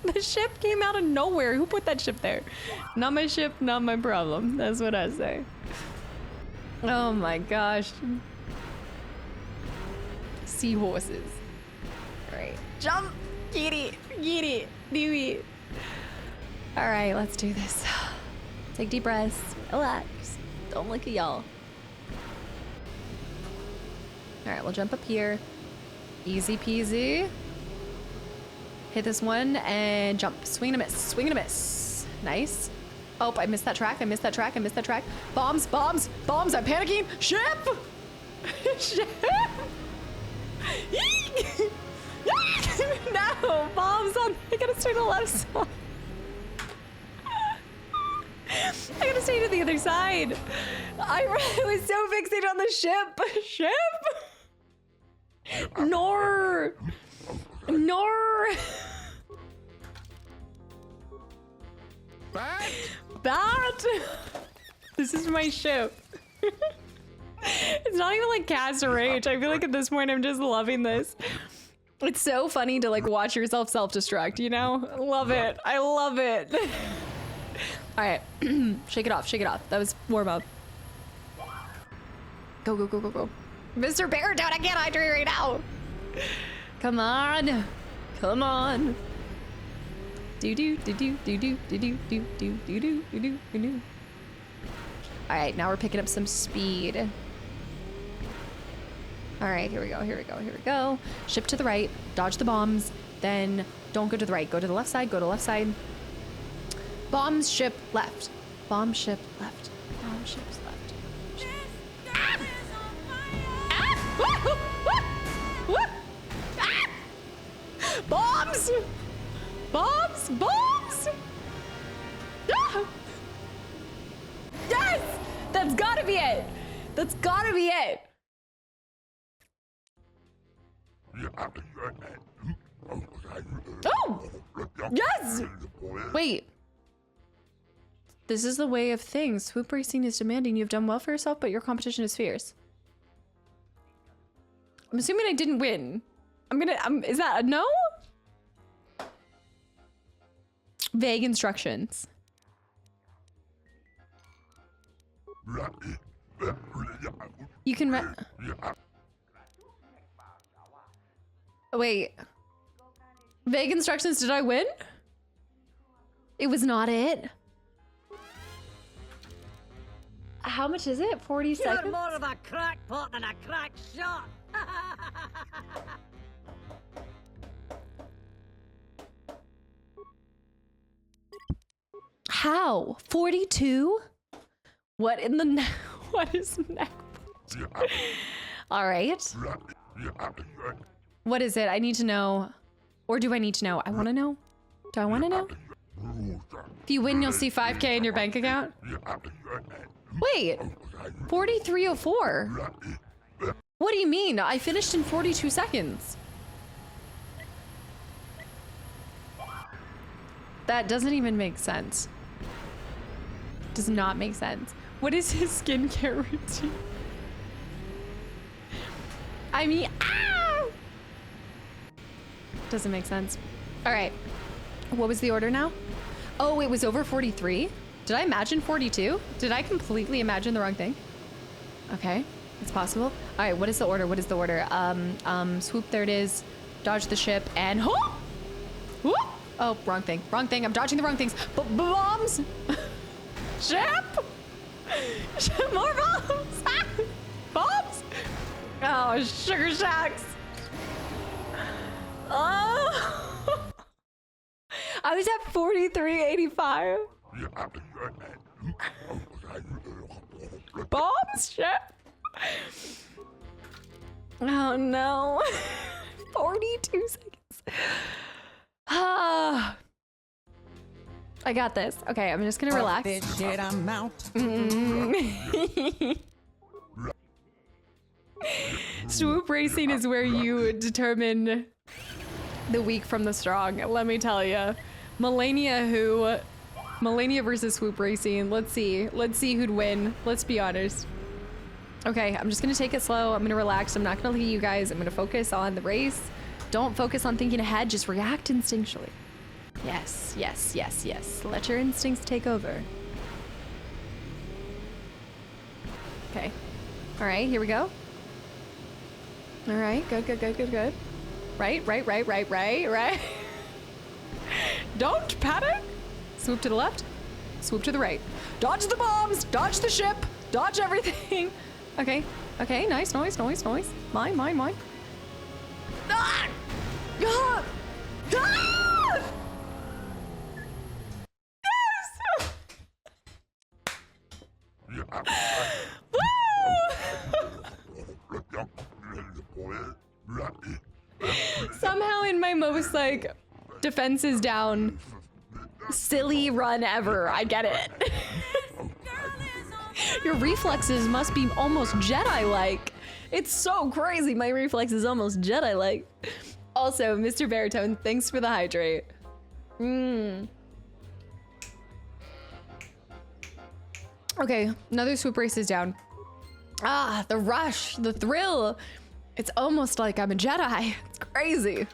The ship came out of nowhere. Who put that ship there? Not my ship, not my problem. That's what I say. Oh my gosh. Seahorses. All right, jump, get it, do it. All right, let's do this. Take deep breaths, relax. Don't look at y'all. All right, we'll jump up here. Easy peasy. Hit this one and jump. Swing and a miss, swing and a miss. Nice. Oh, I missed that track, I missed that track, I missed that track. Bombs, bombs, bombs, I'm panicking. Ship! Ship! No, bombs on. I gotta stay to the left side. I gotta stay to the other side. I was so fixated on the ship. Ship! Nor! Nor! Bat! This is my ship. It's not even like Cast or Rage. I feel like at this point I'm just loving this. It's so funny to like watch yourself self-destruct, you know? Love it. I love it. All right, shake it off, shake it off. That was warm up. Go, go, go, go, go. Mr. Baritone, I can't hydrate right now. Come on, come on. Do do do do do do do do do do do do do do do. All right, now we're picking up some speed. All right, here we go, here we go, here we go. Ship to the right, dodge the bombs, then don't go to the right, go to the left side, go to the left side. Bombs, ship, left. Bomb, ship, left. Bomb, ship's left. Ah! Ah! Ah! Bombs! Bombs! Bombs! Ah! Yes! That's gotta be it! That's gotta be it! Oh! Yes! Wait. This is the way of things. Swoop racing is demanding. You've done well for yourself, but your competition is fierce. I'm assuming I didn't win. Is that a no? Vague instructions. You can wait. Vague instructions, did I win? It was not it. How much is it? 40 seconds? You're more of a crackpot than a crack shot. How? 42? What in the what is next? All right. What is it? I need to know. Or do I need to know? I want to know. Do I want to know? If you win, you'll see 5K in your bank account. Wait, 4304. What do you mean? I finished in 42 seconds. That doesn't even make sense. Does not make sense. What is his skincare routine? I mean, doesn't make sense. All right. What was the order now? Oh, it was over 43? Did I imagine 42? Did I completely imagine the wrong thing? Okay, it's possible. All right, what is the order? What is the order? Swoop, there it is. Dodge the ship and oh, wrong thing. Wrong thing. I'm dodging the wrong things. Bombs! Ship! More bombs! Bombs! Oh, sugar shacks! Oh! I was at 43.85. Bombs? Ship! Oh no. 42 seconds. Ah. I got this. Okay, I'm just gonna relax. This shit, I'm out. Swoop racing is where you determine the weak from the strong. Let me tell you. Melania versus Swoop racing. Let's see who'd win. Let's be honest. Okay, I'm just gonna take it slow. I'm gonna relax. I'm not gonna look at you guys. I'm gonna focus on the race. Don't focus on thinking ahead. Just react instinctually. Yes, yes, yes, yes. Let your instincts take over. Okay. All right, here we go. All right, good, good, good, good, good. Right. Don't panic. Swoop to the left. Swoop to the right. Dodge the bombs. Dodge the ship. Dodge everything. Okay. Okay. Nice. Mine. Ah! Ah! Ah! Somehow in my most like defenses down silly run ever, I get it. Your reflexes must be almost Jedi-like. It's so crazy. My reflexes almost Jedi-like. Also, Mr. Baritone, thanks for the hydrate. Okay, another swoop race is down. Ah, the rush, the thrill. It's almost like I'm a Jedi. It's crazy.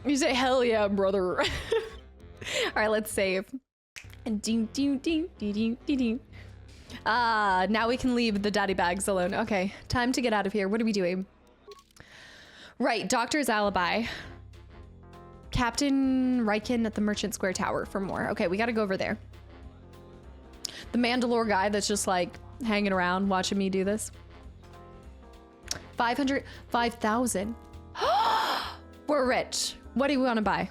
You say, hell yeah, brother. All right, let's save. Now we can leave the daddy bags alone. Okay, time to get out of here. What are we doing? Right, Doctor's alibi. Captain Riken at the Merchant Square Tower for more. Okay, we gotta go over there. The Mandalore guy that's just like hanging around watching me do this. 5,000. We're rich. What do you want to buy?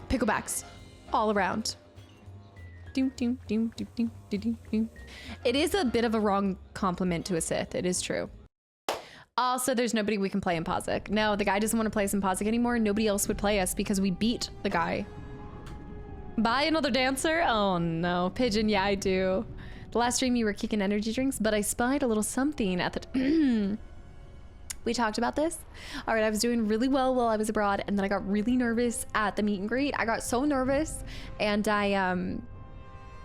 Picklebacks. All around. It is a bit of a wrong compliment to a Sith. It is true. Also, there's nobody we can play in Pazik. No, the guy doesn't want to play us in Pazik anymore. Nobody else would play us because we beat the guy. Buy another dancer? Oh no. Pigeon, yeah, I do. The last stream you were kicking energy drinks, but I spied a little something at the we talked about this. All right, I was doing really well while I was abroad, and then I got really nervous at the meet and greet. I got so nervous, and I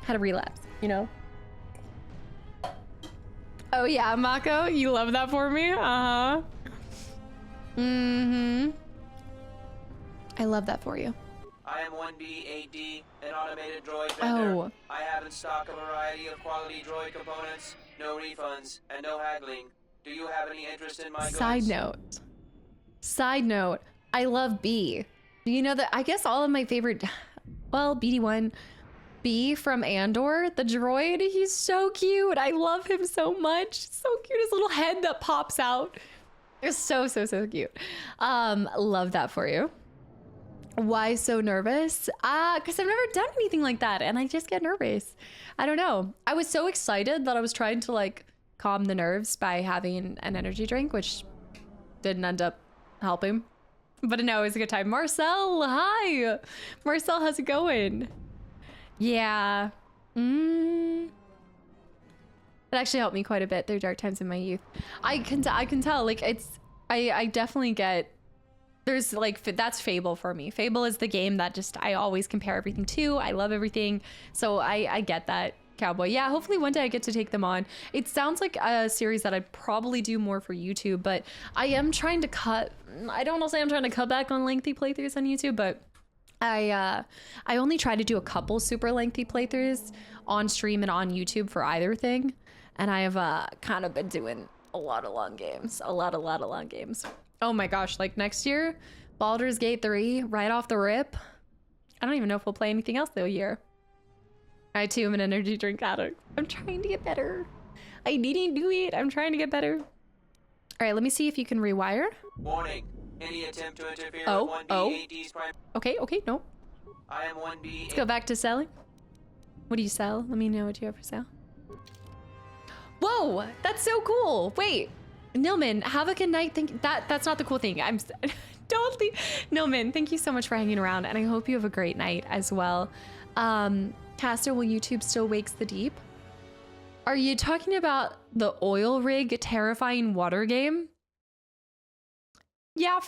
had a relapse, you know? Oh yeah, Mako, you love that for me? Uh-huh. Mm-hmm. I love that for you. I am 1B8D, an automated droid vendor. Oh. I have in stock a variety of quality droid components, no refunds, and no haggling. Do you have any interest in my goods? Side note, I love B. You know that I guess all of my favorite, well, BD1, B from Andor, the droid, he's so cute. I love him so much. So cute, his little head that pops out. It's so cute. Love that for you. Why so nervous? Because I've never done anything like that and I just get nervous. I don't know. I was so excited that I was trying to like calm the nerves by having an energy drink, which didn't end up helping. But no, it was a good time. Marcel, hi. Marcel, how's it going? Yeah. It actually helped me quite a bit through dark times in my youth. I can tell, like I definitely get There's like, that's Fable for me. Fable is the game that just, I always compare everything to. I love everything. So I get that, Cowboy. Yeah, hopefully one day I get to take them on. It sounds like a series that I'd probably do more for YouTube, but I am trying to I don't want to say I'm trying to cut back on lengthy playthroughs on YouTube, but I only try to do a couple super lengthy playthroughs on stream and on YouTube for either thing. And I have kind of been doing a lot of long games, a lot of long games. Oh my gosh, like next year, Baldur's Gate 3, right off the rip. I don't even know if we'll play anything else though year. I too am an energy drink addict. I'm trying to get better. I needn't do it. I'm trying to get better. All right, let me see if you can rewire. Warning. Any attempt to interfere with 1B-AD's prime... Okay, no. I am 1B... Let's go back to selling. What do you sell? Let me know what you have for sale. Whoa, that's so cool. Wait, Nilman, have a good night. That's not the cool thing. Don't leave. Nilman, thank you so much for hanging around, and I hope you have a great night as well. Caster, will YouTube still wakes the deep? Are you talking about the oil rig terrifying water game? Yeah,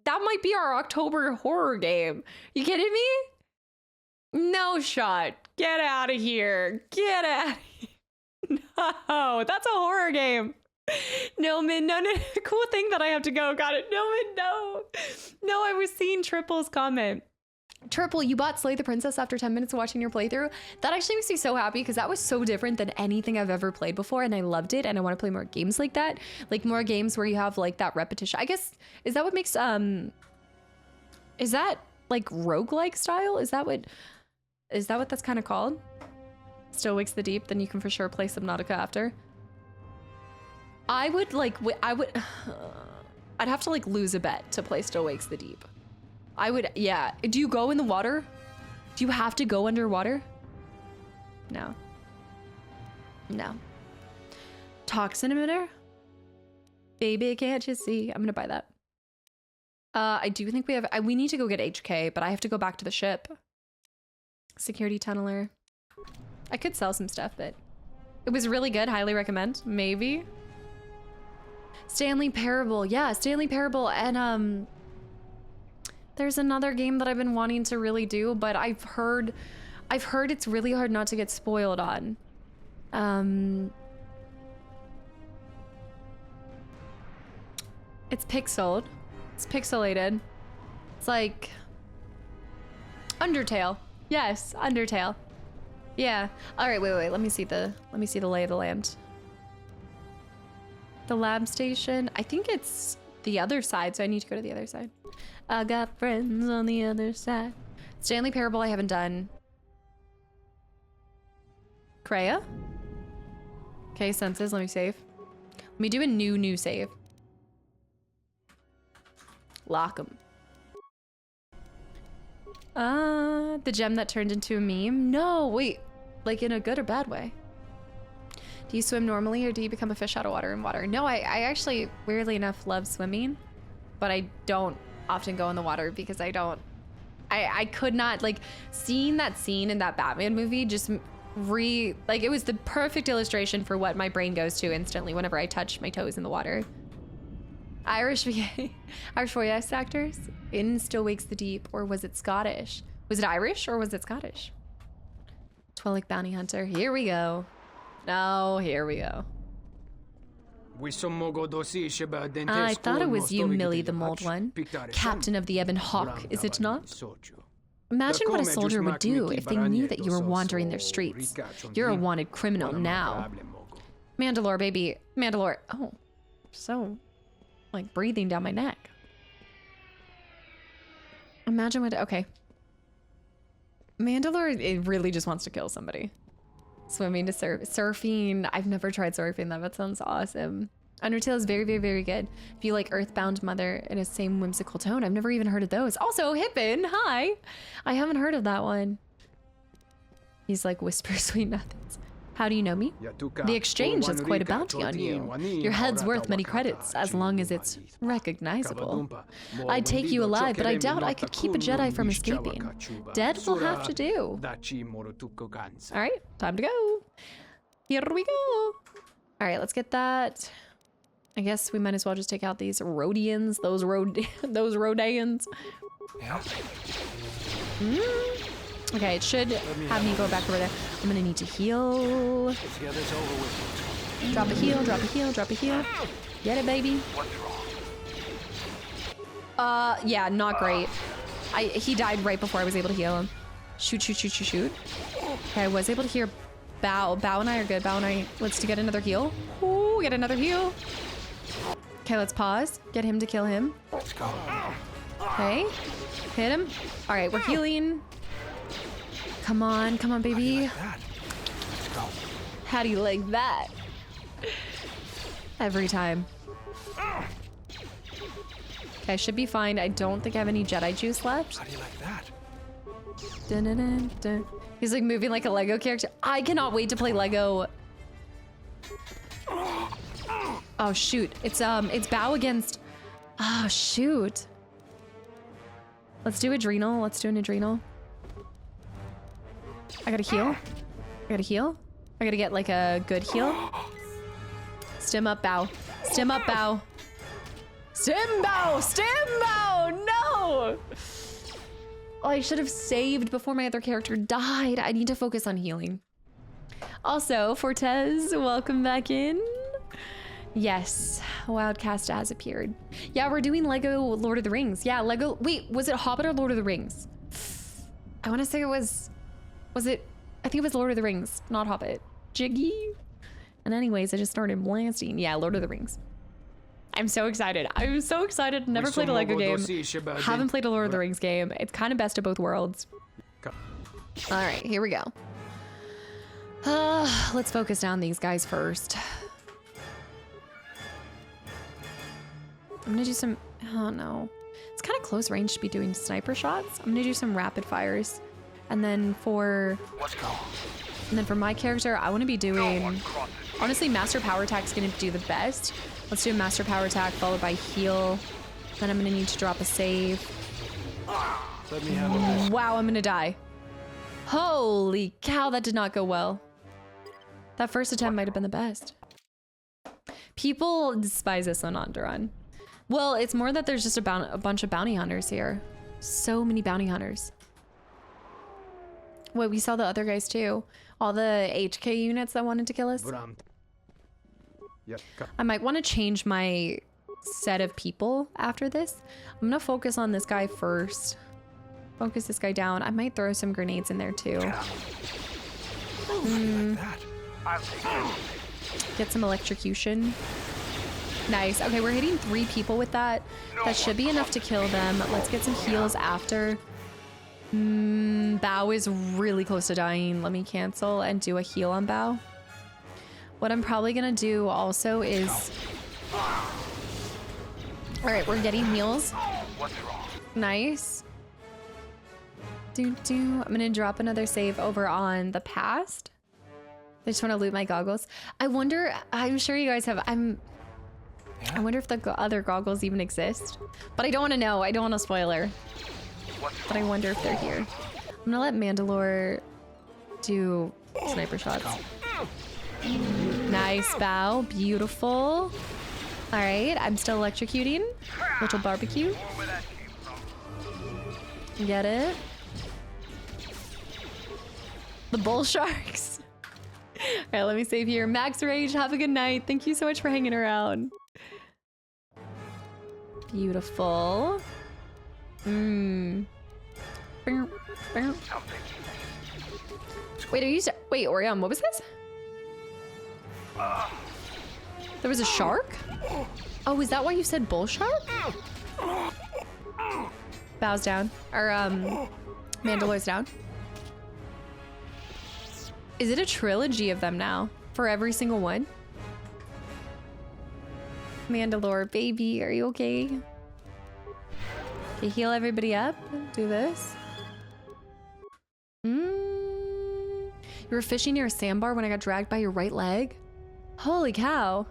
that might be our October horror game. You kidding me? No shot. Get out of here. Get out of here. No, that's a horror game. Nilman, no, cool thing that I have to go. Got it. Nilman, no. No, I was seeing Triple's comment. Triple, you bought Slay the Princess after 10 minutes of watching your playthrough. That actually makes me so happy because that was so different than anything I've ever played before, and I loved it, and I want to play more games like that. Like more games where you have like that repetition. I guess, is that what makes, is that like roguelike style? Is that what that's kind of called? Still wakes the deep, then you can for sure play Subnautica after. I would like, I'd have to like lose a bet to play Still Wakes the Deep. I would, yeah. Do you go in the water? Do you have to go underwater? No. No. Toxin emitter? Baby, can't you see? I'm gonna buy that. I do think we need to go get HK, but I have to go back to the ship. Security tunneler. I could sell some stuff, but it was really good. Highly recommend. Maybe. Stanley Parable. Yeah, Stanley Parable. And there's another game that I've been wanting to really do, but I've heard it's really hard not to get spoiled on. It's pixeled. It's pixelated. It's like Undertale. Yes, Undertale. Yeah. All right, wait. Let me see the lay of the land. The lab station. I think it's the other side, so I need to go to the other side. I got friends on the other side. Stanley Parable I haven't done. Kreia. Okay, senses. Let me save. Let me do a new save. Lock 'em. The gem that turned into a meme? No, wait. Like in a good or bad way? Do you swim normally or do you become a fish out of water in water? No, I actually, weirdly enough, love swimming, but I don't often go in the water because I could not, like, seeing that scene in that Batman movie just like, it was the perfect illustration for what my brain goes to instantly whenever I touch my toes in the water. Irish voice actors in Still Wakes the Deep, or was it Scottish? Was it Irish or was it Scottish? Twilight Bounty Hunter, here we go. No, here we go. I thought it was you, Millie the Mold One. Captain of the Ebon Hawk, is it not? Imagine what a soldier would do if they knew that you were wandering their streets. You're a wanted criminal now. Mandalore, baby. Mandalore. Oh, so, like, breathing down my neck. Imagine what, okay. Mandalore, it really just wants to kill somebody. Swimming to surfing. I've never tried surfing though. That sounds awesome. Undertale is very, very, very good. If you like Earthbound Mother in a same whimsical tone, I've never even heard of those. Also, Hippin, hi. I haven't heard of that one. He's like, whisper sweet nothings. How do you know me? The exchange has quite a bounty on you. Your head's worth many credits, as long as it's recognizable. I'd take you alive, but I doubt I could keep a Jedi from escaping. Dead will have to do. All right, time to go. Here we go. All right, let's get that. I guess we might as well just take out these Rhodians, those Rhodanians. Yeah. Okay, it should have me go back over there. I'm gonna need to heal. Drop a heal, drop a heal, drop a heal. Get it, baby. Yeah, not great. He died right before I was able to heal him. Shoot, shoot, shoot, shoot, shoot. Okay, I was able to hear Bao. Bao and I are good. Bao and I, let's get another heal. Ooh, get another heal. Okay, let's pause. Get him to kill him. Let's go. Okay, hit him. All right, we're healing. Come on, baby. How do you like that? Every time. Okay, I should be fine. I don't think I have any Jedi juice left. How do you like that? Dun, dun, dun, dun. He's like moving like a Lego character. I cannot wait to play Lego. Oh shoot! It's Bao against. Oh shoot! Let's do adrenal. Let's do an adrenal. I gotta heal. I gotta heal. I gotta get like a good heal. Stim up, Bao. Stim up, Bao. Stim Bao! Stim Bao! No! Oh, I should have saved before my other character died. I need to focus on healing. Also, Fortez, welcome back in. Yes, Wildcast has appeared. Yeah, we're doing Lego Lord of the Rings. Yeah, Lego. Wait, was it Hobbit or Lord of the Rings? I want to say it was it? I think it was Lord of the Rings, not Hobbit. Jiggy. And anyways, I just started blasting. Yeah, Lord of the Rings. I'm so excited. I'm so excited. Never played a Lego game. Haven't played a Lord of the Rings game. It's kind of best of both worlds. All right, here we go. Let's focus down these guys first. I'm gonna do some, oh no. It's kind of close range to be doing sniper shots. I'm gonna do some rapid fires. And then for my character, I wanna be doing, honestly, Master Power Attack is gonna do the best. Let's do a Master Power Attack followed by heal. Then I'm gonna need to drop a save. Let me have wow, I'm gonna die. Holy cow, that did not go well. That first attempt might have been the best. People despise us on Onderon. Well, it's more that there's just a bunch of bounty hunters here. So many bounty hunters. Wait, we saw the other guys too. All the HK units that wanted to kill us. I might want to change my set of people after this. I'm gonna focus on this guy first. Focus this guy down. I might throw some grenades in there too. Get some electrocution. Nice. Okay, we're hitting 3 people with that. That should be enough to kill them. Let's get some heals after. Bao is really close to dying. Let me cancel and do a heal on Bao. What I'm probably gonna do also is... Alright, we're getting heals. Nice. I'm gonna drop another save over on the past. I just want to loot my goggles. I wonder, I'm sure you guys have, I wonder if the other goggles even exist. But I don't want to know. I don't want a spoiler. But I wonder if they're here. I'm gonna let Mandalore do sniper shots. Nice, Bao. Beautiful. All right, I'm still electrocuting. Little barbecue. Get it? The bull sharks. All right, let me save here. Max Rage, have a good night. Thank you so much for hanging around. Beautiful. Wait, are you... Wait, Orion, what was this? There was a shark? Oh, is that why you said bull shark? Bows down. Or, Mandalore's down. Is it a trilogy of them now? For every single one? Mandalore, baby, are you okay? Okay, heal everybody up. Do this. You were fishing near a sandbar when I got dragged by your right leg? Holy cow.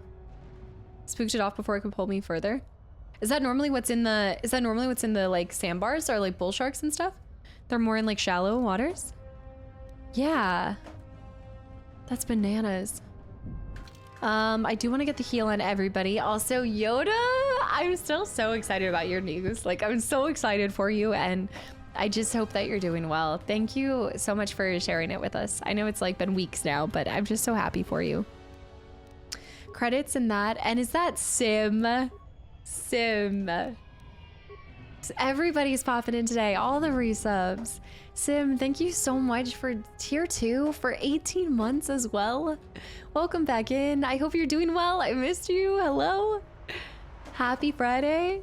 Spooked it off before it could pull me further. Is that normally what's in the, like, sandbars or like bull sharks and stuff? They're more in like shallow waters? Yeah. That's bananas. I do want to get the heal on everybody. Also, Yoda, I'm still so excited about your news. Like, I'm so excited for you, and I just hope that you're doing well. Thank you so much for sharing it with us. I know it's like been weeks now, but I'm just so happy for you. Credits and that. And is that Sim? Sim. Everybody's popping in today. All the resubs. Sim, thank you so much for tier 2 for 18 months as well. Welcome back in. I hope you're doing well. I missed you. Hello. Happy Friday.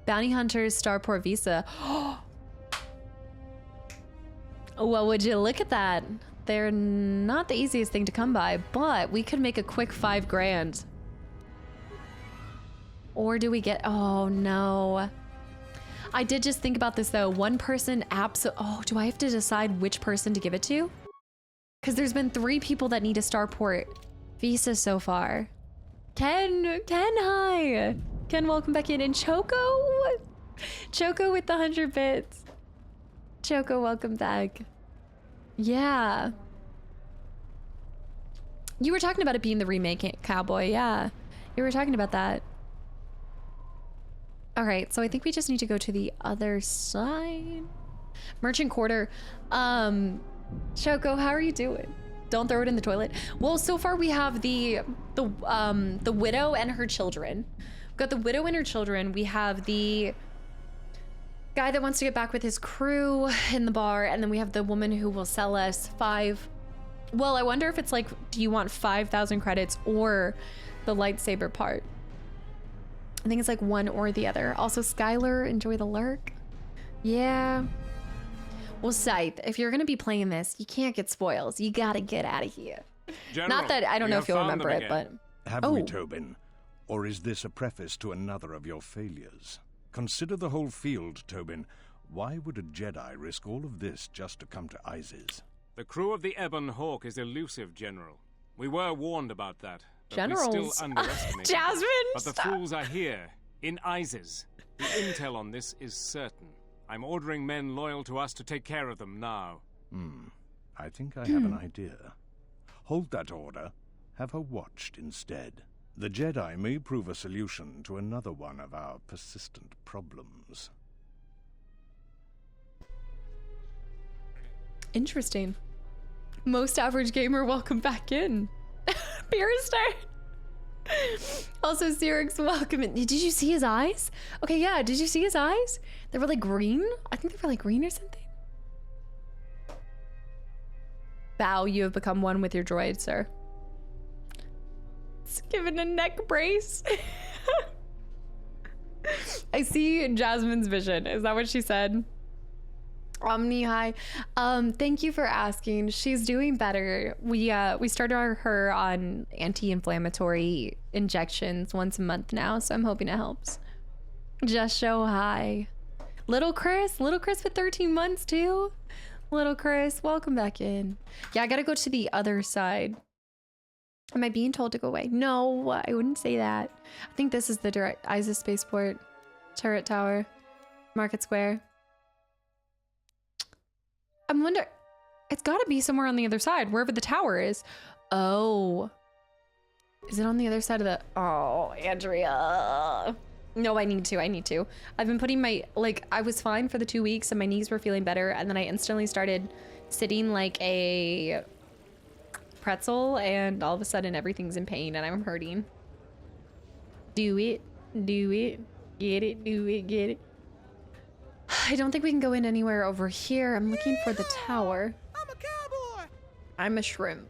Bounty Hunters Starport Visa. Well, would you look at that? They're not the easiest thing to come by, but we could make a quick 5 grand. Or do we get, oh no. I did just think about this though. One person oh, do I have to decide which person to give it to? Because there's been 3 people that need a Starport Visa so far. Ken, hi. Ken, welcome back in. And Choco with the 100 bits. Choco, welcome back. Yeah. You were talking about it being the remake, Cowboy. Yeah, you were talking about that. All right, so I think we just need to go to the other side. Merchant Quarter. Choco, how are you doing? Don't throw it in the toilet. Well, so far we have the widow and her children. We've got the widow and her children. We have the guy that wants to get back with his crew in the bar, and then we have the woman who will sell us 5. Well, I wonder if it's like, do you want 5,000 credits or the lightsaber part? I think it's like one or the other. Also, Skylar, enjoy the lurk. Yeah. Well, Scythe, if you're gonna be playing this, you can't get spoils. You gotta get out of here. General, not that I don't know if you'll remember it, but have we, Tobin? Or is this a preface to another of your failures? Consider the whole field, Tobin. Why would a Jedi risk all of this just to come to Isis? The crew of the Ebon Hawk is elusive, General. We were warned about that. Generals. We still underestimate Jasmine, but the fools are here, in Isis. The intel on this is certain. I'm ordering men loyal to us to take care of them now. I think I have an idea. Hold that order. Have her watched instead. The Jedi may prove a solution to another one of our persistent problems. Interesting. Most average gamer, welcome back in. Beerstar. Also, Cyrix, welcome in. Did you see his eyes? Okay, yeah, did you see his eyes? They were like green? I think they were like green or something. Bow, you have become one with your droid, sir. It's given a neck brace. I see Jasmine's vision. Is that what she said? Omni, hi. Thank you for asking. She's doing better. We started her on anti-inflammatory injections once a month now, so I'm hoping it helps. Just show hi. Little Chris with 13 months too. Little Chris, welcome back in. Yeah, I gotta go to the other side. Am I being told to go away? No, I wouldn't say that. I think this is the direct Isis Spaceport turret tower, Market Square. I'm wondering, it's got to be somewhere on the other side, wherever the tower is. Oh, is it on the other side of the? Oh, Andrea. No, I need to. I've been putting I was fine for the 2 weeks and my knees were feeling better, and then I instantly started sitting like a pretzel, and all of a sudden everything's in pain and I'm hurting. Do it, get it, get it. I don't think we can go in anywhere over here. I'm looking for the tower. I'm a cowboy. I'm a shrimp.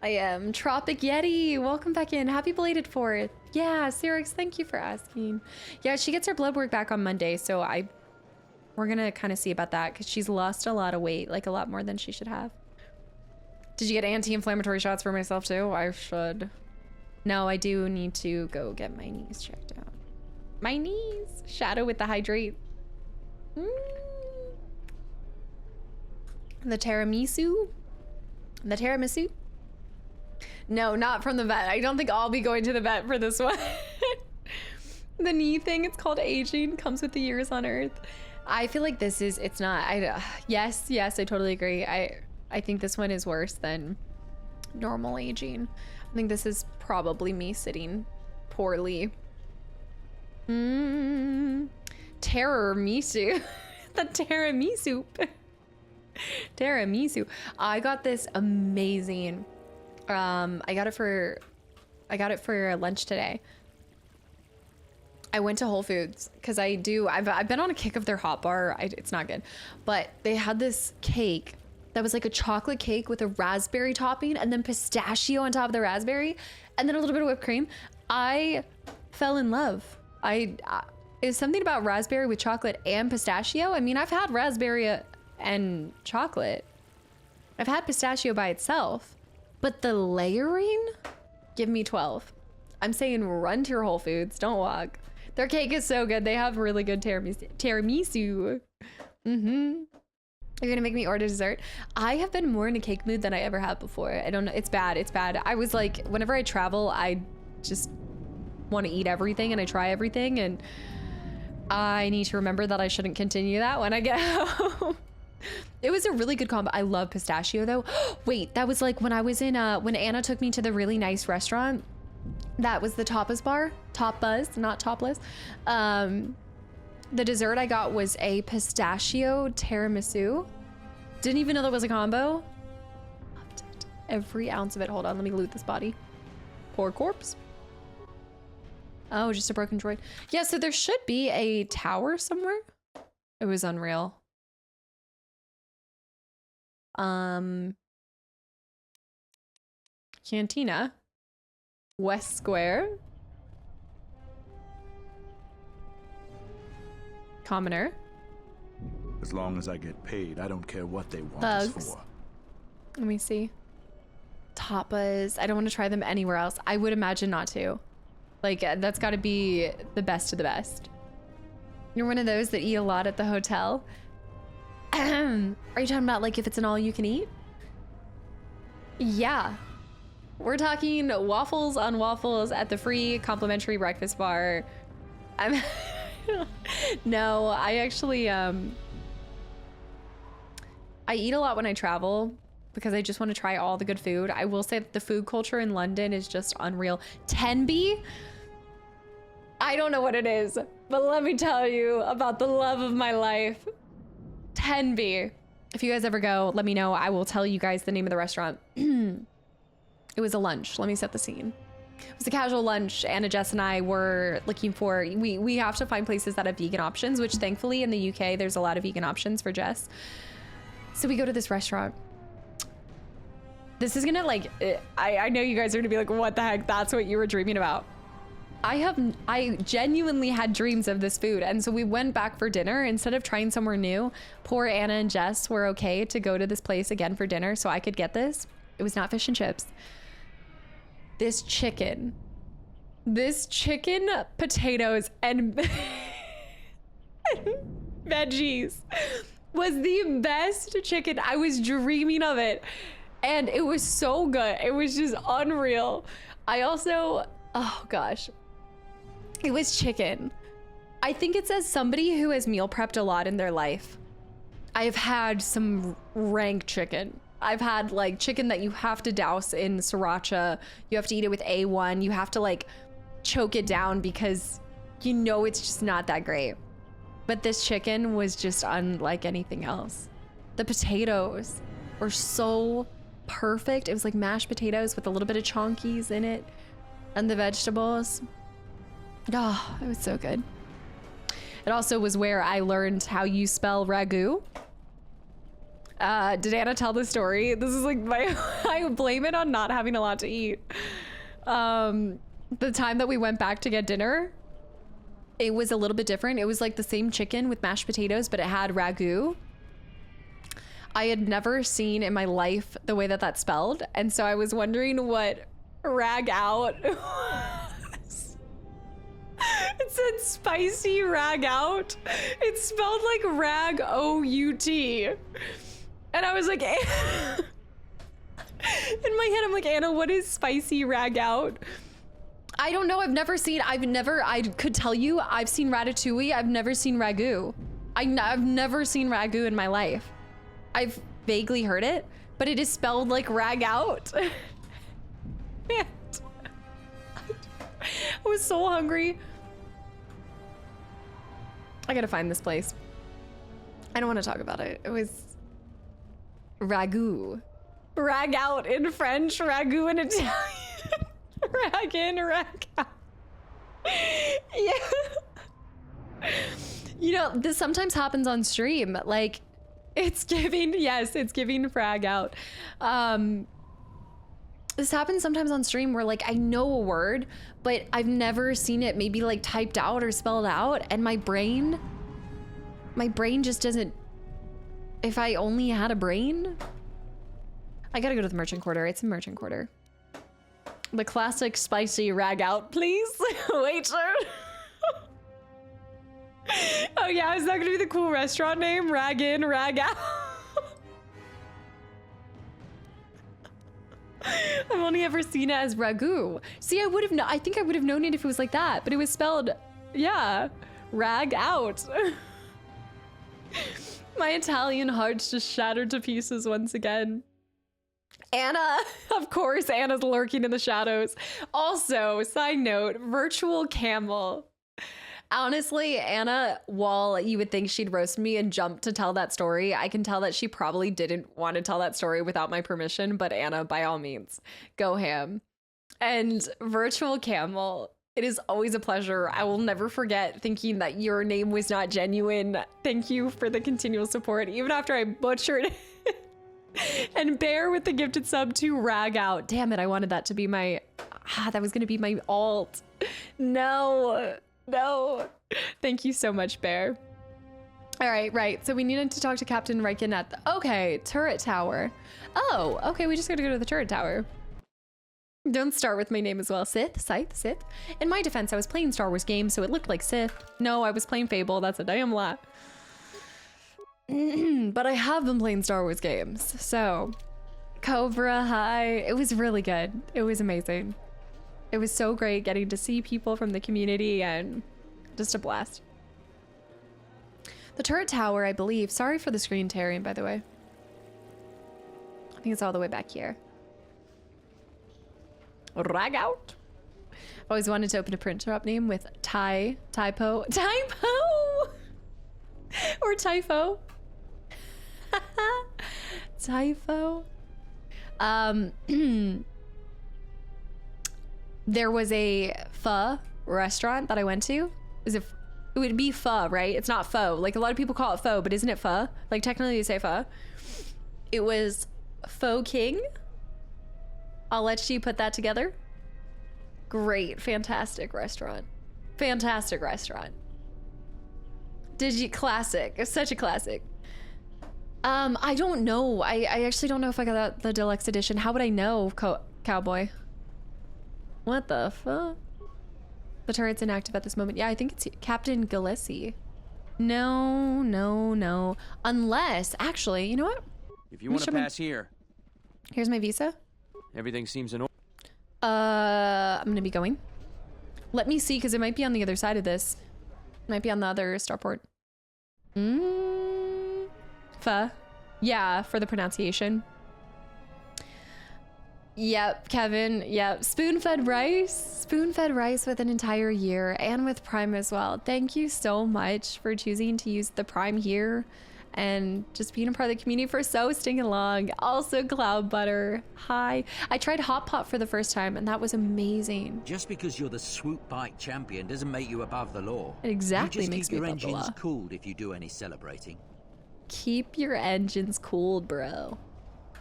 I am Tropic Yeti. Welcome back in. Happy belated 4th. Yeah, Cyrix, thank you for asking. Yeah, she gets her blood work back on Monday, so we're gonna kind of see about that because she's lost a lot of weight, like a lot more than she should have. Did you get anti-inflammatory shots for myself too? I should. No, I do need to go get my knees checked out. My knees. Shadow with the hydrate. The tiramisu? The tiramisu? No, not from the vet. I don't think I'll be going to the vet for this one. The knee thing, it's called aging, comes with the years on Earth. I feel like this is, it's not, yes, I totally agree. I think this one is worse than normal aging. I think this is probably me sitting poorly. Tiramisu. The tiramisu. Tiramisu. I got this amazing. I got it for lunch today. I went to Whole Foods because I've been on a kick of their hot bar. It's not good, but they had this cake that was like a chocolate cake with a raspberry topping and then pistachio on top of the raspberry and then a little bit of whipped cream. I fell in love. It's something about raspberry with chocolate and pistachio. I mean, I've had raspberry and chocolate. I've had pistachio by itself, but the layering, give me 12. I'm saying run to your Whole Foods, don't walk. Their cake is so good. They have really good tiramisu. You're gonna make me order dessert? I have been more in a cake mood than I ever have before. I don't know, it's bad, it's bad. I was like, whenever I travel, I just want to eat everything and I try everything, and I need to remember that I shouldn't continue that when I get home. It was a really good combo. I love pistachio though. Wait, that was like when I was in, when Anna took me to the really nice restaurant. That was the Tapas bar. Tapas, not topless. The dessert I got was a pistachio tiramisu. Didn't even know that was a combo. Loved it. Every ounce of it. Hold on, let me loot this body. Poor corpse. Oh, just a broken droid. Yeah, so there should be a tower somewhere. It was unreal. Cantina. West Square. Commoner. As long as I get paid, I don't care what they want Thugs. us for. Let me see. Tapas. I don't want to try them anywhere else. I would imagine not to. Like, that's got to be the best of the best. You're one of those that eat a lot at the hotel. Are you talking about like if it's an all you can eat? Yeah. We're talking waffles on waffles at the free complimentary breakfast bar. No, I actually, I eat a lot when I travel because I just want to try all the good food. I will say that the food culture in London is just unreal. Tenby? I don't know what it is, but let me tell you about the love of my life. Tenby. If you guys ever go, let me know. I will tell you guys the name of the restaurant. It was a lunch. Let me set the scene. It was a casual lunch. Anna, Jess, and I were looking for, we have to find places that have vegan options, which thankfully in the UK, there's a lot of vegan options for Jess. So we go to this restaurant. This is gonna like, I know you guys are gonna be like, what the heck? That's what you were dreaming about. I genuinely had dreams of this food. And so we went back for dinner instead of trying somewhere new. Poor Anna and Jess were okay to go to this place again for dinner so I could get this. It was not fish and chips. This chicken, potatoes, and veggies was the best chicken. I was dreaming of it. And it was so good. It was just unreal. I also, oh gosh, it was chicken. I think it's as somebody who has meal prepped a lot in their life. I've had some rank chicken. I've had like chicken that you have to douse in sriracha. You have to eat it with A1. You have to like choke it down because you know it's just not that great. But this chicken was just unlike anything else. The potatoes were so perfect. It was like mashed potatoes with a little bit of chonkies in it. And the vegetables. Oh, it was so good. It also was where I learned how you spell ragu. Did Anna tell the story? This is like I blame it on not having a lot to eat. The time that we went back to get dinner, it was a little bit different. It was like the same chicken with mashed potatoes, but it had ragu. I had never seen in my life the way that that's spelled. And so I was wondering what rag out was. It said spicy rag out. It spelled like rag O-U-T. And I was like, in my head, I'm like, Anna, what is spicy rag out? I don't know. I could tell you, I've seen ratatouille. I've never seen ragu. I've never seen ragu in my life. I've vaguely heard it, but it is spelled like rag out. Yeah. was so hungry. I gotta find this place. I don't want to talk about it. It was ragu. Rag out in French, ragu in Italian. Rag in, rag out. Yeah. You know, this sometimes happens on stream. Like, it's giving, yes, it's giving frag out. This happens sometimes on stream where like I know a word, but I've never seen it maybe like typed out or spelled out, and my brain just doesn't. If I only had a brain. I gotta go to the merchant quarter. It's a merchant quarter. The classic spicy rag out, please. Waiter. Oh yeah, is that gonna be the cool restaurant name? Rag in, rag out. I've only ever seen it as ragu. See, I think I would have known it if it was like that, but it was spelled, yeah, rag out. My Italian heart's just shattered to pieces once again. Anna, of course, Anna's lurking in the shadows. Also, side note, virtual camel. Honestly, Anna, while you would think she'd roast me and jump to tell that story, I can tell that she probably didn't want to tell that story without my permission, but Anna, by all means, go ham. And virtual camel, it is always a pleasure. I will never forget thinking that your name was not genuine. Thank you for the continual support, even after I butchered it. And Bear with the gifted sub to rag out. Damn it, I wanted that to be my, that was gonna be my alt. No. Thank you so much, Bear. All right, so we needed to talk to Captain Riken at the, okay, turret tower. Oh, okay, we just gotta go to the turret tower. Don't start with my name as well. Sith. In my defense, I was playing Star Wars games, so it looked like Sith. No, I was playing Fable, that's a damn lie. But I have been playing Star Wars games, so Cobra, hi. It was really good. It was amazing. It was so great getting to see people from the community and just a blast. The turret tower, I believe. Sorry for the screen tearing, by the way. I think it's all the way back here. Rag out. I've always wanted to open a print shop name with typo, or typho. Typho. There was a pho restaurant that I went to. It would be pho, right? It's not pho. Like a lot of people call it pho, but isn't it pho? Like technically you say pho. It was Pho King. I'll let you put that together. Great, fantastic restaurant. Fantastic restaurant. Classic. It's such a classic. I don't know. I actually don't know if I got the deluxe edition. How would I know, cowboy? What the fuck? The turret's inactive at this moment. Yeah, I think it's Captain Gillespie. No. Unless, actually, you know what? If you want to pass here. Here's my visa. Everything seems in order. I'm gonna be going. Let me see, because it might be on the other side of this. It might be on the other starport. Pho. Yeah, for the pronunciation. Yep, Kevin. Yep. Spoon-fed rice. Spoon-fed rice with an entire year and with Prime as well. Thank you so much for choosing to use the Prime here and just being a part of the community for so stinking long. Also, Cloud Butter. Hi. I tried Hot Pot for the first time and that was amazing. Just because you're the Swoop bike champion doesn't make you above the law. It exactly makes me above the law. Keep your engines cooled if you do any celebrating. Keep your engines cooled, bro.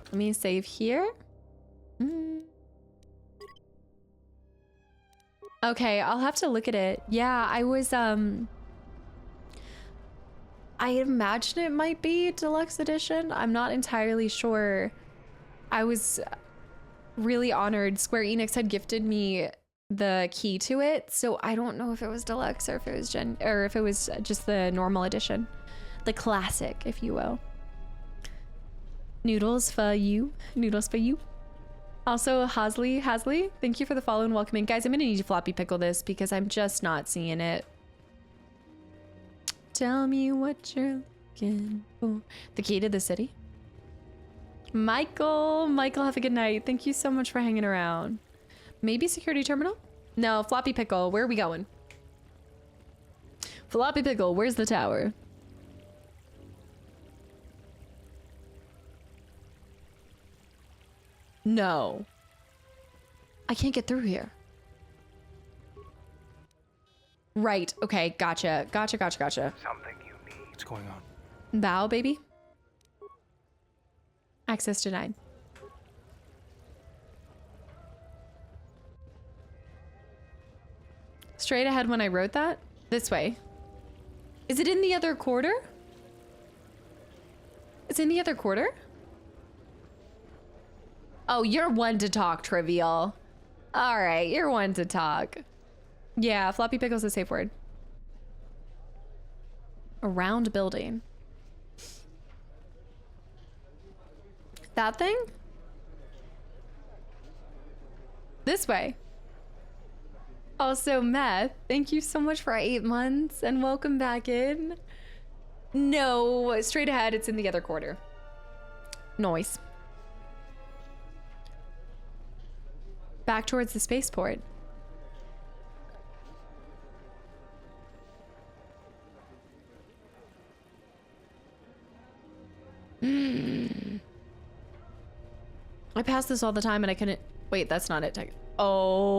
Let me save here. Okay, I'll have to look at it. Yeah, I was, I imagine it might be deluxe edition. I'm not entirely sure. I was really honored. Square Enix had gifted me the key to it, so I don't know if it was deluxe or if it was if it was just the normal edition. The classic, if you will. Noodles for you. Noodles for you. Also, Hasley, thank you for the follow and welcome in. Guys, I'm gonna need to floppy pickle this because I'm just not seeing it. Tell me what you're looking for. The key to the city. Michael, have a good night. Thank you so much for hanging around. Maybe security terminal? No, Floppy Pickle. Where are we going? Floppy Pickle, where's the tower? No. I can't get through here. Right. Okay. Gotcha. Gotcha. Something you need. What's going on? Bow, baby. Access denied. Straight ahead when I wrote that? This way. Is it in the other quarter? It's in the other quarter? Oh, you're one to talk, Trivial. All right, you're one to talk. Yeah, Floppy Pickle's a safe word. A round building. That thing? This way. Also, Meth, thank you so much for 8 months and welcome back in. No, straight ahead, it's in the other quarter. Noise. Back towards the spaceport. I pass this all the time and I couldn't... Wait, that's not it. Oh.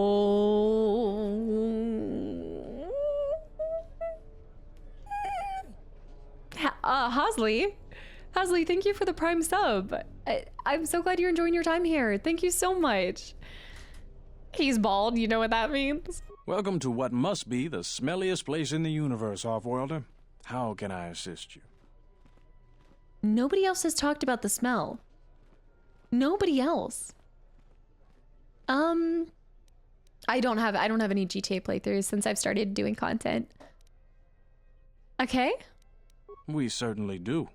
Hosley, thank you for the Prime sub. I'm so glad you're enjoying your time here. Thank you so much. He's bald, you know what that means? Welcome to what must be the smelliest place in the universe, Offworlder. How can I assist you? Nobody else has talked about the smell. Nobody else. I don't have any GTA playthroughs since I've started doing content. Okay. We certainly do.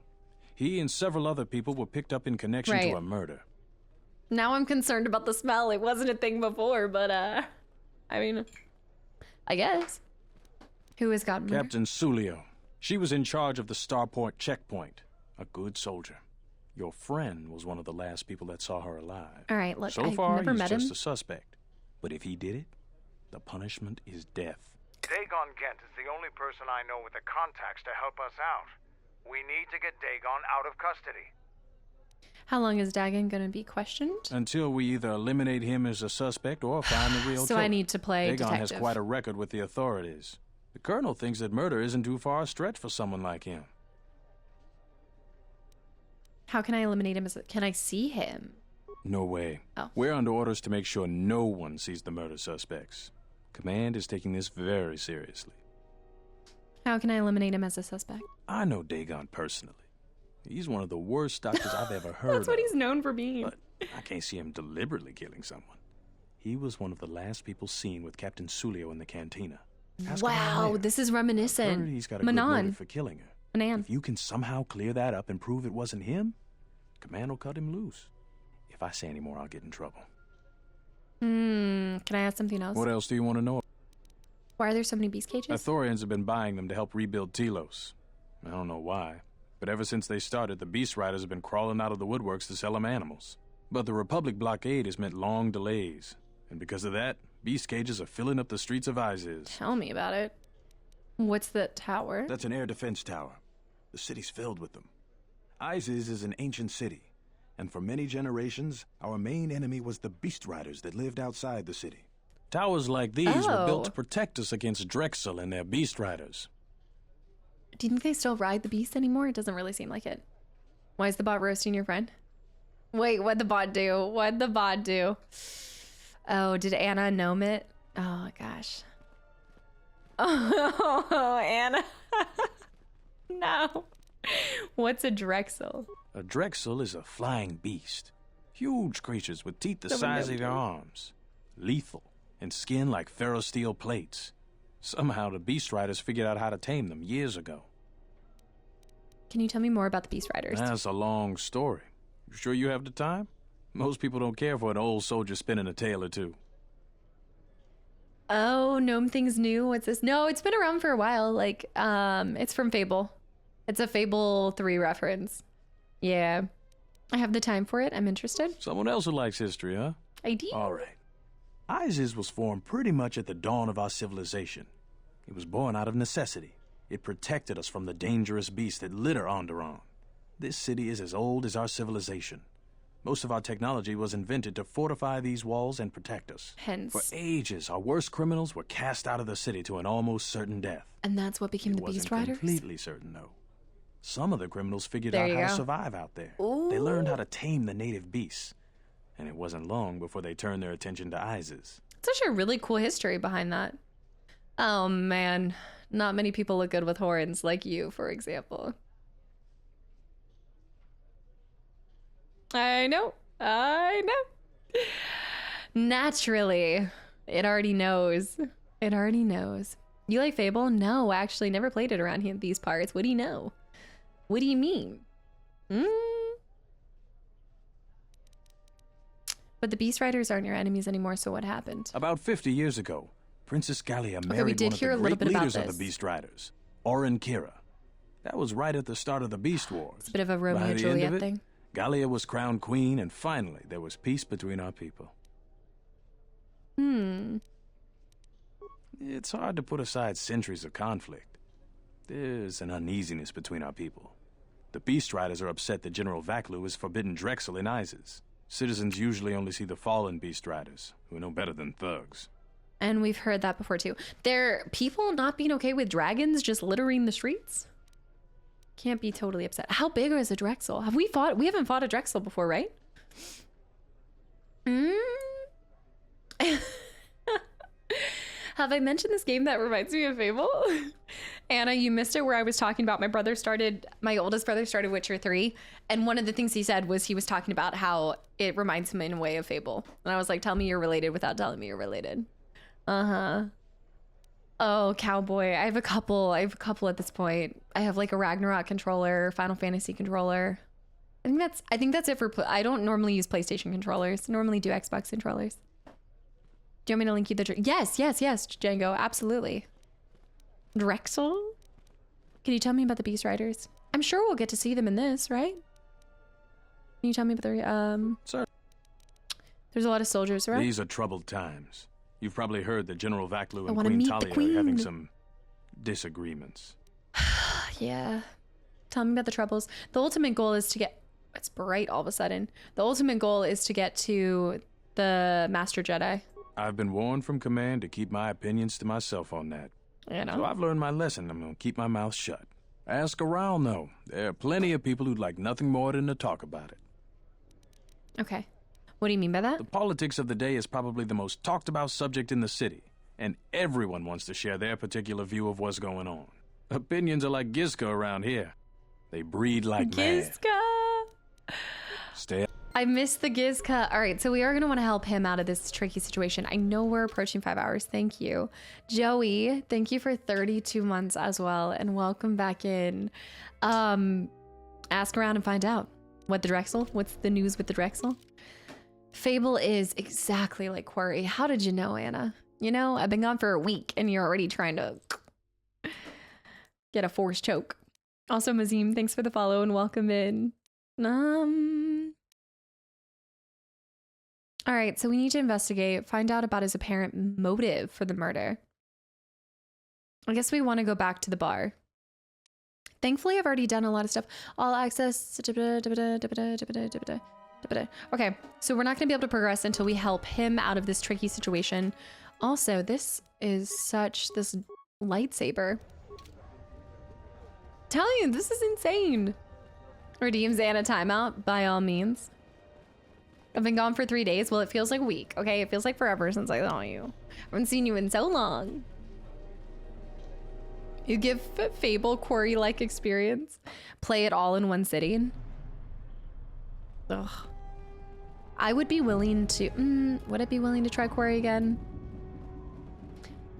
He and several other people were picked up in connection to a murder. Now I'm concerned about the smell. It wasn't a thing before, but I mean, I guess. Who has gotten murdered? Captain Sulio. She was in charge of the Starport checkpoint. A good soldier. Your friend was one of the last people that saw her alive. All right, look, so far, I've never met him. He's just a suspect. But if he did it, the punishment is death. Dagon Gent is the only person I know with the contacts to help us out. We need to get Dagon out of custody. How long is Dagon gonna be questioned? Until we either eliminate him as a suspect or find the real So killer. I need to play Dagon detective. has quite a record with the authorities. The Colonel thinks that murder isn't too far a stretch for someone like him. How can I eliminate him? Can I see him? No way. Oh. We're under orders to make sure no one sees the murder suspects. Command is taking this very seriously. How can I eliminate him as a suspect? I know Dagon personally. He's one of the worst doctors I've ever heard That's what of, he's known for being. But I can't see him deliberately killing someone. He was one of the last people seen with Captain Sulio in the cantina. Ask Wow, him this is reminiscent. I've heard he's got a good motive Manon. for killing her. Manon. If you can somehow clear that up and prove it wasn't him, Command will cut him loose. If I say any more, I'll get in trouble. Can I ask something else? What else do you want to know? Why are there so many beast cages? Ithorians have been buying them to help rebuild Telos. I don't know why, but ever since they started, the Beast Riders have been crawling out of the woodworks to sell them animals. But the Republic blockade has meant long delays, and because of that, beast cages are filling up the streets of Izes. Tell me about it. What's the tower? That's an air defense tower. The city's filled with them. Izes is an ancient city, and for many generations, our main enemy was the Beast Riders that lived outside the city. Towers like these were built to protect us against Drexel and their Beast Riders. Do you think they still ride the beast anymore? It doesn't really seem like it. Why is the bot roasting your friend? Wait, what'd the bot do? What'd the bot do? Oh, did Anna gnome it? Oh, gosh. Oh, Anna. No. What's a Drexel? A Drexel is a flying beast. Huge creatures with teeth the size of your arms. Lethal, and skin like ferrosteel plates. Somehow the Beast Riders figured out how to tame them years ago. Can you tell me more about the Beast Riders? That's a long story. You sure you have the time? Most people don't care for an old soldier spinning a tale or two. Oh, Gnome Thing's new. What's this? No, it's been around for a while. Like, it's from Fable. It's a Fable 3 reference. Yeah. I have the time for it. I'm interested. Someone else who likes history, huh? I do. All right. ISIS was formed pretty much at the dawn of our civilization. It was born out of necessity. It protected us from the dangerous beasts that litter Onderon. This city is as old as our civilization. Most of our technology was invented to fortify these walls and protect us. Hence. For ages, our worst criminals were cast out of the city to an almost certain death. And that's what became the Beast Riders? It wasn't completely certain, though. Some of the criminals figured out how to survive out there. Ooh. They learned how to tame the native beasts. And it wasn't long before they turned their attention to ISIS. It's actually a really cool history behind that. Oh, man. Not many people look good with horns, like you, for example. I know. Naturally. It already knows. It already knows. You like Fable? No, actually never played it around here in these parts. What do you know? What do you mean? But the Beast Riders aren't your enemies anymore, so what happened? About 50 years ago, Princess Gallia married one of the great leaders of the Beast Riders, Oren Kira. That was right at the start of the Beast Wars. It's a bit of a Romeo and Juliet thing. Gallia was crowned queen, and finally there was peace between our people. It's hard to put aside centuries of conflict. There's an uneasiness between our people. The Beast Riders are upset that General Vaklu has forbidden Drexel in Izes. Citizens usually only see the fallen Beast Riders, who know better than thugs. And we've heard that before too. They're people not being okay with dragons just littering the streets? Can't be totally upset. How big is a Drexel? Have we fought? We haven't fought a Drexel before, right? Have I mentioned this game that reminds me of Fable? Anna, you missed it where I was talking about my oldest brother started Witcher 3. And one of the things he said was he was talking about how it reminds him in a way of Fable. And I was like, tell me you're related without telling me you're related. Oh, Cowboy. I have a couple at this point. I have like a Ragnarok controller, Final Fantasy controller. I think that's it for, I don't normally use PlayStation controllers. I normally do Xbox controllers. Do you want me to link you the, yes, Django, absolutely. Drexel? Can you tell me about the Beast Riders? I'm sure we'll get to see them in this, right? Can you tell me about the, Sir. There's a lot of soldiers around. These are troubled times. You've probably heard that General Vaklu and Queen Talia are having some disagreements. Yeah. Tell me about the troubles. The ultimate goal is to get, it's bright all of a sudden. The ultimate goal is to get to the Master Jedi. I've been warned from command to keep my opinions to myself on that. You know. So I've learned my lesson. I'm going to keep my mouth shut. Ask around, though. There are plenty of people who'd like nothing more than to talk about it. Okay. What do you mean by that? The politics of the day is probably the most talked about subject in the city, and everyone wants to share their particular view of what's going on. Opinions are like Gizka around here. They breed like mad. Gizka! Stay. I missed the Gizka. All right, so we are going to want to help him out of this tricky situation. I know we're approaching 5 hours. Thank you. Joey, thank you for 32 months as well, and welcome back in. Ask around and find out. What's the news with the Drexel? Fable is exactly like Quarry. How did you know, Anna? You know, I've been gone for a week and you're already trying to get a force choke. Also, Mazim, thanks for the follow and welcome in. All right, so we need to investigate, find out about his apparent motive for the murder. I guess we want to go back to the bar. Thankfully, I've already done a lot of stuff. All access. Okay, so we're not going to be able to progress until we help him out of this tricky situation. Also, this lightsaber. Tell you, this is insane. Redeems Anna timeout, by all means. I've been gone for 3 days. Well, it feels like a week, okay? It feels like forever since I saw you. I haven't seen you in so long. You give Fable Quarry-like experience. Play it all in one sitting. Ugh. I would be willing to, would I be willing to try Quarry again?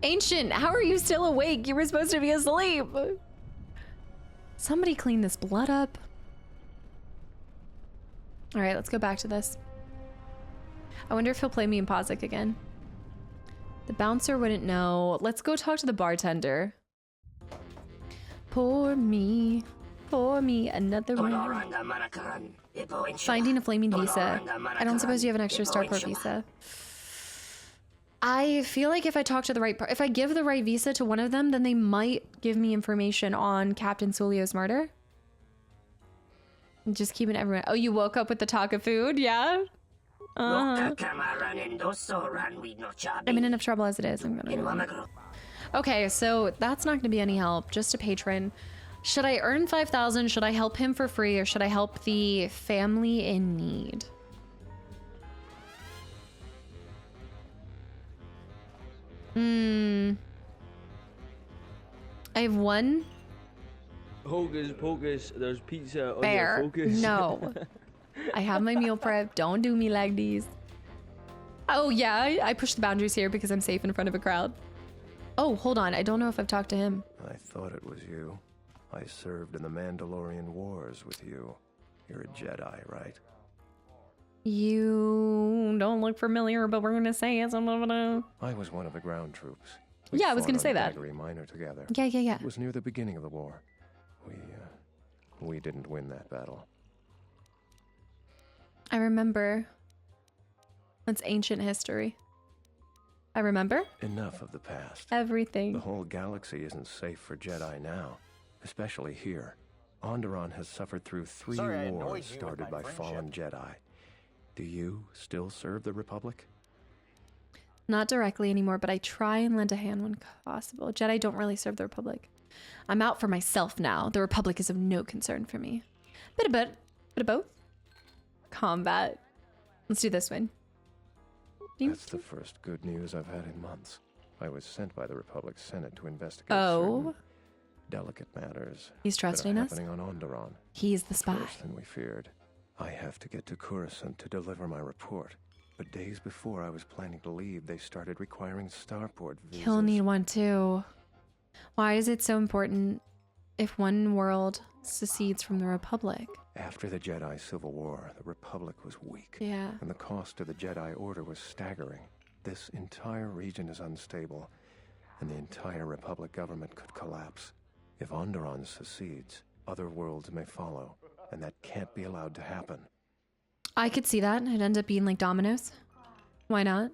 Ancient, how are you still awake? You were supposed to be asleep. Somebody clean this blood up. All right, let's go back to this. I wonder if he'll play me in Pazik again. The bouncer wouldn't know. Let's go talk to the bartender. Pour me another one. Finding a flaming visa. I don't suppose you have an extra starport visa. I feel like if I talk to the right, if I give the right visa to one of them, then they might give me information on Captain Sulio's murder. Just keeping everyone. Oh, you woke up with the talk of food, yeah? I'm in enough trouble as it is. I'm gonna. Okay, so that's not gonna be any help. Just a patron. Should I earn 5,000? Should I help him for free, or should I help the family in need? I have one. Hocus pocus, there's pizza on Bear. your focus. No. I have my meal prep. Don't do me like these. Oh yeah, I push the boundaries here because I'm safe in front of a crowd. Oh, hold on. I don't know if I've talked to him. I thought it was you. I served in the Mandalorian Wars with you. You're a Jedi, right? You don't look familiar, but we're gonna say it. I was one of the ground troops. Yeah, I was gonna say that. Minor together. Yeah. It was near the beginning of the war. We didn't win that battle. I remember. That's ancient history. I remember. Enough of the past. Everything. The whole galaxy isn't safe for Jedi now, especially here. Onderon has suffered through 3 wars started by fallen Jedi. Do you still serve the Republic? Not directly anymore, but I try and lend a hand when possible. Jedi don't really serve the Republic. I'm out for myself now. The Republic is of no concern for me. Bit of both. Combat. Let's do this one. That's the first good news I've had in months. I was sent by the Republic Senate to investigate certain delicate matters. He's trusting us? Happening on Onderon. He's the spy. Worse than we feared. I have to get to Coruscant to deliver my report. But days before I was planning to leave, they started requiring starport visas. He'll need one too. Why is it so important if one world secedes from the Republic? After the Jedi Civil War, the Republic was weak. Yeah. And the cost to the Jedi Order was staggering. This entire region is unstable, and the entire Republic government could collapse. If Onderon secedes, other worlds may follow, and that can't be allowed to happen. I could see that. It'd end up being like dominoes. Why not?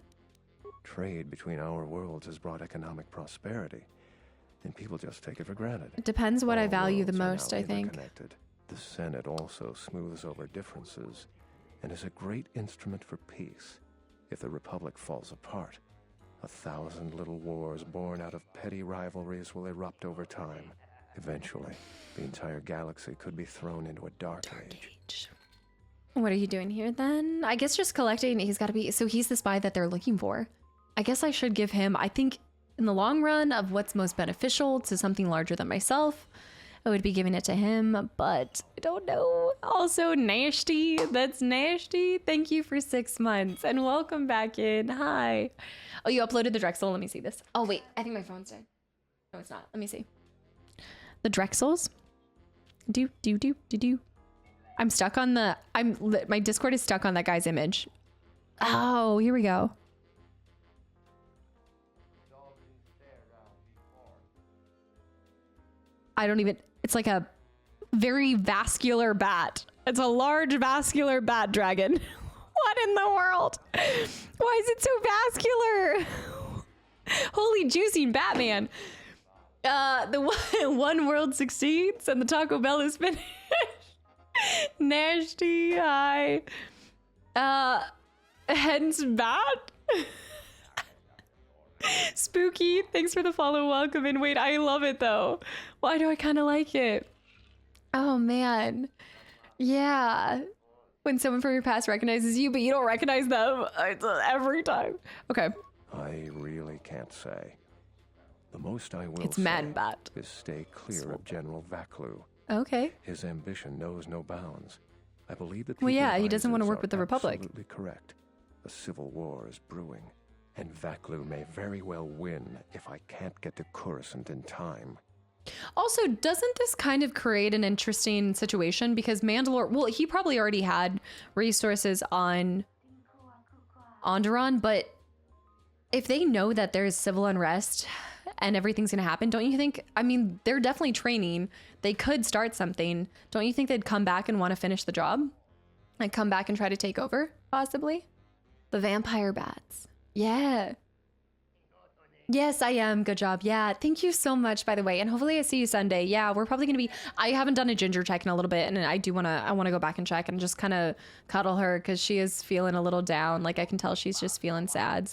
Trade between our worlds has brought economic prosperity, and people just take it for granted. It depends what I value the most, I think. The Senate also smooths over differences and is a great instrument for peace. If the Republic falls apart, 1,000 little wars born out of petty rivalries will erupt over time. Eventually, the entire galaxy could be thrown into a dark age. What are you doing here then? I guess just collecting. He's got to be. So he's the spy that they're looking for. I guess I should give him, I think in the long run of what's most beneficial to something larger than myself, I would be giving it to him, but I don't know. Also nasty. That's nasty. Thank you for 6 months and welcome back in. Hi. Oh, you uploaded the Drexel. Let me see this. Oh, wait. I think my phone's dead. No, it's not. Let me see. The Drexels. Do. I'm stuck on the, my Discord is stuck on that guy's image. Oh, here we go. I don't even, it's like a very vascular bat. It's a large vascular bat dragon. What in the world? Why is it so vascular? Holy juicy Batman. The one world succeeds and the Taco Bell is finished. Nasty. Hi. Hence bat. Spooky, thanks for the follow. Welcome in. Wait, I love it though. Why do I kind of like it? Oh man. Yeah. When someone from your past recognizes you, but you don't recognize them. It's every time. Okay. I really can't say. The most I will it's say Man-Bat. Is stay clear of General Vaklu. Okay. His ambition knows no bounds. I believe that. Well, yeah, he doesn't want to work with the Republic. Absolutely correct. A civil war is brewing, and Vaklu may very well win if I can't get to Coruscant in time. Also, doesn't this kind of create an interesting situation? Because Mandalore, well, he probably already had resources on Onderon, but if they know that there's civil unrest and everything's going to happen, don't you think, I mean, they're definitely training. They could start something. Don't you think they'd come back and want to finish the job? Like come back and try to take over, possibly? The vampire bats. Yeah. Yes, I am. Good job. Yeah, thank you so much, by the way. And hopefully I see you Sunday. Yeah, we're probably going to be... I haven't done a ginger check in a little bit, and I want to go back and check and just kind of cuddle her because she is feeling a little down. Like, I can tell she's just feeling sad.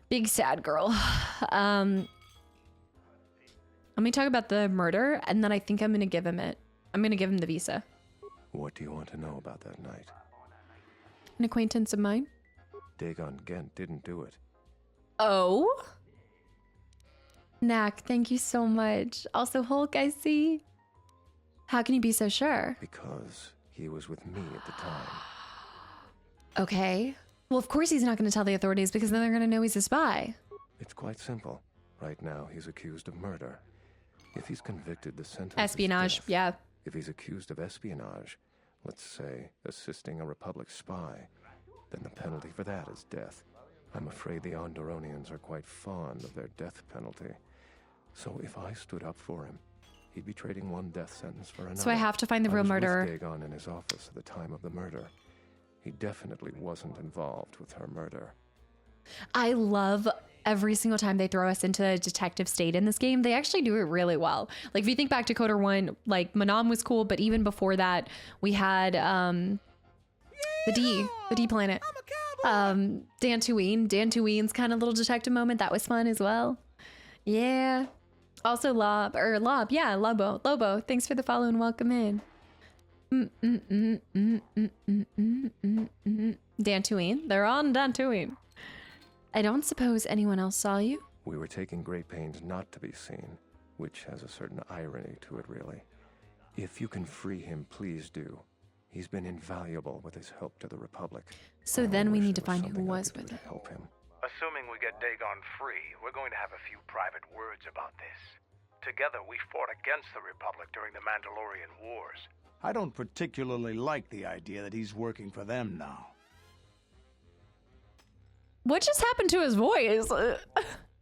Big sad girl. Let me talk about the murder, and then I think I'm going to give him it. I'm going to give him the visa. What do you want to know about that night? An acquaintance of mine. Dagon Gent didn't do it. Oh? Knack, thank you so much. Also, Hulk, I see. How can you be so sure? Because he was with me at the time. Okay. Well, of course he's not going to tell the authorities because then they're going to know he's a spy. It's quite simple. Right now, he's accused of murder. If he's convicted, the sentence espionage, is death. yeah. If he's accused of espionage, let's say assisting a Republic spy, then the penalty for that is death. I'm afraid the Onderonians are quite fond of their death penalty. So if I stood up for him, he'd be trading one death sentence for another. So I have to find the real murderer. I was with Dagon in his office at the time of the murder. He definitely wasn't involved with her murder. I love every single time they throw us into a detective state in this game. They actually do it really well. Like, if you think back to Coder 1, like, Manam was cool, but even before that, we had the D planet. Dantooine's kind of little detective moment. That was fun as well. Yeah. Also Lobo. Thanks for the follow and welcome in. Dantooine. They're on Dantooine. I don't suppose anyone else saw you? We were taking great pains not to be seen, which has a certain irony to it, really. If you can free him, please do. He's been invaluable with his help to the Republic. So then we need to find who was with him. Help him. Assuming we get Dagon free, we're going to have a few private words about this. Together, we fought against the Republic during the Mandalorian Wars. I don't particularly like the idea that he's working for them now. What just happened to his voice?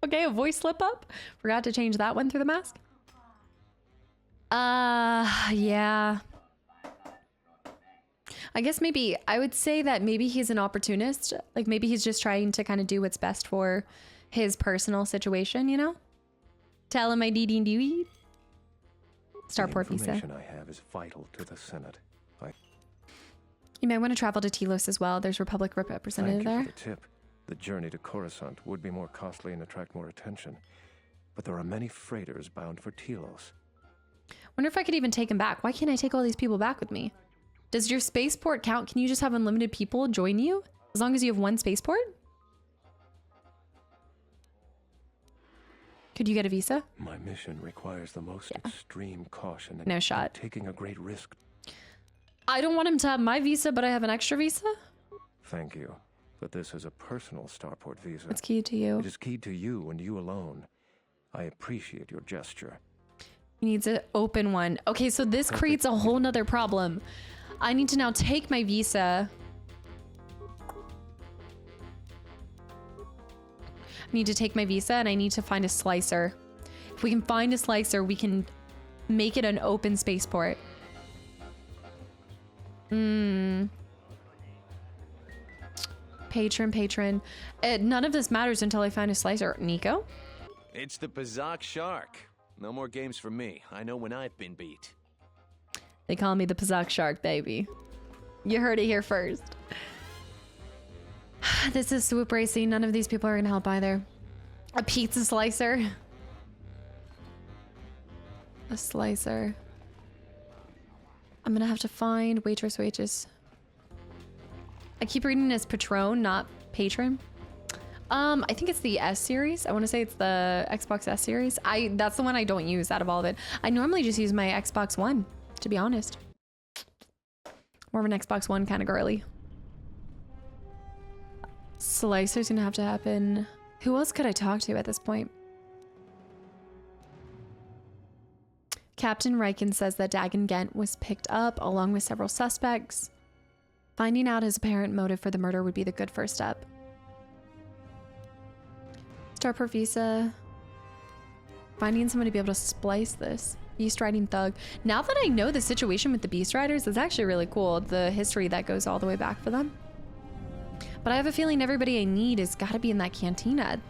Okay, a voice slip up. Forgot to change that one through the mask. Yeah. I guess maybe I would say that maybe he's an opportunist. Like, maybe he's just trying to kind of do what's best for his personal situation, you know? Tell him I dee. Starport visa. The information I have is vital to the Senate. You might want to travel to Telos as well. There's Republic representative there. Thank you for the tip. The journey to Coruscant would be more costly and attract more attention. But there are many freighters bound for Telos. Wonder if I could even take him back. Why can't I take all these people back with me? Does your spaceport count? Can you just have unlimited people join you? As long as you have one spaceport? Could you get a visa? My mission requires the most extreme caution and no shot. Taking a great risk. I don't want him to have my visa, but I have an extra visa? Thank you. But this is a personal Starport visa. It's keyed to you. It is keyed to you and you alone. I appreciate your gesture. He needs an open one. Okay, so this creates a whole nother problem. I need to now take my visa. I need to take my visa and I need to find a slicer. If we can find a slicer, we can make it an open spaceport. Patron. None of this matters until I find a slicer. Nico? It's the Pazak Shark. No more games for me. I know when I've been beat. They call me the Pazak Shark, baby. You heard it here first. This is Swoop Racing. None of these people are gonna help either. A pizza slicer. A slicer. I'm gonna have to find waitress. I keep reading it as Patron, not Patron. I think it's the S series. I want to say it's the Xbox S series. That's the one I don't use out of all of it. I normally just use my Xbox One, to be honest. More of an Xbox One kind of girly. Slicer's gonna have to happen. Who else could I talk to at this point? Captain Riken says that Dagon Gent was picked up along with several suspects. Finding out his apparent motive for the murder would be the good first step. Starport visa. Finding someone to be able to splice this. Beast riding thug. Now that I know the situation with the Beast Riders, it's actually really cool. The history that goes all the way back for them. But I have a feeling everybody I need has got to be in that cantina.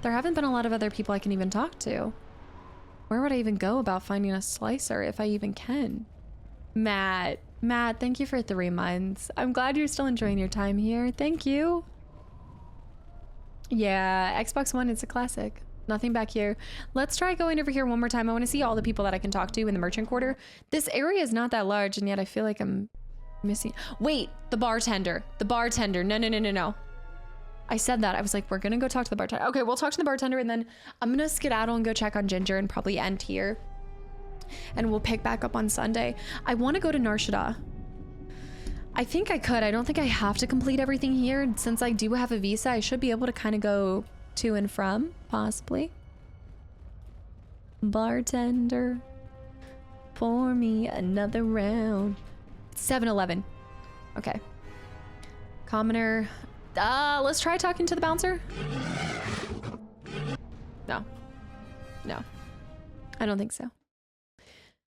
There haven't been a lot of other people I can even talk to. Where would I even go about finding a slicer if I even can? Matt, thank you for 3 months. I'm glad you're still enjoying your time here. Thank you. Yeah, Xbox One, it's a classic. Nothing back here. Let's try going over here one more time. I want to see all the people that I can talk to in the merchant quarter. This area is not that large, and yet I feel like I'm missing. Wait, the bartender. The bartender. No. I said that. I was like, we're going to go talk to the bartender. Okay, we'll talk to the bartender, and then I'm going to skedaddle and go check on Ginger and probably end here. And we'll pick back up on Sunday. I want to go to Narshada. I think I could. I don't think I have to complete everything here. Since I do have a visa, I should be able to kind of go to and from, possibly. Bartender, pour me another round. 7-Eleven. Okay. Commoner. Let's try talking to the bouncer. No. I don't think so.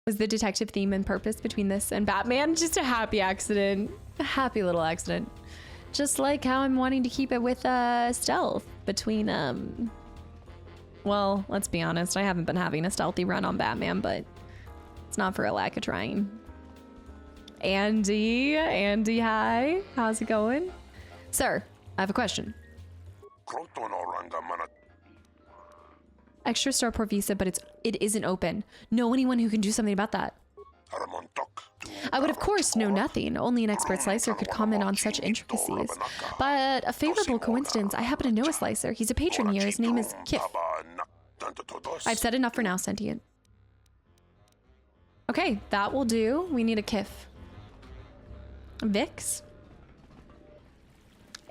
Was the detective theme and purpose between this and Batman just a happy accident? A happy little accident. Just like how I'm wanting to keep it with stealth between well, let's be honest, I haven't been having a stealthy run on Batman, but it's not for a lack of trying. Andy, hi. How's it going? Sir, I have a question. Extra starport visa, but it isn't open. Know anyone who can do something about that? I would of course know nothing. Only an expert slicer could comment on such intricacies. But a favorable coincidence, I happen to know a slicer. He's a patron here. His name is Kif. I've said enough for now, Sentient. Okay, that will do. We need a Kif. Vix?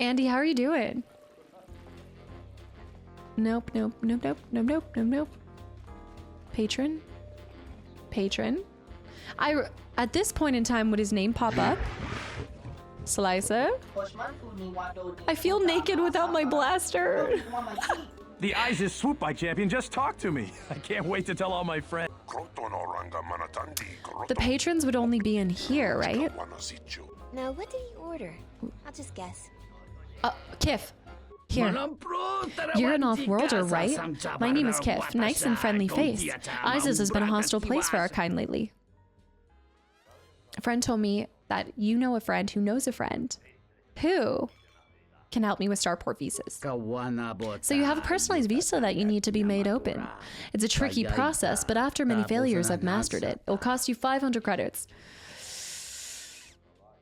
Andy, how are you doing? Nope. Patron? At this point in time, would his name pop up? Slicer? I feel naked without my blaster. The ISIS Swoop by champion just talked to me. I can't wait to tell all my friends. The patrons would only be in here, right? Now, what did he order? I'll just guess. Kif. Here. You're an off-worlder, right? My name is Kif. Nice and friendly face. ISIS has been a hostile place for our kind lately. A friend told me that you know a friend who knows a friend who can help me with starport visas. So you have a personalized visa that you need to be made open. It's a tricky process, but after many failures, I've mastered it. It'll cost you 500 credits.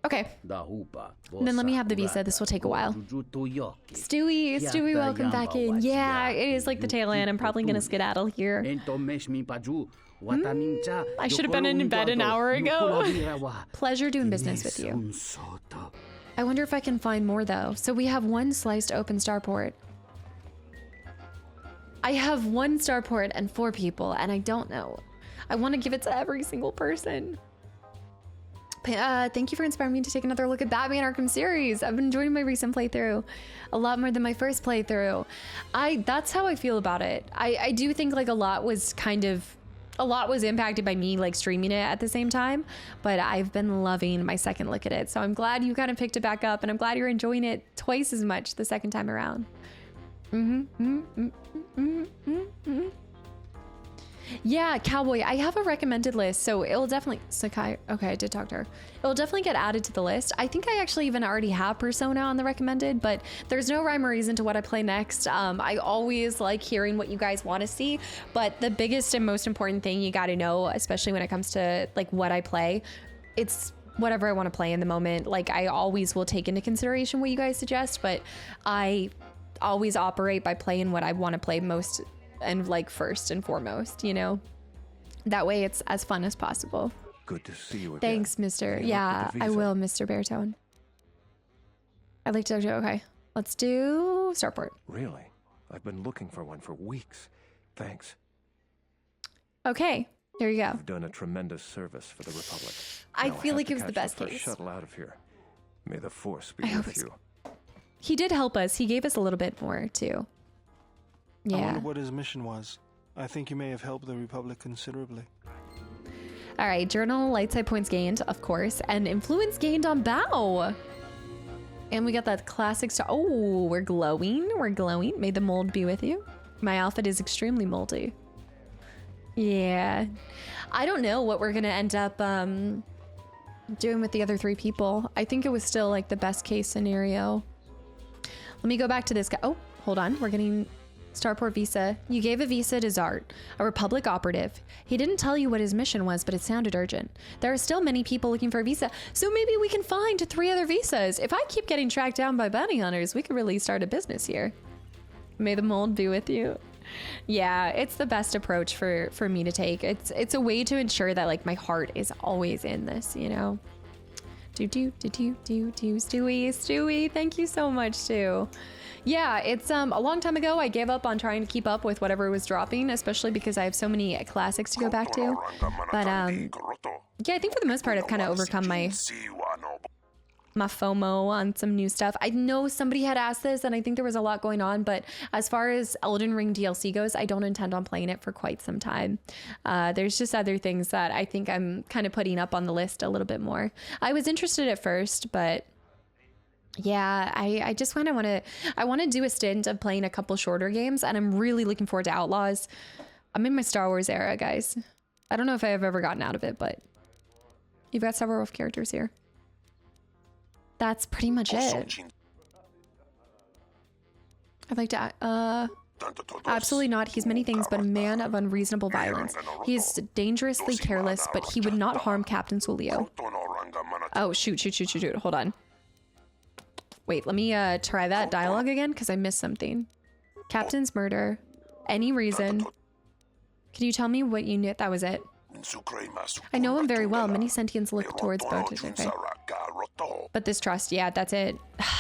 Okay. Then let me have the visa. This will take a while. Stewie, welcome back in. Yeah, it is like the tail end. I'm probably gonna skedaddle here. I should have been in bed an hour ago. Pleasure doing business with you. I wonder if I can find more though. So we have one sliced open starport. I have one starport and 4 people, and I don't know. I want to give it to every single person. Thank you for inspiring me to take another look at Batman Arkham series. I've been enjoying my recent playthrough a lot more than my first playthrough. That's how I feel about it. I do think like a lot was impacted by me like streaming it at the same time, but I've been loving my second look at it. So I'm glad you kind of picked it back up, and I'm glad you're enjoying it twice as much the second time around. Yeah, Cowboy, I have a recommended list, so it'll definitely... Sakai, okay, I did talk to her. It'll definitely get added to the list. I think I actually even already have Persona on the recommended, but there's no rhyme or reason to what I play next. I always like hearing what you guys want to see, but the biggest and most important thing you got to know, especially when it comes to like what I play, it's whatever I want to play in the moment. Like I always will take into consideration what you guys suggest, but I always operate by playing what I want to play most and like first and foremost, you know, that way it's as fun as possible. Good to see you again. Thanks, Mr. Yeah, I will, Mr. Baritone. I'd like to, okay, let's do starport. Really? I've been looking for one for weeks. Thanks. Okay, here you go. You've done a tremendous service for the Republic. I feel like it was the best case. Shuttle out of here. May the Force be with you. He did help us. He gave us a little bit more too. Yeah. I wonder what his mission was. I think you may have helped the Republic considerably. All right, journal, light side points gained, of course, and influence gained on Bao. And we got that classic star. Oh, we're glowing. May the mold be with you. My outfit is extremely moldy. Yeah. I don't know what we're gonna end up doing with the other 3 people. I think it was still like the best case scenario. Let me go back to this guy. Oh, hold on. We're getting Starport visa. You gave a visa to Zart, a Republic operative. He didn't tell you what his mission was, but it sounded urgent. There are still many people looking for a visa, so maybe we can find 3 other visas. If I keep getting tracked down by bounty hunters, we could really start a business here. May the mold be with you. Yeah, it's the best approach for me to take. It's a way to ensure that like my heart is always in this, you know. Stewie, thank you so much too. Yeah, it's a long time ago I gave up on trying to keep up with whatever was dropping, especially because I have so many classics to go back to. But yeah, I think for the most part I've kind of overcome my FOMO on some new stuff. I know somebody had asked this and I think there was a lot going on, but as far as Elden Ring DLC goes, I don't intend on playing it for quite some time. There's just other things that I think I'm kind of putting up on the list a little bit more. I was interested at first, but yeah, I just kind of I want to do a stint of playing a couple shorter games, and I'm really looking forward to Outlaws. I'm in my Star Wars era, guys. I don't know if I've ever gotten out of it, but you've got several rough characters here. That's pretty much it. I'd like to, absolutely not. He's many things, but a man of unreasonable violence. He is dangerously careless, but he would not harm Captain Zulio. Oh, shoot. Hold on. Wait, let me try that dialogue again, because I missed something. Captain's murder. Any reason. Can you tell me what you knew? That was it. I know him very well. Many sentients look towards bartenders. Okay. But this trust, yeah, that's it.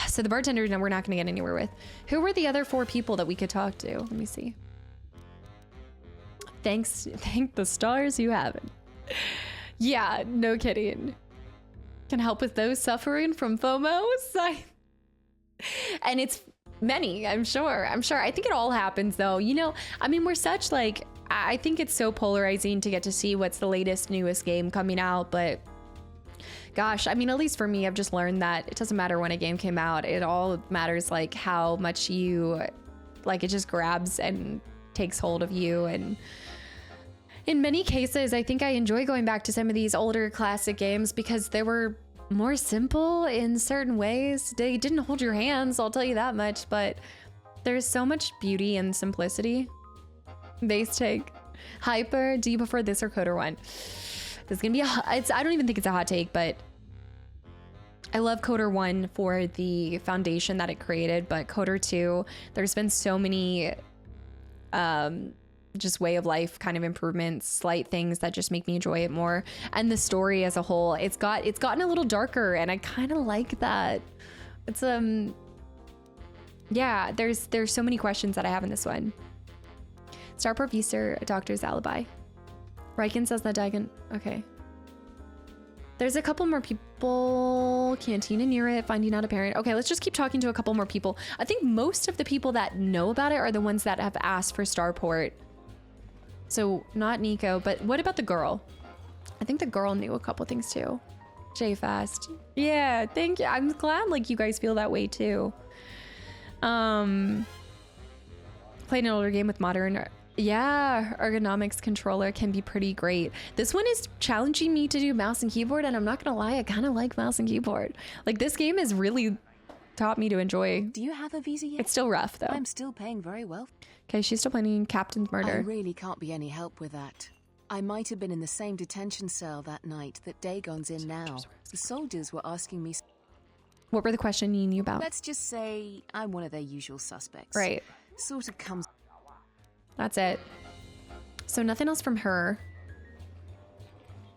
So the bartender, we're not going to get anywhere with. Who were the other 4 people that we could talk to? Let me see. Thank the stars you haven't. Yeah, no kidding. Can help with those suffering from FOMO. And it's many, I'm sure. I think it all happens though. You know, I mean, we're such like, I think it's so polarizing to get to see what's the latest, newest game coming out, but gosh, I mean, at least for me, I've just learned that it doesn't matter when a game came out. It all matters like how much you, like it just grabs and takes hold of you. And in many cases, I think I enjoy going back to some of these older classic games because they were more simple in certain ways. They didn't hold your hands, I'll tell you that much, but there's so much beauty and simplicity. Base take. Hyper, do you prefer this or Coder 1? This is gonna be I don't even think it's a hot take, but I love Coder 1 for the foundation that it created, but Coder 2, there's been so many just way of life kind of improvements, slight things that just make me enjoy it more. And the story as a whole, it's gotten a little darker, and I kind of like that. It's yeah, there's so many questions that I have in this one. Starport Visa, a doctor's alibi. Riken says that Dagon. Okay. There's a couple more people. Cantina near it, finding out a parent. Okay, let's just keep talking to a couple more people. I think most of the people that know about it are the ones that have asked for Starport. So not Nico, but what about the girl? I think the girl knew a couple things too. J-Fast. Yeah, thank you. I'm glad like you guys feel that way too. Played an older game with modern, yeah, ergonomics controller can be pretty great. This one is challenging me to do mouse and keyboard, and I'm not gonna lie, I kind of like mouse and keyboard. Like this game has really taught me to enjoy. Do you have a visa yet? It's still rough though. I'm still paying very well. Okay, she's still playing Captain's Murder. I really can't be any help with that. I might have been in the same detention cell that night that Dagon's in now. The soldiers were asking me. What were the questioning you about? Let's just say I'm one of their usual suspects. Right. Sort of comes. That's it. So nothing else from her.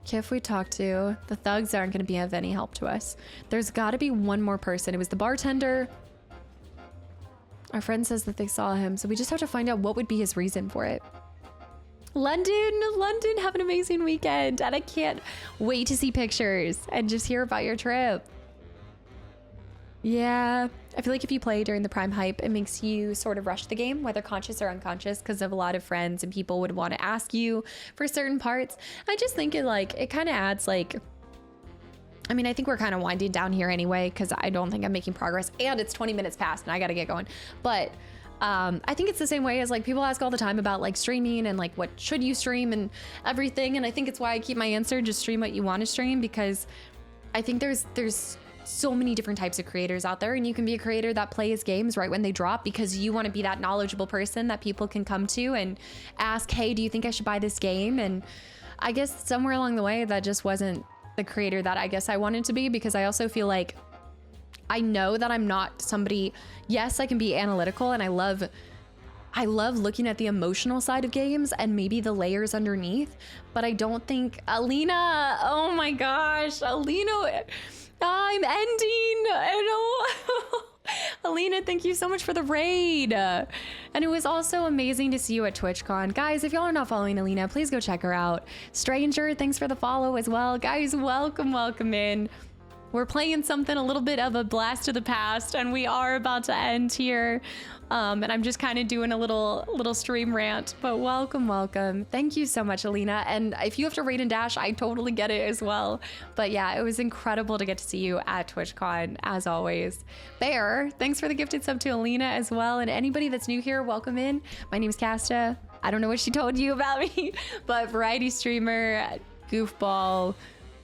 Kif we talked to. The thugs aren't going to be of any help to us. There's got to be one more person. It was the bartender. Our friend says that they saw him, so we just have to find out what would be his reason for it. London, have an amazing weekend. And I can't wait to see pictures and just hear about your trip. Yeah, I feel like if you play during the prime hype, it makes you sort of rush the game, whether conscious or unconscious, because of a lot of friends and people would want to ask you for certain parts. I just think it kind of adds like, I mean, I think we're kind of winding down here anyway, because I don't think I'm making progress, and it's 20 minutes past and I got to get going. But I think it's the same way as like people ask all the time about like streaming and like what should you stream and everything. And I think it's why I keep my answer, just stream what you want to stream, because I think there's so many different types of creators out there, and you can be a creator that plays games right when they drop because you want to be that knowledgeable person that people can come to and ask, hey, do you think I should buy this game? And I guess somewhere along the way that just wasn't the creator that I guess I wanted to be, because I also feel like I know that I'm not somebody, yes, I can be analytical and I love looking at the emotional side of games and maybe the layers underneath, but I don't think Alina, oh my gosh, Alina, I'm ending. I know. Alina, thank you so much for the raid. And it was also amazing to see you at TwitchCon. Guys, if y'all are not following Alina, please go check her out. Stranger, thanks for the follow as well. Guys, welcome in. We're playing something a little bit of a blast to the past, and we are about to end here. And I'm just kind of doing a little stream rant, but welcome. Thank you so much, Alina. And if you have to raid and dash, I totally get it as well. But yeah, it was incredible to get to see you at TwitchCon, as always. Bear, thanks for the gifted sub to Alina as well. And anybody that's new here, welcome in. My name is Kasta. I don't know what she told you about me, but variety streamer, goofball,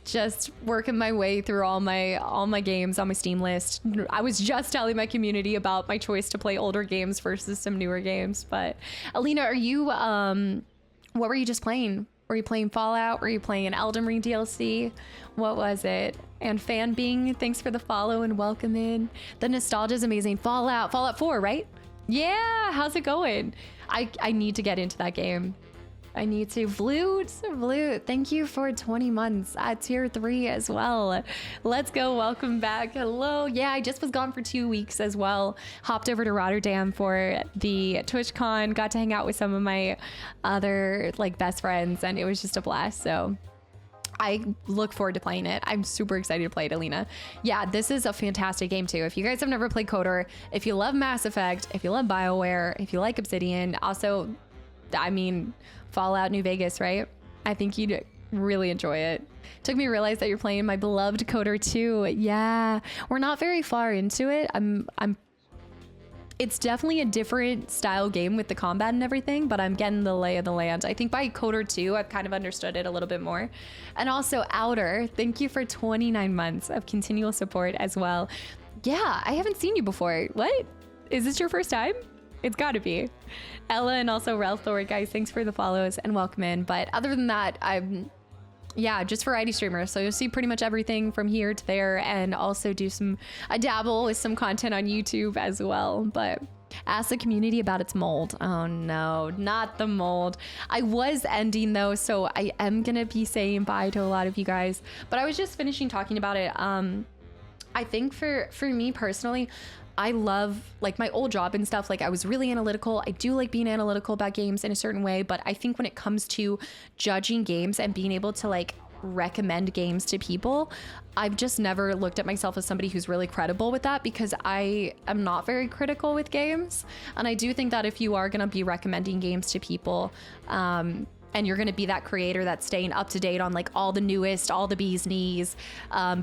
just working my way through all my games on my Steam list. I was just telling my community about my choice to play older games versus some newer games. But Alina, are you what were you just playing? Were you playing Fallout? Were you playing Elden Ring DLC? What was it? And Fan Bing, thanks for the follow and welcome in. The nostalgia is amazing. Fallout 4, right? Yeah, how's it going? I need to get into that game. I need to. Vloot, thank you for 20 months at tier 3 as well. Let's go. Welcome back. Hello. Yeah, I just was gone for 2 weeks as well. Hopped over to Rotterdam for the TwitchCon, got to hang out with some of my other like best friends, and it was just a blast. So I look forward to playing it. I'm super excited to play it, Alina. Yeah, this is a fantastic game too. If you guys have never played KOTOR, if you love Mass Effect, if you love BioWare, if you like Obsidian, also, I mean, Fallout New Vegas, right? I think you'd really enjoy it. Took me to realize that you're playing my beloved KOTOR 2. Yeah, we're not very far into it. It's definitely a different style game with the combat and everything, but I'm getting the lay of the land. I think by KOTOR 2, I've kind of understood it a little bit more. And also Outer, thank you for 29 months of continual support as well. Yeah, I haven't seen you before. What? Is this your first time? It's gotta be. Ella and also Ralph Thor, guys, thanks for the follows and welcome in. But other than that, I'm just variety streamer. So you'll see pretty much everything from here to there, and also I dabble with some content on YouTube as well. But ask the community about its mold. Oh no, not the mold. I was ending though, so I am gonna be saying bye to a lot of you guys. But I was just finishing talking about it. I think for me personally, I love like my old job and stuff. Like I was really analytical. I do like being analytical about games in a certain way, but I think when it comes to judging games and being able to like recommend games to people, I've just never looked at myself as somebody who's really credible with that, because I am not very critical with games. And I do think that if you are going to be recommending games to people, and you're going to be that creator that's staying up to date on like all the newest, all the bee's knees,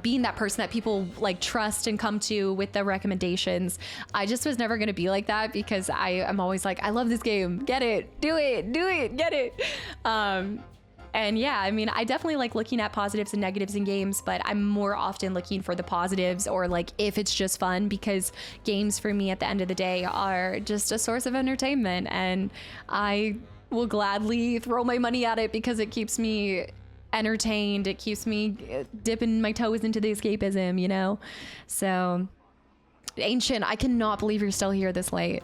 being that person that people like trust and come to with the recommendations. I just was never going to be like that, because I am always like, I love this game, get it, do it, get it. And yeah, I mean, I definitely like looking at positives and negatives in games, but I'm more often looking for the positives, or like if it's just fun, because games for me at the end of the day are just a source of entertainment, and I will gladly throw my money at it because it keeps me entertained. It keeps me dipping my toes into the escapism, you know? So, Ancient, I cannot believe you're still here this late.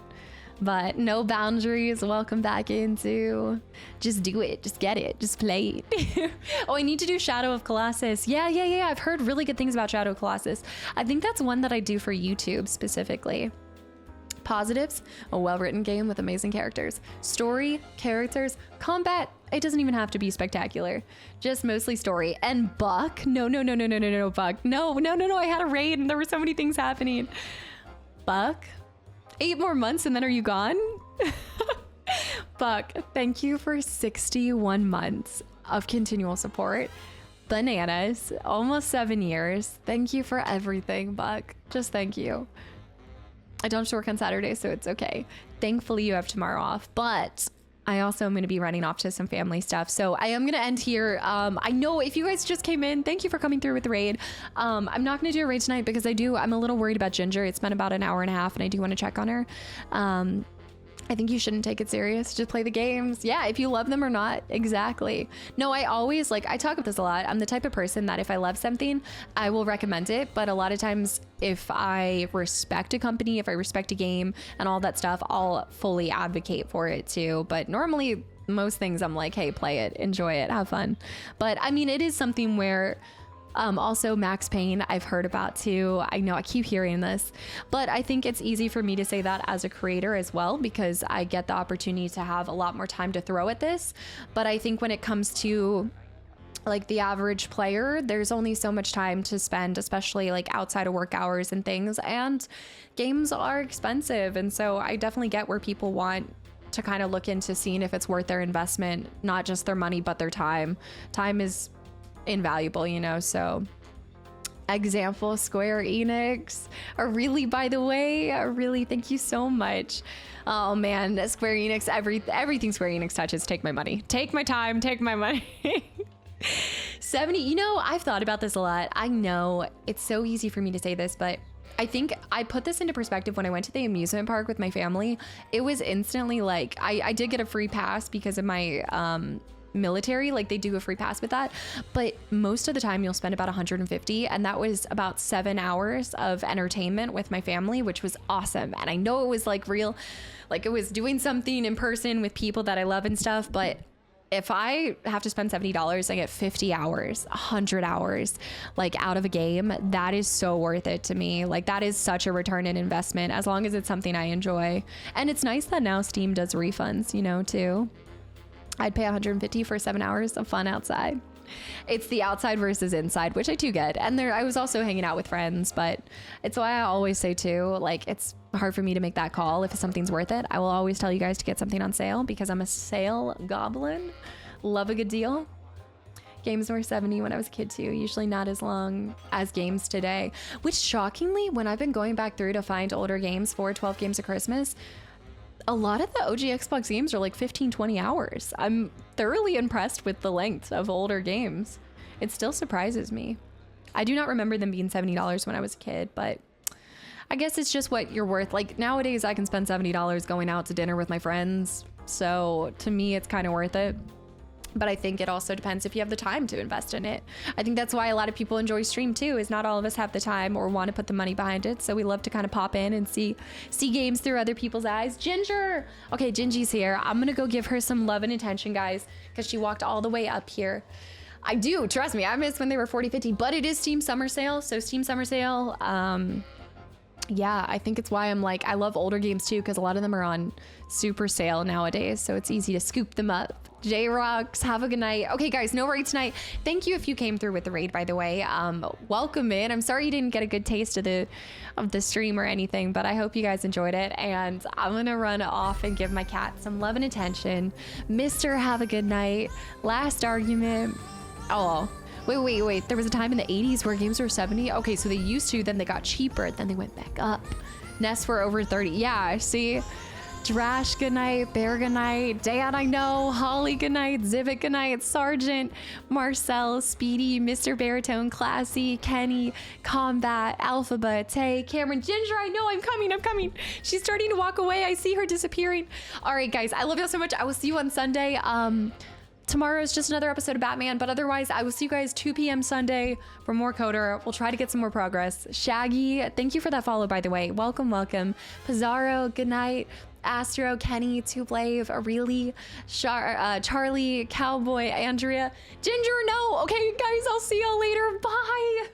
But no boundaries, welcome back into. Just do it, just get it, just play it. Oh, I need to do Shadow of Colossus. Yeah, I've heard really good things about Shadow of Colossus. I think that's one that I do for YouTube specifically. Positives, a well-written game with amazing characters. Story, characters, combat, it doesn't even have to be spectacular. Just mostly story. And Buck, no, Buck. No, I had a raid and there were so many things happening. Buck, 8 more months and then are you gone? Buck, thank you for 61 months of continual support. Bananas, almost 7 years. Thank you for everything, Buck. Just thank you. I don't have to work on Saturday, so it's okay. thankfully you have tomorrow off, but I also am going to be running off to some family stuff. So I am going to end here. I know if you guys just came in, thank you for coming through with the raid. I'm not going to do a raid tonight because I'm a little worried about Ginger. It's been about an hour and a half and I do want to check on her. I think you shouldn't take it serious. Just play the games. Yeah, if you love them or not. Exactly. No, I always I talk about this a lot. I'm the type of person that if I love something, I will recommend it. But a lot of times if I respect a company, if I respect a game and all that stuff, I'll fully advocate for it too. But normally most things I'm like, hey, play it, enjoy it, have fun. But I mean, it is something where also Max Payne I've heard about too. I know I keep hearing this, but I think it's easy for me to say that as a creator as well, because I get the opportunity to have a lot more time to throw at this. But I think when it comes to like the average player, there's only so much time to spend, especially like outside of work hours and things, and games are expensive. And so I definitely get where people want to kind of look into seeing if it's worth their investment, not just their money, but their time. Time is invaluable, you know. So example, Square Enix, really, by the way, really, thank you so much. Oh man, Square Enix, everything Square Enix touches, take my money, take my time, take my money. 70, you know, I've thought about this a lot. I know it's so easy for me to say this, but I think I put this into perspective when I went to the amusement park with my family. It was instantly like, I did get a free pass because of my military, like they do a free pass with that, but most of the time you'll spend about 150, and that was about 7 hours of entertainment with my family, which was awesome. And I know it was like real, like it was doing something in person with people that I love and stuff, but if I have to spend $70, I get 50 hours, 100 hours, like out of a game. That is so worth it to me. Like that is such a return in investment, as long as it's something I enjoy. And it's nice that now Steam does refunds, you know, too. I'd pay 150 for 7 hours of fun outside. It's the outside versus inside, which I do get. And I was also hanging out with friends, but it's why I always say too, like it's hard for me to make that call. If something's worth it, I will always tell you guys to get something on sale because I'm a sale goblin. Love a good deal. Games were 70 when I was a kid too, usually not as long as games today, which shockingly, when I've been going back through to find older games for 12 Games of Christmas, a lot of the OG Xbox games are like 15-20 hours. I'm thoroughly impressed with the length of older games. It still surprises me. I do not remember them being $70 when I was a kid, but I guess it's just what you're worth. Like nowadays I can spend $70 going out to dinner with my friends. So to me, it's kind of worth it. But I think it also depends if you have the time to invest in it. I think that's why a lot of people enjoy stream too, is not all of us have the time or want to put the money behind it. So we love to kind of pop in and see games through other people's eyes. Ginger! Okay, Gingy's here. I'm gonna go give her some love and attention, guys, because she walked all the way up here. I do, trust me, I miss when they were 40, 50, but it is Steam Summer Sale. So Steam Summer Sale, yeah, I think it's why I'm like, I love older games too, because a lot of them are on super sale nowadays. So it's easy to scoop them up. J-Rocks, have a good night. Okay, guys, no raid tonight. Thank you if you came through with the raid, by the way. Welcome in. I'm sorry you didn't get a good taste of the stream or anything, but I hope you guys enjoyed it. And I'm gonna run off and give my cat some love and attention. Mr. Have a good night. Last argument. Oh, wait. There was a time in the 80s where games were 70. Okay, so they used to, then they got cheaper, then they went back up. Nests were over 30. Yeah, see? Drash, good night. Bear, good night. Dan, I know. Holly, good night. Zivit, good night. Sergeant, Marcel, Speedy, Mr. Baritone, Classy, Kenny, Combat, Alphaba, Tay, Cameron, Ginger, I know. I'm coming. She's starting to walk away. I see her disappearing. All right, guys, I love you all so much. I will see you on Sunday. Tomorrow is just another episode of Batman, but otherwise I will see you guys 2 p.m. Sunday for more Coder. We'll try to get some more progress. Shaggy, thank you for that follow, by the way. Welcome. Pizarro, good night. Astro, Kenny, Tublave, Aurelie, Charlie, Cowboy, Andrea, Ginger, no. Okay, guys, I'll see y'all later. Bye.